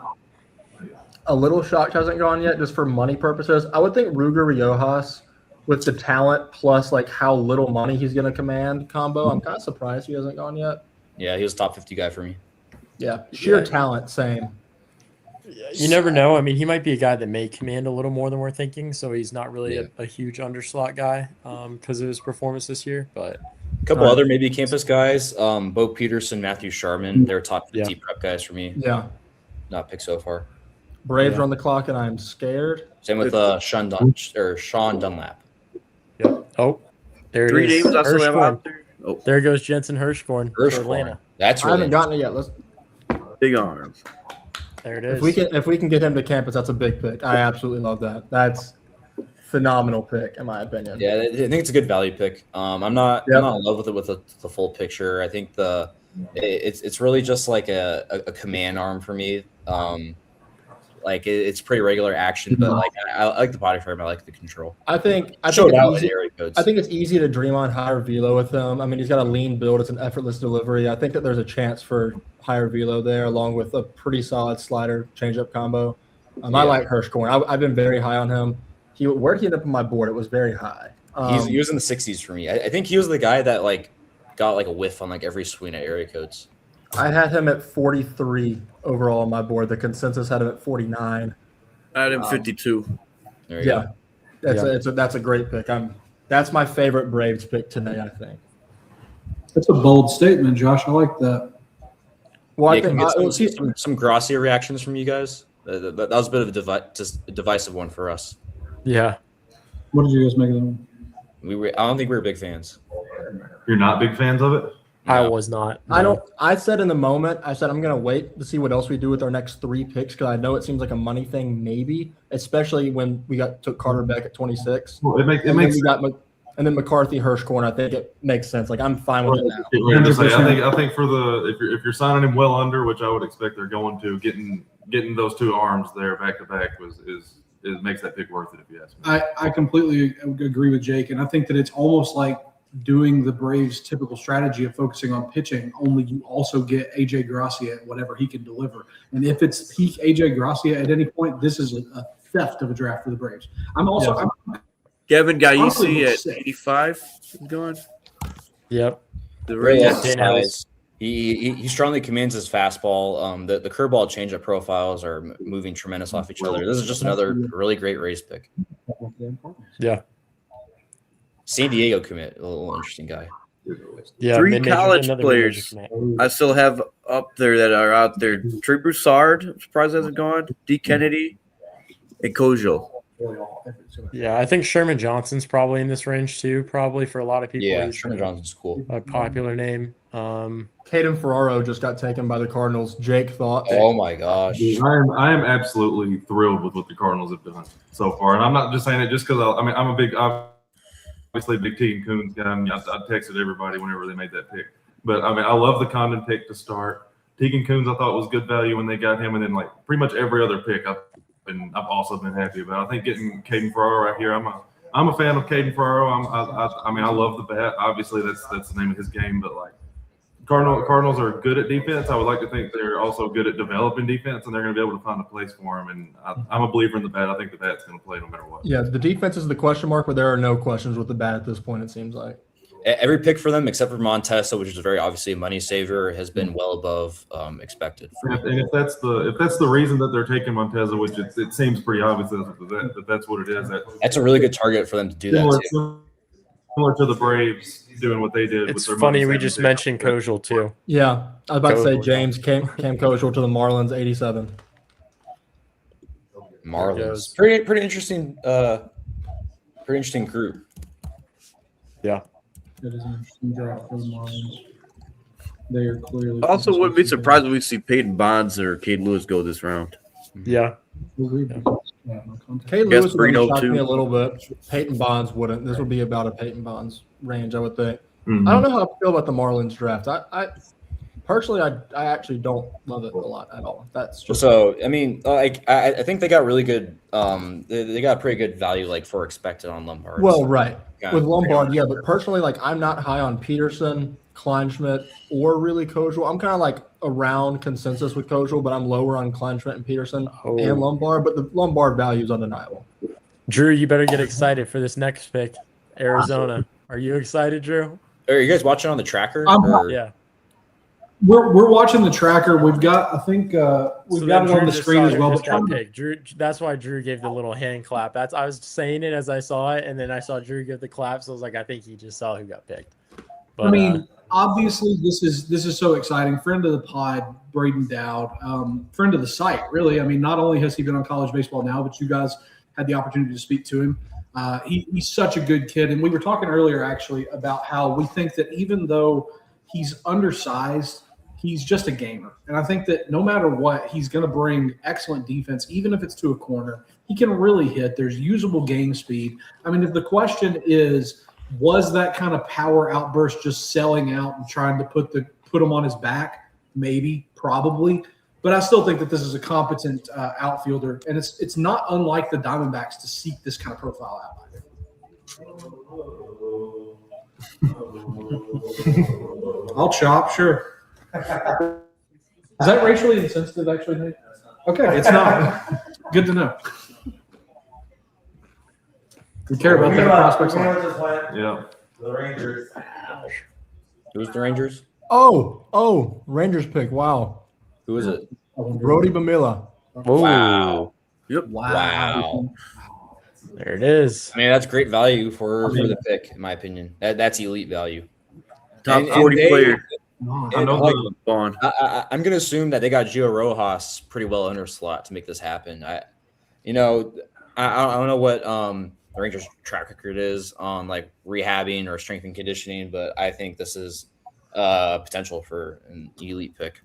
a little shocked hasn't gone yet, just for money purposes. I would think Ruger Riojas with the talent plus like how little money he's going to command combo. I'm kind of surprised he hasn't gone yet. Yeah, he was top 50 guy for me. Yeah, sheer talent, same. You never know. I mean, he might be a guy that may command a little more than we're thinking, so he's not really a huge underslot guy because of his performance this year. But a couple other maybe campus guys, Bo Peterson, Matthew Sharman, they're top 50 prep guys for me. Yeah. Not picked so far. Braves are on the clock, and I'm scared. Same with Sean Dunlap. Yep. Oh, there it is. 3 names I still have out there. Oh. There goes Jensen Hirschkorn for Atlanta. That's I haven't gotten it yet. Big arms. There it is. If we can get him to campus, that's a big pick. I absolutely love that. That's phenomenal pick, in my opinion. Yeah, I think it's a good value pick. I'm not in love with it with the full picture. I think it's really just like a command arm for me. Like it's pretty regular action, but like I like the body frame. I like the control. I think it's easy to dream on higher velo with him. I mean, he's got a lean build. It's an effortless delivery. I think that there's a chance for higher velo there, along with a pretty solid slider changeup combo. I like Hirschkorn. I've been very high on him. Where'd he end up on my board? It was very high. He was in the 60s for me. I think he was the guy that like got like a whiff on like every swing at area codes. I had him at 43 overall on my board. The consensus had him at 49. I had him 52. There you go. That's a great pick. That's my favorite Braves pick today, I think. That's a bold statement, Josh. I like that. Well, I think some Gracia reactions from you guys. That was a bit of a divisive one for us. Yeah. What did you guys make of that one? I don't think we were big fans. You're not big fans of it? I was not. No. I said in the moment, I'm going to wait to see what else we do with our next 3 picks because I know it seems like a money thing, maybe, especially when we took Carter Beck at 26. Well, it makes sense. And then McCarthy, Hirschhorn, I think it makes sense. Like I'm fine with it now. I think for if you're signing him well under, which I would expect they're going to, getting those 2 arms there back to back it makes that pick worth it if you ask me. I completely agree with Jake, and I think that it's almost like doing the Braves' typical strategy of focusing on pitching, only you also get AJ Gracia at whatever he can deliver. And if it's peak AJ Gracia at any point, this is a theft of a draft for the Braves. Kevin Gaisi at 85 going. Yep. The Rangers. He strongly commands his fastball. The curveball changeup profiles are moving tremendous off each other. This is just another really great Rays pick. Yeah. San Diego commit, a little interesting guy. Yeah. 3 college players I still have up there that are out there. Trey Broussard, I'm surprised hasn't gone. D. Kennedy, and Kojo. Yeah, I think Sherman Johnson's probably in this range too, probably for a lot of people. Yeah, Sherman Johnson's cool. A popular name. Caden Ferraro just got taken by the Cardinals. Jake thought. Oh my gosh. I am absolutely thrilled with what the Cardinals have done so far. And I'm not just saying it just because I'm a big Tegan Coons guy. I texted everybody whenever they made that pick. But I love the Condon pick to start. Tegan Coons I thought was good value when they got him, and then like pretty much every other pick I've also been happy about. I think getting Caden Ferraro right here. I'm a fan of Caden Ferraro. I love the bat. Obviously, that's the name of his game. But like Cardinals are good at defense. I would like to think they're also good at developing defense, and they're going to be able to find a place for him. And I'm a believer in the bat. I think the bat's going to play no matter what. Yeah, the defense is the question mark, but there are no questions with the bat at this point. It seems like. Every pick for them, except for Montesa, which is very obviously a money saver, has been well above expected. And if that's the reason that they're taking Montesa, which it seems pretty obvious that that's what it is. That's a really good target for them to do that too. Similar to the Braves doing what they did. It's funny we just mentioned Kojal too. Yeah, I was about to say James came Kojal to the Marlins, 87. Marlins, pretty interesting. Pretty interesting group. Yeah. That is an interesting draft for the Marlins. They are clearly. Also, wouldn't be surprised if we see Peyton Bonds or Cade Lewis go this round. Yeah. Cade Lewis would shock me a little bit. Peyton Bonds wouldn't. This would be about a Peyton Bonds range, I would think. Mm-hmm. I don't know how I feel about the Marlins draft. I personally, I actually don't love it a lot at all. That's just so. I mean, I think they got really good. They got pretty good value, like for expected on Lombard. Well, right. With Lombard, yeah, but personally, like I'm not high on Peterson, Kleinschmidt, or really Kojal. I'm kind of like around consensus with Kojal, but I'm lower on Kleinschmidt and Peterson and Lombard. But the Lombard value is undeniable. Drew, you better get excited for this next pick, Arizona. Are you excited, Drew? Are you guys watching on the tracker? Yeah. We're watching the tracker. We've got, I think, we've got it on the screen as well. But Drew, that's why Drew gave the little hand clap. I was saying it as I saw it, and then I saw Drew give the clap. So I was like, I think he just saw who got picked. But, I mean, obviously, this is so exciting. Friend of the pod, Braden Dowd, friend of the site, really. I mean, not only has he been on College Baseball Now, but you guys had the opportunity to speak to him. He's such a good kid, and we were talking earlier actually about how we think that even though he's undersized, he's just a gamer. And I think that no matter what, he's going to bring excellent defense, even if it's to a corner. He can really hit. There's usable game speed. I mean, if the question is, was that kind of power outburst just selling out and trying to put him on his back? Maybe, probably. But I still think that this is a competent outfielder. And it's not unlike the Diamondbacks to seek this kind of profile out. I'll chop, sure. Is that racially insensitive, actually, Nate? Okay, it's not. Good to know. We care about that prospects. Yeah. The Rangers. Who's the Rangers? Oh, Rangers pick. Wow. Who is it? Brody Bamila. Wow. Yep. Wow. There it is. I mean, that's great value for the pick, in my opinion. That's elite value. Top 40 player. I'm going to assume that they got Gio Rojas pretty well under slot to make this happen. I don't know what the Rangers' track record is on like rehabbing or strength and conditioning, but I think this is potential for an elite pick.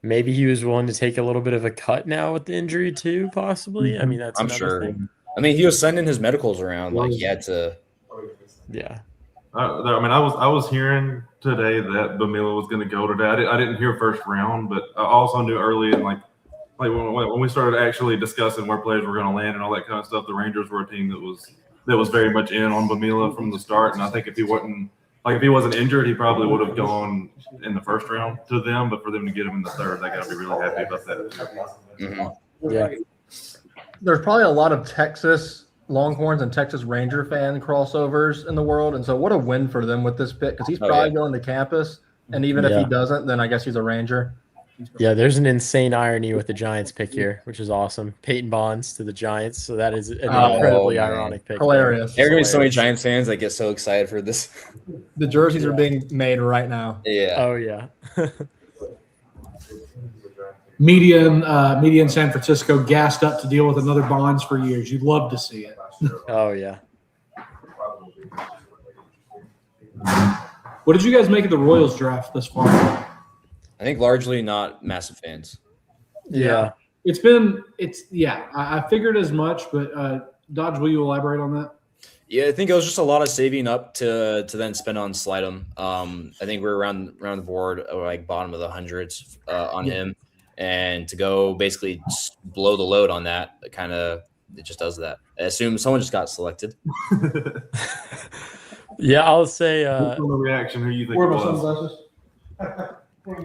Maybe he was willing to take a little bit of a cut now with the injury too, possibly. I mean, that's I'm sure. Thing. I mean, he was sending his medicals around like he had to. Yeah. I mean, I was hearing today that Bamila was going to go today. I didn't hear first round, but I also knew early in like when we started actually discussing where players were going to land and all that kind of stuff, the Rangers were a team that was very much in on Bamila from the start. And I think if he wasn't injured, he probably would have gone in the first round to them. But for them to get him in the third, they got to be really happy about that. Mm-hmm. Yeah. There's probably a lot of Texas Longhorns and Texas Ranger fan crossovers in the world, and so what a win for them with this pick, because he's probably going to campus, and even if he doesn't, then I guess he's a Ranger. Yeah, there's an insane irony with the Giants pick here, which is awesome. Peyton Bonds to the Giants, so that is an incredibly ironic pick. Hilarious. There are going to be so many Giants fans that get so excited for this. The jerseys are being made right now. Yeah. Oh yeah. Media in San Francisco gassed up to deal with another Bonds for years. You'd love to see it. Oh yeah. What did you guys make of the Royals draft thus far? I think largely not massive fans. Yeah. I figured as much, but Dodge, will you elaborate on that? Yeah, I think it was just a lot of saving up to then spend on Slidham. I think we're around the board, like bottom of the hundreds on him. And to go basically blow the load on that, it just does that. I assume someone just got selected. Yeah, I'll say. The reaction. Who you think? Where are my sunglasses?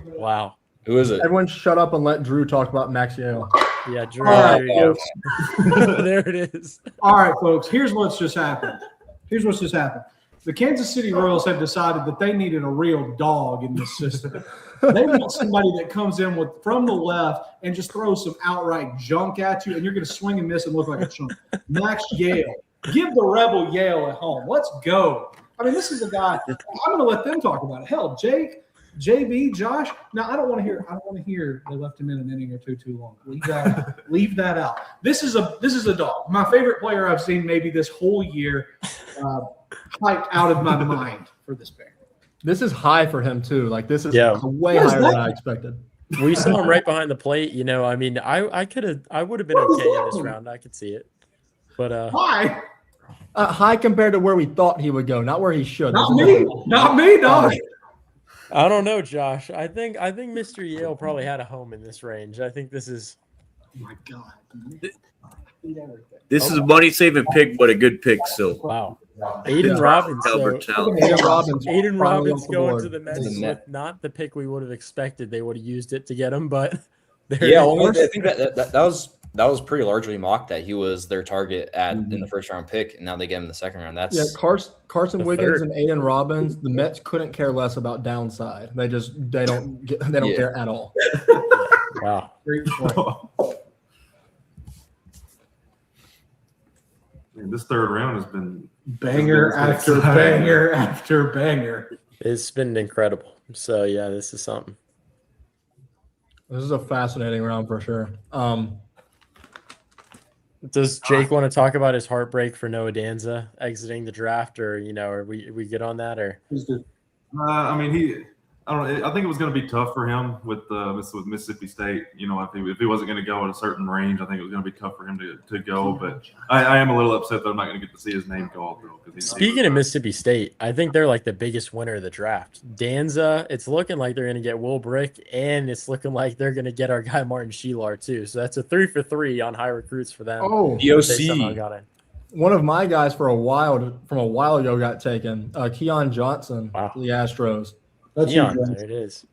Wow. Who is it? Everyone shut up and let Drew talk about Max Yale. Yeah, Drew. Right, there you go. There it is. All right, folks. Here's what's just happened. The Kansas City Royals have decided that they needed a real dog in this system. They want somebody that comes in from the left and just throws some outright junk at you, and you're going to swing and miss and look like a chump. Max Yale. Give the Rebel Yale at home. Let's go. I mean, this is a guy. I'm going to let them talk about it. Hell, Jake, JB, Josh. Now, I don't want to hear they left him in an inning or two too long. Leave that out. This is a dog. My favorite player I've seen maybe this whole year. Hyped out of my mind for this pick. This is high for him too. Like this is way higher than I expected. We saw him right behind the plate. You know, I mean, I would have been okay in this round. I could see it, but high compared to where we thought he would go, not where he should. Not me, dog. I don't know, Josh. I think Mr. Yale probably had a home in this range. I think this is. Oh my God. This is a money saving pick, but a good pick still. Wow. Aiden Robbins. Aiden Robbins going to the Mets with not the pick we would have expected. They would have used it to get him, but I think that was pretty largely mocked that he was their target in the first round pick, and now they get him in the second round. That's Carson Wiggins and Aiden Robbins. The Mets couldn't care less about downside. They don't care at all. Wow. This third round has been banger after banger after banger. It's been incredible. So yeah, this is something. This is a fascinating round for sure. Does Jake want to talk about his heartbreak for Noah Danza exiting the draft, or are we get on that, or? I mean, I think it was going to be tough for him with Mississippi State. If he wasn't going to go at a certain range, I think it was going to be tough for him to go. But I am a little upset that I'm not going to get to see his name called. Speaking of Mississippi State, I think they're like the biggest winner of the draft. Danza, it's looking like they're going to get Will Brick, and it's looking like they're going to get our guy Martin Sheelar too. So that's a 3 for 3 on high recruits for them. Oh, DOC. One of my guys from a while ago got taken. Keon Johnson, the Astros. Keon, there it is.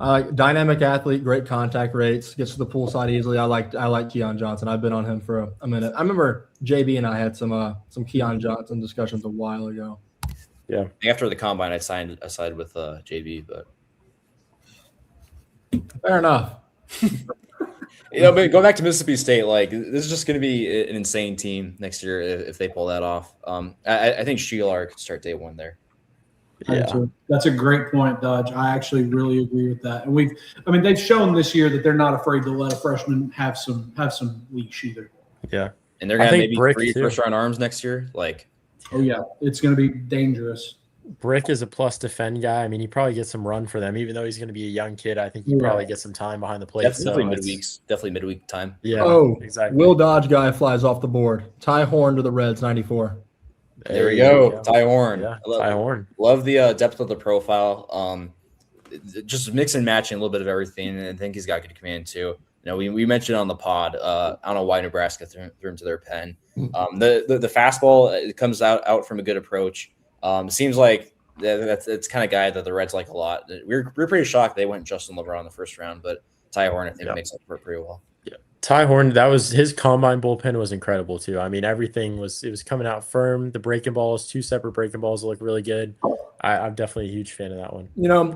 Dynamic athlete, great contact rates, gets to the pool side easily. I like Keon Johnson. I've been on him for a minute. I remember JB and I had some Keon Johnson discussions a while ago. Yeah. After the combine, I sided with JB, but fair enough. But go back to Mississippi State. Like, this is just going to be an insane team next year if they pull that off. I think Sheelar could start day one there. Yeah, that's a great point, Dodge. I actually really agree with that. And they've shown this year that they're not afraid to let a freshman have some leash either. Yeah, and they're going to maybe 3 first-round arms next year. Like, oh yeah, it's going to be dangerous. Brick is a plus defend guy. I mean, he probably gets some run for them, even though he's going to be a young kid. I think he probably gets some time behind the plate. Definitely midweek time. Yeah. Oh, exactly. Will Dodge guy flies off the board. Ty Horn to the Reds, 94. There we go. Ty Horn. Yeah, Ty Horn. Love the depth of the profile. Just mix and matching a little bit of everything, and I think he's got good command too. We mentioned on the pod. I don't know why Nebraska threw him to their pen. The fastball, it comes out from a good approach. Seems like that's kind of guy that the Reds like a lot. We're pretty shocked they went Justin LeBron in the first round, but Ty Horn I think makes up for it pretty well. Yeah, Ty Horn, his combine bullpen was incredible too. I mean, everything was coming out firm. The breaking balls, 2 separate breaking balls look really good. I'm definitely a huge fan of that one.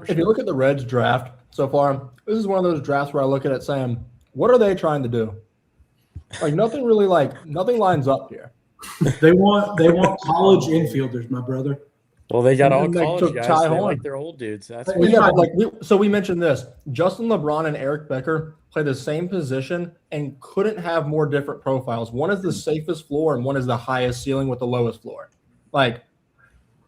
If you look at the Reds draft so far, this is one of those drafts where I look at it saying, what are they trying to do? Like nothing lines up here. They want college infielders, my brother. Well, they got all college guys. They like their old dudes. So we mentioned this. Justin LeBron and Eric Becker play the same position and couldn't have more different profiles. One is the safest floor and one is the highest ceiling with the lowest floor.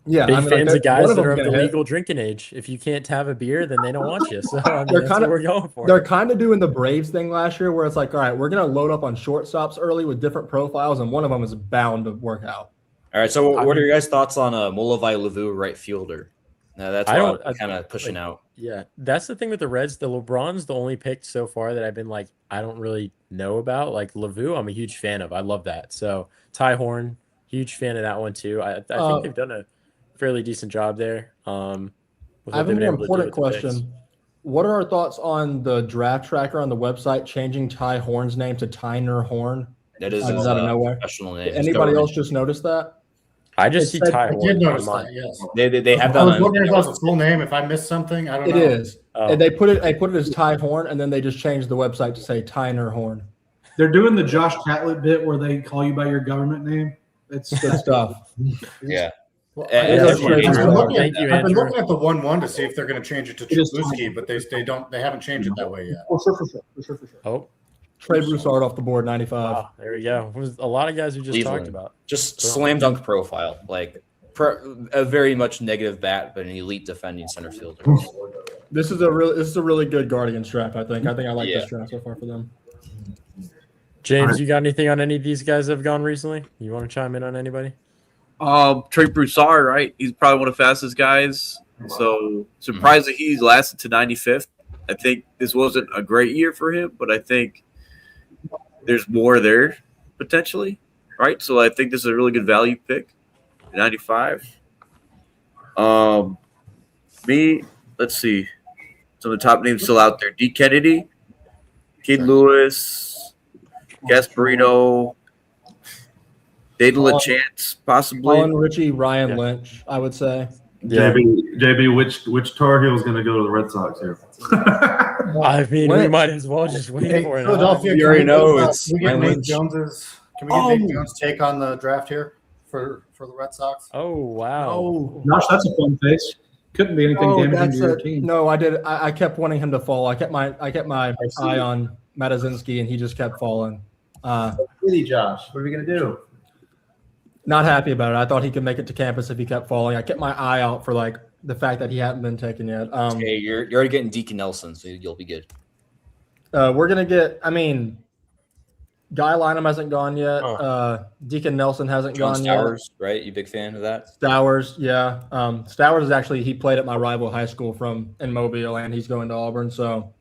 Big fans of guys that are of the legal drinking age. If you can't have a beer, then they don't want you. So that's what we're going for. They're kind of doing the Braves thing last year, where it's like, all right, we're going to load up on shortstops early with different profiles, and one of them is bound to work out. All right, so what are your guys' thoughts on Molovai Lavu, right fielder? Now that's what I'm kind of pushing out. Yeah, that's the thing with the Reds. The LeBron's the only pick so far that I've been like, I don't really know about. Like Lavu, I'm a huge fan of. I love that. So Ty Horn, huge fan of that one too. I think they've done a fairly decent job there. I have a more important question. What are our thoughts on the draft tracker on the website changing Ty Horn's name to Tyner Horn? That is out of nowhere. Professional name. Anybody else just noticed that? I just see Ty Horn. I did notice that, yes. They have that. I was wondering about his full name. If I missed something, I don't know. It is. And they put it as Ty Horn, and then they just changed the website to say Tyner Horn. They're doing the Josh Catlett bit where they call you by your government name. It's good stuff. Yeah. Well, I've been looking at the 1-1 to see if they're going to change it to Trubisky, but they haven't changed it that way yet. For sure. Oh, Trey Broussard off the board, 95. Wow, there we go. It was a lot of guys we just talked about. Just slam dunk profile, like a very much negative bat, but an elite defending center fielder. This is a really good Guardians draft. I think I like this draft so far for them. James, you got anything on any of these guys that have gone recently? You want to chime in on anybody? Trey Broussard, right? He's probably one of the fastest guys. So surprised that he's lasted to 95th. I think this wasn't a great year for him, but I think there's more there potentially, right? So I think this is a really good value pick. 95. Let's see. Some of the top names still out there. D. Kennedy, Kid Lewis, Gasparino, Data LaChance, possibly. Colin Ritchie, Ryan Lynch, I would say. Yeah. JB, which Tar Heel is going to go to the Red Sox here? I mean, we might as well just wait for it. Philadelphia, you already know it's Can we get Nate Jones' take on the draft here for the Red Sox? Oh, wow. Oh, gosh, that's a fun face. Couldn't be anything damaging to your team. No, I did. I kept wanting him to fall. I kept my eye on Matazinski, and he just kept falling. Really, Josh, what are we going to do? Not happy about it. I thought he could make it to campus if he kept falling. I kept my eye out for the fact that he hadn't been taken yet. Hey, you're already getting Deacon Nelson, so you'll be good. We're gonna get. I mean, Guy Lynam hasn't gone yet. Deacon Nelson hasn't gone Stowers, yet. Right? You big fan of that? Stowers, yeah. Stowers is actually he played at my rival high school in Mobile, and he's going to Auburn. So,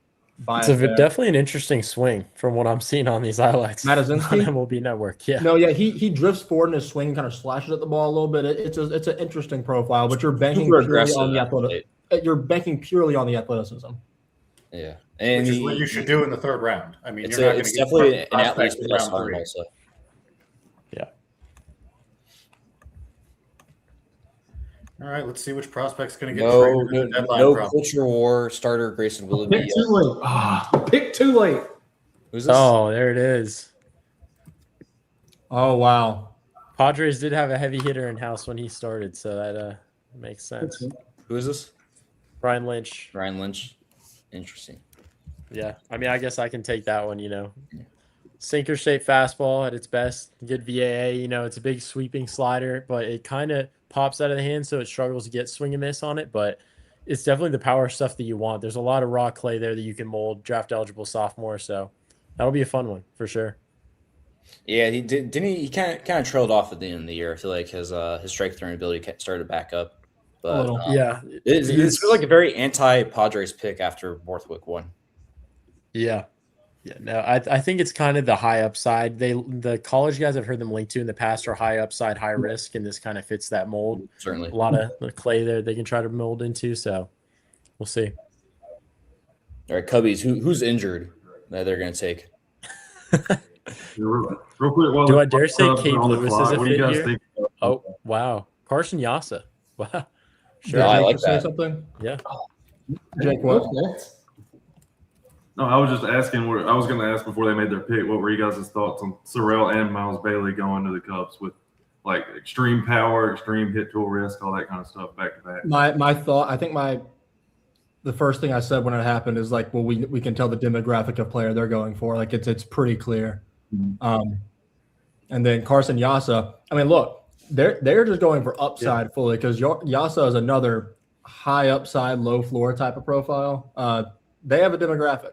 it's definitely an interesting swing from what I'm seeing on these highlights. Matazinski on MLB Network, yeah. No, yeah, he drifts forward in his swing, kind of slashes at the ball a little bit. It's an interesting profile, but you're banking purely on the athleticism. Yeah, and which is what you should do in the third round. I mean, it's definitely an athlete's plus round also. Yeah. All right, let's see which prospect's going to get traded in the deadline. No culture war starter Grayson Willoughby. Pick too late. Who's this? Oh, there it is. Oh wow. Padres did have a heavy hitter in house when he started, so that makes sense. Who is this? Brian Lynch. Ryan Lynch. Interesting. Yeah, I mean, I guess I can take that one. Sinker shaped fastball at its best. Good VAA. It's a big sweeping slider, but it kind of pops out of the hand, so it struggles to get swing and miss on it. But it's definitely the power stuff that you want. There's a lot of raw clay there that you can mold. Draft eligible sophomore, so that'll be a fun one for sure. Yeah, he did. Didn't he? He kind of trailed off at the end of the year. I feel like his strike throwing ability started to back up. But yeah, it feels like a very anti-Padres pick after Borthwick won. Yeah. No, I think it's kind of the high upside. The college guys I've heard them linked to in the past are high upside, high risk, and this kind of fits that mold. Certainly, a lot of the clay there they can try to mold into. So we'll see. All right, Cubbies. Who's injured that they're going to take? Real quick, do I dare say Cade Lewis is a what do you fit guys here? think? Oh wow, Carson Yasa. Wow, sure. No, I like say that. something. Yeah. Jake, what? No, I was just asking. I was going to ask before they made their pick. What were you guys' thoughts on Sorrell and Miles Bailey going to the Cubs with like extreme power, extreme hit tool risk, all that kind of stuff back to back? My thought. I think the first thing I said when it happened is like, well, we can tell the demographic of player they're going for. Like it's pretty clear. And then Carson Yasa. I mean, look, they're just going for upside fully because Yasa is another high upside, low floor type of profile. They have a demographic.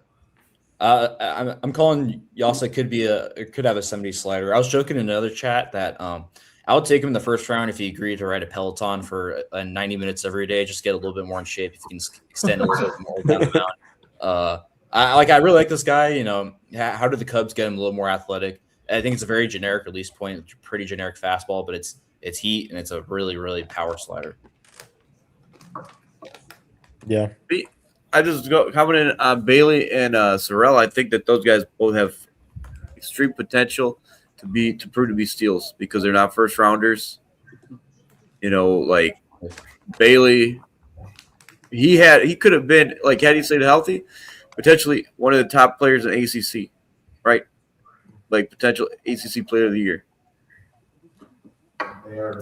I'm calling Yasa could have a 70 slider. I was joking in another chat that I would take him in the first round if he agreed to ride a Peloton for 90 minutes every day, just get a little bit more in shape. If he can extend a little bit more down the mountain. I really like this guy. How did the Cubs get him a little more athletic? I think it's a very generic release point, pretty generic fastball, but it's heat and it's a really, really power slider. Yeah. I just go commenting on Bailey and Sorrell. I think that those guys both have extreme potential to prove to be steals because they're not first rounders. Like Bailey, he could have been like had he stayed healthy, potentially one of the top players in ACC, right? Like potential ACC player of the year.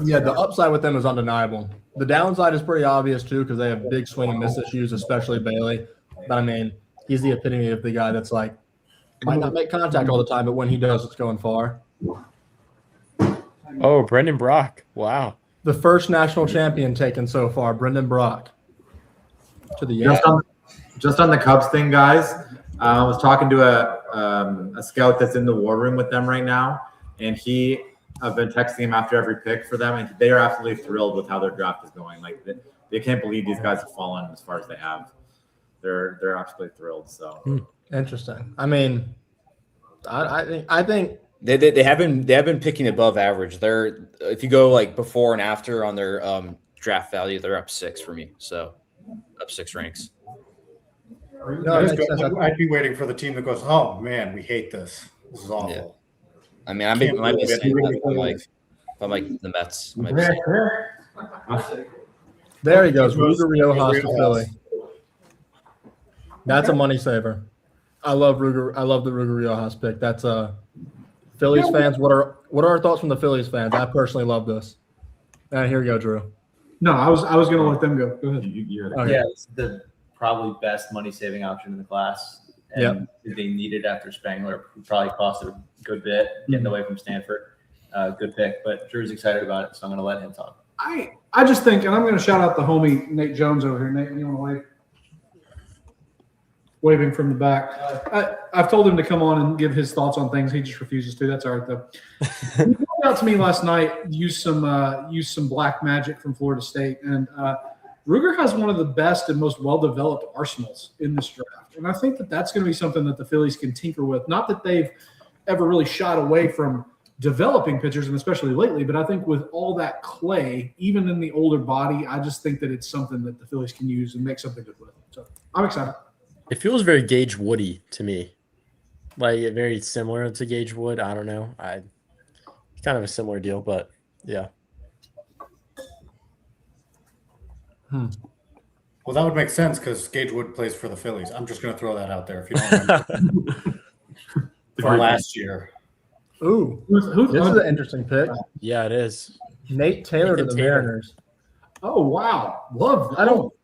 Yeah, the upside with them is undeniable. The downside is pretty obvious too because they have big swing and miss issues, especially Bailey. But I mean, he's the epitome of the guy that's like might not make contact all the time, but when he does, it's going far. Oh, Brendan Brock. Wow. The first national champion taken so far, Brendan Brock. To the just on the Cubs thing, guys. I was talking to a scout that's in the war room with them right now, and I've been texting him after every pick for them, and they are absolutely thrilled with how their draft is going. Like they can't believe these guys have fallen as far as they have. They're absolutely thrilled. So interesting. I mean, I think they have been picking above average. They're if you go like before and after on their draft value, they're up 6 for me. So up 6 ranks. No, I'd be waiting for the team that goes, oh man, we hate this. This is awful. Yeah. I mean, I might be saying that if I'm like the Mets. I might be saying there he goes. Ruger Riojas to Philly. That's a money saver. I love Ruger. I love the Ruger Riojas pick. That's Phillies fans. What are our thoughts from the Phillies fans? I personally love this. And here you go, Drew. No, I was going to let them go. Go ahead. Okay. Yeah, it's the probably best money saving option in the class. And if they need it after Spangler, it probably cost a good bit getting away from Stanford. Good pick, but Drew's excited about it, so I'm going to let him talk. I just think, and I'm going to shout out the homie Nate Jones over here. Nate, you want to wave? Waving from the back. I've told him to come on and give his thoughts on things. He just refuses to. That's all right though. He pointed out to me last night. Used some black magic from Florida State, and Ruger has one of the best and most well-developed arsenals in this draft. And I think that that's going to be something that the Phillies can tinker with. Not that they've ever really shied away from developing pitchers, and especially lately, but I think with all that clay, even in the older body, I just think that it's something that the Phillies can use and make something good with. So I'm excited. It feels very Gage Woody to me. Like very similar to Gage Wood. I don't know. It's kind of a similar deal, but yeah. Well, that would make sense because Gage Wood plays for the Phillies. I'm just going to throw that out there if you don't remember. from last year. Ooh, Who's this is an interesting pick. Yeah, it is. Nate Taylor to the Mariners. Oh wow, love.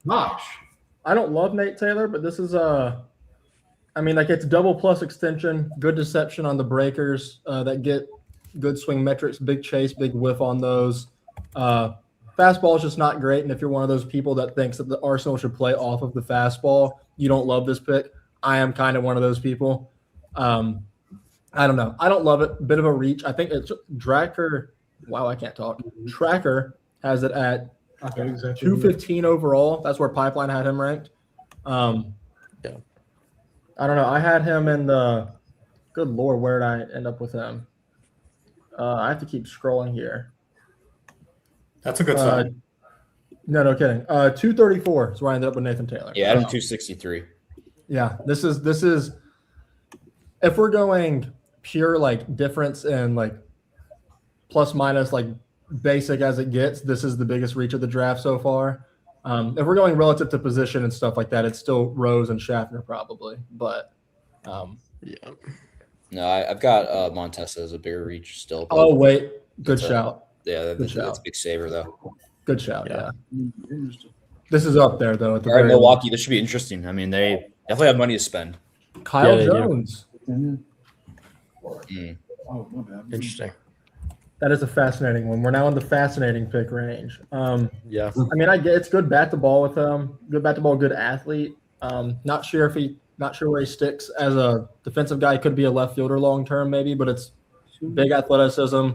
Gosh, I don't love Nate Taylor, but this is I mean, like it's double plus extension, good deception on the breakers that get good swing metrics, big chase, big whiff on those. Fastball is just not great, and if you're one of those people that thinks that the Arsenal should play off of the fastball, you don't love this pick. I am kind of one of those people. I don't know. I don't love it. Bit of a reach. I think it's Tracker. Wow, I can't talk. Tracker has it at 215 overall. That's where Pipeline had him ranked. Yeah. I don't know. I had him in the – good Lord, where did I end up with him? I have to keep scrolling here. That's a good sign. No kidding. 234 is where I ended up with Nathan Taylor. Yeah, I'm 263. Yeah, this is if we're going pure like difference in like plus minus like basic as it gets, this is the biggest reach of the draft so far. If we're going relative to position and stuff like that, it's still Rose and Schaffner probably, but yeah. No, I've got Montesa as a bigger reach still. Oh wait, good shout. Yeah, that's a big saver though. Good shout. Yeah. This is up there though. At the All right, Milwaukee. This should be interesting. I mean, they definitely have money to spend. Kyle Jones. Oh, my bad. Interesting. That is a fascinating one. We're now in the fascinating pick range. Yeah. I mean, I get it's good bat to ball with him. Good bat to ball, good athlete. Not sure where he sticks as a defensive guy. Could be a left fielder long term, maybe, but it's big athleticism,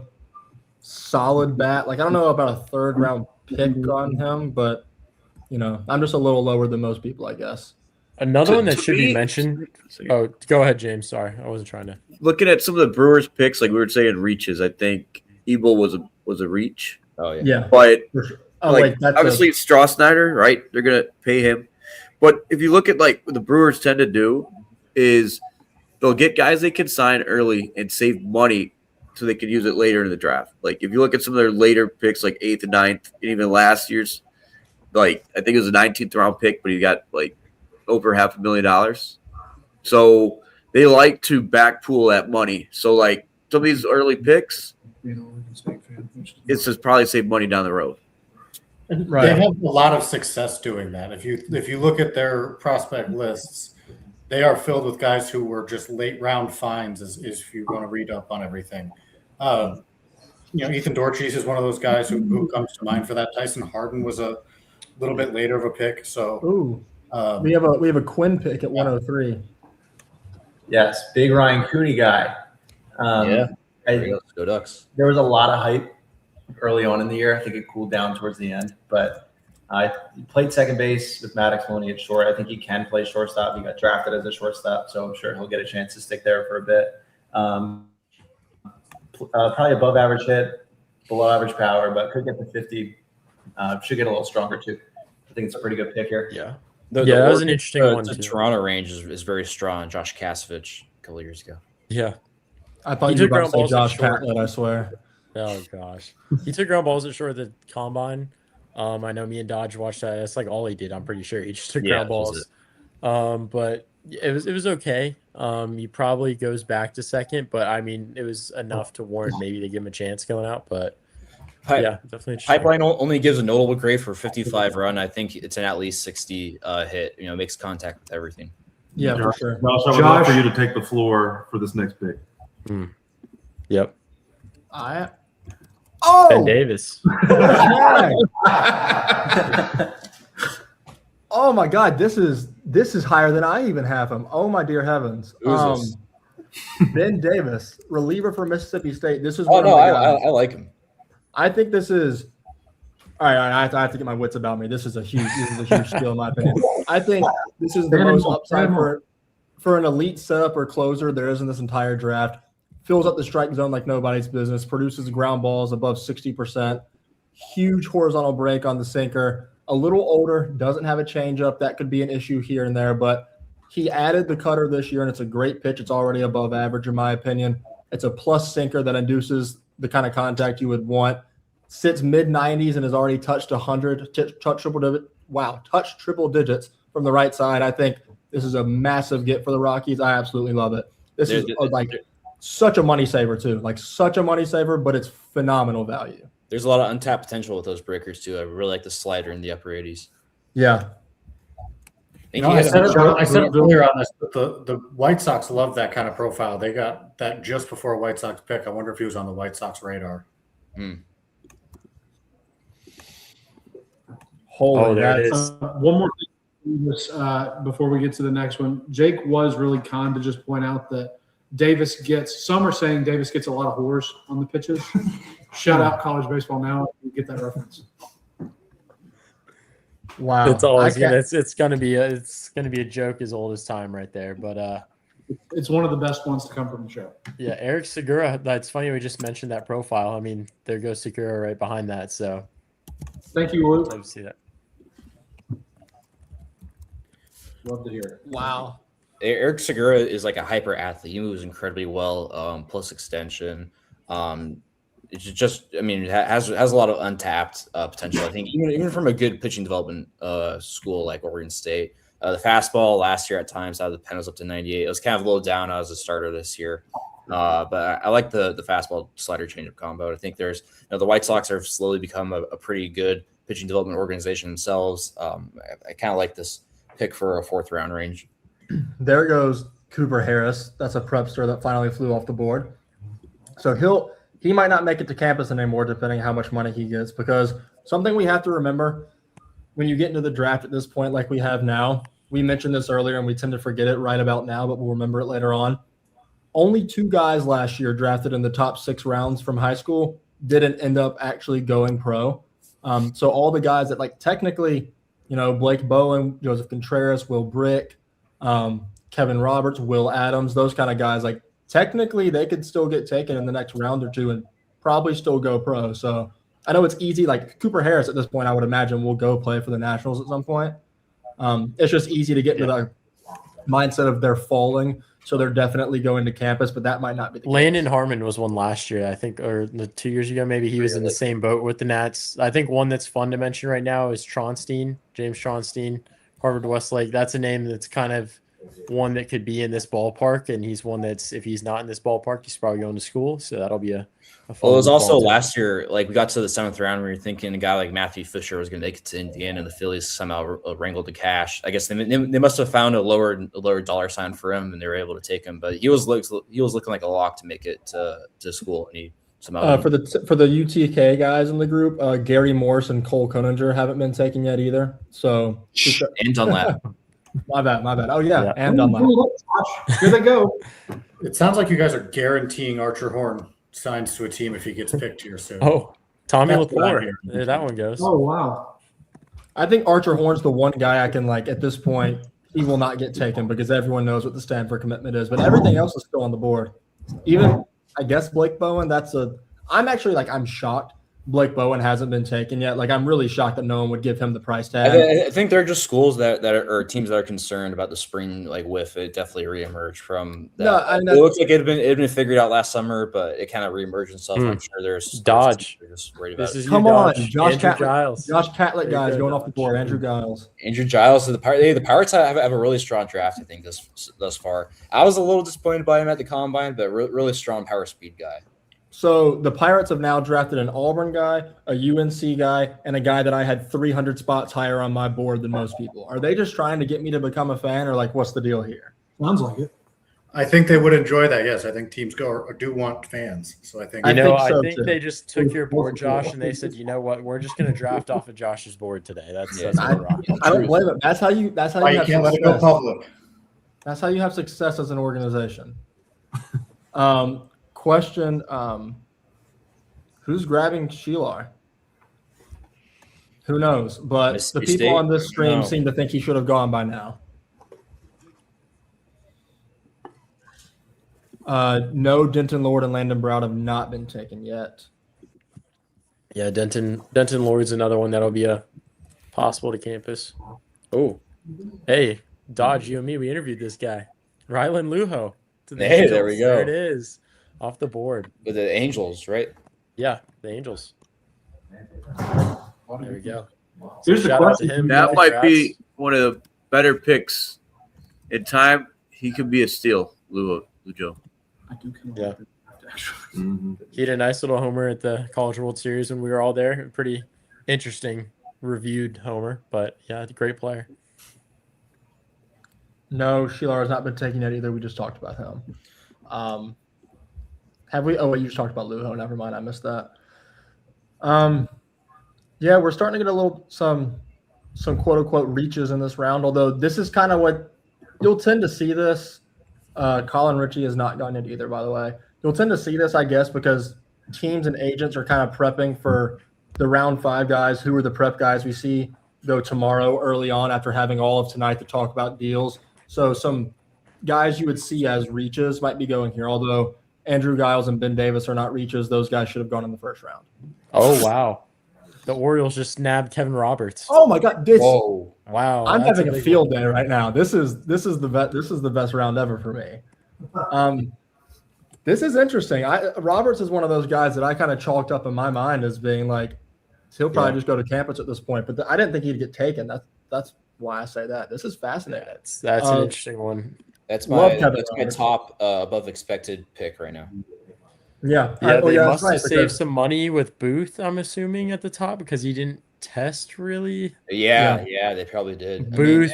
solid bat. Like I don't know about a third round pick on him, but you know, I'm just a little lower than most people, I guess. Another one that should be mentioned. Oh, go ahead, James. Sorry, I wasn't trying to. Looking at some of the Brewers picks, like we were saying, reaches. I think Ebel was a reach. Oh yeah. Yeah. But wait, that's obviously it's Strasnyder, right? They're gonna pay him. But if you look at like what the Brewers tend to do is they'll get guys they can sign early and save money so they can use it later in the draft. Like if you look at some of their later picks, like 8th and 9th, and even last year's, like I think it was a 19th round pick, but he got like over $500,000. So they like to backpool that money. So like some of these early picks, it's just probably save money down the road. Right. They have a lot of success doing that. If you look at their prospect lists, they are filled with guys who were just late round finds. Is if you want to read up on everything, Ethan Dorchis is one of those guys who comes to mind for that. Tyson Harden was a little bit later of a pick. So we have a Quinn pick at 103. Yes, big Ryan Cooney guy. Yeah. Go Ducks. There was a lot of hype early on in the year. I think it cooled down towards the end, but he played second base with Maddox Loney at short. I think he can play shortstop. He got drafted as a shortstop, so I'm sure he'll get a chance to stick there for a bit. Probably above average hit, below average power, but could get to 50. Should get a little stronger too. I think it's a pretty good pick here. Yeah. That was an interesting one. The Toronto range is very strong. Josh Kasevich a couple of years ago. Yeah. I thought you were about to say Josh Catlett, I swear. Oh gosh, he took ground balls at short at the combine. I know me and Dodge watched that. That's like all he did. I'm pretty sure he just took ground balls. But it was okay. He probably goes back to second, but I mean it was enough to warrant maybe to give him a chance going out. But yeah, definitely. Pipeline only gives a notable grade for 55 run. I think it's an at least 60 hit. Makes contact with everything. Yeah, for sure. Josh, I would love for you to take the floor for this next pick. Yep. Ben Ben Davis. Oh my God, this is higher than I even have him. Oh my dear heavens. Ben Davis, reliever for Mississippi State. This is I like him. I think this is all right. I have to get my wits about me. This is a huge skill in my opinion. I think this is the most upside for an elite setup or closer there is in this entire draft. Fills up the strike zone like nobody's business, produces ground balls above 60%, huge horizontal break on the sinker, a little older, doesn't have a changeup. That could be an issue here and there, but he added the cutter this year, and it's a great pitch. It's already above average in my opinion. It's a plus sinker that induces the kind of contact you would want. Sits mid-90s and has already touched 100, touched triple digits from the right side. I think this is a massive get for the Rockies. I absolutely love it. This is like such a money saver too. Like such a money saver, but it's phenomenal value. There's a lot of untapped potential with those breakers too. I really like the slider in the upper 80s. Yeah. I said it earlier on this, but the White Sox love that kind of profile. They got that just before a White Sox pick. I wonder if he was on the White Sox radar. Holy, there it is. One more thing before we get to the next one. Jake was really kind to just point out that Davis gets, some are saying Davis gets a lot of whores on the pitches. Shout out College Baseball Now. You get that reference. Wow. It's always it's gonna be a joke as old as time right there. But it's one of the best ones to come from the show. Yeah, Eric Segura. That's funny we just mentioned that profile. I mean, there goes Segura right behind that. So thank you, Luke. Love to see that. Love to hear it. Wow. Eric Segura is like a hyper athlete. He moves incredibly well, plus extension. It's just, I mean, it has a lot of untapped potential. I think even from a good pitching development school like Oregon State, the fastball last year at times out of the pen was up to 98. It was kind of low down as a starter this year, but I like the fastball slider changeup combo. I think there's the White Sox have slowly become a pretty good pitching development organization themselves. I kind of like this pick for a 4th round range. There goes Cooper Harris. That's a prepster that finally flew off the board. So he might not make it to campus anymore, depending on how much money he gets, because something we have to remember when you get into the draft at this point, like we have now, we mentioned this earlier and we tend to forget it right about now, but we'll remember it later on. Only 2 guys last year drafted in the top 6 rounds from high school didn't end up actually going pro. So all the guys that technically, Blake Bowen, Joseph Contreras, Will Brick, Kevin Roberts, Will Adams, those kind of guys, technically they could still get taken in the next round or 2 and probably still go pro. So I know it's easy. Like Cooper Harris at this point, I would imagine will go play for the Nationals at some point. It's just easy to get into the mindset of they're falling. So they're definitely going to campus, but that might not be the case. Landon Harmon was one last year, I think, or 2 years ago, maybe. He was in the same boat with the Nats. I think one that's fun to mention right now is James Tronstein, Harvard Westlake. That's a name that's kind of one that could be in this ballpark, and he's one that's, if he's not in this ballpark, he's probably going to school. So that'll be a fun. Well, it was also last year, we got to the 7th round where you're thinking a guy like Matthew Fisher was going to make it to Indiana, and the Phillies somehow wrangled the cash. I guess they must have found a lower dollar sign for him, and they were able to take him. But he was looking like a lock to make it to school, and he somehow for the UTK guys in the group, Gary Morse and Cole Koninger haven't been taken yet either. So and Dunlap. My bad. Oh yeah. And Dunlap. Here they go. It sounds like you guys are guaranteeing Archer Horn signs to a team if he gets picked here soon. Oh, Tommy LaFleur. There that one goes. Oh wow. I think Archer Horn's the one guy I can at this point. He will not get taken because everyone knows what the Stanford commitment is, but everything else is still on the board. Even I guess Blake Bowen. I'm actually I'm shocked Blake Bowen hasn't been taken yet. I'm really shocked that no one would give him the price tag. I think there are just schools that are teams that are concerned about the spring whiff. It definitely reemerged from that. No, it looks like it had been figured out last summer, but it kind of reemerged itself. I'm sure there's Dodge. Just worried about it. Come on, Josh Catlett. Josh Catlett guys going off the board. Andrew Giles. The Pirates have a really strong draft. I think thus far. I was a little disappointed by him at the combine, but really strong power speed guy. So the Pirates have now drafted an Auburn guy, a UNC guy, and a guy that I had 300 spots higher on my board than most people. Are they just trying to get me to become a fan, or what's the deal here? Sounds like it. I think they would enjoy that. Yes, I think teams do want fans. So I think I think they just took your board, Josh, and they said, you know what, we're just going to draft off of Josh's board today. That's I don't blame it. That's how you can't let it go public. That's how you have success as an organization. Question, who's grabbing Shelar? Who knows? But the people on this stream seem to think he should have gone by now. No, Denton Lord and Landon Brown have not been taken yet. Yeah, Denton Lord's another one that'll be a possible to campus. Oh, hey, Dodge, you and me, we interviewed this guy, Rylan Lujo. Hey, there we go. There it is. Off the board. With the Angels, right? Yeah, the Angels. There we go. Here's the question. That might be one of the better picks in time. He could be a steal, Lujo. I do kind of Yeah. like the draft, actually. He had a nice little homer at the College World Series when we were all there. Pretty interesting reviewed homer, but yeah, great player. No, Sheelar has not been taken yet either. We just talked about him. Have we? Oh, wait, you just talked about Lujo. Never mind. I missed that. Yeah, we're starting to get some quote unquote reaches in this round, although this is kind of what you'll tend to see this. Colin Ritchie has not gotten it either, by the way. You'll tend to see this, I guess, because teams and agents are kind of prepping for the round 5 guys who are the prep guys we see go tomorrow early on after having all of tonight to talk about deals. So some guys you would see as reaches might be going here, although Andrew Giles and Ben Davis are not reaches. Those guys should have gone in the first round. Oh, wow. The Orioles just nabbed Kevin Roberts. Oh my God! Whoa! Wow! I'm having a field day right now. This is the best round ever for me. This is interesting. Roberts is one of those guys that I kind of chalked up in my mind as being like he'll probably just go to campus at this point. But I didn't think he'd get taken. That's why I say that. This is fascinating. That's an interesting one. That's my top above expected pick right now. Yeah. They must have saved some money with Booth, I'm assuming, at the top because he didn't test really. Yeah, they probably did. Booth.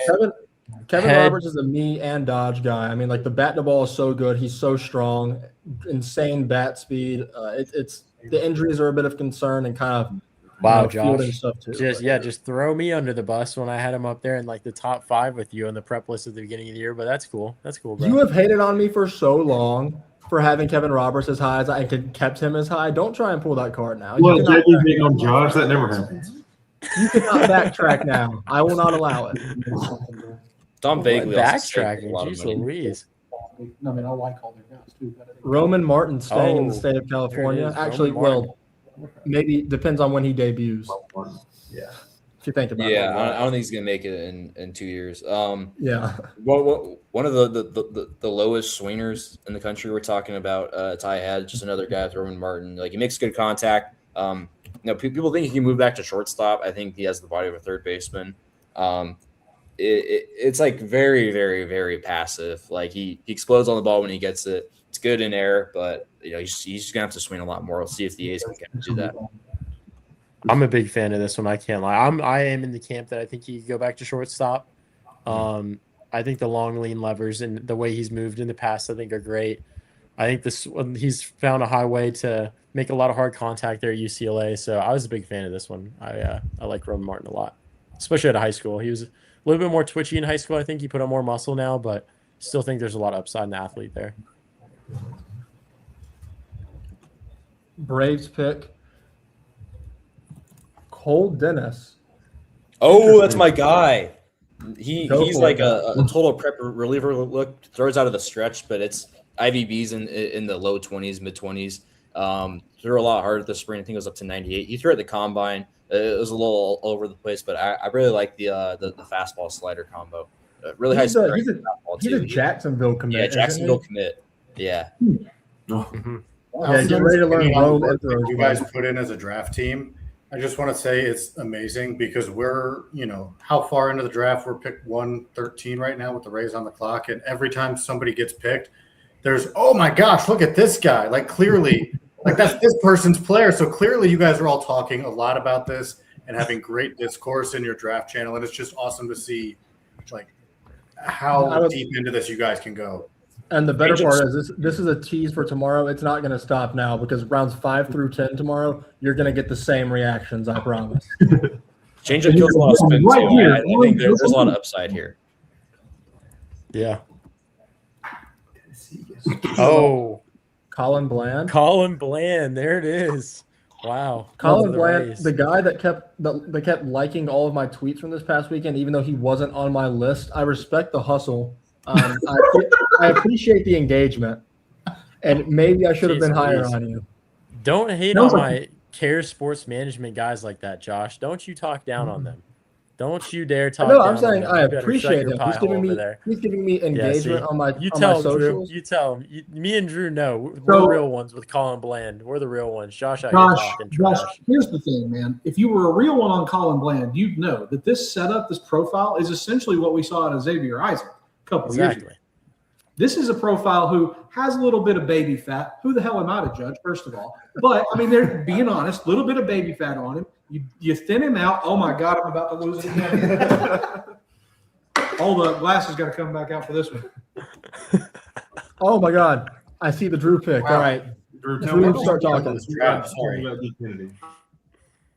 Kevin Roberts is a me and dodge guy. I mean, like the bat to ball is so good. He's so strong, insane bat speed. It's the injuries are a bit of concern and kind of Josh. Stuff too. Just throw me under the bus when I had him up there in like the top 5 with you on the prep list at the beginning of the year. But that's cool. That's cool, bro. You have hated on me for so long for having Kevin Roberts as high as I kept him as high. Don't try and pull that card now. Well, JD being on Josh, that never happens. You cannot backtrack now. I will not allow it. Don Bagley backtracking. Jeez Louise. I mean, I like all their guys too. Roman Martin staying in the state of California. Actually, maybe depends on when he debuts. Yeah. If you think about it. Yeah, I don't think he's gonna make it in 2 years. Yeah. One of the lowest swingers in the country we're talking about. Ty had just another guy with Roman Martin. Like he makes good contact. People think he can move back to shortstop. I think he has the body of a third baseman. It's like very, very, very passive. Like he explodes on the ball when he gets it. It's good in air, but he's just gonna have to swing a lot more. We'll see if the A's can do that. I'm a big fan of this one. I can't lie. I am in the camp that I think he could go back to shortstop. I think the long lean levers and the way he's moved in the past, I think, are great. I think he's found a highway to make a lot of hard contact there at UCLA. So I was a big fan of this one. I like Roman Martin a lot, especially at high school. He was a little bit more twitchy in high school. I think he put on more muscle now, but still think there's a lot of upside in the athlete there. Braves pick Cole Dennis. Oh, that's my guy. He's like a total prep reliever look, throws out of the stretch, but it's IVBs in the low 20s, mid 20s. Threw a lot harder this spring. I think it was up to 98. He threw at the combine. It was a little all over the place, but I really like the fastball slider combo. Really high speed. He's a Jacksonville commit. Yeah, Jacksonville commit. Yeah. Yeah, get ready to learn roll. You guys put in as a draft team. I just want to say it's amazing because we're, how far into the draft? We're picked 113 right now with the Rays on the clock. And every time somebody gets picked, there's, oh my gosh, look at this guy. Like clearly, like that's this person's player. So clearly you guys are all talking a lot about this and having great discourse in your draft channel. And it's just awesome to see like how deep into this you guys can go. And the better part is this is a tease for tomorrow. It's not going to stop now because rounds 5 through 10 tomorrow, you're going to get the same reactions, I promise. Change-up kills a lot of spin, too. I think there's a lot of upside here. Yeah. Oh. Colin Bland. Colin Bland. There it is. Wow. Colin Bland, the guy that kept liking all of my tweets from this past weekend, even though he wasn't on my list. I respect the hustle. I appreciate the engagement, and maybe I should have been higher on you. Don't hate on my care sports management guys like that, Josh. Don't you talk down on them. Don't you dare talk down on them. No, I'm saying I appreciate him. He's giving me engagement on my socials. You tell him. Me and Drew know. We're the real ones with Colin Bland. We're the real ones. Josh out here talking trash. Josh, here's the thing, man. If you were a real one on Colin Bland, you'd know that this setup, this profile, is essentially what we saw out of Xavier Isaac a couple years ago. This is a profile who has a little bit of baby fat. Who the hell am I to judge, first of all? But, I mean, they're being honest, a little bit of baby fat on him. You thin him out. Oh, my God, I'm about to lose it again. All the glasses got to come back out for this one. Oh, my God. I see the Drew pick. Wow. All right. Drew, Start talking.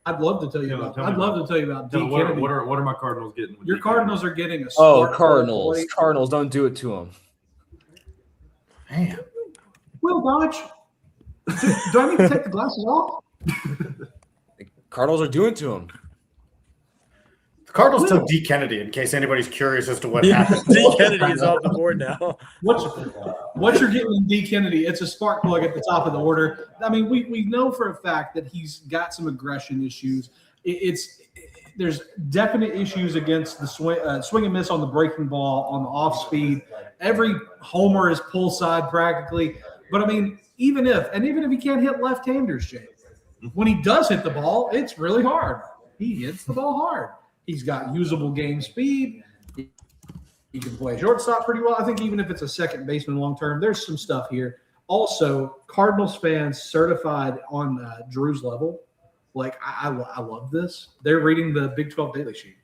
I'd love to tell you about. I'd love to tell you about D. Kennedy. What are my Cardinals getting? Your Cardinals are getting a. Cardinals! Cardinals, don't do it to them. Man, Will Dodge. Do I need to take the glasses off? The Cardinals are doing it to him. the Cardinals took D. Kennedy. In case anybody's curious as to what happened. D. Kennedy is off the board now. What you're getting in D. Kennedy, it's a spark plug at the top of the order. I mean, we know for a fact that he's got some aggression issues. There's definite issues against the swing and miss on the breaking ball, on the off speed. Every homer is pull side practically. But I mean, even if he can't hit left-handers, Jay, when he does hit the ball, it's really hard. He hits the ball hard. He's got usable game speed. He can play shortstop pretty well. I think even if it's a second baseman long term, there's some stuff here. Also, Cardinals fans certified on Drew's level. Like, I love this. They're reading the Big 12 Daily Sheet.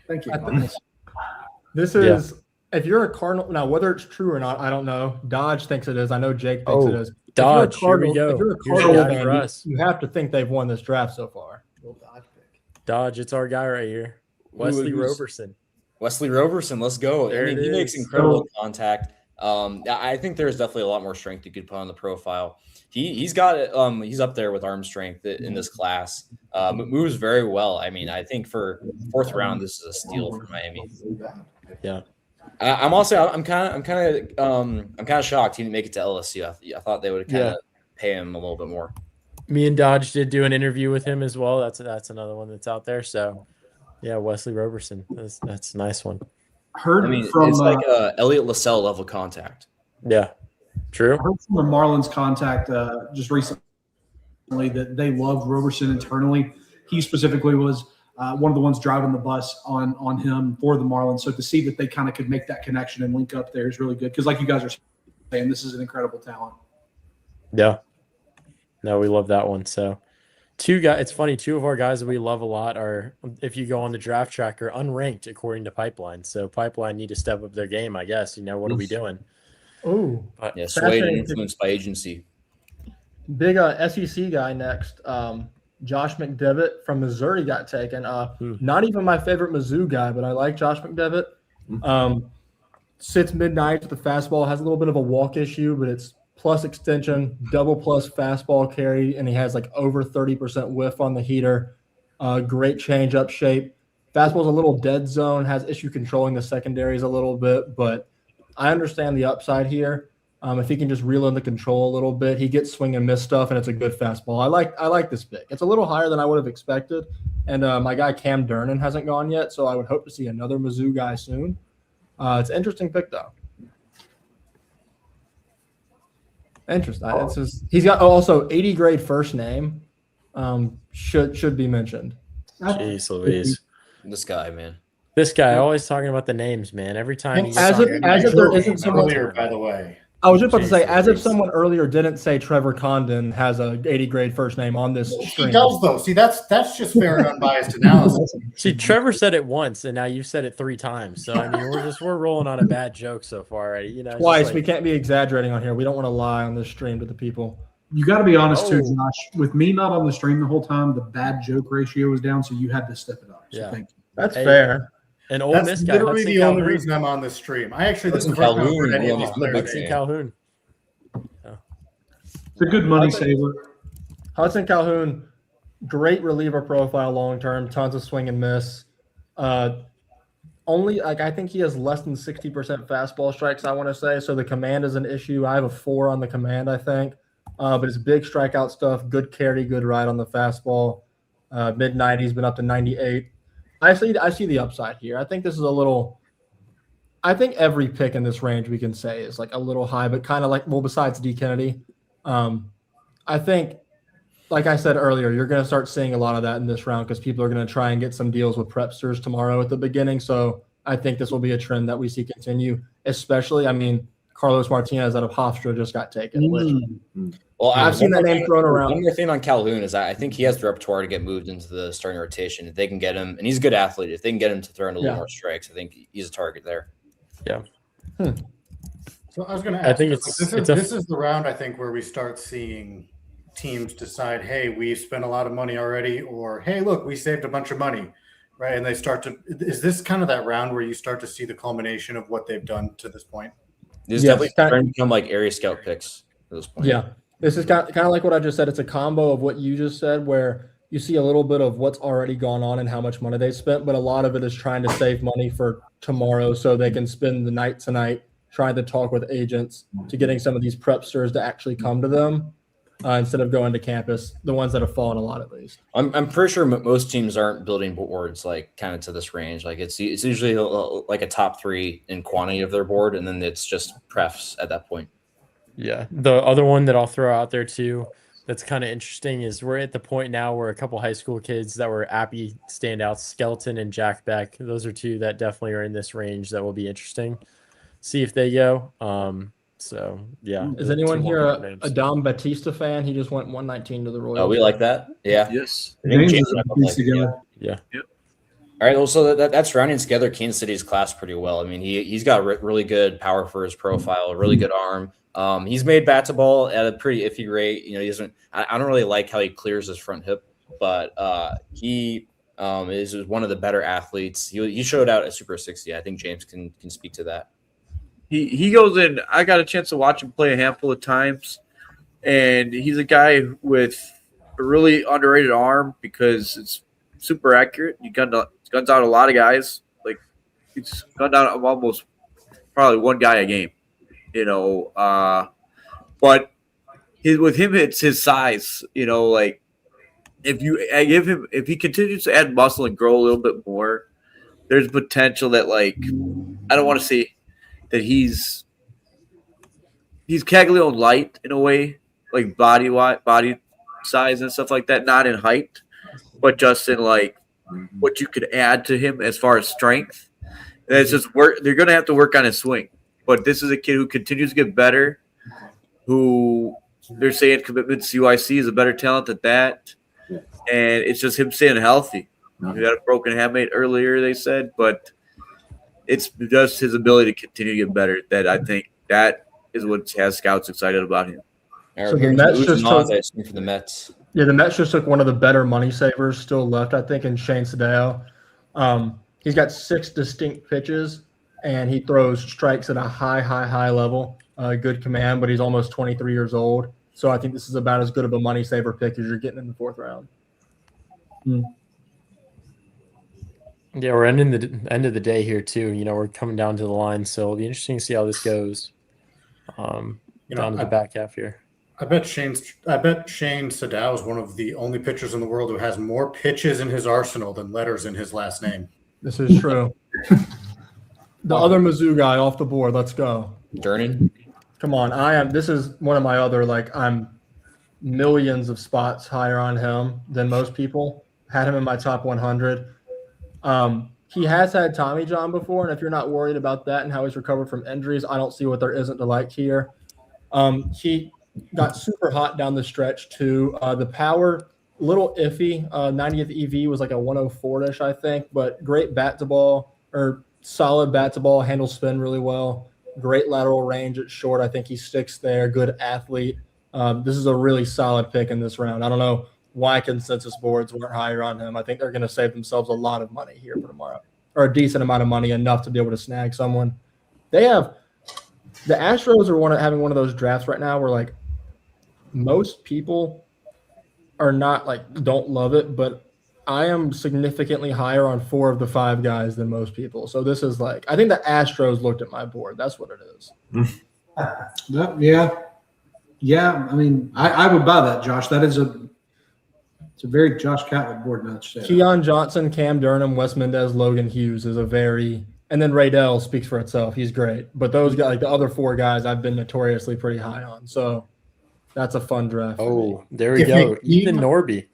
Thank you. This is, if you're a Cardinal, now whether it's true or not, I don't know. Dodge thinks it is. I know Jake thinks it is. Dodge, here we go. If you're a Cardinal fan, you have to think they've won this draft so far. Dodge, it's our guy right here. Wesley Roberson. Wesley Roberson, let's go. There he makes incredible contact. I think there's definitely a lot more strength you could put on the profile. He's got he's up there with arm strength in this class. Moves very well. I mean, I think for fourth round, this is a steal for Miami. Yeah. I'm kind of shocked he didn't make it to LSU. I thought they would kind of pay him a little bit more. Me and Dodge did do an interview with him as well. That's another one that's out there. So, yeah, Wesley Roberson. That's a nice one. It's like Elliot Lassell level contact. Yeah, true. I heard from the Marlins contact just recently that they loved Roberson internally. He specifically was one of the ones driving the bus on him for the Marlins. So to see that they kind of could make that connection and link up there is really good because, like you guys are saying, this is an incredible talent. Yeah. No, we love that one. So it's funny, two of our guys that we love a lot are, if you go on the draft tracker, unranked according to Pipeline. So Pipeline need to step up their game, I guess. What are we doing? Oh, yeah, swayed and influenced by agency. Big SEC guy next. Josh McDevitt from Missouri got taken. Not even my favorite Mizzou guy, but I like Josh McDevitt. Sits mid-90s with the fastball, has a little bit of a walk issue, but it's plus extension, double plus fastball carry, and he has like over 30% whiff on the heater. Great change-up shape. Fastball's a little dead zone, has issue controlling the secondaries a little bit, but I understand the upside here. If he can just reel in the control a little bit, he gets swing and miss stuff, and it's a good fastball. I like this pick. It's a little higher than I would have expected, and my guy Cam Durnan hasn't gone yet, so I would hope to see another Mizzou guy soon. It's an interesting pick, though. Interesting. He's got also 80 grade first name. Should be mentioned. Jeez Louise. This guy, man. This guy always talking about the names, man. Every time he as if there isn't someone earlier, by the way. I was just about to say, as if someone earlier didn't say Trevor Condon has a 80 grade first name on this stream. He does, though. See, that's just fair and unbiased analysis. See, Trevor said it once, and now you've said it 3 times. So I mean, we're rolling on a bad joke so far already. Twice. We can't be exaggerating on here. We don't want to lie on this stream to the people. You got to be honest too, Josh. With me not on the stream the whole time, the bad joke ratio was down, so you had to step it up. So thank you. That's fair. And Ole Miss guy. That's literally the only reason I'm on this stream. I actually this is Calhoun. Hudson Calhoun. It's a good money saver. Hudson Calhoun, great reliever profile long term, tons of swing and miss. Only I think he has less than 60% fastball strikes, I want to say. So the command is an issue. I have a 4 on the command, I think. But it's big strikeout stuff, good carry, good ride on the fastball. Mid-90s, been up to 98. I see the upside here. I think this is a little – I think every pick in this range we can say is like a little high, but kind of like – well, besides D. Kennedy. I think, like I said earlier, you're going to start seeing a lot of that in this round because people are going to try and get some deals with prepsters tomorrow at the beginning. So I think this will be a trend that we see continue, especially – I mean, Carlos Martinez out of Hofstra just got taken. Well, I've seen that name thrown around. One more thing on Calhoun is I think he has the repertoire to get moved into the starting rotation. If they can get him, and he's a good athlete, if they can get him to throw in a little more strikes, I think he's a target there. Yeah. So I was going to ask. I think this is the round I think where we start seeing teams decide, hey, we've spent a lot of money already, or hey, look, we saved a bunch of money, right? And they start to. Is this kind of that round where you start to see the culmination of what they've done to this point? These definitely starting to become like area scout picks at this point. Yeah. This is kind of like what I just said. It's a combo of what you just said, where you see a little bit of what's already gone on and how much money they spent, but a lot of it is trying to save money for tomorrow so they can spend the night tonight trying to talk with agents to getting some of these prepsters to actually come to them instead of going to campus, the ones that have fallen a lot at least. I'm pretty sure most teams aren't building boards like kind of to this range. Like it's usually like a top 3 in quantity of their board, and then it's just prefs at that point. Yeah. The other one that I'll throw out there too that's kind of interesting is we're at the point now where a couple high school kids that were Appy standouts, Skeleton and Jack Beck, those are 2 that definitely are in this range that will be interesting. See if they go. So, yeah. Is anyone here a Dom Batista fan? He just went 119 to the Royals. Oh, we like that. Yeah. Yes. Yeah. All right. Well, so that's rounding together Kansas City's class pretty well. I mean, he's got really good power for his profile, a really good arm. He's made bat to ball at a pretty iffy rate. You know, he doesn't. I don't really like how he clears his front hip, but he is one of the better athletes. He showed out at Super 60. I think James can speak to that. He goes in. I got a chance to watch him play a handful of times, and he's a guy with a really underrated arm because it's super accurate. He guns out a lot of guys. Like he's gunned out almost probably one guy a game, you know. But with him, it's his size. You know, like if he continues to add muscle and grow a little bit more, there's potential that like I don't want to say that he's Caglione light in a way, like body size and stuff like that, not in height, but just in like what you could add to him as far as strength. And it's just work. They're going to have to work on his swing, but this is a kid who continues to get better. Who they're saying commitment to CYC is a better talent at that, and it's just him staying healthy. He had a broken hamate earlier, they said, but it's just his ability to continue to get better that I think that is what has scouts excited about him. So the Mets just took for the Mets. Yeah, the Mets just took one of the better money savers still left, I think, in Shane Sadeo. He's got 6 distinct pitches, and he throws strikes at a high level. Good command, but he's almost 23 years old. So I think this is about as good of a money saver pick as you're getting in the 4th round. Yeah, we're ending the end of the day here too. You know, we're coming down to the line, so it'll be interesting to see how this goes. Down to the back half here. I bet Shane Sadao is one of the only pitchers in the world who has more pitches in his arsenal than letters in his last name. This is true. The other Mizzou guy off the board. Let's go. Durnin. Come on. This is one of my other, I'm millions of spots higher on him than most people. Had him in my top 100. He has had Tommy John before, and if you're not worried about that and how he's recovered from injuries, I don't see what there isn't to like here. He got super hot down the stretch too. The power, a little iffy. 90th EV was like a 104-ish, I think, but great bat to ball, or solid bat to ball, handles spin really well. Great lateral range at short. I think he sticks there. Good athlete. This is a really solid pick in this round. I don't know why consensus boards weren't higher on him. I think they're going to save themselves a lot of money here for tomorrow, or a decent amount of money, enough to be able to snag someone. The Astros are having one of those drafts right now where most people are not don't love it, but I am significantly higher on 4 of the 5 guys than most people. So this is I think the Astros looked at my board. That's what it is. Yeah. I mean, I would buy that, Josh. That is it's a very Josh Catlett board match. Keon Johnson, Cam Durham, Wes Mendez, Logan Hughes is a very – and then Raydell speaks for itself. He's great. But those guys, the other 4 guys, I've been notoriously pretty high on. So that's a fun draft. Oh, there we go. Ethan Norby.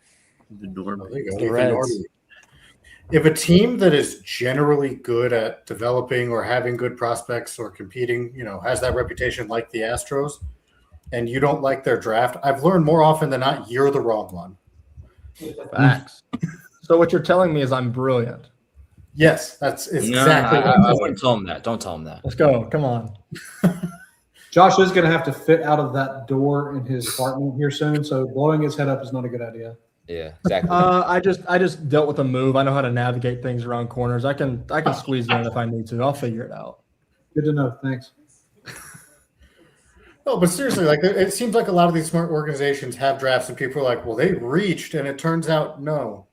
The Norby. The Reds. If a team that is generally good at developing or having good prospects or competing, has that reputation like the Astros, and you don't like their draft, I've learned more often than not you're the wrong one. Facts. So what you're telling me is I'm brilliant. Yes, that's exactly. I wouldn't tell him that. Don't tell him that. Let's go. Come on. Josh is going to have to fit out of that door in his apartment here soon, so blowing his head up is not a good idea. Yeah, exactly. I just dealt with a move. I know how to navigate things around corners. I can squeeze in if I need to. I'll figure it out. Good to know. Thanks. No, but seriously, like it seems like a lot of these smart organizations have drafts, and people are like, "Well, they reached," and it turns out no.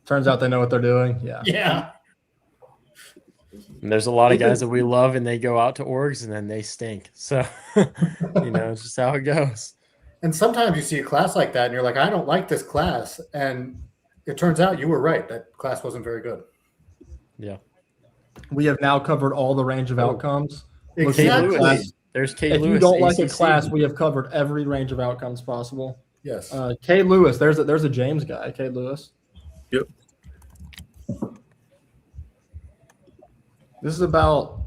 Turns out they know what they're doing. Yeah. Yeah. And there's a lot of guys that we love, and they go out to orgs, and then they stink. So, it's just how it goes. And sometimes you see a class like that, and you're like, I don't like this class. And it turns out you were right. That class wasn't very good. Yeah. We have now covered all the range of outcomes. Exactly. There's Kate if Lewis. you don't like a ACC. class, we have covered every range of outcomes possible. Yes. Kate Lewis, there's a James guy, Kate Lewis. Yep. This is about.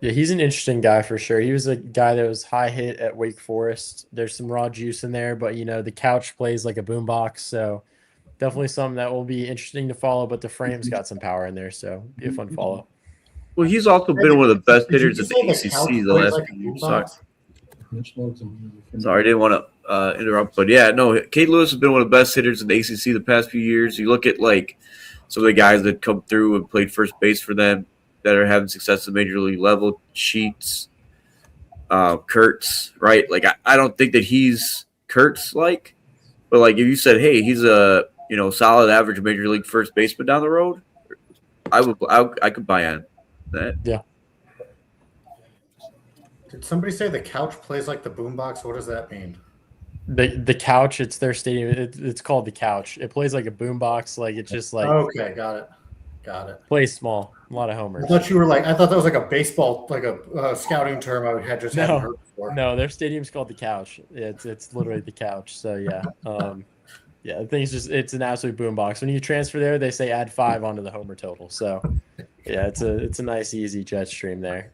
Yeah, he's an interesting guy for sure. He was a guy that was high hit at Wake Forest. There's some raw juice in there, but the couch plays like a boombox, so definitely something that will be interesting to follow. But the frame's got some power in there, so be a fun follow. Well, he's also been one of the best hitters in the Did you ACC say the last like few years. boombox? Sorry, I didn't want to interrupt, but yeah, no, Kate Lewis has been one of the best hitters in the ACC the past few years. You look at like some of the guys that come through and played first base for them that are having success at major league level. Sheets, Kurtz, right? Like I don't think that he's Kurtz like, but like if you said, hey, he's a solid average major league first baseman down the road, I could buy on that. Yeah. Did somebody say the couch plays like the boombox? What does that mean? The couch, it's their stadium. It's called the couch. It plays like a boombox. Like it's just like Okay, got it. plays small. A lot of homers. I thought that was like a baseball, like a scouting term I had just hadn't heard before. No, their stadium's called the couch. It's literally the couch. So yeah. Yeah, I think it's an absolute boombox. When you transfer there, they say add 5 onto the homer total. So yeah, it's a nice easy jet stream there.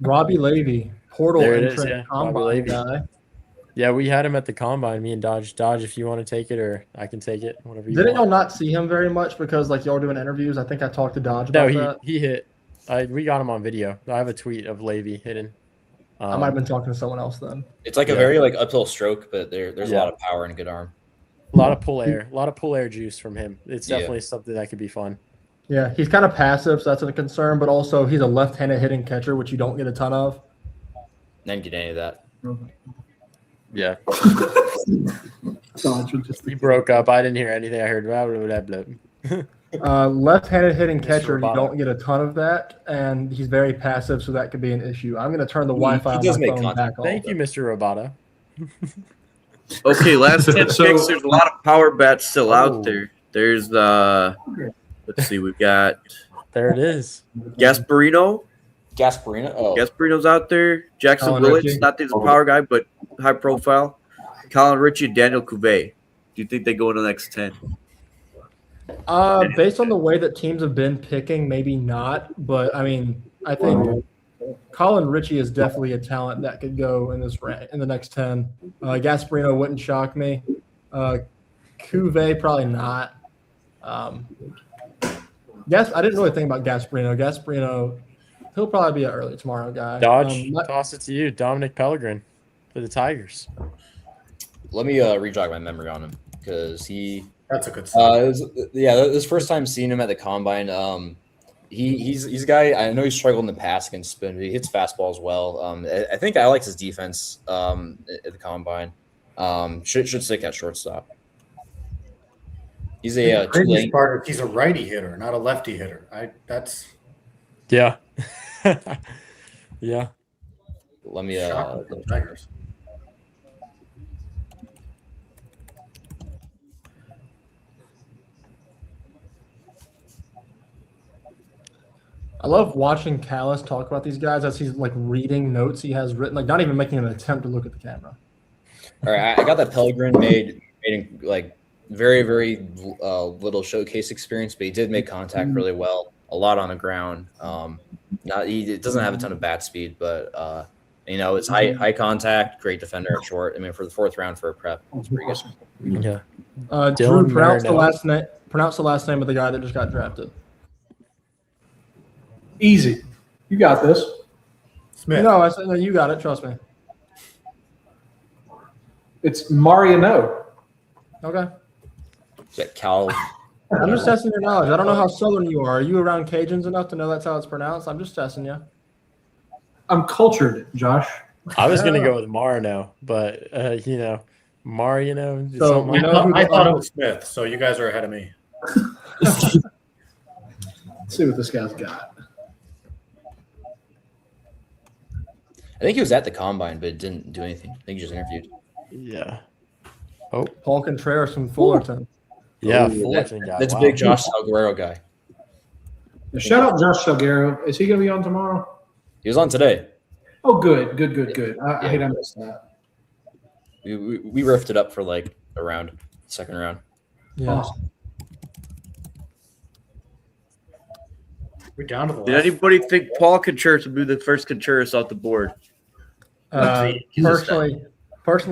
Robbie Levy, portal There it is, entrant, yeah. combine Robbie Levy. guy. Yeah, we had him at the combine. Me and Dodge, if you want to take it, or I can take it, whatever you Didn't y'all want. not see him very much because like y'all doing interviews? I think I talked to Dodge about that. He hit. We got him on video. I have a tweet of Levy hitting. I might have been talking to someone else then. It's like a very like uphill stroke, but there's a lot of power and a good arm. A lot of pull air juice from him. It's definitely something that could be fun. Yeah, he's kind of passive, so that's a concern. But also, he's a left-handed hitting catcher, which you don't get a ton of. Didn't get any of that. Yeah. He broke up. I didn't hear anything. I heard blah, blah, blah, blah. Left-handed hitting catcher, you Roboto. don't get a ton of that, and he's very passive, so that could be an issue. I'm going to turn the Wi-Fi on does my make phone contact. back on. Thank you, Mr. Roboto. Okay, last 10 So- picks. There's a lot of power bats still Oh. out there. There's the let's see, we've got There it is. Gasparino. Gasparino. Oh, Gasparino's out there. Jackson Colin Willits, Ritchie. not that he's a power guy, but high profile. Colin Ritchie and Daniel Cuvée. Do you think they go in the next 10? Based on the way that teams have been picking, maybe not. But I mean, I think Colin Ritchie is definitely a talent that could go in the next 10. Gasparino wouldn't shock me. Cuvée probably not. Yes, I didn't really think about Gasparino. Gasparino, he'll probably be an early tomorrow guy. Dodge, toss it to you. Dominic Pellegrin for the Tigers. let me rejog my memory on him because That's a good sign. this first time seeing him at the combine. He's a guy. I know he's struggled in the past against spin, but he hits fastball as well. I think I liked his defense at the combine. Should stick at shortstop. He's a The craziest two-lane. part is he's a righty hitter, not a lefty hitter. Yeah. Yeah. Let me shocking for the Tigers. I love watching Callis talk about these guys as he's like reading notes he has written, like not even making an attempt to look at the camera. All right, I got that Pellegrin made in like very, very little showcase experience, but he did make contact really well. A lot on the ground. He doesn't have a ton of bat speed, but it's high contact, great defender at short. I mean, for the 4th round for a prep, it's pretty good. Yeah. Drew, pronounce the last name. Pronounce the last name of the guy that just got drafted. Easy. You got this. Smith. No, I said no, you got it. Trust me. It's Mariano. Okay. Is that Cal? I'm just testing your knowledge. I don't know how southern you are. Are you around Cajuns enough to know that's how it's pronounced? I'm just testing you. I'm cultured, Josh. I was going to go with Marino, but Mariano. So I thought it was Smith. So you guys are ahead of me. Let's see what this guy's got. I think he was at the combine, but didn't do anything. I think he just interviewed. Yeah. Oh, Paul Contreras from Fullerton. Yeah, Ooh, Fullerton guy. That's wow. big Josh Salguero guy. Shout out Josh Catlett. Is he going to be on tomorrow? He was on today. Oh, good. I hate I missed that. We riffed it up for like a round, 2nd round. Yeah. Awesome. We're down to the Did last. anybody think Paul Contreras would be the first Contreras off the board? Personally,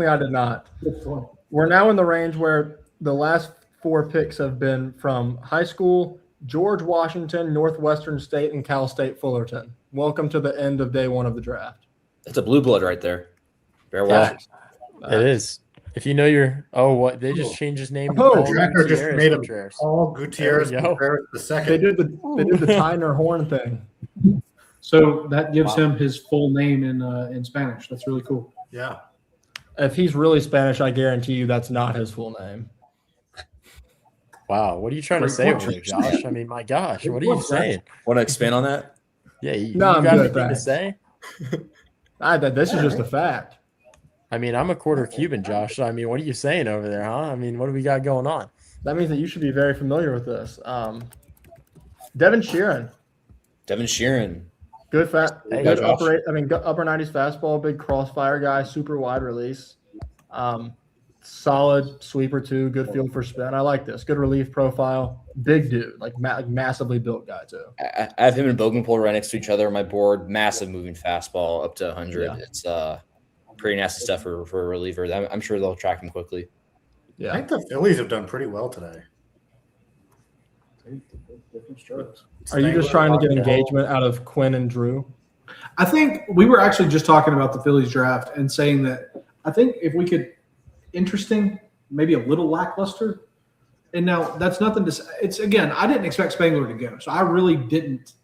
I did not. We're now in the range where the last 4 picks have been from high school, George Washington, Northwestern State, and Cal State Fullerton. Welcome to the end of day 1 of the draft. That's a blue blood right there. Bear watch. It is. If you know your they just changed his name. Oh, Tracker just made him Contreras. Paul Gutierrez Contreras the They second. did the Tyner horn thing. So that gives him his full name in Spanish. That's really cool. Yeah. If he's really Spanish, I guarantee you that's not his full name. Wow, what are you trying to say over there, Josh? I mean, my gosh, what are you saying? Want to expand on that? Yeah, you I'm got good, anything to thanks. say? This is just a fact. I mean, I'm a quarter Cuban, Josh. So, I mean, what are you saying over there, huh? I mean, what do we got going on? That means that you should be very familiar with this. Devin Sheeran. Good Josh. upper 90s fastball, big crossfire guy, super wide release. Solid sweeper too, good field for spin. I like this. Good relief profile. Big dude, like massively built guy too. I have him and Bogenpol right next to each other on my board. Massive moving fastball up to 100. Yeah. It's pretty nasty stuff for a reliever. I'm sure they'll track him quickly. Yeah. I think the Phillies have done pretty well today. Are you just trying to get engagement out of Quinn and Drew? I think we were actually just talking about the Phillies draft and saying that I think if we could interesting, maybe a little lackluster. And now that's nothing to say. It's again, I didn't expect Spangler to go, so I really didn't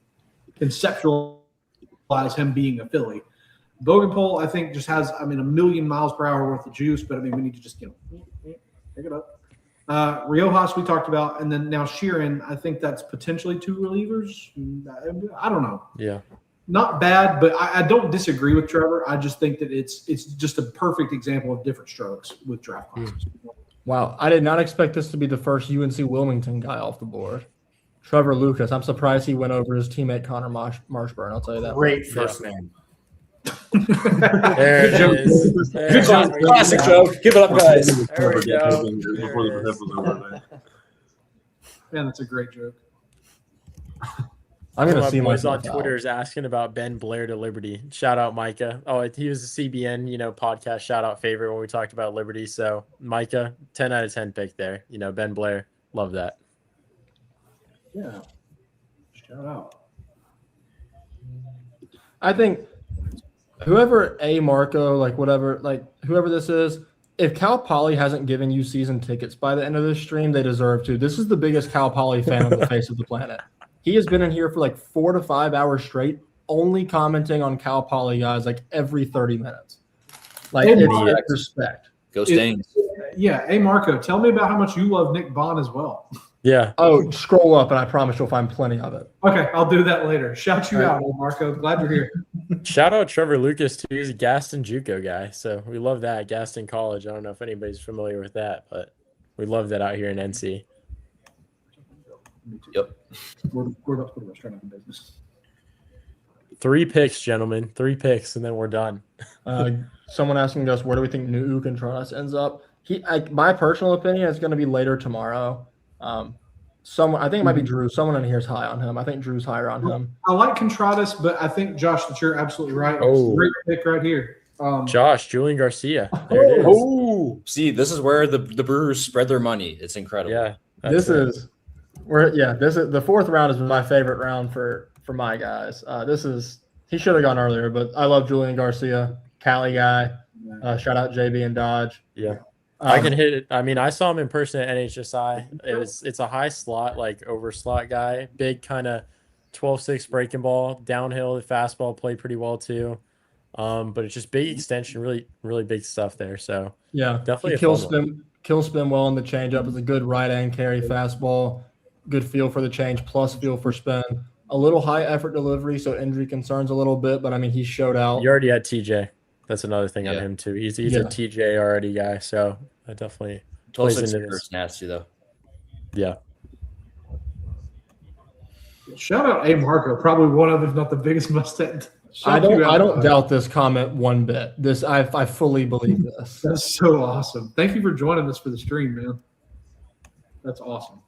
conceptualize him being a Philly. Bogenpol, I think, just has, a million miles per hour worth of juice, but we need to just, pick it up. Riojas, we talked about, and then now Sheeran, I think that's potentially 2 relievers. I don't know. Yeah. Not bad, but I don't disagree with Trevor. I just think that it's just a perfect example of different strokes with draft classes. Wow, I did not expect this to be the first UNC Wilmington guy off the board. Trevor Lucas. I'm surprised he went over his teammate Connor Marshburn. I'll tell you that. Great first name. There it is. Good job. Classic joke. Give it up, guys. There we go. Man, that's a great joke. I'm going to My see boys on myself Twitter out. is asking about Ben Blair to Liberty. Shout out Micah. Oh, he was a CBN, podcast shout out favorite when we talked about Liberty. So Micah, 10 out of 10 pick there. Ben Blair, love that. Yeah. Shout out. I think whoever Marco, whoever this is, if Cal Poly hasn't given you season tickets by the end of this stream, they deserve to. This is the biggest Cal Poly fan on the face of the planet. He has been in here for 4 to 5 hours straight, only commenting on Cal Poly guys every 30 minutes. It's respect. Go Stains. Yeah. Hey, Marco, tell me about how much you love Nick Bond as well. Yeah. Oh, scroll up, and I promise you'll find plenty of it. Okay, I'll do that later. Shout you out, Marco. Glad you're here. Shout out Trevor Lucas, too. He's a Gaston JUCO guy. So we love that. Gaston College. I don't know if anybody's familiar with that, but we love that out here in NC. Yep. We're about to put a restaurant in business. 3 picks, gentlemen. 3 picks, and then we're done. Someone asking us, where do we think New Contreras ends up? My personal opinion is going to be later tomorrow. Someone, I think it might be Drew. Someone in here is high on him. I think Drew's higher on him. I like Contreras, but I think, Josh, that you're absolutely right. Oh. Great pick right here. Josh, Julian Garcia. There it is. Oh, see, this is where the Brewers spread their money. It's incredible. Yeah. This is the 4th round is my favorite round for my guys. He should have gone earlier, but I love Julian Garcia, Cali guy. Shout out JB and Dodge. Yeah. I can hit it. I mean, I saw him in person at NHSI. It's a high slot, like over slot guy, big kind of 12-6 breaking ball, downhill, fastball, play pretty well too. But it's just big extension, really, really big stuff there. So yeah, definitely kill spin well on the changeup. Is a good right hand carry fastball, good feel for the change plus feel for spin. A little high effort delivery, so injury concerns a little bit, but I mean he showed out. You already had TJ. That's another thing on him too. He's a TJ already guy, so that definitely plays into this. Nasty though. Yeah. Shout out A. Marco, probably one of, if not the biggest mustache. I don't doubt this comment one bit. I fully believe this. That's so awesome. Thank you for joining us for the stream, man. That's awesome.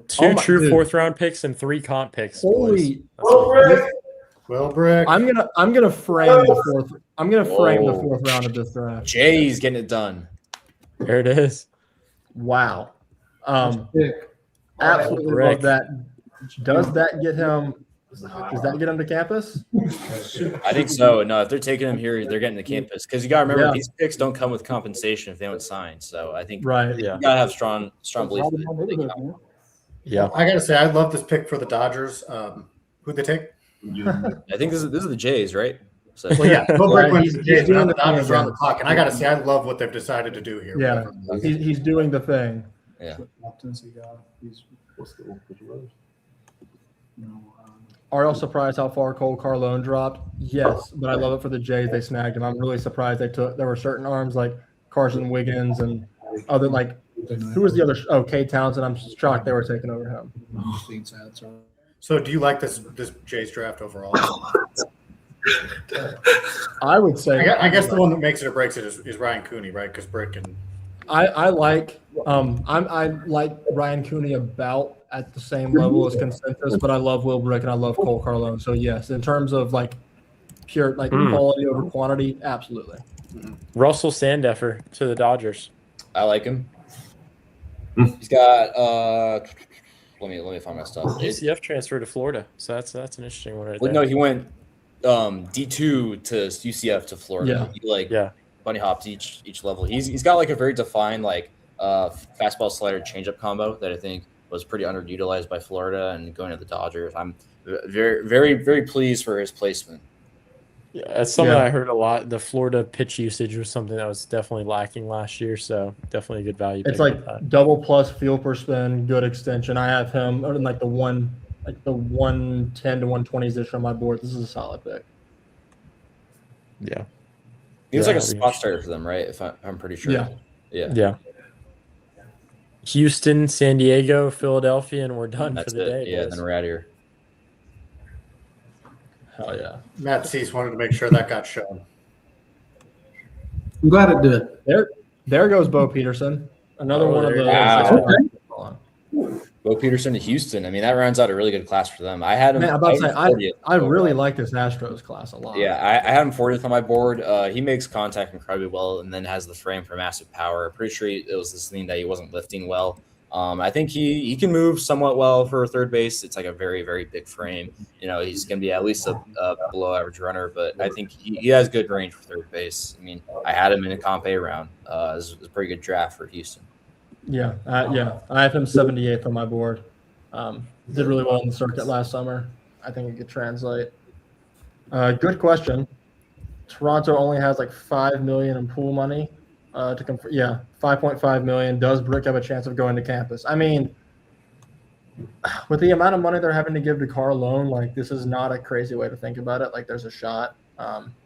2 true 4th round picks and 3 comp picks. Holy Will Brick. I'm gonna frame the 4th. I'm gonna frame the 4th round of this draft. Jay's getting it done. There it is. Wow. Absolutely love that. Does that get him? Does that get him to campus? I think so. No, if they're taking him here, they're getting to campus because you got to remember these picks don't come with compensation if they don't sign. So I think you got to have strong belief. Yeah, I gotta say I love this pick for the Dodgers. Who'd they take? I think this is the Jays, right? So, well, yeah, he's doing the Dodgers around the clock, and I gotta say I love what they've decided to do here. Yeah, he's doing the thing. Yeah. Are y'all surprised how far Cole Carlone dropped? Yes, but I love it for the Jays. They snagged him. I'm really surprised there were certain arms like Carson Wiggins and other like who was the other? Oh, Kate Townsend. I'm shocked they were taking over him. So, do you like this Jays draft overall? I would say. I guess the one that makes it or breaks it is Ryan Cooney, right? Because Brick and I like Ryan Cooney about at the same level as consensus, but I love Will Brick and I love Cole Carlone. So yes, in terms of like pure quality over quantity, absolutely. Russell Sandeffer to the Dodgers. I like him. He's got let me find my stuff. UCF transferred to Florida, so that's an interesting one right there. No, he went D2 to UCF to Florida. Yeah. He bunny hopped each level. He's got like a very defined fastball slider changeup combo that I think was pretty underutilized by Florida, and going to the Dodgers, I'm very, very, very pleased for his placement. Yeah, that's something I heard a lot. The Florida pitch usage was something that was definitely lacking last year, so definitely a good value. It's like double plus feel per spin, good extension. I have him in the 110 to 120s ish on my board. This is a solid pick. Yeah, he was like a spot starter for them, right? If I'm pretty sure. Yeah. Houston, San Diego, Philadelphia, and we're done for the day. Yeah, then we're out of here. Hell yeah. Matt Cease wanted to make sure that got shown. I'm glad it did. There goes Bo Peterson. Another one of the. Wow. Bo Peterson to Houston. I mean, that rounds out a really good class for them. I had him. Man, I really like this Astros class a lot. Yeah, I had him 40th on my board. He makes contact incredibly well, and then has the frame for massive power. Pretty sure it was this thing that he wasn't lifting well. I think he can move somewhat well for third base. It's like a very, very big frame. He's going to be at least a below average runner, but I think he has good range for third base. I mean, I had him in a comp A round. It was a pretty good draft for Houston. Yeah. I have him 78th on my board. Did really well in the circuit last summer. I think it could translate. Good question. Toronto only has like $5 million in pool money. To confirm, 5.5 million. Does Brick have a chance of going to campus? I mean, with the amount of money they're having to give to Carlone, this is not a crazy way to think about it. There's a shot.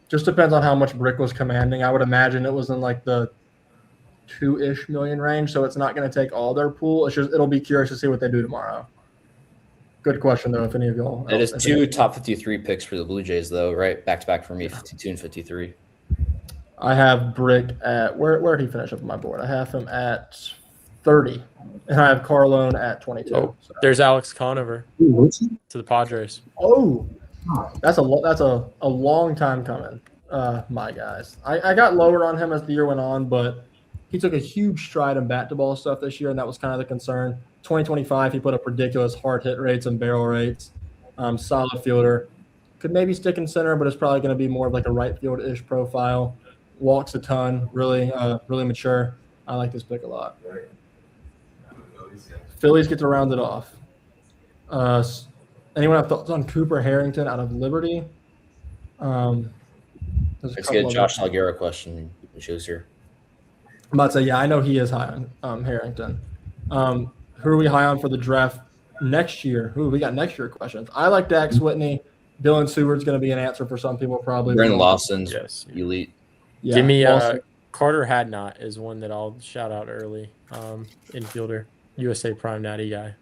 Just depends on how much Brick was commanding. I would imagine it was in the 2-ish million range, so it's not going to take all their pool. It'll be curious to see what they do tomorrow. Good question, though, if any of y'all. It is 2 top 53 picks for the Blue Jays, though, right? Back to back for me, 52 and 53. I have Brick at where did he finish up on my board? I have him at 30, and I have Carlone at 22. Oh, there's Alex Conover to the Padres. Oh, that's a long time coming, my guys. I got lower on him as the year went on, but he took a huge stride in bat to ball stuff this year, and that was kind of the concern. 2025, he put up ridiculous hard hit rates and barrel rates. Solid fielder. Could maybe stick in center, but it's probably going to be more of like a right field-ish profile. Walks a ton, really mature. I like this pick a lot. Phillies get to round it off. Anyone have thoughts on Cooper Harrington out of Liberty? Let's get a Josh Salguero question. It shows here. I'm about to say, yeah, I know he is high on Harrington. Who are we high on for the draft next year? We got next year questions. I like Dax Whitney. Dylan Seward's going to be an answer for some people probably. Brendan Lawson's yes. elite. Yeah, give me Carter Hadnot is one that I'll shout out early. Infielder, USA Prime Natty guy.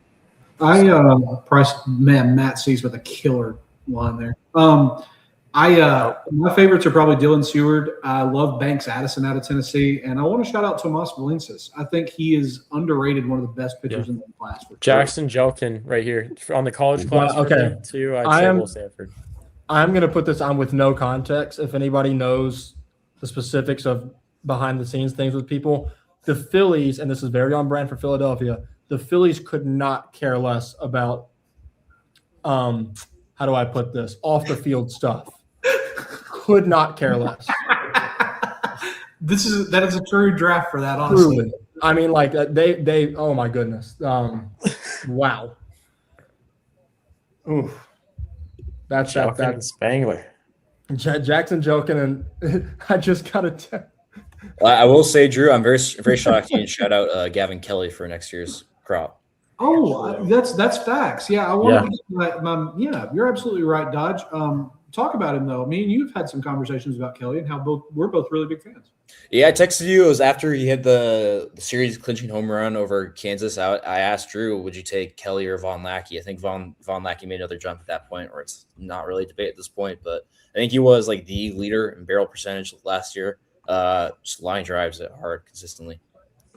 I priced Matt C's with a killer line there. My favorites are probably Dylan Seward. I love Banks Addison out of Tennessee, and I want to shout out Tomas Valencias. I think he is underrated, one of the best pitchers in the class. Jackson Jelkin right here on the college class. Okay, too. I'd say Will Sanford. I'm going to put this on with no context. If anybody knows the specifics of behind the scenes things with people, the Phillies, and this is very on brand for Philadelphia, the Phillies could not care less about, how do I put this, off the field stuff. Could not care less. That is a true draft for that, honestly. Truly. I mean, like they oh my goodness. Wow. Oof. That's that Spangler. Jackson joking, and I just got to I will say, Drew, I'm very shocked you didn't shout out Gavin Kelly for next year's crop. Oh, that's facts. Yeah, I wanted to get yeah, you're absolutely right, Dodge. Talk about him though. Me and you've had some conversations about Kelly and how we're both really big fans. Yeah, I texted you. It was after he hit the series clinching home run over Kansas. I asked Drew, would you take Kelly or Von Lackey? I think Von Lackey made another jump at that point, or it's not really a debate at this point, but I think he was like the leader in barrel percentage last year. Just line drives it hard consistently.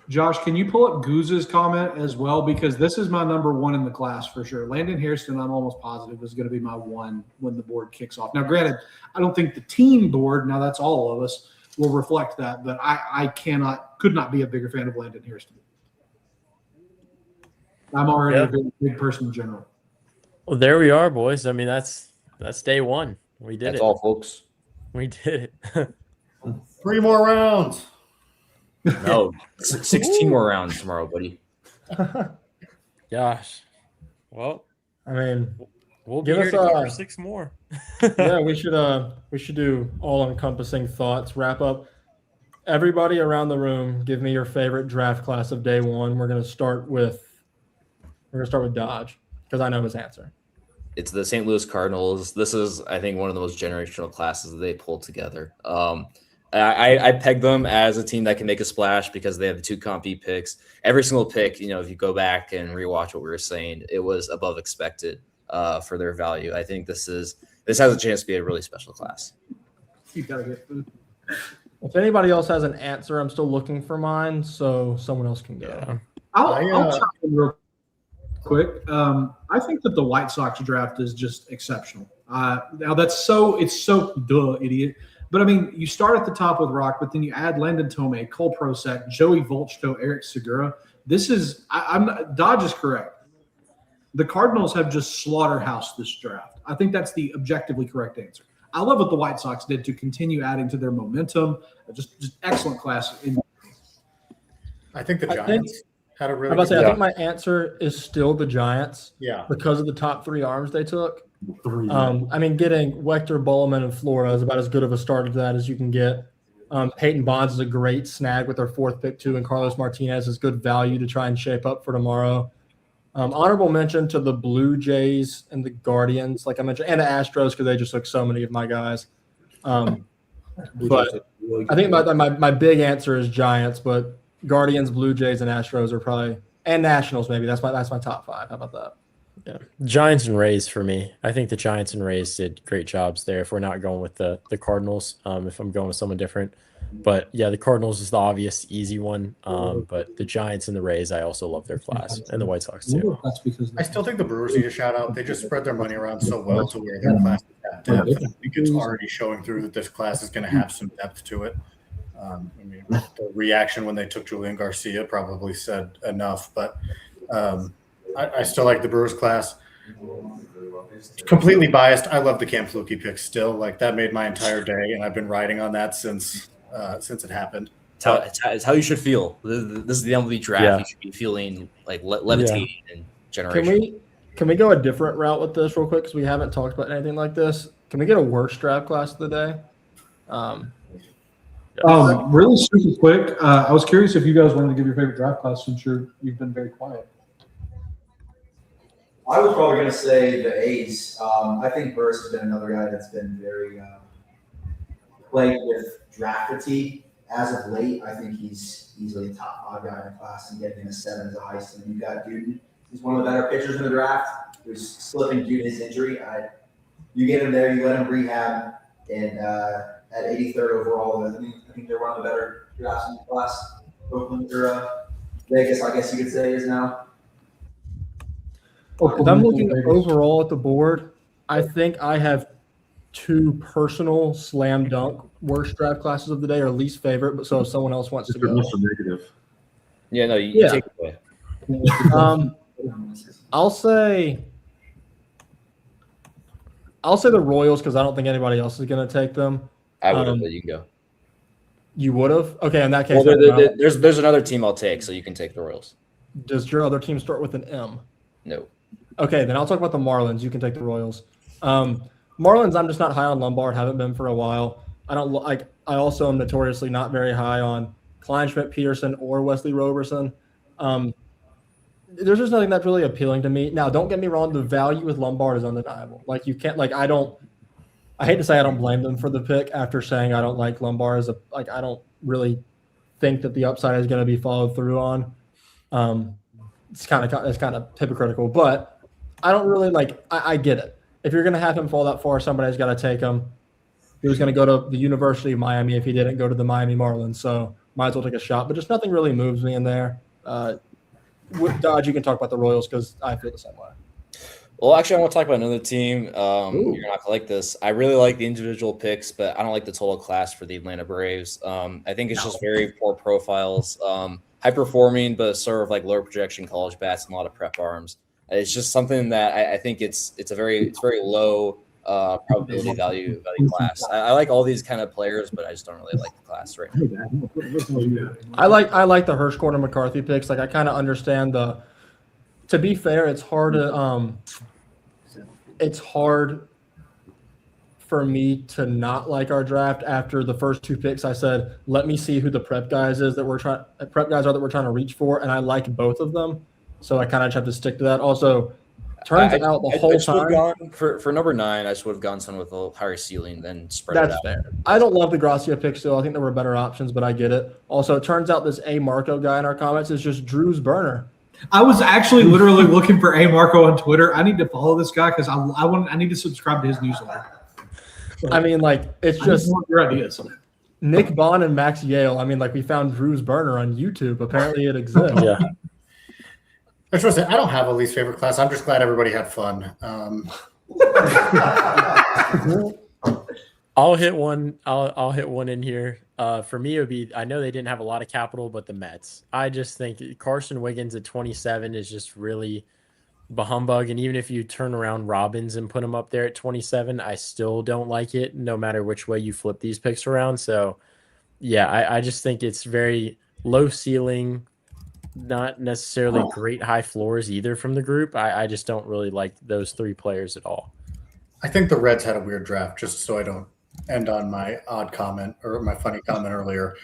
Josh, can you pull up Goose's comment as well? Because this is my number one in the class for sure. Landon Hairston, I'm almost positive, is going to be my one when the board kicks off. Now, granted, I don't think the team board, now that's all of us, will reflect that, but I could not be a bigger fan of Landon Hairston. I'm already a big person in general. Well, there we are, boys. I mean, that's day one. We did it. That's all, folks. We did it. 3 more rounds. No, 16 more rounds tomorrow, buddy. Gosh. Well, I mean, we'll give us for 6 more. Yeah, we should do all-encompassing thoughts. Wrap up. Everybody around the room, give me your favorite draft class of day one. We're gonna start with Dodge because I know his answer. It's the St. Louis Cardinals. This is, I think, one of the most generational classes that they pulled together. I peg them as a team that can make a splash because they have the 2 comp B picks. Every single pick, if you go back and rewatch what we were saying, it was above expected for their value. I think this has a chance to be a really special class. You gotta get food. If anybody else has an answer, I'm still looking for mine, so someone else can go. Yeah. I'll chime in real quick. I think that the White Sox draft is just exceptional. Now it's so idiot. But I mean, you start at the top with Rock, but then you add Landon Tomei, Cole Prosek, Joey Volchko, Eric Segura. This is Dodge is correct. The Cardinals have just slaughterhoused this draft. I think that's the objectively correct answer. I love what the White Sox did to continue adding to their momentum. Just excellent class. I think the Giants had a really. I think my answer is still the Giants. Yeah, because of the top 3 arms they took. I mean, getting Wechter, Bowman, and Flora is about as good of a start to that as you can get. Peyton Bonds is a great snag with their 4th pick too, and Carlos Martinez is good value to try and shape up for tomorrow. Honorable mention to the Blue Jays and the Guardians, like I mentioned, and the Astros because they just took so many of my guys. But I think my big answer is Giants, but Guardians, Blue Jays, and Astros are probably, and Nationals maybe. That's my top 5. How about that? Yeah, Giants and Rays for me. I think the Giants and Rays did great jobs there. If we're not going with the Cardinals, if I'm going with someone different, but yeah, the Cardinals is the obvious easy one. But the Giants and the Rays, I also love their class, and the White Sox too. That's because I still think the Brewers need a shout out. They just spread their money around so well to where their class is that depth. I think it's already showing through that this class is going to have some depth to it. I mean, the reaction when they took Julian Garcia probably said enough, but I still like the Brewers class. Completely biased. I love the Cam Flukie pick still. Like that made my entire day, and I've been riding on that since it happened. It's how you should feel. This is the MLB draft. Yeah. You should be feeling like levitating and generation. Can we go a different route with this real quick? Because we haven't talked about anything like this. Can we get a worst draft class of the day? Really super quick. I was curious if you guys wanted to give your favorite draft class since you've been very quiet. I was probably going to say the A's. I think Burris has been another guy that's been very playing with draft fatigue. As of late, I think he's easily a top 5 guy in the class, and getting a 7 is a high ceiling. You've got Duden. He's one of the better pitchers in the draft. Who's slipping due to his injury. You get him there, you let him rehab, and at 83rd overall, I think they're one of the better drafts in the class. Oakland or Vegas, I guess you could say, is now. If I'm looking overall at the board, I think I have 2 personal slam dunk worst draft classes of the day, or least favorite. But so if someone else wants to go, negative. Yeah, no, you take it away. I'll say the Royals because I don't think anybody else is going to take them. I would have, but you can go. You would have? Okay, in that case, there's another team I'll take, so you can take the Royals. Does your other team start with an M? No. Okay, then I'll talk about the Marlins. You can take the Royals. Marlins, I'm just not high on Lombard. Haven't been for a while. I don't like. I also am notoriously not very high on Kleinschmidt, Peterson, or Wesley Roberson. There's just nothing that's really appealing to me. Now, don't get me wrong. The value with Lombard is undeniable. Like you can't. Like I hate to say I don't blame them for the pick after saying I don't like Lombard as I don't really think that the upside is going to be followed through on. It's kind of hypocritical, but I don't really like. I get it. If you're going to have him fall that far, somebody's got to take him. He was going to go to the University of Miami if he didn't go to the Miami Marlins, so might as well take a shot. But just nothing really moves me in there. With Dodge, you can talk about the Royals because I feel the same way. Well, actually, I want to talk about another team. You're not going to like this. I really like the individual picks, but I don't like the total class for the Atlanta Braves. I think it's just very poor profiles. High performing, but sort of like lower projection college bats and a lot of prep arms. It's just something that I think it's very low probability value class. I like all these kind of players, but I just don't really like the class right now. I like the Hirschkorn and McCarthy picks. Like I kind of understand the. To be fair, it's hard to it's hard for me to not like our draft after the first 2 picks. I said, let me see who the prep guys are that we're trying to reach for, and I like both of them. So I kind of just have to stick to that. Also, turns out the whole time for number 9, I just would have gone someone with a higher ceiling than spread it out. That's fair. I don't love the Gracia pick still. I think there were better options, but I get it. Also, it turns out this A Marco guy in our comments is just Drew's burner. I was actually literally looking for A Marco on Twitter. I need to follow this guy because I need to subscribe to his newsletter. I mean, like it's just your ideas. Nick Bond and Max Yale. I mean, like we found Drew's burner on YouTube. Apparently, it exists. Yeah. I was supposed to say, I don't have a least favorite class. I'm just glad everybody had fun. I'll hit one. I'll hit one in here. For me, it would be. I know they didn't have a lot of capital, but the Mets. I just think Carson Wiggins at 27 is just really humbug. And even if you turn around Robbins and put him up there at 27, I still don't like it. No matter which way you flip these picks around. So, yeah, I just think it's very low ceiling. Not necessarily great high floors either from the group. I just don't really like those 3 players at all. I think the Reds had a weird draft, just so I don't end on my odd comment or my funny comment earlier.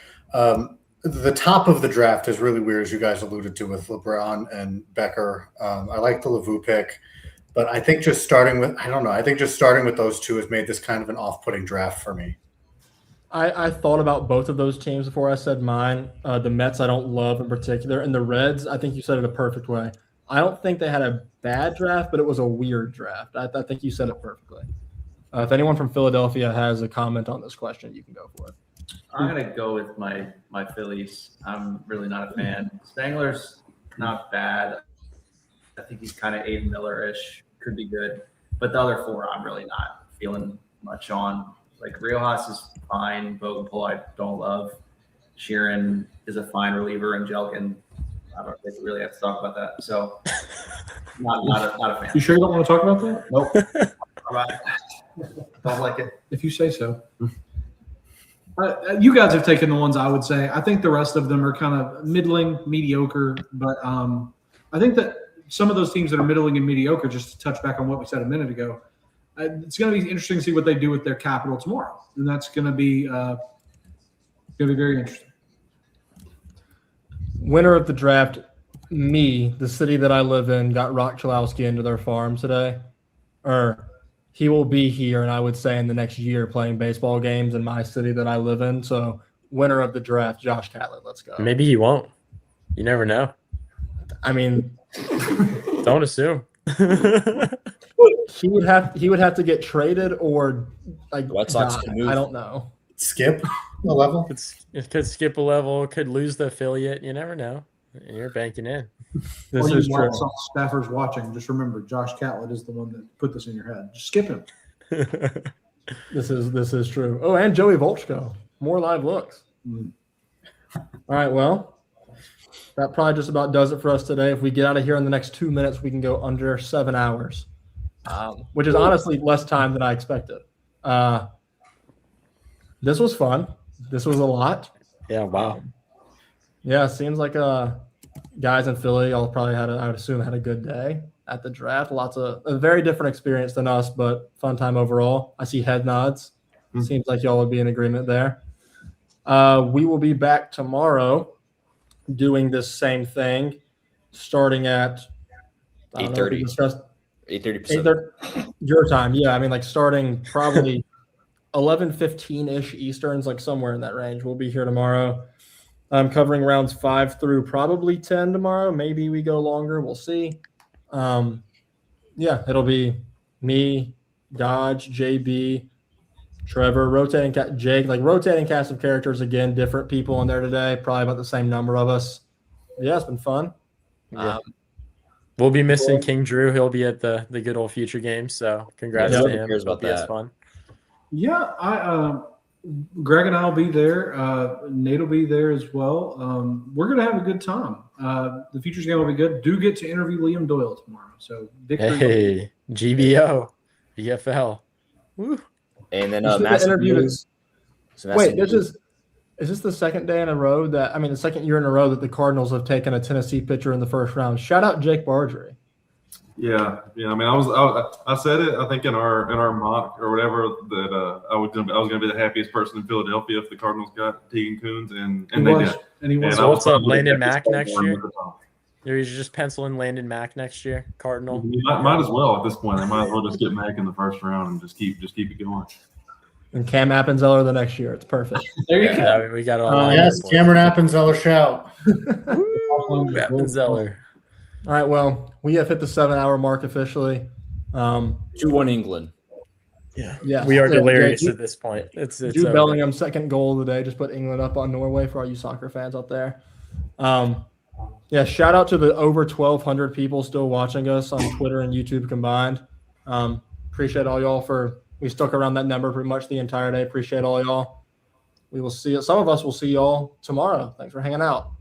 The top of the draft is really weird, as you guys alluded to with LeBron and Becker. I like the Lavu pick, but I think just starting with those 2 has made this kind of an off-putting draft for me. I thought about both of those teams before I said mine. The Mets I don't love in particular, and the Reds, I think you said it a perfect way. I don't think they had a bad draft, but it was a weird draft. I think you said it perfectly. If anyone from Philadelphia has a comment on this question, you can go for it. I'm gonna go with my Phillies. I'm really not a fan. Spangler's not bad. I think he's kind of Aiden Miller-ish. Could be good, but the other four I'm really not feeling much on. Like Riojas is fine. Bogopol I don't love. Sheeran is a fine reliever, and Jelkin, I don't think we really have to talk about that. So not a fan. You sure you don't want to talk about that? Nope. Don't like it. If you say so. You guys have taken the ones I would say. I think the rest of them are kind of middling, mediocre. But I think that some of those teams that are middling and mediocre, just to touch back on what we said a minute ago, it's going to be interesting to see what they do with their capital tomorrow. And that's going to be very interesting. Winner of the draft, me, the city that I live in, got Rock Chalowski into their farm today. Or he will be here, and I would say in the next year playing baseball games in my city that I live in. So winner of the draft, Josh Catlett. Let's go. Maybe he won't. You never know. I mean, don't assume. he would have to get traded or like Red Sox can move. I don't know. Skip a level. It could skip a level. Could lose the affiliate. You never know. You're banking in. This is true. Staffers watching, just remember Josh Catlett is the one that put this in your head. Just skip him. This is true. Oh, and Joey Volchko. More live looks. All right, well, that probably just about does it for us today. If we get out of here in the next 2 minutes, we can go under 7 hours, which is honestly less time than I expected. This was fun. This was a lot. Yeah, wow. Yeah, seems like guys in Philly all probably I would assume had a good day at the draft. A very different experience than us, but fun time overall. I see head nods. Seems like y'all would be in agreement there. We will be back tomorrow doing this same thing, starting at 8:30. 8:30 your time. Yeah, I mean like starting probably 11:15-ish Easterns, like somewhere in that range. We'll be here tomorrow. I'm covering rounds 5 through probably 10 tomorrow. Maybe we go longer. We'll see. Yeah, it'll be me, Dodge, JB, Trevor, rotating cast of characters again. Different people in there today. Probably about the same number of us. Yeah, it's been fun. Yeah. We'll be missing King Drew. He'll be at the good old future games. So congrats to him. About that. It's fun. Yeah, Greg and I will be there. Nate will be there as well. We're going to have a good time. The Futures game will be good. Do get to interview Liam Doyle tomorrow. So hey, GBO, VFL. Woo. And then massive news. Wait, is this the second day in a row the second year in a row that the Cardinals have taken a Tennessee pitcher in the first round? Shout out Jake Bardry. Yeah. I mean, I said it. I think in our mock or whatever that I was gonna be the happiest person in Philadelphia if the Cardinals got Tegan Coons, and they did. And he was. So what's up, Landon Mack next year? You just pencil in Landon Mack next year, Cardinal. Might as well at this point. They might as well just get Mack in the first round and just keep it going. And Cam Appenzeller the next year. It's perfect. There you go. We got all. Yes, Cameron Appenzeller shout. Appenzeller. All right, well, we have hit the 7-hour mark officially. 2-1 England. Yeah, we are delirious at this point. It's Jude Bellingham's second goal of the day. Just put England up on Norway for all you soccer fans out there. Yeah, shout out to the over 1,200 people still watching us on Twitter and YouTube combined. Appreciate all y'all we stuck around that number pretty much the entire day. Appreciate all y'all. We will see. Some of us will see y'all tomorrow. Thanks for hanging out.